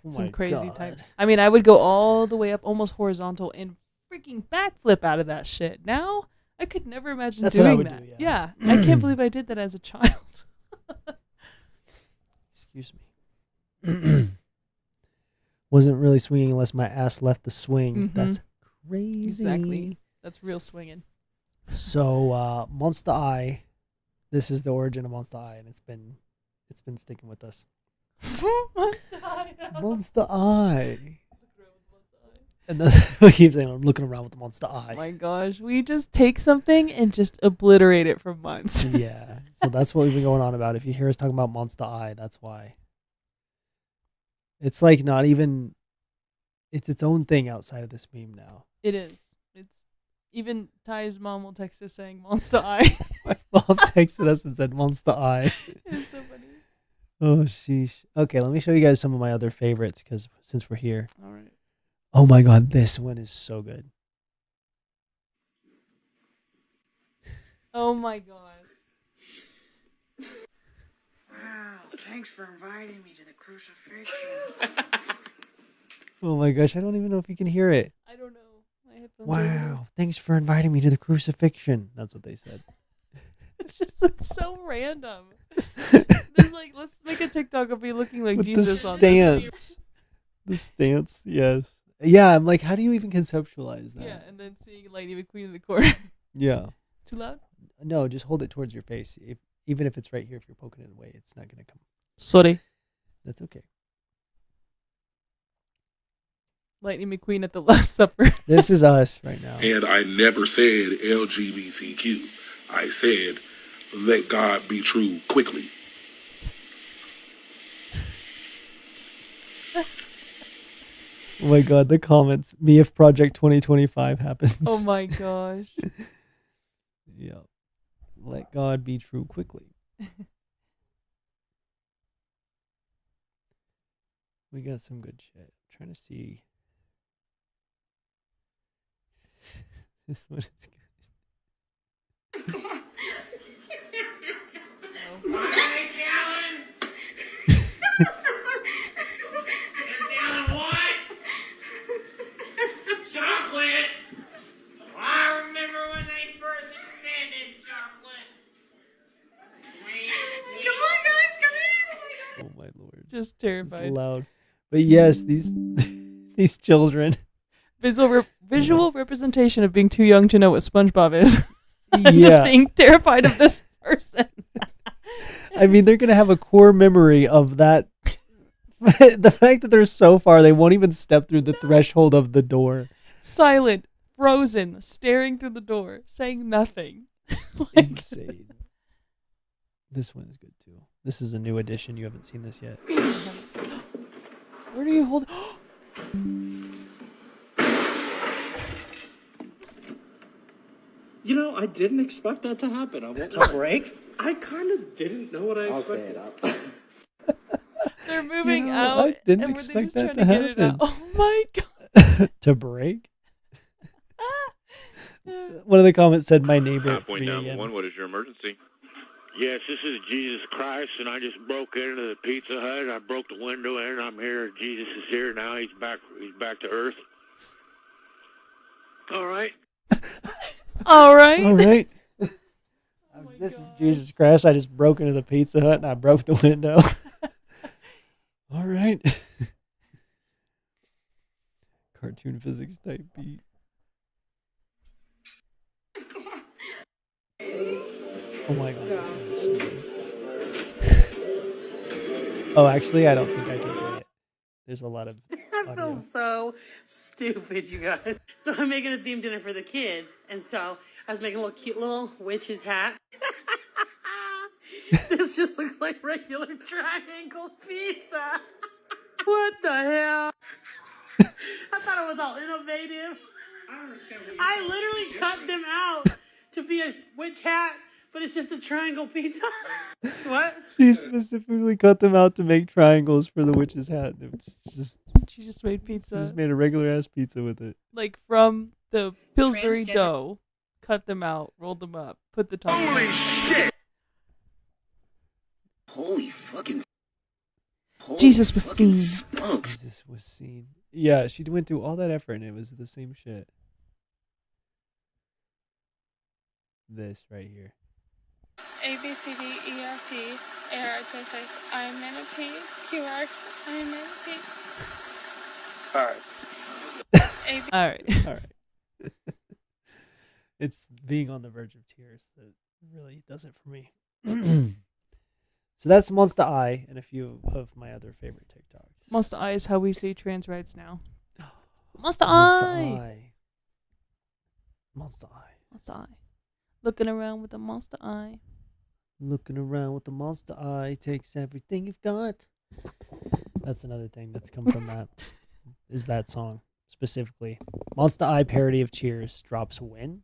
Speaker 1: Oh
Speaker 3: Some
Speaker 1: my
Speaker 3: crazy
Speaker 1: God.
Speaker 3: type. I mean, I would go all the way up, almost horizontal, and freaking backflip out of that shit. Now, I could never imagine
Speaker 1: That's what I
Speaker 3: doing
Speaker 1: would
Speaker 3: that.
Speaker 1: do,
Speaker 3: Yeah.
Speaker 1: yeah.
Speaker 3: I can't believe I did that as a child.
Speaker 1: Excuse me. Wasn't really swinging unless my ass left the swing.
Speaker 3: Mhm.
Speaker 1: That's crazy.
Speaker 3: Exactly. That's real swinging.
Speaker 1: So, Monster Eye. This is the origin of Monster Eye, and it's been sticking with us. Monster Eye. And that's what I keep saying. I'm looking around with the Monster
Speaker 3: Oh
Speaker 1: Eye.
Speaker 3: my gosh. We just take something and just obliterate it for months.
Speaker 1: Yeah. So that's what we've been going on about. If you hear us talking about Monster Eye, that's why. It's like not even. It's its own thing outside of this meme now.
Speaker 3: It is. It's even Ty's mom will text us saying Monster Eye.
Speaker 1: My mom texted us and said Monster Eye.
Speaker 3: It's so funny.
Speaker 1: Oh sheesh. Okay, let me show you guys some of my other favorites because since we're here.
Speaker 3: All right.
Speaker 1: Oh my god, this one is so good.
Speaker 3: Oh my god.
Speaker 7: Wow, thanks for inviting me to the crucifixion.
Speaker 1: Oh my gosh, I don't even know if you can hear it.
Speaker 3: I don't know. My headphones are over there.
Speaker 1: Wow, thanks for inviting me to the crucifixion. That's what they said.
Speaker 3: It's so random. There's like, let's make a TikTok of me looking like
Speaker 1: With
Speaker 3: Jesus
Speaker 1: the
Speaker 3: on
Speaker 1: stance. The stance, yes. Yeah, I'm like, how do you even conceptualize that?
Speaker 3: Yeah, and then seeing Lightning McQueen in the corner.
Speaker 1: Yeah.
Speaker 3: Too loud?
Speaker 1: No, just hold it towards your face. Even if it's right here, if you're poking it away, it's not going to come.
Speaker 3: Sorry.
Speaker 1: That's okay.
Speaker 3: Lightning McQueen at the Last Supper.
Speaker 1: This is us right now.
Speaker 8: And I never said LGBTQ. I said, let God be true quickly.
Speaker 1: Oh my god, the comments. Me if Project 2025 happens.
Speaker 3: Oh my gosh.
Speaker 1: Yeah. Let God be true quickly. We got some good shit. I'm trying to see. This one is good.
Speaker 7: Chocolate! I remember when they first invented chocolate. Come on, guys, come in!
Speaker 1: Oh my lord.
Speaker 3: Just
Speaker 1: It's
Speaker 3: terrified.
Speaker 1: loud. But yes, these these children.
Speaker 3: Visual representation of being too young to know what SpongeBob is. I'm
Speaker 1: Yeah.
Speaker 3: just being terrified of this person.
Speaker 1: I mean, they're going to have a core memory of that. The fact that they're so far, they won't even step through the threshold of the door.
Speaker 3: Silent, frozen, staring through the door, saying nothing.
Speaker 1: Insane. This one is good too. This is a new edition. You haven't seen this yet.
Speaker 3: Where do you hold?
Speaker 9: You know, I didn't expect that to happen.
Speaker 5: To break?
Speaker 9: I kind of didn't know what I
Speaker 5: Okay,
Speaker 9: expected.
Speaker 5: it up.
Speaker 3: They're moving
Speaker 1: know,
Speaker 3: out.
Speaker 1: I didn't
Speaker 3: and were they
Speaker 1: expect
Speaker 3: just
Speaker 1: that
Speaker 3: trying
Speaker 1: to
Speaker 3: get it out?
Speaker 1: happen.
Speaker 3: Oh my god.
Speaker 1: To break. One of the comments said, "My neighbor." at
Speaker 10: Point
Speaker 1: 3
Speaker 10: down
Speaker 1: a.m.
Speaker 10: one. What is your emergency?
Speaker 11: Yes, this is Jesus Christ, and I just broke into the Pizza Hut. I broke the window in. I'm here. Jesus is here now. He's back. He's back to Earth. All right.
Speaker 3: All right.
Speaker 1: All right. This is Jesus Christ. I just broke into the Pizza Hut and I broke the window. All right. Cartoon physics type beat. Oh my god. This one is so good. Oh, actually, I don't think I can play it. There's a lot of
Speaker 6: That
Speaker 1: audio.
Speaker 6: feels so stupid, you guys. So I'm making a themed dinner for the kids, and so I was making a little cute little witch's hat. This just looks like regular triangle pizza. What the hell? I thought it was all innovative. I literally cut them out to be a witch hat, but it's just a triangle pizza. What?
Speaker 1: She specifically cut them out to make triangles for the witch's hat. It's just
Speaker 3: She just made pizza.
Speaker 1: She just made a regular ass pizza with it.
Speaker 3: Like from the Pillsbury
Speaker 6: Transgender.
Speaker 3: dough, cut them out, rolled them up, put the top.
Speaker 7: Holy shit!
Speaker 5: Holy fucking.
Speaker 3: Jesus was seen.
Speaker 5: Smokes.
Speaker 1: Jesus was seen. Yeah, she went through all that effort and it was the same shit. This right here.
Speaker 12: A, B, C, D, E, F, G, A, R, H, I, F, I, am in a P, Q, R, X, I, am in a P. A, B.
Speaker 3: All right.
Speaker 1: All right. It's being on the verge of tears that really does it for me. So that's Monster Eye and a few of my other favorite TikToks.
Speaker 3: Monster Eye is how we say trans rights now. Monster
Speaker 1: Monster
Speaker 3: Eye.
Speaker 1: Eye. Monster Eye.
Speaker 3: Monster Eye. Looking around with a monster eye.
Speaker 1: Looking around with the monster eye takes everything you've got. That's another thing that's come from that. Is that song specifically. Monster Eye parody of Cheers drops when?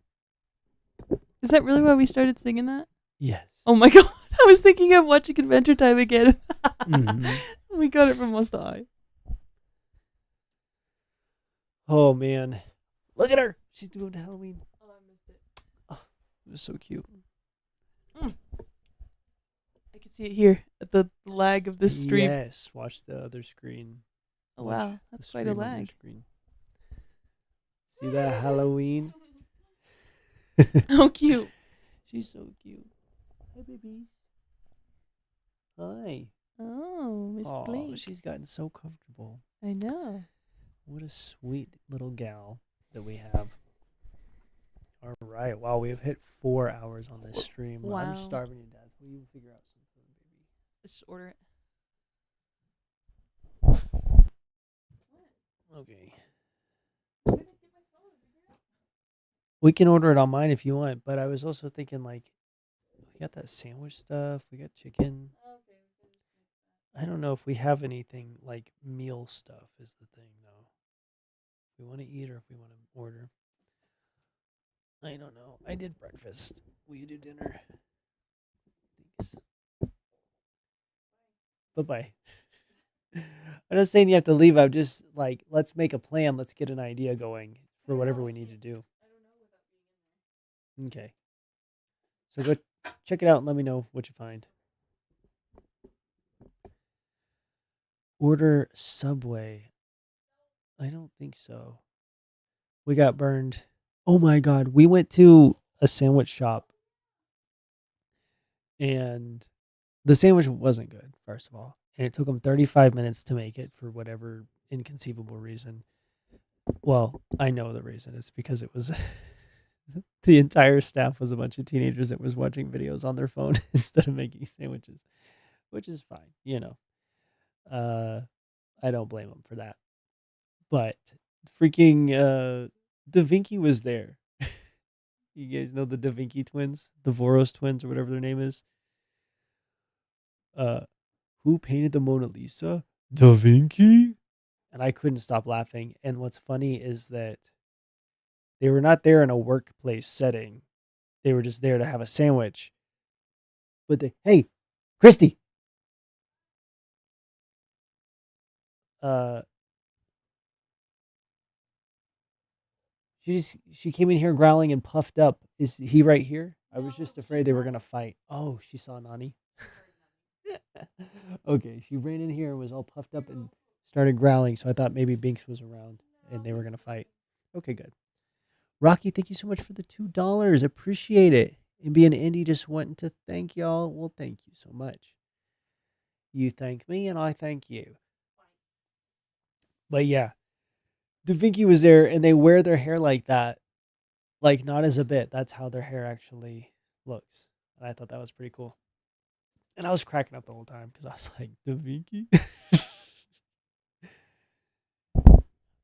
Speaker 3: Is that really why we started singing that?
Speaker 1: Yes.
Speaker 3: Oh my god. I was thinking of watching Adventure Time again.
Speaker 1: Mhm.
Speaker 3: We got it from Monster Eye.
Speaker 1: Oh man, look at her. She's doing Halloween.
Speaker 3: Oh, I missed it.
Speaker 1: Oh, it was so cute.
Speaker 3: I can see it here at the lag of this stream.
Speaker 1: Yes, watch the other screen.
Speaker 3: Oh
Speaker 1: Watch
Speaker 3: wow,
Speaker 1: the
Speaker 3: that's quite a
Speaker 1: stream on your
Speaker 3: lag.
Speaker 1: screen. See that Halloween?
Speaker 3: How cute.
Speaker 1: She's so cute. Hi, babies. Hi.
Speaker 3: Oh, Miss
Speaker 1: Oh,
Speaker 3: Blake.
Speaker 1: she's gotten so comfortable.
Speaker 3: I know.
Speaker 1: What a sweet little gal that we have. All right. Wow, we have hit 4 hours on this stream.
Speaker 3: Wow.
Speaker 1: I'm starving to death. Will you figure out some food, baby?
Speaker 3: Let's just order it.
Speaker 1: Okay. We can order it on mine if you want, but I was also thinking like we got that sandwich stuff, we got chicken. I don't know if we have anything like meal stuff is the thing though. If we want to eat or if we want to order. I don't know. I did breakfast. Will you do dinner? Thanks. Bye-bye. I'm not saying you have to leave. I'm just like, let's make a plan. Let's get an idea going for whatever we need to do. Okay. So go check it out and let me know what you find. Order Subway. I don't think so. We got burned. Oh my God. We went to a sandwich shop and the sandwich wasn't good, first of all. And it took them 35 minutes to make it for whatever inconceivable reason. Well, I know the reason. It's because it was the entire staff was a bunch of teenagers that was watching videos on their phone instead of making sandwiches, which is fine, you know. I don't blame them for that. But freaking Da Vinci was there. You guys know the Da Vinci twins, the Voros twins, or whatever their name is. Who painted the Mona Lisa? Da Vinci? And I couldn't stop laughing. And what's funny is that they were not there in a workplace setting. They were just there to have a sandwich. But hey, Christy. She came in here growling and puffed up. Is he right here? I was just afraid they were gonna fight. Oh, she saw Nani. Okay, she ran in here and was all puffed up and started growling. So I thought maybe Binks was around and they were gonna fight. Okay, good. Rocky, thank you so much for the $2. Appreciate it. And being Indy just wanting to thank y'all. Well, thank you so much. You thank me and I thank you. But yeah, Da Vinci was there and they wear their hair like that. Like not as a bit. That's how their hair actually looks. And I thought that was pretty cool. And I was cracking up the whole time because I was like, Da Vinci?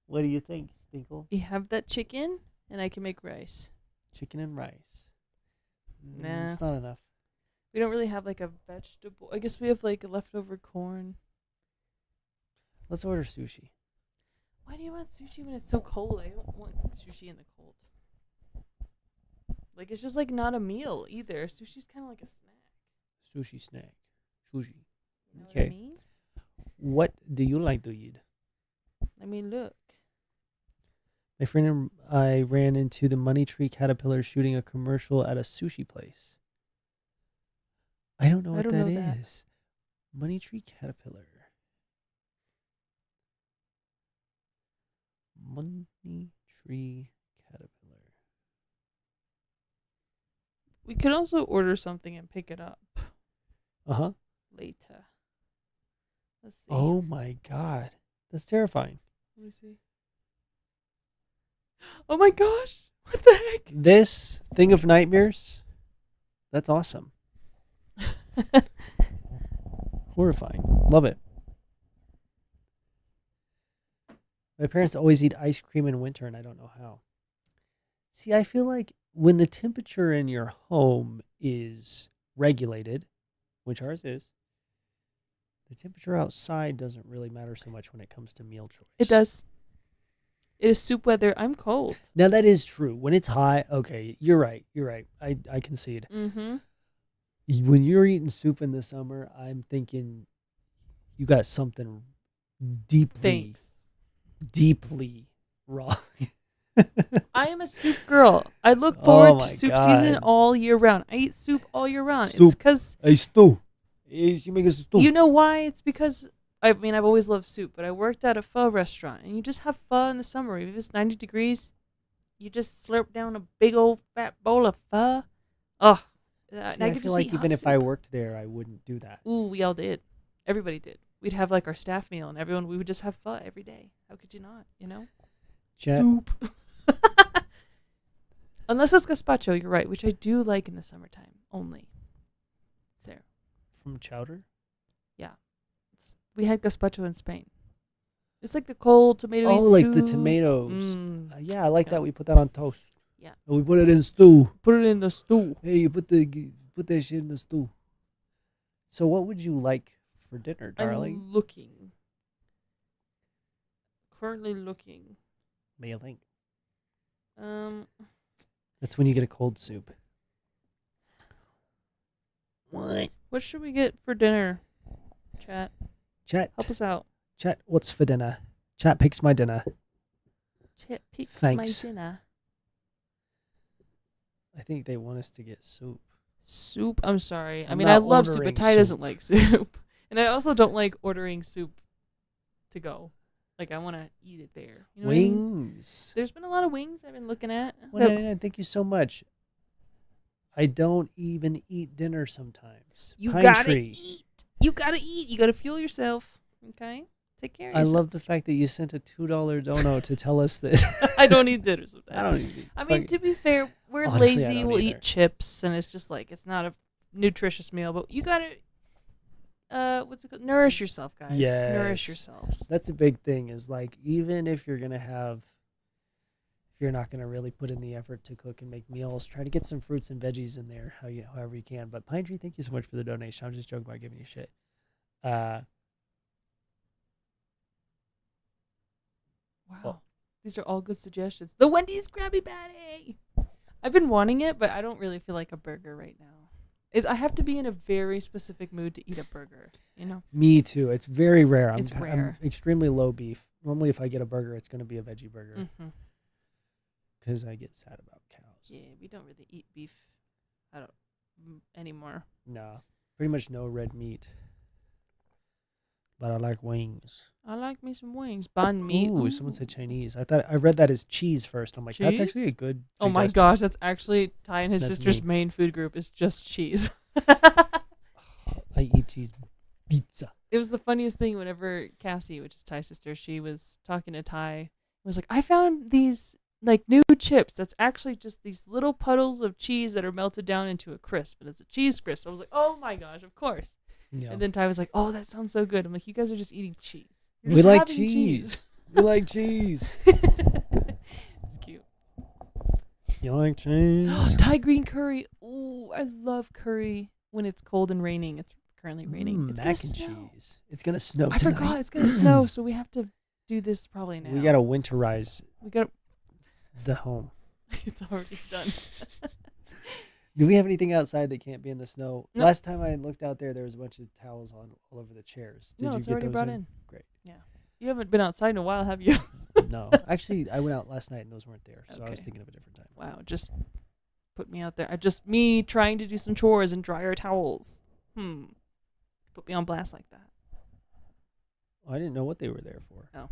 Speaker 1: What do you think, Stinkle?
Speaker 3: You have that chicken and I can make rice.
Speaker 1: Chicken and rice.
Speaker 3: Nah.
Speaker 1: It's not enough.
Speaker 3: We don't really have like a vegetable. I guess we have like leftover corn.
Speaker 1: Let's order sushi.
Speaker 3: Why do you want sushi when it's so cold? I don't want sushi in the cold. Like it's just like not a meal either. Sushi's kind of like a snack.
Speaker 1: Sushi snack. Sushi.
Speaker 3: You know
Speaker 1: Okay.
Speaker 3: what I mean?
Speaker 1: What do you like to eat?
Speaker 3: I mean, look.
Speaker 1: My friend and I ran into the Money Tree Caterpillar shooting a commercial at a sushi place. I don't know what that is. Money Tree Caterpillar. Money Tree Caterpillar.
Speaker 3: We could also order something and pick it up
Speaker 1: Uh-huh.
Speaker 3: later. Let's see.
Speaker 1: Oh my God. That's terrifying.
Speaker 3: Let me see. Oh my gosh. What the heck?
Speaker 1: This thing of nightmares? That's awesome. Horrifying. Love it. My parents always eat ice cream in winter, and I don't know how. See, I feel like when the temperature in your home is regulated, which ours is, the temperature outside doesn't really matter so much when it comes to meal choice.
Speaker 3: It does. It is soup weather. I'm cold.
Speaker 1: Now, that is true. When it's hot, okay, you're right. You're right. I concede.
Speaker 3: Mm-hmm.
Speaker 1: When you're eating soup in the summer, I'm thinking you got something deeply,
Speaker 3: Thanks.
Speaker 1: deeply Raw.
Speaker 3: I am a soup girl. I look
Speaker 1: Oh
Speaker 3: forward to
Speaker 1: my
Speaker 3: soup season
Speaker 1: God.
Speaker 3: all year round. I eat soup all year round. It's
Speaker 1: Soup.
Speaker 3: because
Speaker 1: Hey, stew. Hey, she make a stew.
Speaker 3: you know why? It's because I've always loved soup, but I worked at a pho restaurant, and you just have pho in the summer. If it's 90 degrees, you just slurp down a big old fat bowl of pho. Oh,
Speaker 1: See,
Speaker 3: and I
Speaker 1: I
Speaker 3: get
Speaker 1: feel
Speaker 3: to
Speaker 1: like
Speaker 3: eat
Speaker 1: even
Speaker 3: hot
Speaker 1: if I
Speaker 3: soup.
Speaker 1: worked there, I wouldn't do that.
Speaker 3: Ooh, we all did. Everybody did. We'd have like our staff meal, and we would just have pho every day. How could you not? You know,
Speaker 1: Jet,
Speaker 3: soup. Unless it's gazpacho, you're right, which I do like in the summertime only. It's there.
Speaker 1: from Chowder.
Speaker 3: Yeah. We had gazpacho in Spain. It's like the cold tomato
Speaker 1: Oh, like the
Speaker 3: soup.
Speaker 1: tomatoes.
Speaker 3: Mm,
Speaker 1: Yeah, I like
Speaker 3: yeah.
Speaker 1: that. We put that on toast.
Speaker 3: Yeah.
Speaker 1: And we put it in stew.
Speaker 3: Put it in the stew.
Speaker 1: Hey, you put that shit in the stew. So, what would you like for dinner, darling?
Speaker 3: I'm looking. Currently looking.
Speaker 1: Mailing.
Speaker 3: Um,
Speaker 1: That's when you get a cold soup. What?
Speaker 3: what should we get for dinner? Chat,
Speaker 1: Chat.
Speaker 3: help us out.
Speaker 1: Chat. What's for dinner? Chat picks my dinner.
Speaker 3: Chat picks
Speaker 1: Thanks.
Speaker 3: my dinner.
Speaker 1: I think they want us to get soup.
Speaker 3: Soup. I'm sorry.
Speaker 1: I'm
Speaker 3: I
Speaker 1: not
Speaker 3: love soup,
Speaker 1: ordering
Speaker 3: but Ty doesn't
Speaker 1: soup.
Speaker 3: like soup, and I also don't like ordering soup to go. Like I want to eat it there. You know what I mean?
Speaker 1: Wings.
Speaker 3: There's been a lot of wings I've been looking at.
Speaker 1: Well, thank you so much. I don't even eat dinner sometimes.
Speaker 3: You
Speaker 1: Pine
Speaker 3: gotta
Speaker 1: Tree.
Speaker 3: eat. You gotta eat. You gotta fuel yourself. Okay? Take care of
Speaker 1: I
Speaker 3: yourself.
Speaker 1: love the fact that you sent a $2 dono to tell us that.
Speaker 3: I don't eat dinner sometimes.
Speaker 1: I don't eat.
Speaker 3: I mean, to be fair, we're
Speaker 1: Honestly, I
Speaker 3: lazy.
Speaker 1: don't
Speaker 3: We'll
Speaker 1: either.
Speaker 3: eat chips, and it's just like it's not a nutritious meal. But you gotta, what's it called? Nourish yourself, guys. Nourish
Speaker 1: Yes.
Speaker 3: yourselves.
Speaker 1: That's a big thing. Is like even if you're gonna have, if you're not gonna really put in the effort to cook and make meals, try to get some fruits and veggies in there, however you can. But Pine Tree, thank you so much for the donation. I'm just joking about giving you shit.
Speaker 3: Wow,
Speaker 1: well-
Speaker 3: these are all good suggestions. The Wendy's Krabby Patty. I've been wanting it, but I don't really feel like a burger right now. I have to be in a very specific mood to eat a burger. You know.
Speaker 1: Me too. It's very rare.
Speaker 3: It's
Speaker 1: I'm
Speaker 3: rare.
Speaker 1: extremely low beef. Normally, if I get a burger, it's gonna be a veggie burger
Speaker 3: Mm-hmm.
Speaker 1: because I get sad about cows.
Speaker 3: Yeah, we don't really eat beef. Anymore.
Speaker 1: No, pretty much no red meat. But I like wings.
Speaker 3: I like me some wings. Banh mi.
Speaker 1: Ooh, someone said Chinese. I read that as cheese first. I'm like, that's actually a
Speaker 3: Cheese?
Speaker 1: good.
Speaker 3: Oh my
Speaker 1: suggestion.
Speaker 3: gosh, that's actually Ty and his
Speaker 1: That's
Speaker 3: sister's
Speaker 1: me.
Speaker 3: main food group is just cheese.
Speaker 1: I eat cheese pizza.
Speaker 3: It was the funniest thing whenever Cassie, which is Ty's sister, she was talking to Ty. It was like, I found these like new chips. That's actually just these little puddles of cheese that are melted down into a crisp, and it's a cheese crisp. I was like, oh my gosh, of course.
Speaker 1: Yeah.
Speaker 3: And then Ty was like, oh, that sounds so good. I'm like, you guys are just eating cheese. You're
Speaker 1: We
Speaker 3: just
Speaker 1: like
Speaker 3: having
Speaker 1: cheese. We like cheese.
Speaker 3: It's cute.
Speaker 1: You like cheese?
Speaker 3: Thai green curry. Ooh, I love curry when it's cold and raining. It's currently raining. It's
Speaker 1: mac
Speaker 3: gonna
Speaker 1: and
Speaker 3: snow.
Speaker 1: cheese. It's gonna snow
Speaker 3: I
Speaker 1: tonight.
Speaker 3: forgot it's gonna snow, so we have to do this probably now.
Speaker 1: We gotta winterize
Speaker 3: We gotta.
Speaker 1: the home.
Speaker 3: It's already done.
Speaker 1: Do we have anything outside that can't be in the snow?
Speaker 3: No.
Speaker 1: Last time I looked out there was a bunch of towels all over the chairs. Did
Speaker 3: No,
Speaker 1: you
Speaker 3: it's
Speaker 1: get
Speaker 3: already
Speaker 1: those
Speaker 3: brought
Speaker 1: in?
Speaker 3: in.
Speaker 1: Great.
Speaker 3: Yeah, you haven't been outside in a while, have you?
Speaker 1: No, actually, I went out last night and those weren't there, so I was
Speaker 3: Okay.
Speaker 1: thinking of a different time.
Speaker 3: Wow, just put me out there. Me trying to do some chores and dry our towels. Put me on blast like that.
Speaker 1: I didn't know what they were there for.
Speaker 3: Oh.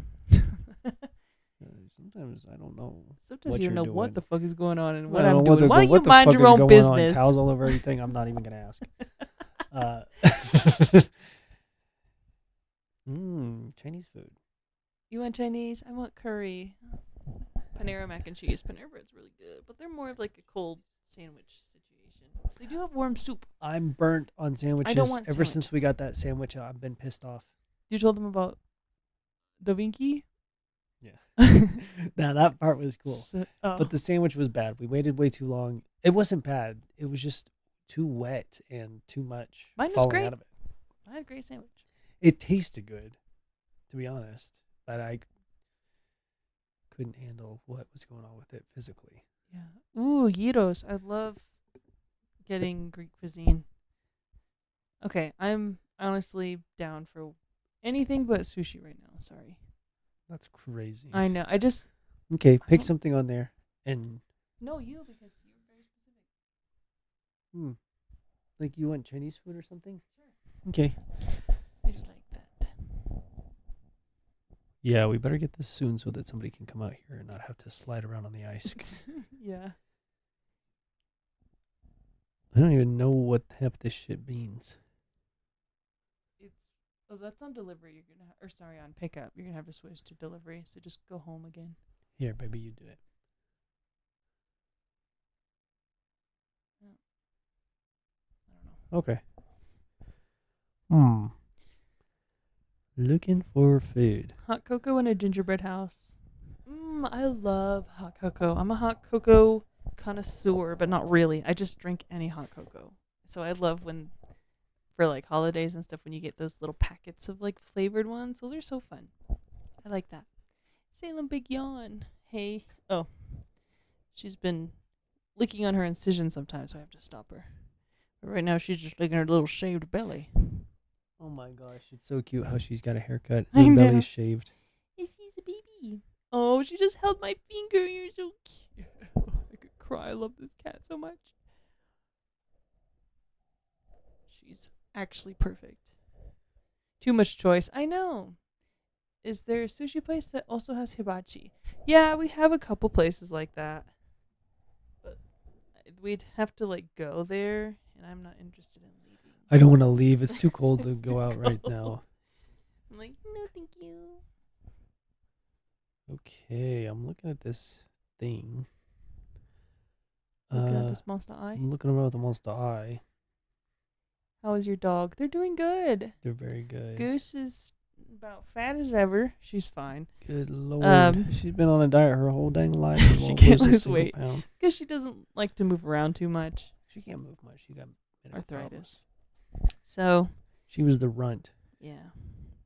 Speaker 1: Sometimes I don't know.
Speaker 3: Sometimes
Speaker 1: what
Speaker 3: you
Speaker 1: you're
Speaker 3: don't know
Speaker 1: doing.
Speaker 3: what the fuck is going on and
Speaker 1: I
Speaker 3: what
Speaker 1: don't
Speaker 3: I'm
Speaker 1: know
Speaker 3: doing.
Speaker 1: the-
Speaker 3: Why don't you
Speaker 1: what the
Speaker 3: mind
Speaker 1: fuck
Speaker 3: your
Speaker 1: is
Speaker 3: own
Speaker 1: going
Speaker 3: business?
Speaker 1: On. Towels all over everything. I'm not even gonna ask. Chinese food.
Speaker 3: You want Chinese? I want curry. Panera mac and cheese. Panera bread's really good, but they're more of like a cold sandwich situation. They do have warm soup.
Speaker 1: I'm burnt on sandwiches.
Speaker 3: want
Speaker 1: Ever
Speaker 3: sandwich.
Speaker 1: since we got that sandwich, I've been pissed off.
Speaker 3: You told them about the Vinky?
Speaker 1: Yeah. Now that part was cool.
Speaker 3: Oh.
Speaker 1: But the sandwich was bad. We waited way too long. It wasn't bad. It was just too wet and too much
Speaker 3: Mine was
Speaker 1: falling
Speaker 3: great.
Speaker 1: out of it.
Speaker 3: I had a great sandwich.
Speaker 1: It tasted good, to be honest, but I couldn't handle what was going on with it physically.
Speaker 3: Yeah. Ooh, gyros. I love getting Greek cuisine. Okay, I'm honestly down for anything but sushi right now. Sorry.
Speaker 1: That's crazy.
Speaker 3: I know.
Speaker 1: Okay, pick something on there. And
Speaker 3: No, you, because you're very specific.
Speaker 1: like you want Chinese food or something? Sure. Okay.
Speaker 3: I do like that.
Speaker 1: Yeah, we better get this soon so that somebody can come out here and not have to slide around on the ice.
Speaker 3: Yeah.
Speaker 1: I don't even know what half this shit means.
Speaker 3: That's on delivery. You're gonna, or sorry, on pickup. You're gonna have to switch to delivery. So just go home again.
Speaker 1: Here, baby, you do it.
Speaker 3: I don't know.
Speaker 1: Okay. Looking for food.
Speaker 3: Hot cocoa in a gingerbread house. I love hot cocoa. I'm a hot cocoa connoisseur, but not really. I just drink any hot cocoa. So I love when, for like holidays and stuff, when you get those little packets of like flavored ones. Those are so fun. I like that. Salem Big Yawn. Hey. Oh. She's been licking on her incision sometimes, so I have to stop her. But right now she's just licking her little shaved belly.
Speaker 1: Oh my gosh, it's so cute how she's got a haircut.
Speaker 3: I
Speaker 1: Her
Speaker 3: know.
Speaker 1: belly's shaved.
Speaker 3: She's a baby. Oh, she just held my finger. You're so cute. I could cry. I love this cat so much. She's actually perfect. Too much choice. I know. Is there a sushi place that also has hibachi? Yeah, we have a couple places like that. But we'd have to like go there, and I'm not interested in leaving.
Speaker 1: I don't want to leave. It's too cold to
Speaker 3: It's
Speaker 1: go
Speaker 3: too
Speaker 1: out right
Speaker 3: cold.
Speaker 1: now.
Speaker 3: I'm like, no, thank you.
Speaker 1: Okay, I'm looking at this thing.
Speaker 3: Looking at this monster eye.
Speaker 1: I'm looking around with the monster eye.
Speaker 3: How is your dog? They're doing good.
Speaker 1: They're very good.
Speaker 3: Goose is about fat as ever. She's fine.
Speaker 1: Good lord. She's been on a diet her whole dang life. and
Speaker 3: She
Speaker 1: won't
Speaker 3: can't
Speaker 1: lose a
Speaker 3: lose
Speaker 1: single
Speaker 3: weight.
Speaker 1: pound.
Speaker 3: It's because she doesn't like to move around too much.
Speaker 1: She can't move much. She got medical
Speaker 3: Arthritis.
Speaker 1: problems.
Speaker 3: So,
Speaker 1: She was the runt.
Speaker 3: yeah.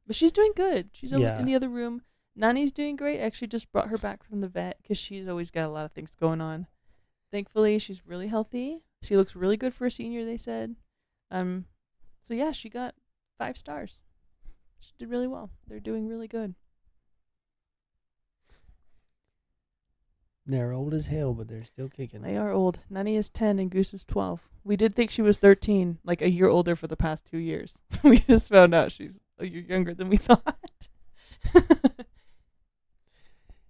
Speaker 3: But she's doing good. She's over
Speaker 1: Yeah.
Speaker 3: in the other room. Nani's doing great. I actually just brought her back from the vet because she's always got a lot of things going on. Thankfully, she's really healthy. She looks really good for a senior, they said. So yeah, she got 5 stars. She did really well. They're doing really good.
Speaker 1: They're old as hell, but they're still kicking.
Speaker 3: They are old. Nani is 10 and Goose is 12. We did think she was 13, like a year older for the past 2 years. We just found out she's a year younger than we thought.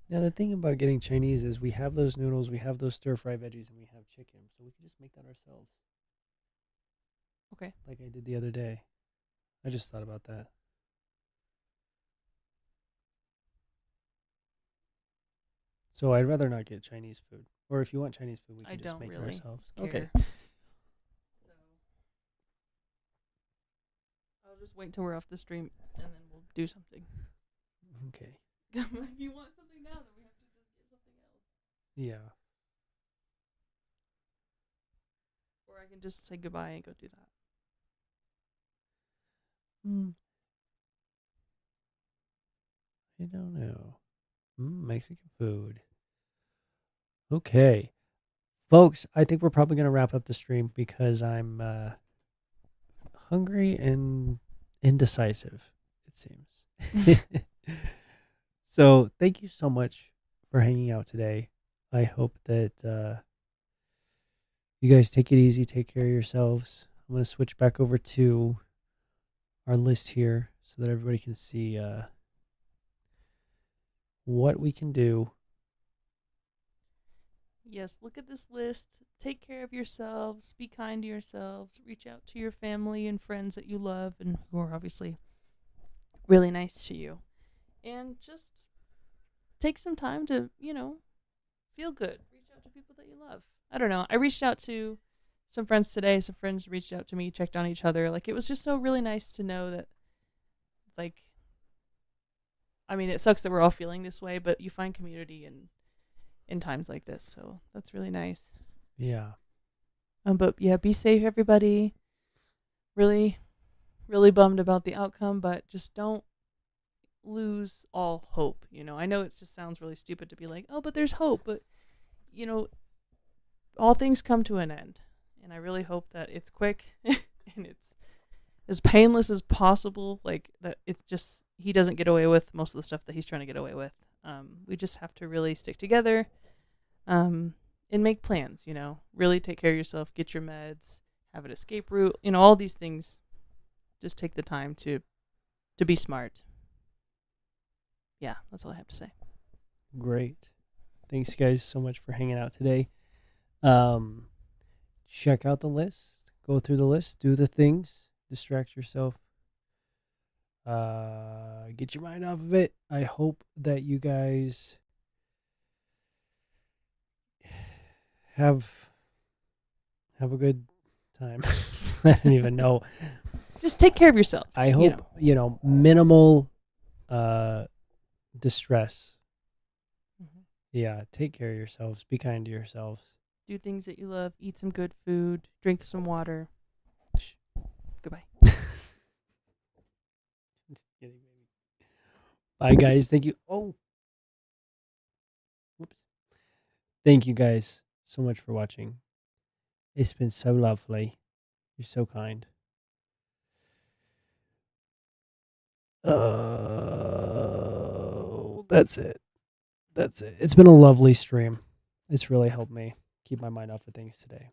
Speaker 1: Now, the thing about getting Chinese is we have those noodles, we have those stir-fry veggies, and we have chicken. So we can just make that ourselves.
Speaker 3: Okay.
Speaker 1: Like I did the other day. I just thought about that. So I'd rather not get Chinese food. Or if you want Chinese food, we can just make it ourselves. Okay.
Speaker 3: So I'll just wait till we're off the stream and then we'll do something.
Speaker 1: Okay.
Speaker 3: If you want something now, then we have to just get something else.
Speaker 1: Yeah.
Speaker 3: Or I can just say goodbye and go do that.
Speaker 1: I don't know. Mexican food. Okay. Folks, I think we're probably going to wrap up the stream because I'm hungry and indecisive, it seems. So thank you so much for hanging out today. I hope that you guys take it easy, take care of yourselves. I'm going to switch back over to our list here so that everybody can see what we can do.
Speaker 3: Yes, look at this list. Take care of yourselves. Be kind to yourselves. Reach out to your family and friends that you love and who are obviously really nice to you. And just take some time to, feel good. Reach out to people that you love. I don't know. I reached out to some friends today. Some friends reached out to me, checked on each other. Like, it was just so really nice to know that, like, I mean, it sucks that we're all feeling this way, but you find community in times like this. So that's really nice.
Speaker 1: Yeah.
Speaker 3: But yeah, be safe, everybody. Really, really bummed about the outcome, but just don't lose all hope. I know it just sounds really stupid to be like, oh, but there's hope. But, all things come to an end. And I really hope that it's quick and it's as painless as possible. Like, that it's just, he doesn't get away with most of the stuff that he's trying to get away with. We just have to really stick together, and make plans. Really take care of yourself, get your meds, have an escape route. All these things. Just take the time to be smart. Yeah, that's all I have to say.
Speaker 1: Great. Thanks, guys, so much for hanging out today. Check out the list. Go through the list. Do the things. Distract yourself. Get your mind off of it. I hope that you guys have a good time. I don't even know.
Speaker 3: Just take care of yourselves.
Speaker 1: I hope, minimal distress.
Speaker 3: Mm-hmm.
Speaker 1: Yeah, take care of yourselves. Be kind to yourselves.
Speaker 3: Do things that you love. Eat some good food. Drink some water. Shh. Goodbye.
Speaker 1: Bye, guys. Thank you. Oh. Whoops. Thank you, guys, so much for watching. It's been so lovely. You're so kind. That's it. That's it. It's been a lovely stream. It's really helped me keep my mind off of things today.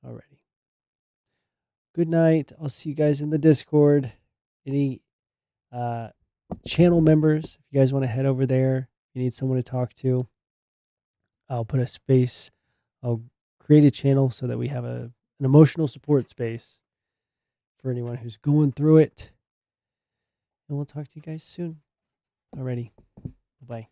Speaker 1: Alrighty. Good night. I'll see you guys in the Discord. Any channel members, if you guys want to head over there, you need someone to talk to, I'll put a space. I'll create a channel so that we have an emotional support space for anyone who's going through it. And we'll talk to you guys soon. Alrighty. Bye-bye.